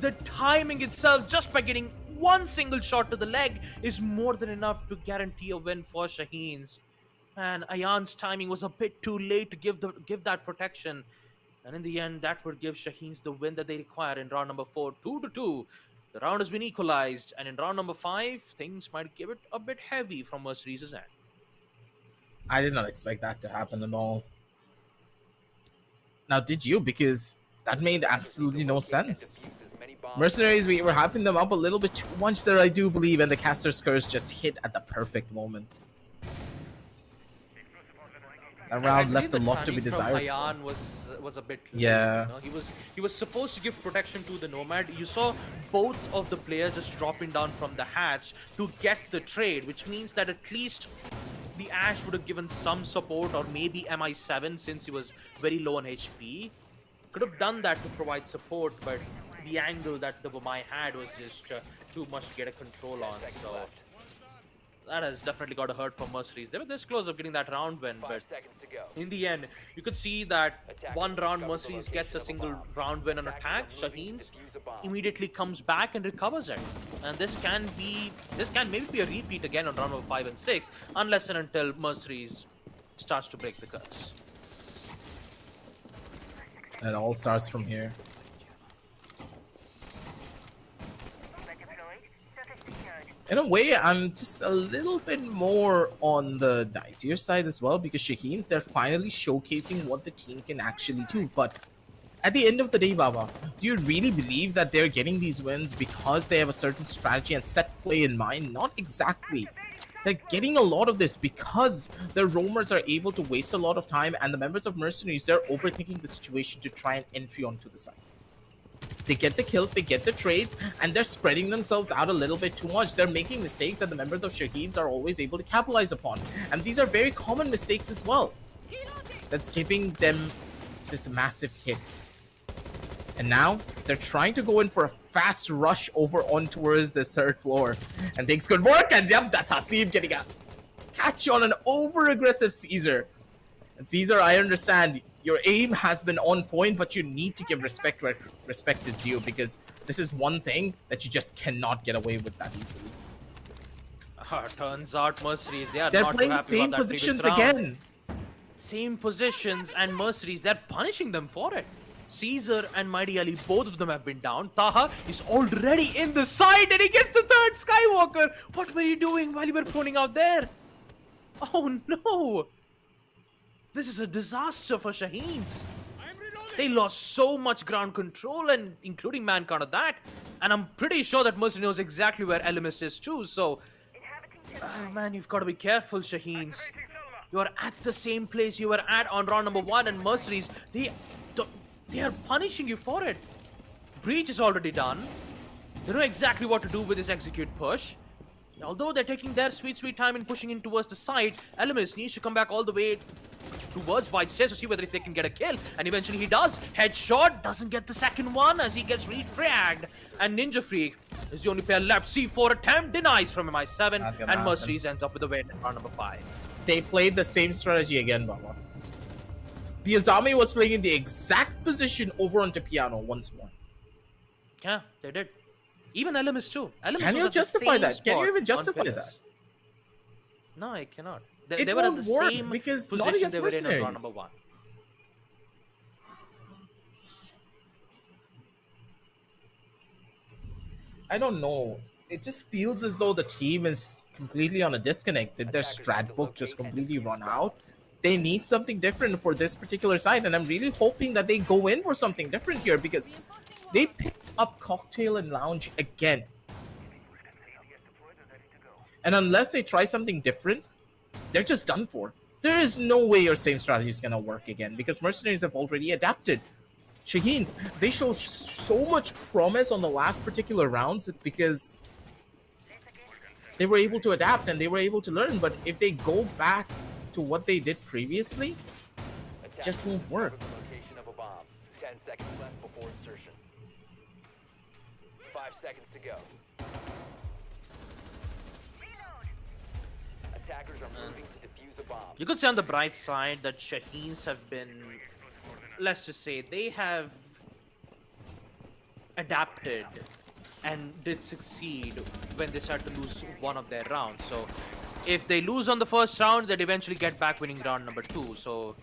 The timing itself, just by getting one single shot to the leg, is more than enough to guarantee a win for Shaheens. And Ayan's timing was a bit too late to give that protection. And in the end, that would give Shaheens the win that they require in round number 4, 2-2. The round has been equalized, and in round number 5, things might give it a bit heavy from Mercenaries' end. I did not expect that to happen at all. Now, did you? Because that made absolutely no sense. Mercenaries, we were hyping them up a little bit too much there, I do believe, and the Caster's Curse just hit at the perfect moment. That round left a lot to be desired. Ayan was a bit late, yeah. You know? He was supposed to give protection to the Nomad. You saw both of the players just dropping down from the hatch to get the trade, which means that at least the Ash would have given some support, or maybe MI7 since he was very low on HP. Could have done that to provide support, but the angle that the Wamai had was just too much to get a control on. So that has definitely got a hurt for Mercenaries. They were this close of getting that round win, but in the end, you could see that one round Mercenaries gets a single round win on attack. Shaheens immediately comes back and recovers it. And this can maybe be a repeat again on round number 5 and 6, unless and until Mercenaries starts to break the curse. It all starts from here. In a way, I'm just a little bit more on the dicier side as well because Shaheens, they're finally showcasing what the team can actually do. But at the end of the day, Baba, do you really believe that they're getting these wins because they have a certain strategy and set play in mind? Not exactly. They're getting a lot of this because the roamers are able to waste a lot of time, and the members of Mercenaries, they're overthinking the situation to try and entry onto the site. They get the kills, they get the trades, and they're spreading themselves out a little bit too much. They're making mistakes that the members of Shaheens are always able to capitalize upon. And these are very common mistakes as well. That's giving them this massive hit. And now they're trying to go in for a fast rush over on towards the third floor. And things could work. And yep, that's Hasib getting a catch on an over-aggressive Caesar. And Caesar, I understand your aim has been on point, but you need to give respect where respect is due, because this is one thing that you just cannot get away with that easily. Turns out Mercenaries, they are They're not playing too the happy same about that positions previous round. again. Same positions, and Mercenaries, they're punishing them for it. Caesar and Mighty Ali, both of them have been down. Taha is already in the side and he gets the third Skywalker. What were you doing while you were proning out there? Oh no! This is a disaster for Shaheens. They lost so much ground control, and including man count of that. And I'm pretty sure that Mercy knows exactly where Elemis is too, so... Oh man, you've got to be careful, Shaheens. You are at the same place you were at on round number 1, and Mercenaries, they are punishing you for it. Breach is already done. They know exactly what to do with this execute push. Although they're taking their sweet time in pushing in towards the side, Elemis needs to come back all the way towards White Stairs to see whether if they can get a kill. And eventually he does. Headshot, doesn't get the second one as he gets refragged. And Ninja Freak is the only player left. C4 attempt denies from MI7, and Mercenaries ends up with the win in round number 5. They played the same strategy again, Baba. The Azami was playing in the exact position over onto Piano once more. Yeah, they did. Even Elemis too. Elemis Can you justify that? Can you even justify that? No, I cannot. It They were at won't the work same because not position against they were in round Mercenaries. number 1. I don't know. It just feels as though the team is completely on a disconnect. Did their strat book just completely run out? They need something different for this particular side, and I'm really hoping that they go in for something different here, because they picked up Cocktail and Lounge again. And unless they try something different, they're just done for. There is no way your same strategy is going to work again, because Mercenaries have already adapted. Shaheens, they show so much promise on the last particular rounds because they were able to adapt and they were able to learn. But if they go back to what they did previously, it just won't work. Location of a bomb. 10 seconds left before insertion. 5 seconds to go. Attackers are moving to defuse a bomb. You could say on the bright side that Shaheens have been, let's just say, they have adapted and did succeed when they start to lose one of their rounds. So if they lose on the first round, they'd eventually get back winning round number 2. So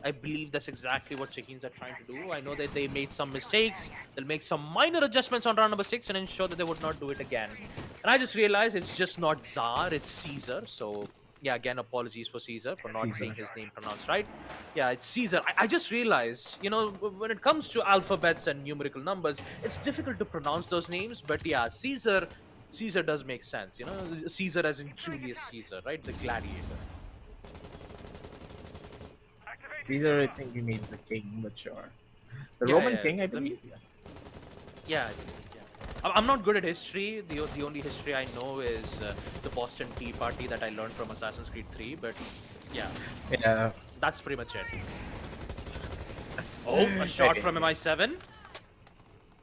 I believe that's exactly what Shaheens are trying to do. I know that they made some mistakes. They'll make some minor adjustments on round number 6 and ensure that they would not do it again. And I just realized it's just not Czar, it's Caesar. So yeah, again, apologies for Caesar for not saying his name pronounced right. Yeah, it's Caesar. I just realized, you know, when it comes to alphabets and numerical numbers, it's difficult to pronounce those names. But yeah, Caesar does make sense. You know, Caesar as in Julius Caesar, right? The gladiator. Caesar, I think he means the king, but sure. The Yeah, Roman yeah, king, I let me- believe. Yeah, I believe, yeah. I'm not good at history. The only history I know is the Boston Tea Party that I learned from Assassin's Creed 3. But yeah, Yeah. that's pretty much it. Oh, a shot from MI7.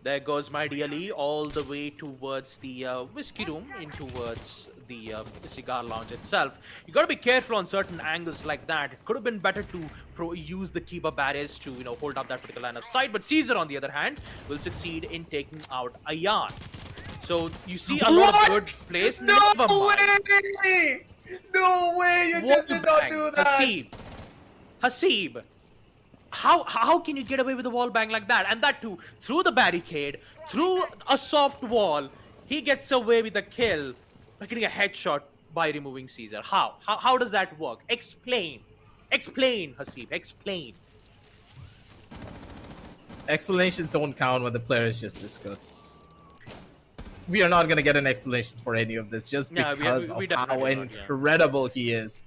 There goes Mighty Ali all the way towards the whiskey room, in towards the cigar lounge itself. You got to be careful on certain angles like that. It could have been better to use the Kiba barriers to, you know, hold up that particular line of sight. But Caesar, on the other hand, will succeed in taking out Ayan. So you see a lot of good plays. No Never mind. way! No way! You just did not Wallbang. do that! Hasib. How can you get away with a wall bang like that? And that too, through the barricade, through a soft wall, he gets away with a kill. by getting a headshot by removing Caesar. How does that work? Explain. Explain, Hasib. Explain. Explanations don't count when the player is just this good. We are not going to get an explanation for any of this just Yeah, because we of how definitely not, yeah. incredible he is.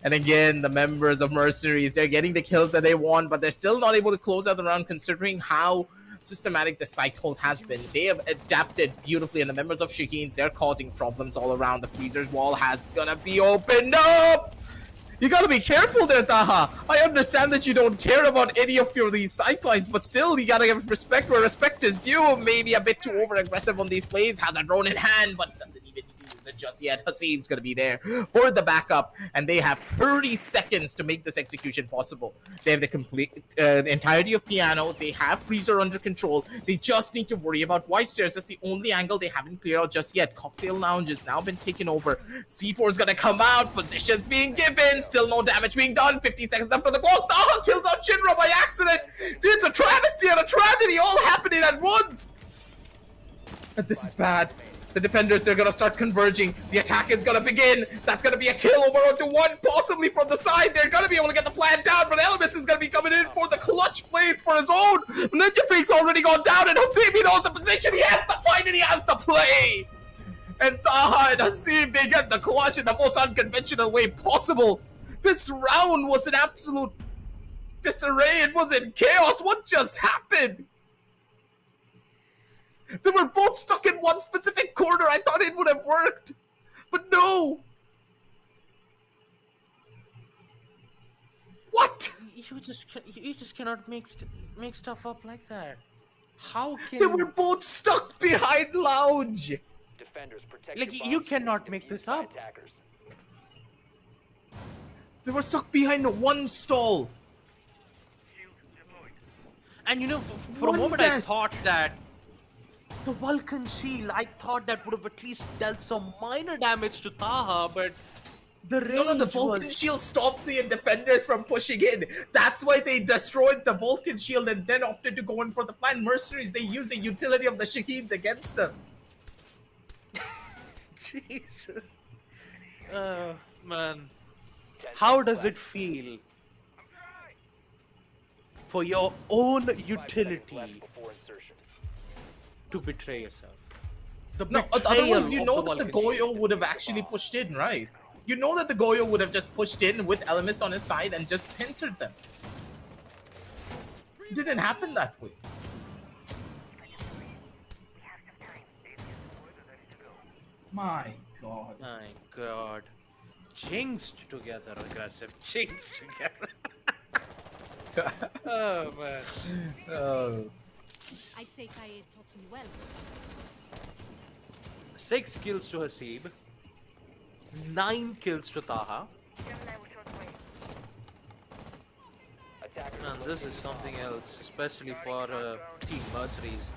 And again, the members of Mercenaries, they're getting the kills that they want, but they're still not able to close out the round considering how systematic the cycle has been. They have adapted beautifully, and the members of Shaheens, they're causing problems all around. The freezer's wall has gonna be opened up! You gotta be careful there, Taha. I understand that you don't care about any of these sidelines, but still, you gotta give respect where respect is due. Maybe a bit too over-aggressive on these plays. Has a drone in hand, but doesn't even use it just yet. Hasim's gonna be there for the backup, and they have 30 seconds to make this execution possible. They have the complete entirety of Piano. They have Freezer under control. They just need to worry about White Stairs. That's the only angle they haven't cleared out just yet. Cocktail Lounge has now been taken over. C4 is gonna come out. Positions being given. Still no damage being done. 50 seconds left on the clock. Taha kills out Shinra by accident. It's a travesty and a tragedy all happening at once. And this is bad. The defenders, they're gonna start converging. The attack is gonna begin. That's gonna be a kill over onto one, possibly from the side. They're gonna be able to get the plan down, but Elements is gonna be coming in for the clutch plays for his own. Ninja Fake's already gone down, and Hasim, knows the position. He has to fight, and he has to play. And Taha and Hasim, they get the clutch in the most unconventional way possible. This round was an absolute disarray. It was in chaos. What just happened? They were both stuck in one specific corner. I thought it would have worked, but no. What? You just cannot make stuff up like that. How can They were both stuck behind Lounge. Defenders, protect Like, your you bombs from cannot being make this defused by up. attackers. They were stuck behind one stall. And you know, for a One moment I desk. thought that the Vulcan shield, I thought that would have at least dealt some minor damage to Taha, but the range No, the Vulcan was... shield stopped the defenders from pushing in. That's why they destroyed the Vulcan shield and then opted to go in for the plan. Mercenaries, they used the utility of the Shaheens against them. Jesus. Man. How does it feel for your own 5 seconds utility left before insertion. to betray yourself? The No, betrayal otherwise you of know the that the Vulcan Goyo shield. would have actually pushed in, right? You know that the Goyo would have just pushed in with Elemist on his side and just pincered them. It didn't happen that way. My God. My God. Jinxed together, aggressive. Jinxed together. Oh, man. Oh. I'd say Kai taught me well. 6 kills to Hasib. 9 kills to Taha. Attackers Man, this is something else, especially for Team Mercenaries.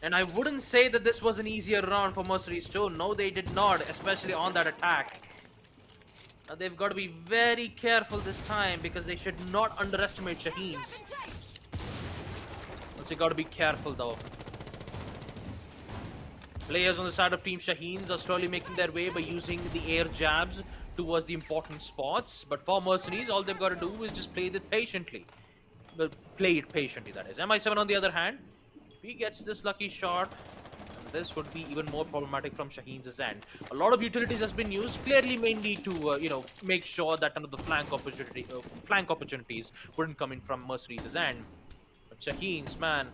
And I wouldn't say that this was an easier round for Mercenaries too. No, they did not, especially on that attack. Now they've got to be very careful this time because they should not underestimate Shaheens. So you got to be careful though. Players on the side of Team Shaheens are slowly making their way by using the air jabs towards the important spots. But for Mercenaries, all they've got to do is just play it patiently. Well, play it patiently, that is. MI7 on the other hand, if he gets this lucky shot, this would be even more problematic from Shaheens' end. A lot of utilities has been used, clearly mainly to make sure that none of the flank opportunities wouldn't come in from Mercenaries' end. But Shaheens, man,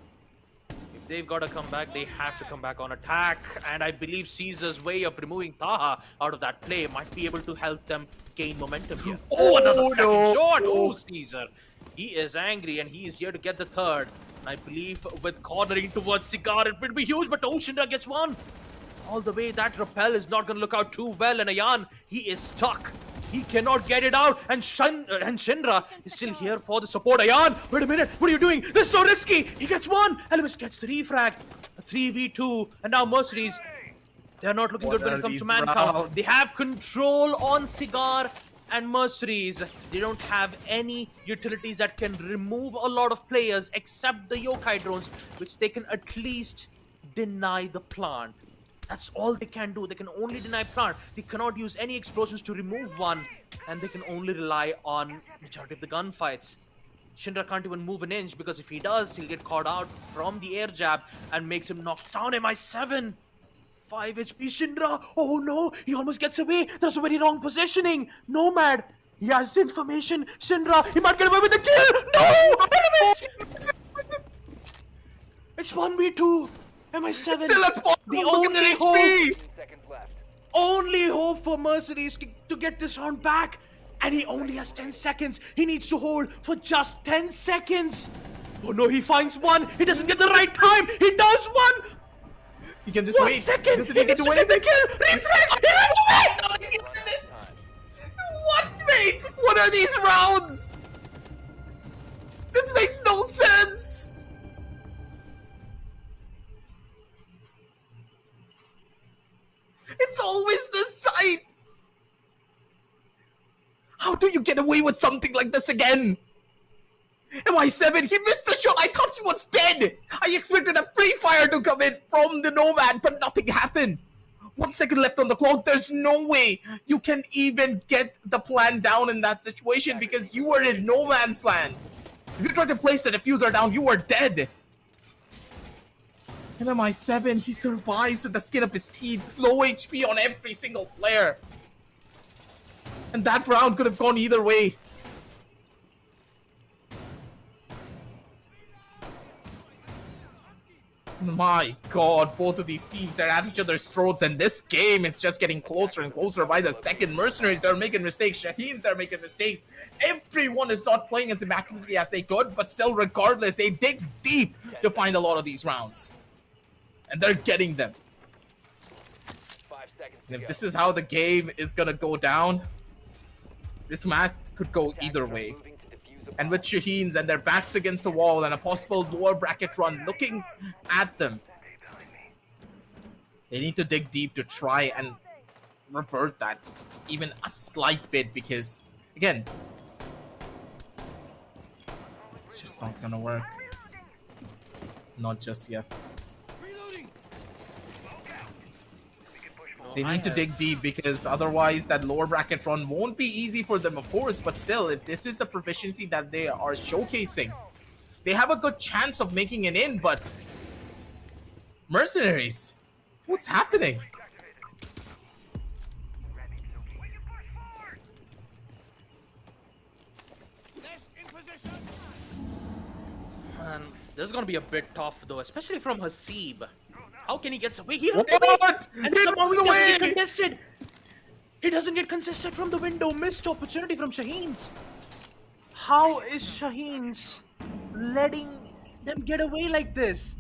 if they've got to come back, they have to come back on attack. And I believe Caesar's way of removing Taha out of that play might be able to help them gain momentum here. Oh, another second shot! Oh, Caesar. He is angry and he is here to get the third. And I believe with cornering towards Cigar, it will be huge, but Oshinra gets one. All the way, that rappel is not going to look out too well. And Ayan, he is stuck. He cannot get it out, and Shinra is still here for the support. Ayan, wait a minute, what are you doing? This is so risky. He gets one. Elvis gets the refrag. A 3v2, and now Mercenaries. They're not looking good when it comes to man count. They have control on Cigar and Mercenaries. They don't have any utilities that can remove a lot of players except the yokai drones, which they can at least deny the plant. That's all they can do. They can only deny plant. They cannot use any explosions to remove one, and they can only rely on majority of the gunfights. Shinra can't even move an inch because if he does, he'll get caught out from the air jab and makes him knock down MI7. 5 HP Shinra. Oh no, he almost gets away. That's a very wrong positioning. Nomad. He has information. Shinra, he might get away with the kill. No! Enemies! It's 1v2. MI7. Still a spot. The Look at their only hope. 15 seconds left. Only hope for Mercenaries to get this round back. And he only has 10 seconds. He needs to hold for just 10 seconds. Oh no, he finds one. He doesn't get the right time. He does one. He can just 1 wait. second. Doesn't He need to needs do to get the anything. kill. Refresh. He runs away. What, mate? What are these rounds? This makes no sense. It's always this side. How do you get away with something like this again? MI7, he missed the shot. I thought he was dead. I expected a pre-fire to come in from the Nomad, but nothing happened. 1 second left on the clock. There's no way you can even get the plan down in that situation because you were in no man's land. If you try to place the diffuser down, you are dead. And MI7, he survives with the skin of his teeth. Low HP on every single player. And that round could have gone either way. My god, both of these teams are at each other's throats, and this game is just getting closer and closer by the second. Mercenaries, they're making mistakes. Shaheens, they're making mistakes. Everyone is not playing as immaculately as they could, but still, regardless, they dig deep to find a lot of these rounds. And they're getting them. 5 seconds to And if go. this is how the game is gonna go down, this match could go either way. Moving to defuse a And bomb. with Shaheens and their backs against the wall and a possible lower bracket run looking at them, they need to dig deep to try and revert that even a slight bit because, again, it's just not gonna work. Not just yet. They need to dig deep because otherwise that lower bracket run won't be easy for them, of course, but still, if this is the proficiency that they are showcasing, they have a good chance of making it in, but Mercenaries, what's happening? Nest in position. Man, this is gonna be a bit tough though, especially from Hasib. How can he get away? He runs What? away! And He somehow runs he doesn't away! get contested! He doesn't get contested from the window. Missed opportunity from Shaheens. How is Shaheens letting them get away like this?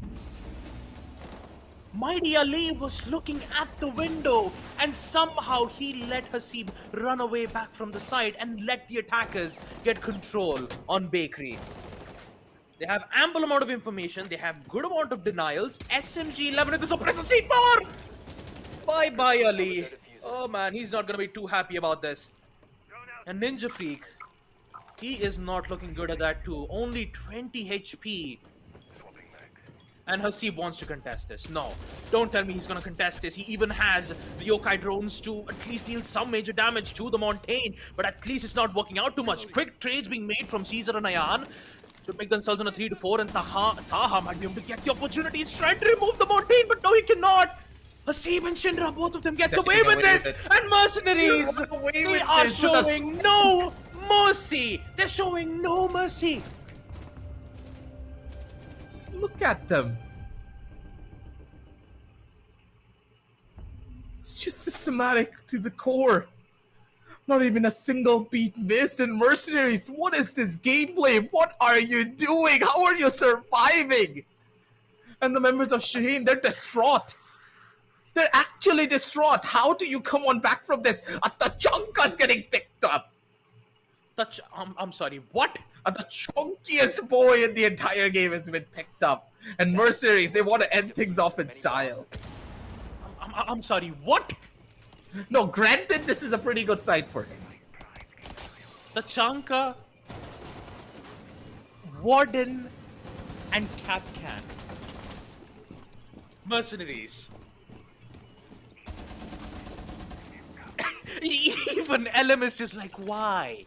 Mighty Ali was looking at the window and somehow he let Hasib run away back from the side and let the attackers get control on Bakery. They have ample amount of information, they have good amount of denials. SMG-11 with the suppressor C4! Bye-bye Ali. Oh man, he's not gonna be too happy about this. And Ninja Freak, he is not looking good at that too. Only 20 HP. And Hasib wants to contest this. No, don't tell me he's gonna contest this. He even has the yokai drones to at least deal some major damage to the Montaigne, but at least it's not working out too much. Quick trades being made from Caesar and Ayan to make themselves on a 3-4, and Taha might be able to get the opportunity. He's trying to remove the Montaigne, but no, he cannot. Hasib and Shinra, both of them gets away with this, and Mercenaries, they are showing no mercy. They're showing no mercy. Just look at them. It's just systematic to the core. Not even a single beat missed. And Mercenaries, what is this gameplay? What are you doing? How are you surviving? And the members of Shaheen, they're distraught. They're actually distraught. How do you come on back from this? Tachanka's getting picked up. I'm sorry, what? The chunkiest boy in the entire game has been picked up. And Mercenaries, they want to end things off in style. I'm sorry, what? No, granted, this is a pretty good side for him. Tachanka, Warden, and Capcan. Mercenaries. Even LMS is like, why?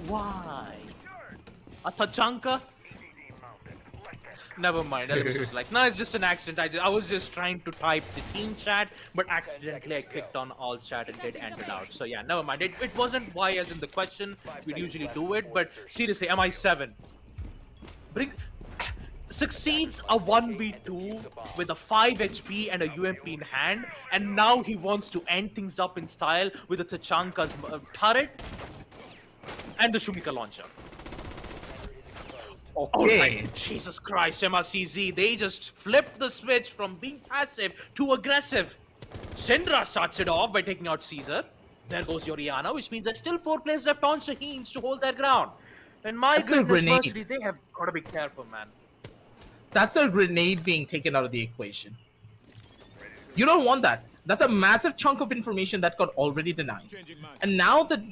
Why? A Tachanka? Never mind. LMS was like, no, it's just an accident. I was just trying to type the team chat, but accidentally I clicked on all chat and did enter out. So yeah, never mind. It wasn't why as in the question. We'd usually do it, but seriously, MI7 bring succeeds a 1v2 with a 5 HP and a UMP in hand, and now he wants to end things up in style with a Tachanka's turret and the Shumika launcher. Okay. Oh, Jesus Christ, MRCZ, they just flipped the switch from being passive to aggressive. Syndra starts it off by taking out Caesar. There goes Yoriana, which means there's still 4 players left on Shaheens to hold their ground. And my That's a goodness, grenade. Mercenaries, they have got to be careful, man. That's a grenade being taken out of the equation. You don't want that. That's a massive chunk of information that got already denied. And now the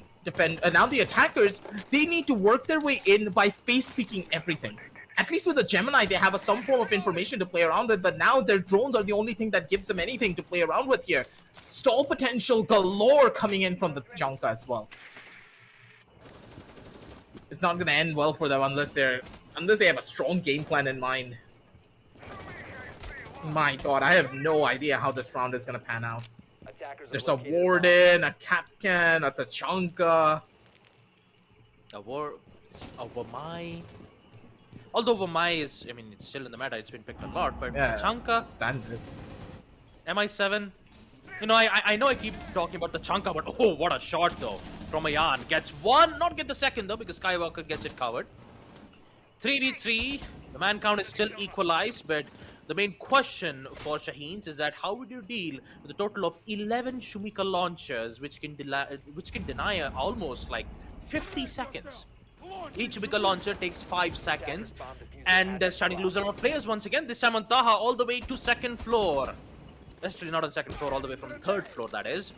now the attackers, they need to work their way in by face peeking everything. At least with the Gemini, they have some form of information to play around with, but now their drones are the only thing that gives them anything to play around with here. Stall potential galore coming in from the Junka as well. It's not gonna end well for them unless they have a strong game plan in mind. My god, I have no idea how this round is gonna pan out. There's a Warden, a Capcan, a Tachanka. A Vamai. Although Vamai is, I mean, it's still in the meta, it's been picked a lot, but Yeah, Tachanka, standard. MI7. You know, I know I keep talking about the Tachanka, but oh, what a shot though. From Ayan. Gets one, not get the second though, because Skywalker gets it covered. 3v3. The man count is still equalized, but the main question for Shaheens is that how would you deal with a total of 11 Shumika launchers, which can deny almost like 50 seconds. Each Shumika launcher takes 5 seconds, and they're starting to lose a lot of players once again. This time on Taha, all the way to second floor. Actually, not on second floor, all the way from third floor, that is.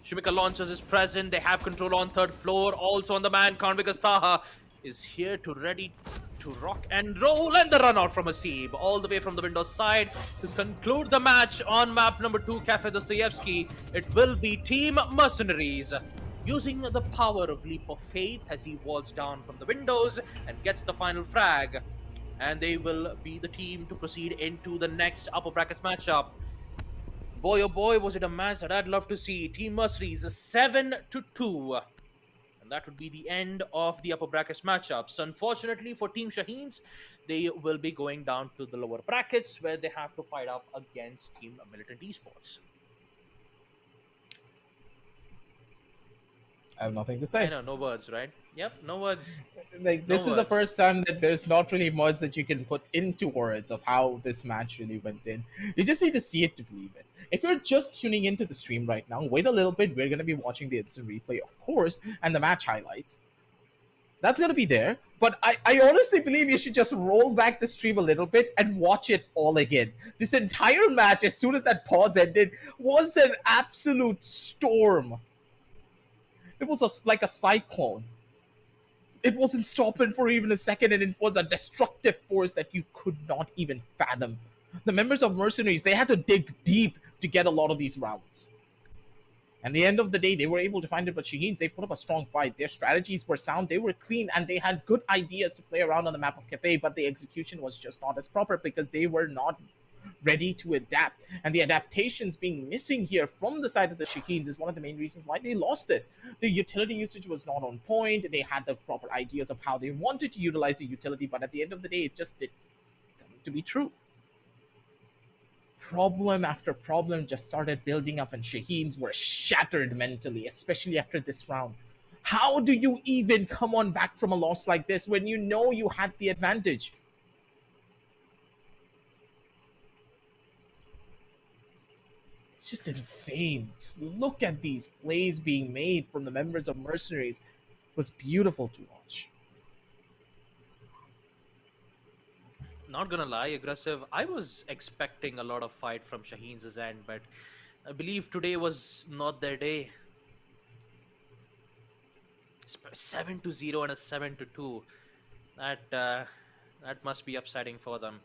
Shumika launchers is present. They have control on third floor, also on the man count, because Taha is here to ready to rock and roll, and the run out from Asib all the way from the Windows side to conclude the match on map number 2, Cafe Dostoyevsky. It will be Team MercenarieZ using the power of Leap of Faith as he walks down from the windows and gets the final frag, and they will be the team to proceed into the next upper brackets matchup. Boy oh boy, was it a match that I'd love to see. Team MercenarieZ 7-2. And that would be the end of the upper brackets matchups. Unfortunately for Team Shaheens, they will be going down to the lower brackets where they have to fight up against Team Millitant Esports. I have nothing to say. I know, no words, right? Yep, no words. Like, this No is the words. first time that there's not really much that you can put into words of how this match really went in. You just need to see it to believe it. If you're just tuning into the stream right now, wait a little bit. We're going to be watching the instant replay, of course, and the match highlights. That's going to be there. But I honestly believe you should just roll back the stream a little bit and watch it all again. This entire match, as soon as that pause ended, was an absolute storm. It was like a cyclone. It wasn't stopping for even a second, and it was a destructive force that you could not even fathom. The members of MercenarieZ, they had to dig deep to get a lot of these rounds. And at the end of the day, they were able to find it, but Shaheens, they put up a strong fight. Their strategies were sound, they were clean, and they had good ideas to play around on the map of Cafe, but the execution was just not as proper because they were not ready to adapt. And the adaptations being missing here from the side of the Shaheens is one of the main reasons why they lost this. The utility usage was not on point. They had the proper ideas of how they wanted to utilize the utility, but at the end of the day, it just didn't come to be true. Problem after problem just started building up, and Shaheens were shattered mentally, especially after this round. How do you even come on back from a loss like this when you know you had the advantage? It's just insane. Just look at these plays being made from the members of MercenarieZ. It was beautiful to watch. Not gonna lie, aggressive. I was expecting a lot of fight from Shaheens' end, but I believe today was not their day. 7-0 and a 7-2. That must be upsetting for them.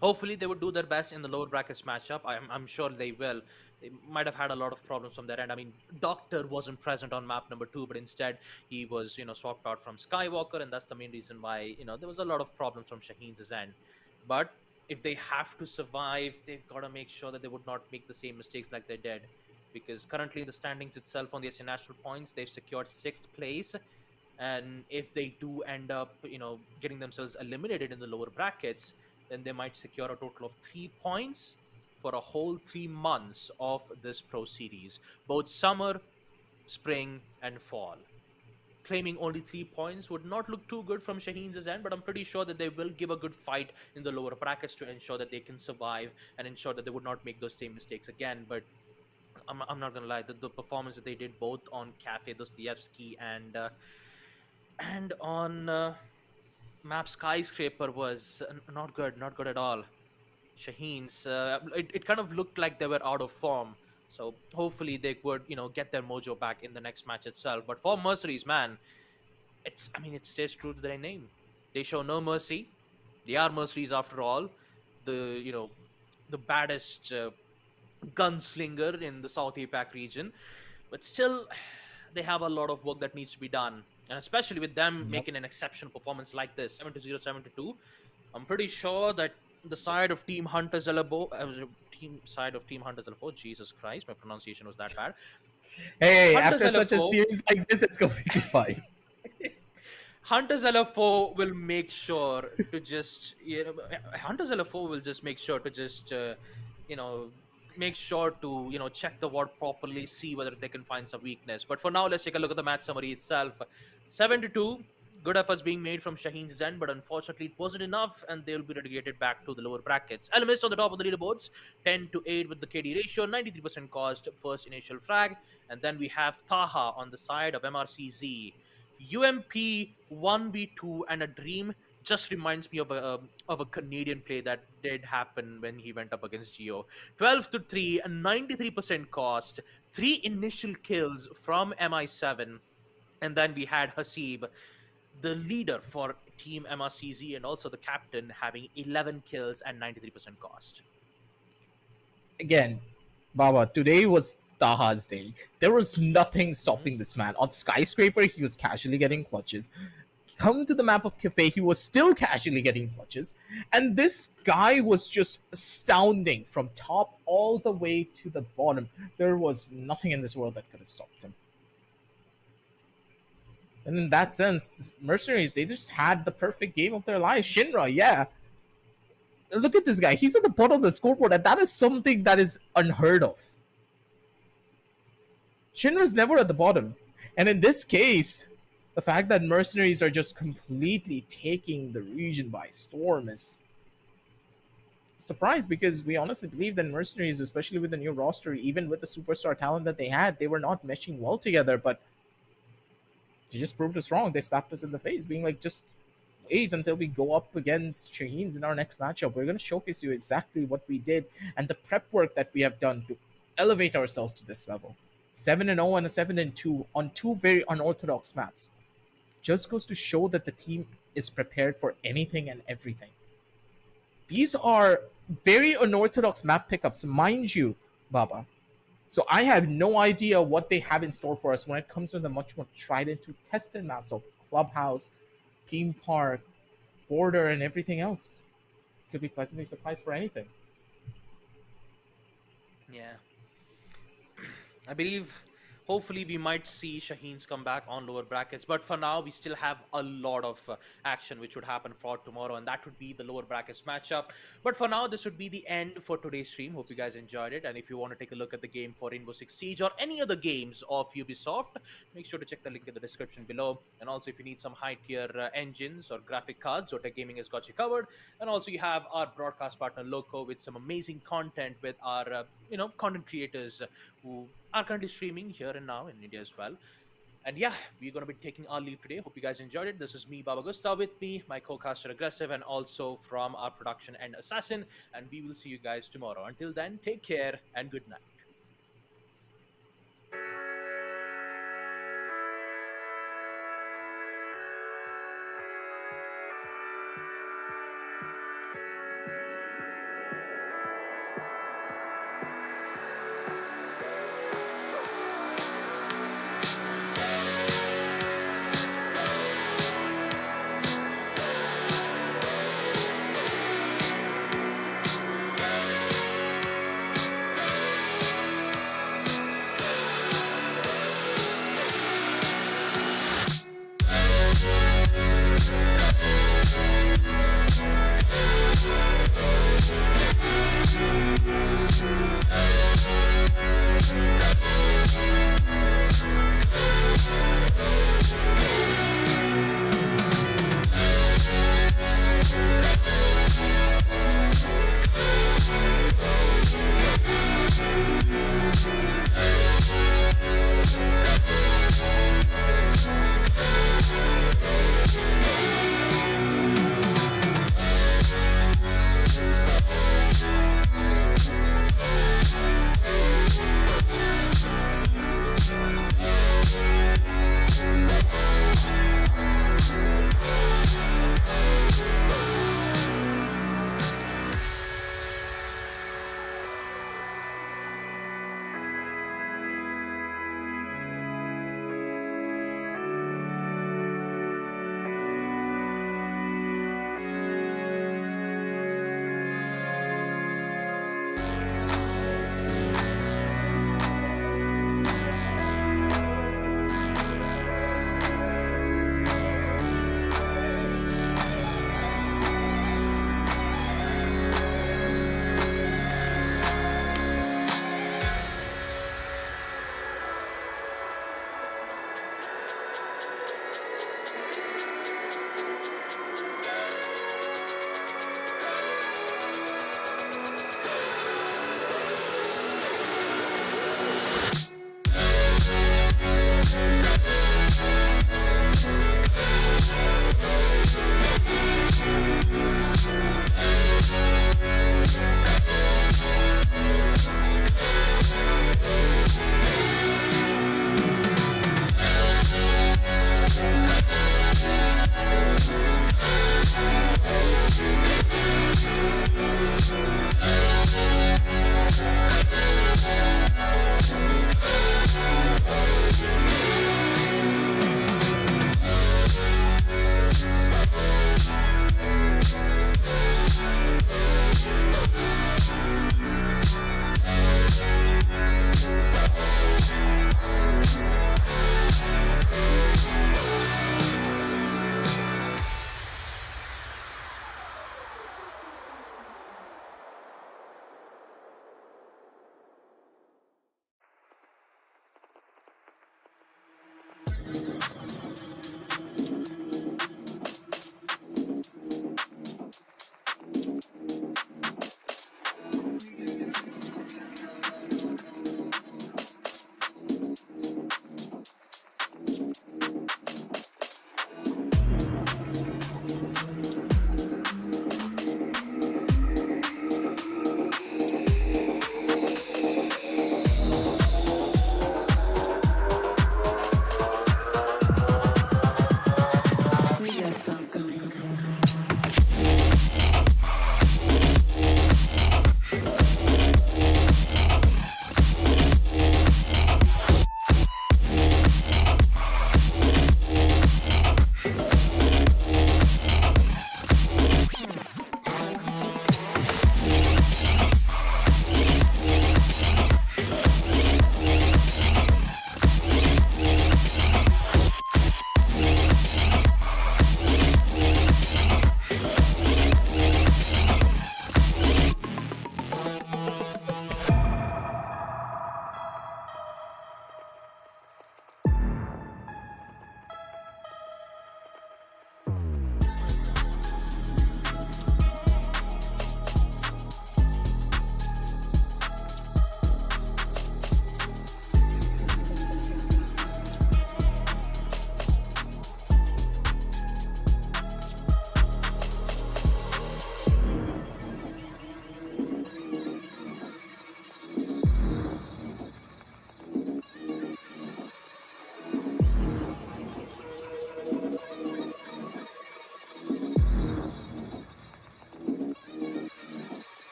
Hopefully they would do their best in the lower brackets matchup. I'm sure they will, they might have had a lot of problems from their end. I mean, Doctor wasn't present on map number 2, but instead he was, swapped out from Skywalker, and that's the main reason why, there was a lot of problems from Shaheens' end. But if they have to survive, they've got to make sure that they would not make the same mistakes like they did. Because currently in the standings itself on the international points, they've secured sixth place. And if they do end up, getting themselves eliminated in the lower brackets, then they might secure a total of 3 points for a whole 3 months of this pro series, both summer, spring, and fall. Claiming only 3 points would not look too good from Shaheens' end, but I'm pretty sure that they will give a good fight in the lower brackets to ensure that they can survive and ensure that they would not make those same mistakes again. But I'm not gonna lie, the performance that they did both on Cafe Dostoevsky and on map Skyscraper was not good at all. Shaheens, it kind of looked like they were out of form. So hopefully they would, get their mojo back in the next match itself. But for Mercenaries, man, it stays true to their name. They show no mercy. They are Mercenaries after all. The baddest gunslinger in the South APAC region. But still, they have a lot of work that needs to be done. And especially with them Yep. making an exceptional performance like this, 7-0, 7-2, I'm pretty sure that the side of Team Hunters Elabo, Team Hunters LFO, Jesus Christ, my pronunciation was that bad. Hey, Hunters after such a LFO, series like this, it's completely fine. Hunters LFO will make sure to just, Hunters LFO will just make sure to just, you know, make sure to, check the ward properly, see whether they can find some weakness. But for now, let's take a look at the match summary itself. 7-2. Good efforts being made from Shaheen's end, but unfortunately it wasn't enough, and they'll be relegated back to the lower brackets. Elemist on the top of the leaderboards, 10-8 with the KD ratio, 93% cost, first initial frag, and then we have Taha on the side of MRCZ. UMP 1v2 and a dream just reminds me of a Canadian play that did happen when he went up against Geo. 12-3, a 93% cost, three initial kills from MI7, and then we had Hasib, the leader for Team MRCZ and also the captain, having 11 kills and 93% cost. Again, Baba, today was Taha's day. There was nothing Mm-hmm. stopping this man. On Skyscraper, he was casually getting clutches. Come to the map of Cafe, he was still casually getting clutches. And this guy was just astounding from top all the way to the bottom. There was nothing in this world that could have stopped him. And in that sense, Mercenaries, they just had the perfect game of their lives. Shinra, yeah. Look at this guy. He's at the bottom of the scoreboard, and that is something that is unheard of. Shinra's never at the bottom. And in this case, the fact that Mercenaries are just completely taking the region by storm is a surprise, because we honestly believe that Mercenaries, especially with the new roster, even with the superstar talent that they had, they were not meshing well together. But they just proved us wrong. They slapped us in the face, being like, just wait until we go up against Shaheens in our next matchup. We're going to showcase you exactly what we did and the prep work that we have done to elevate ourselves to this level. 7-0 and a 7-2 on two very unorthodox maps just goes to show that the team is prepared for anything and everything. These are very unorthodox map pickups, mind you, Baba. So I have no idea what they have in store for us when it comes to the much more tried and true tested maps of Clubhouse, Theme Park, Border, and everything else. Could be pleasantly surprised for anything. Yeah. I believe hopefully we might see Shaheens come back on lower brackets, but for now we still have a lot of action which would happen for tomorrow, and that would be the lower brackets matchup. But for now, this would be the end for today's stream. Hope you guys enjoyed it, and if you want to take a look at the game for Rainbow Six Siege or any other games of Ubisoft, make sure to check the link in the description below. And also, if you need some high tier engines or graphic cards, Zotac Gaming has got you covered. And also, you have our broadcast partner Loco with some amazing content with our content creators who are currently streaming here and now in India as well. And yeah, we're going to be taking our leave today. Hope you guys enjoyed it. This is me, Baba Gusta, with me, my co-caster Aggressive, and also from our production and Assassin. And we will see you guys tomorrow. Until then, take care and good night.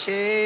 Chalet.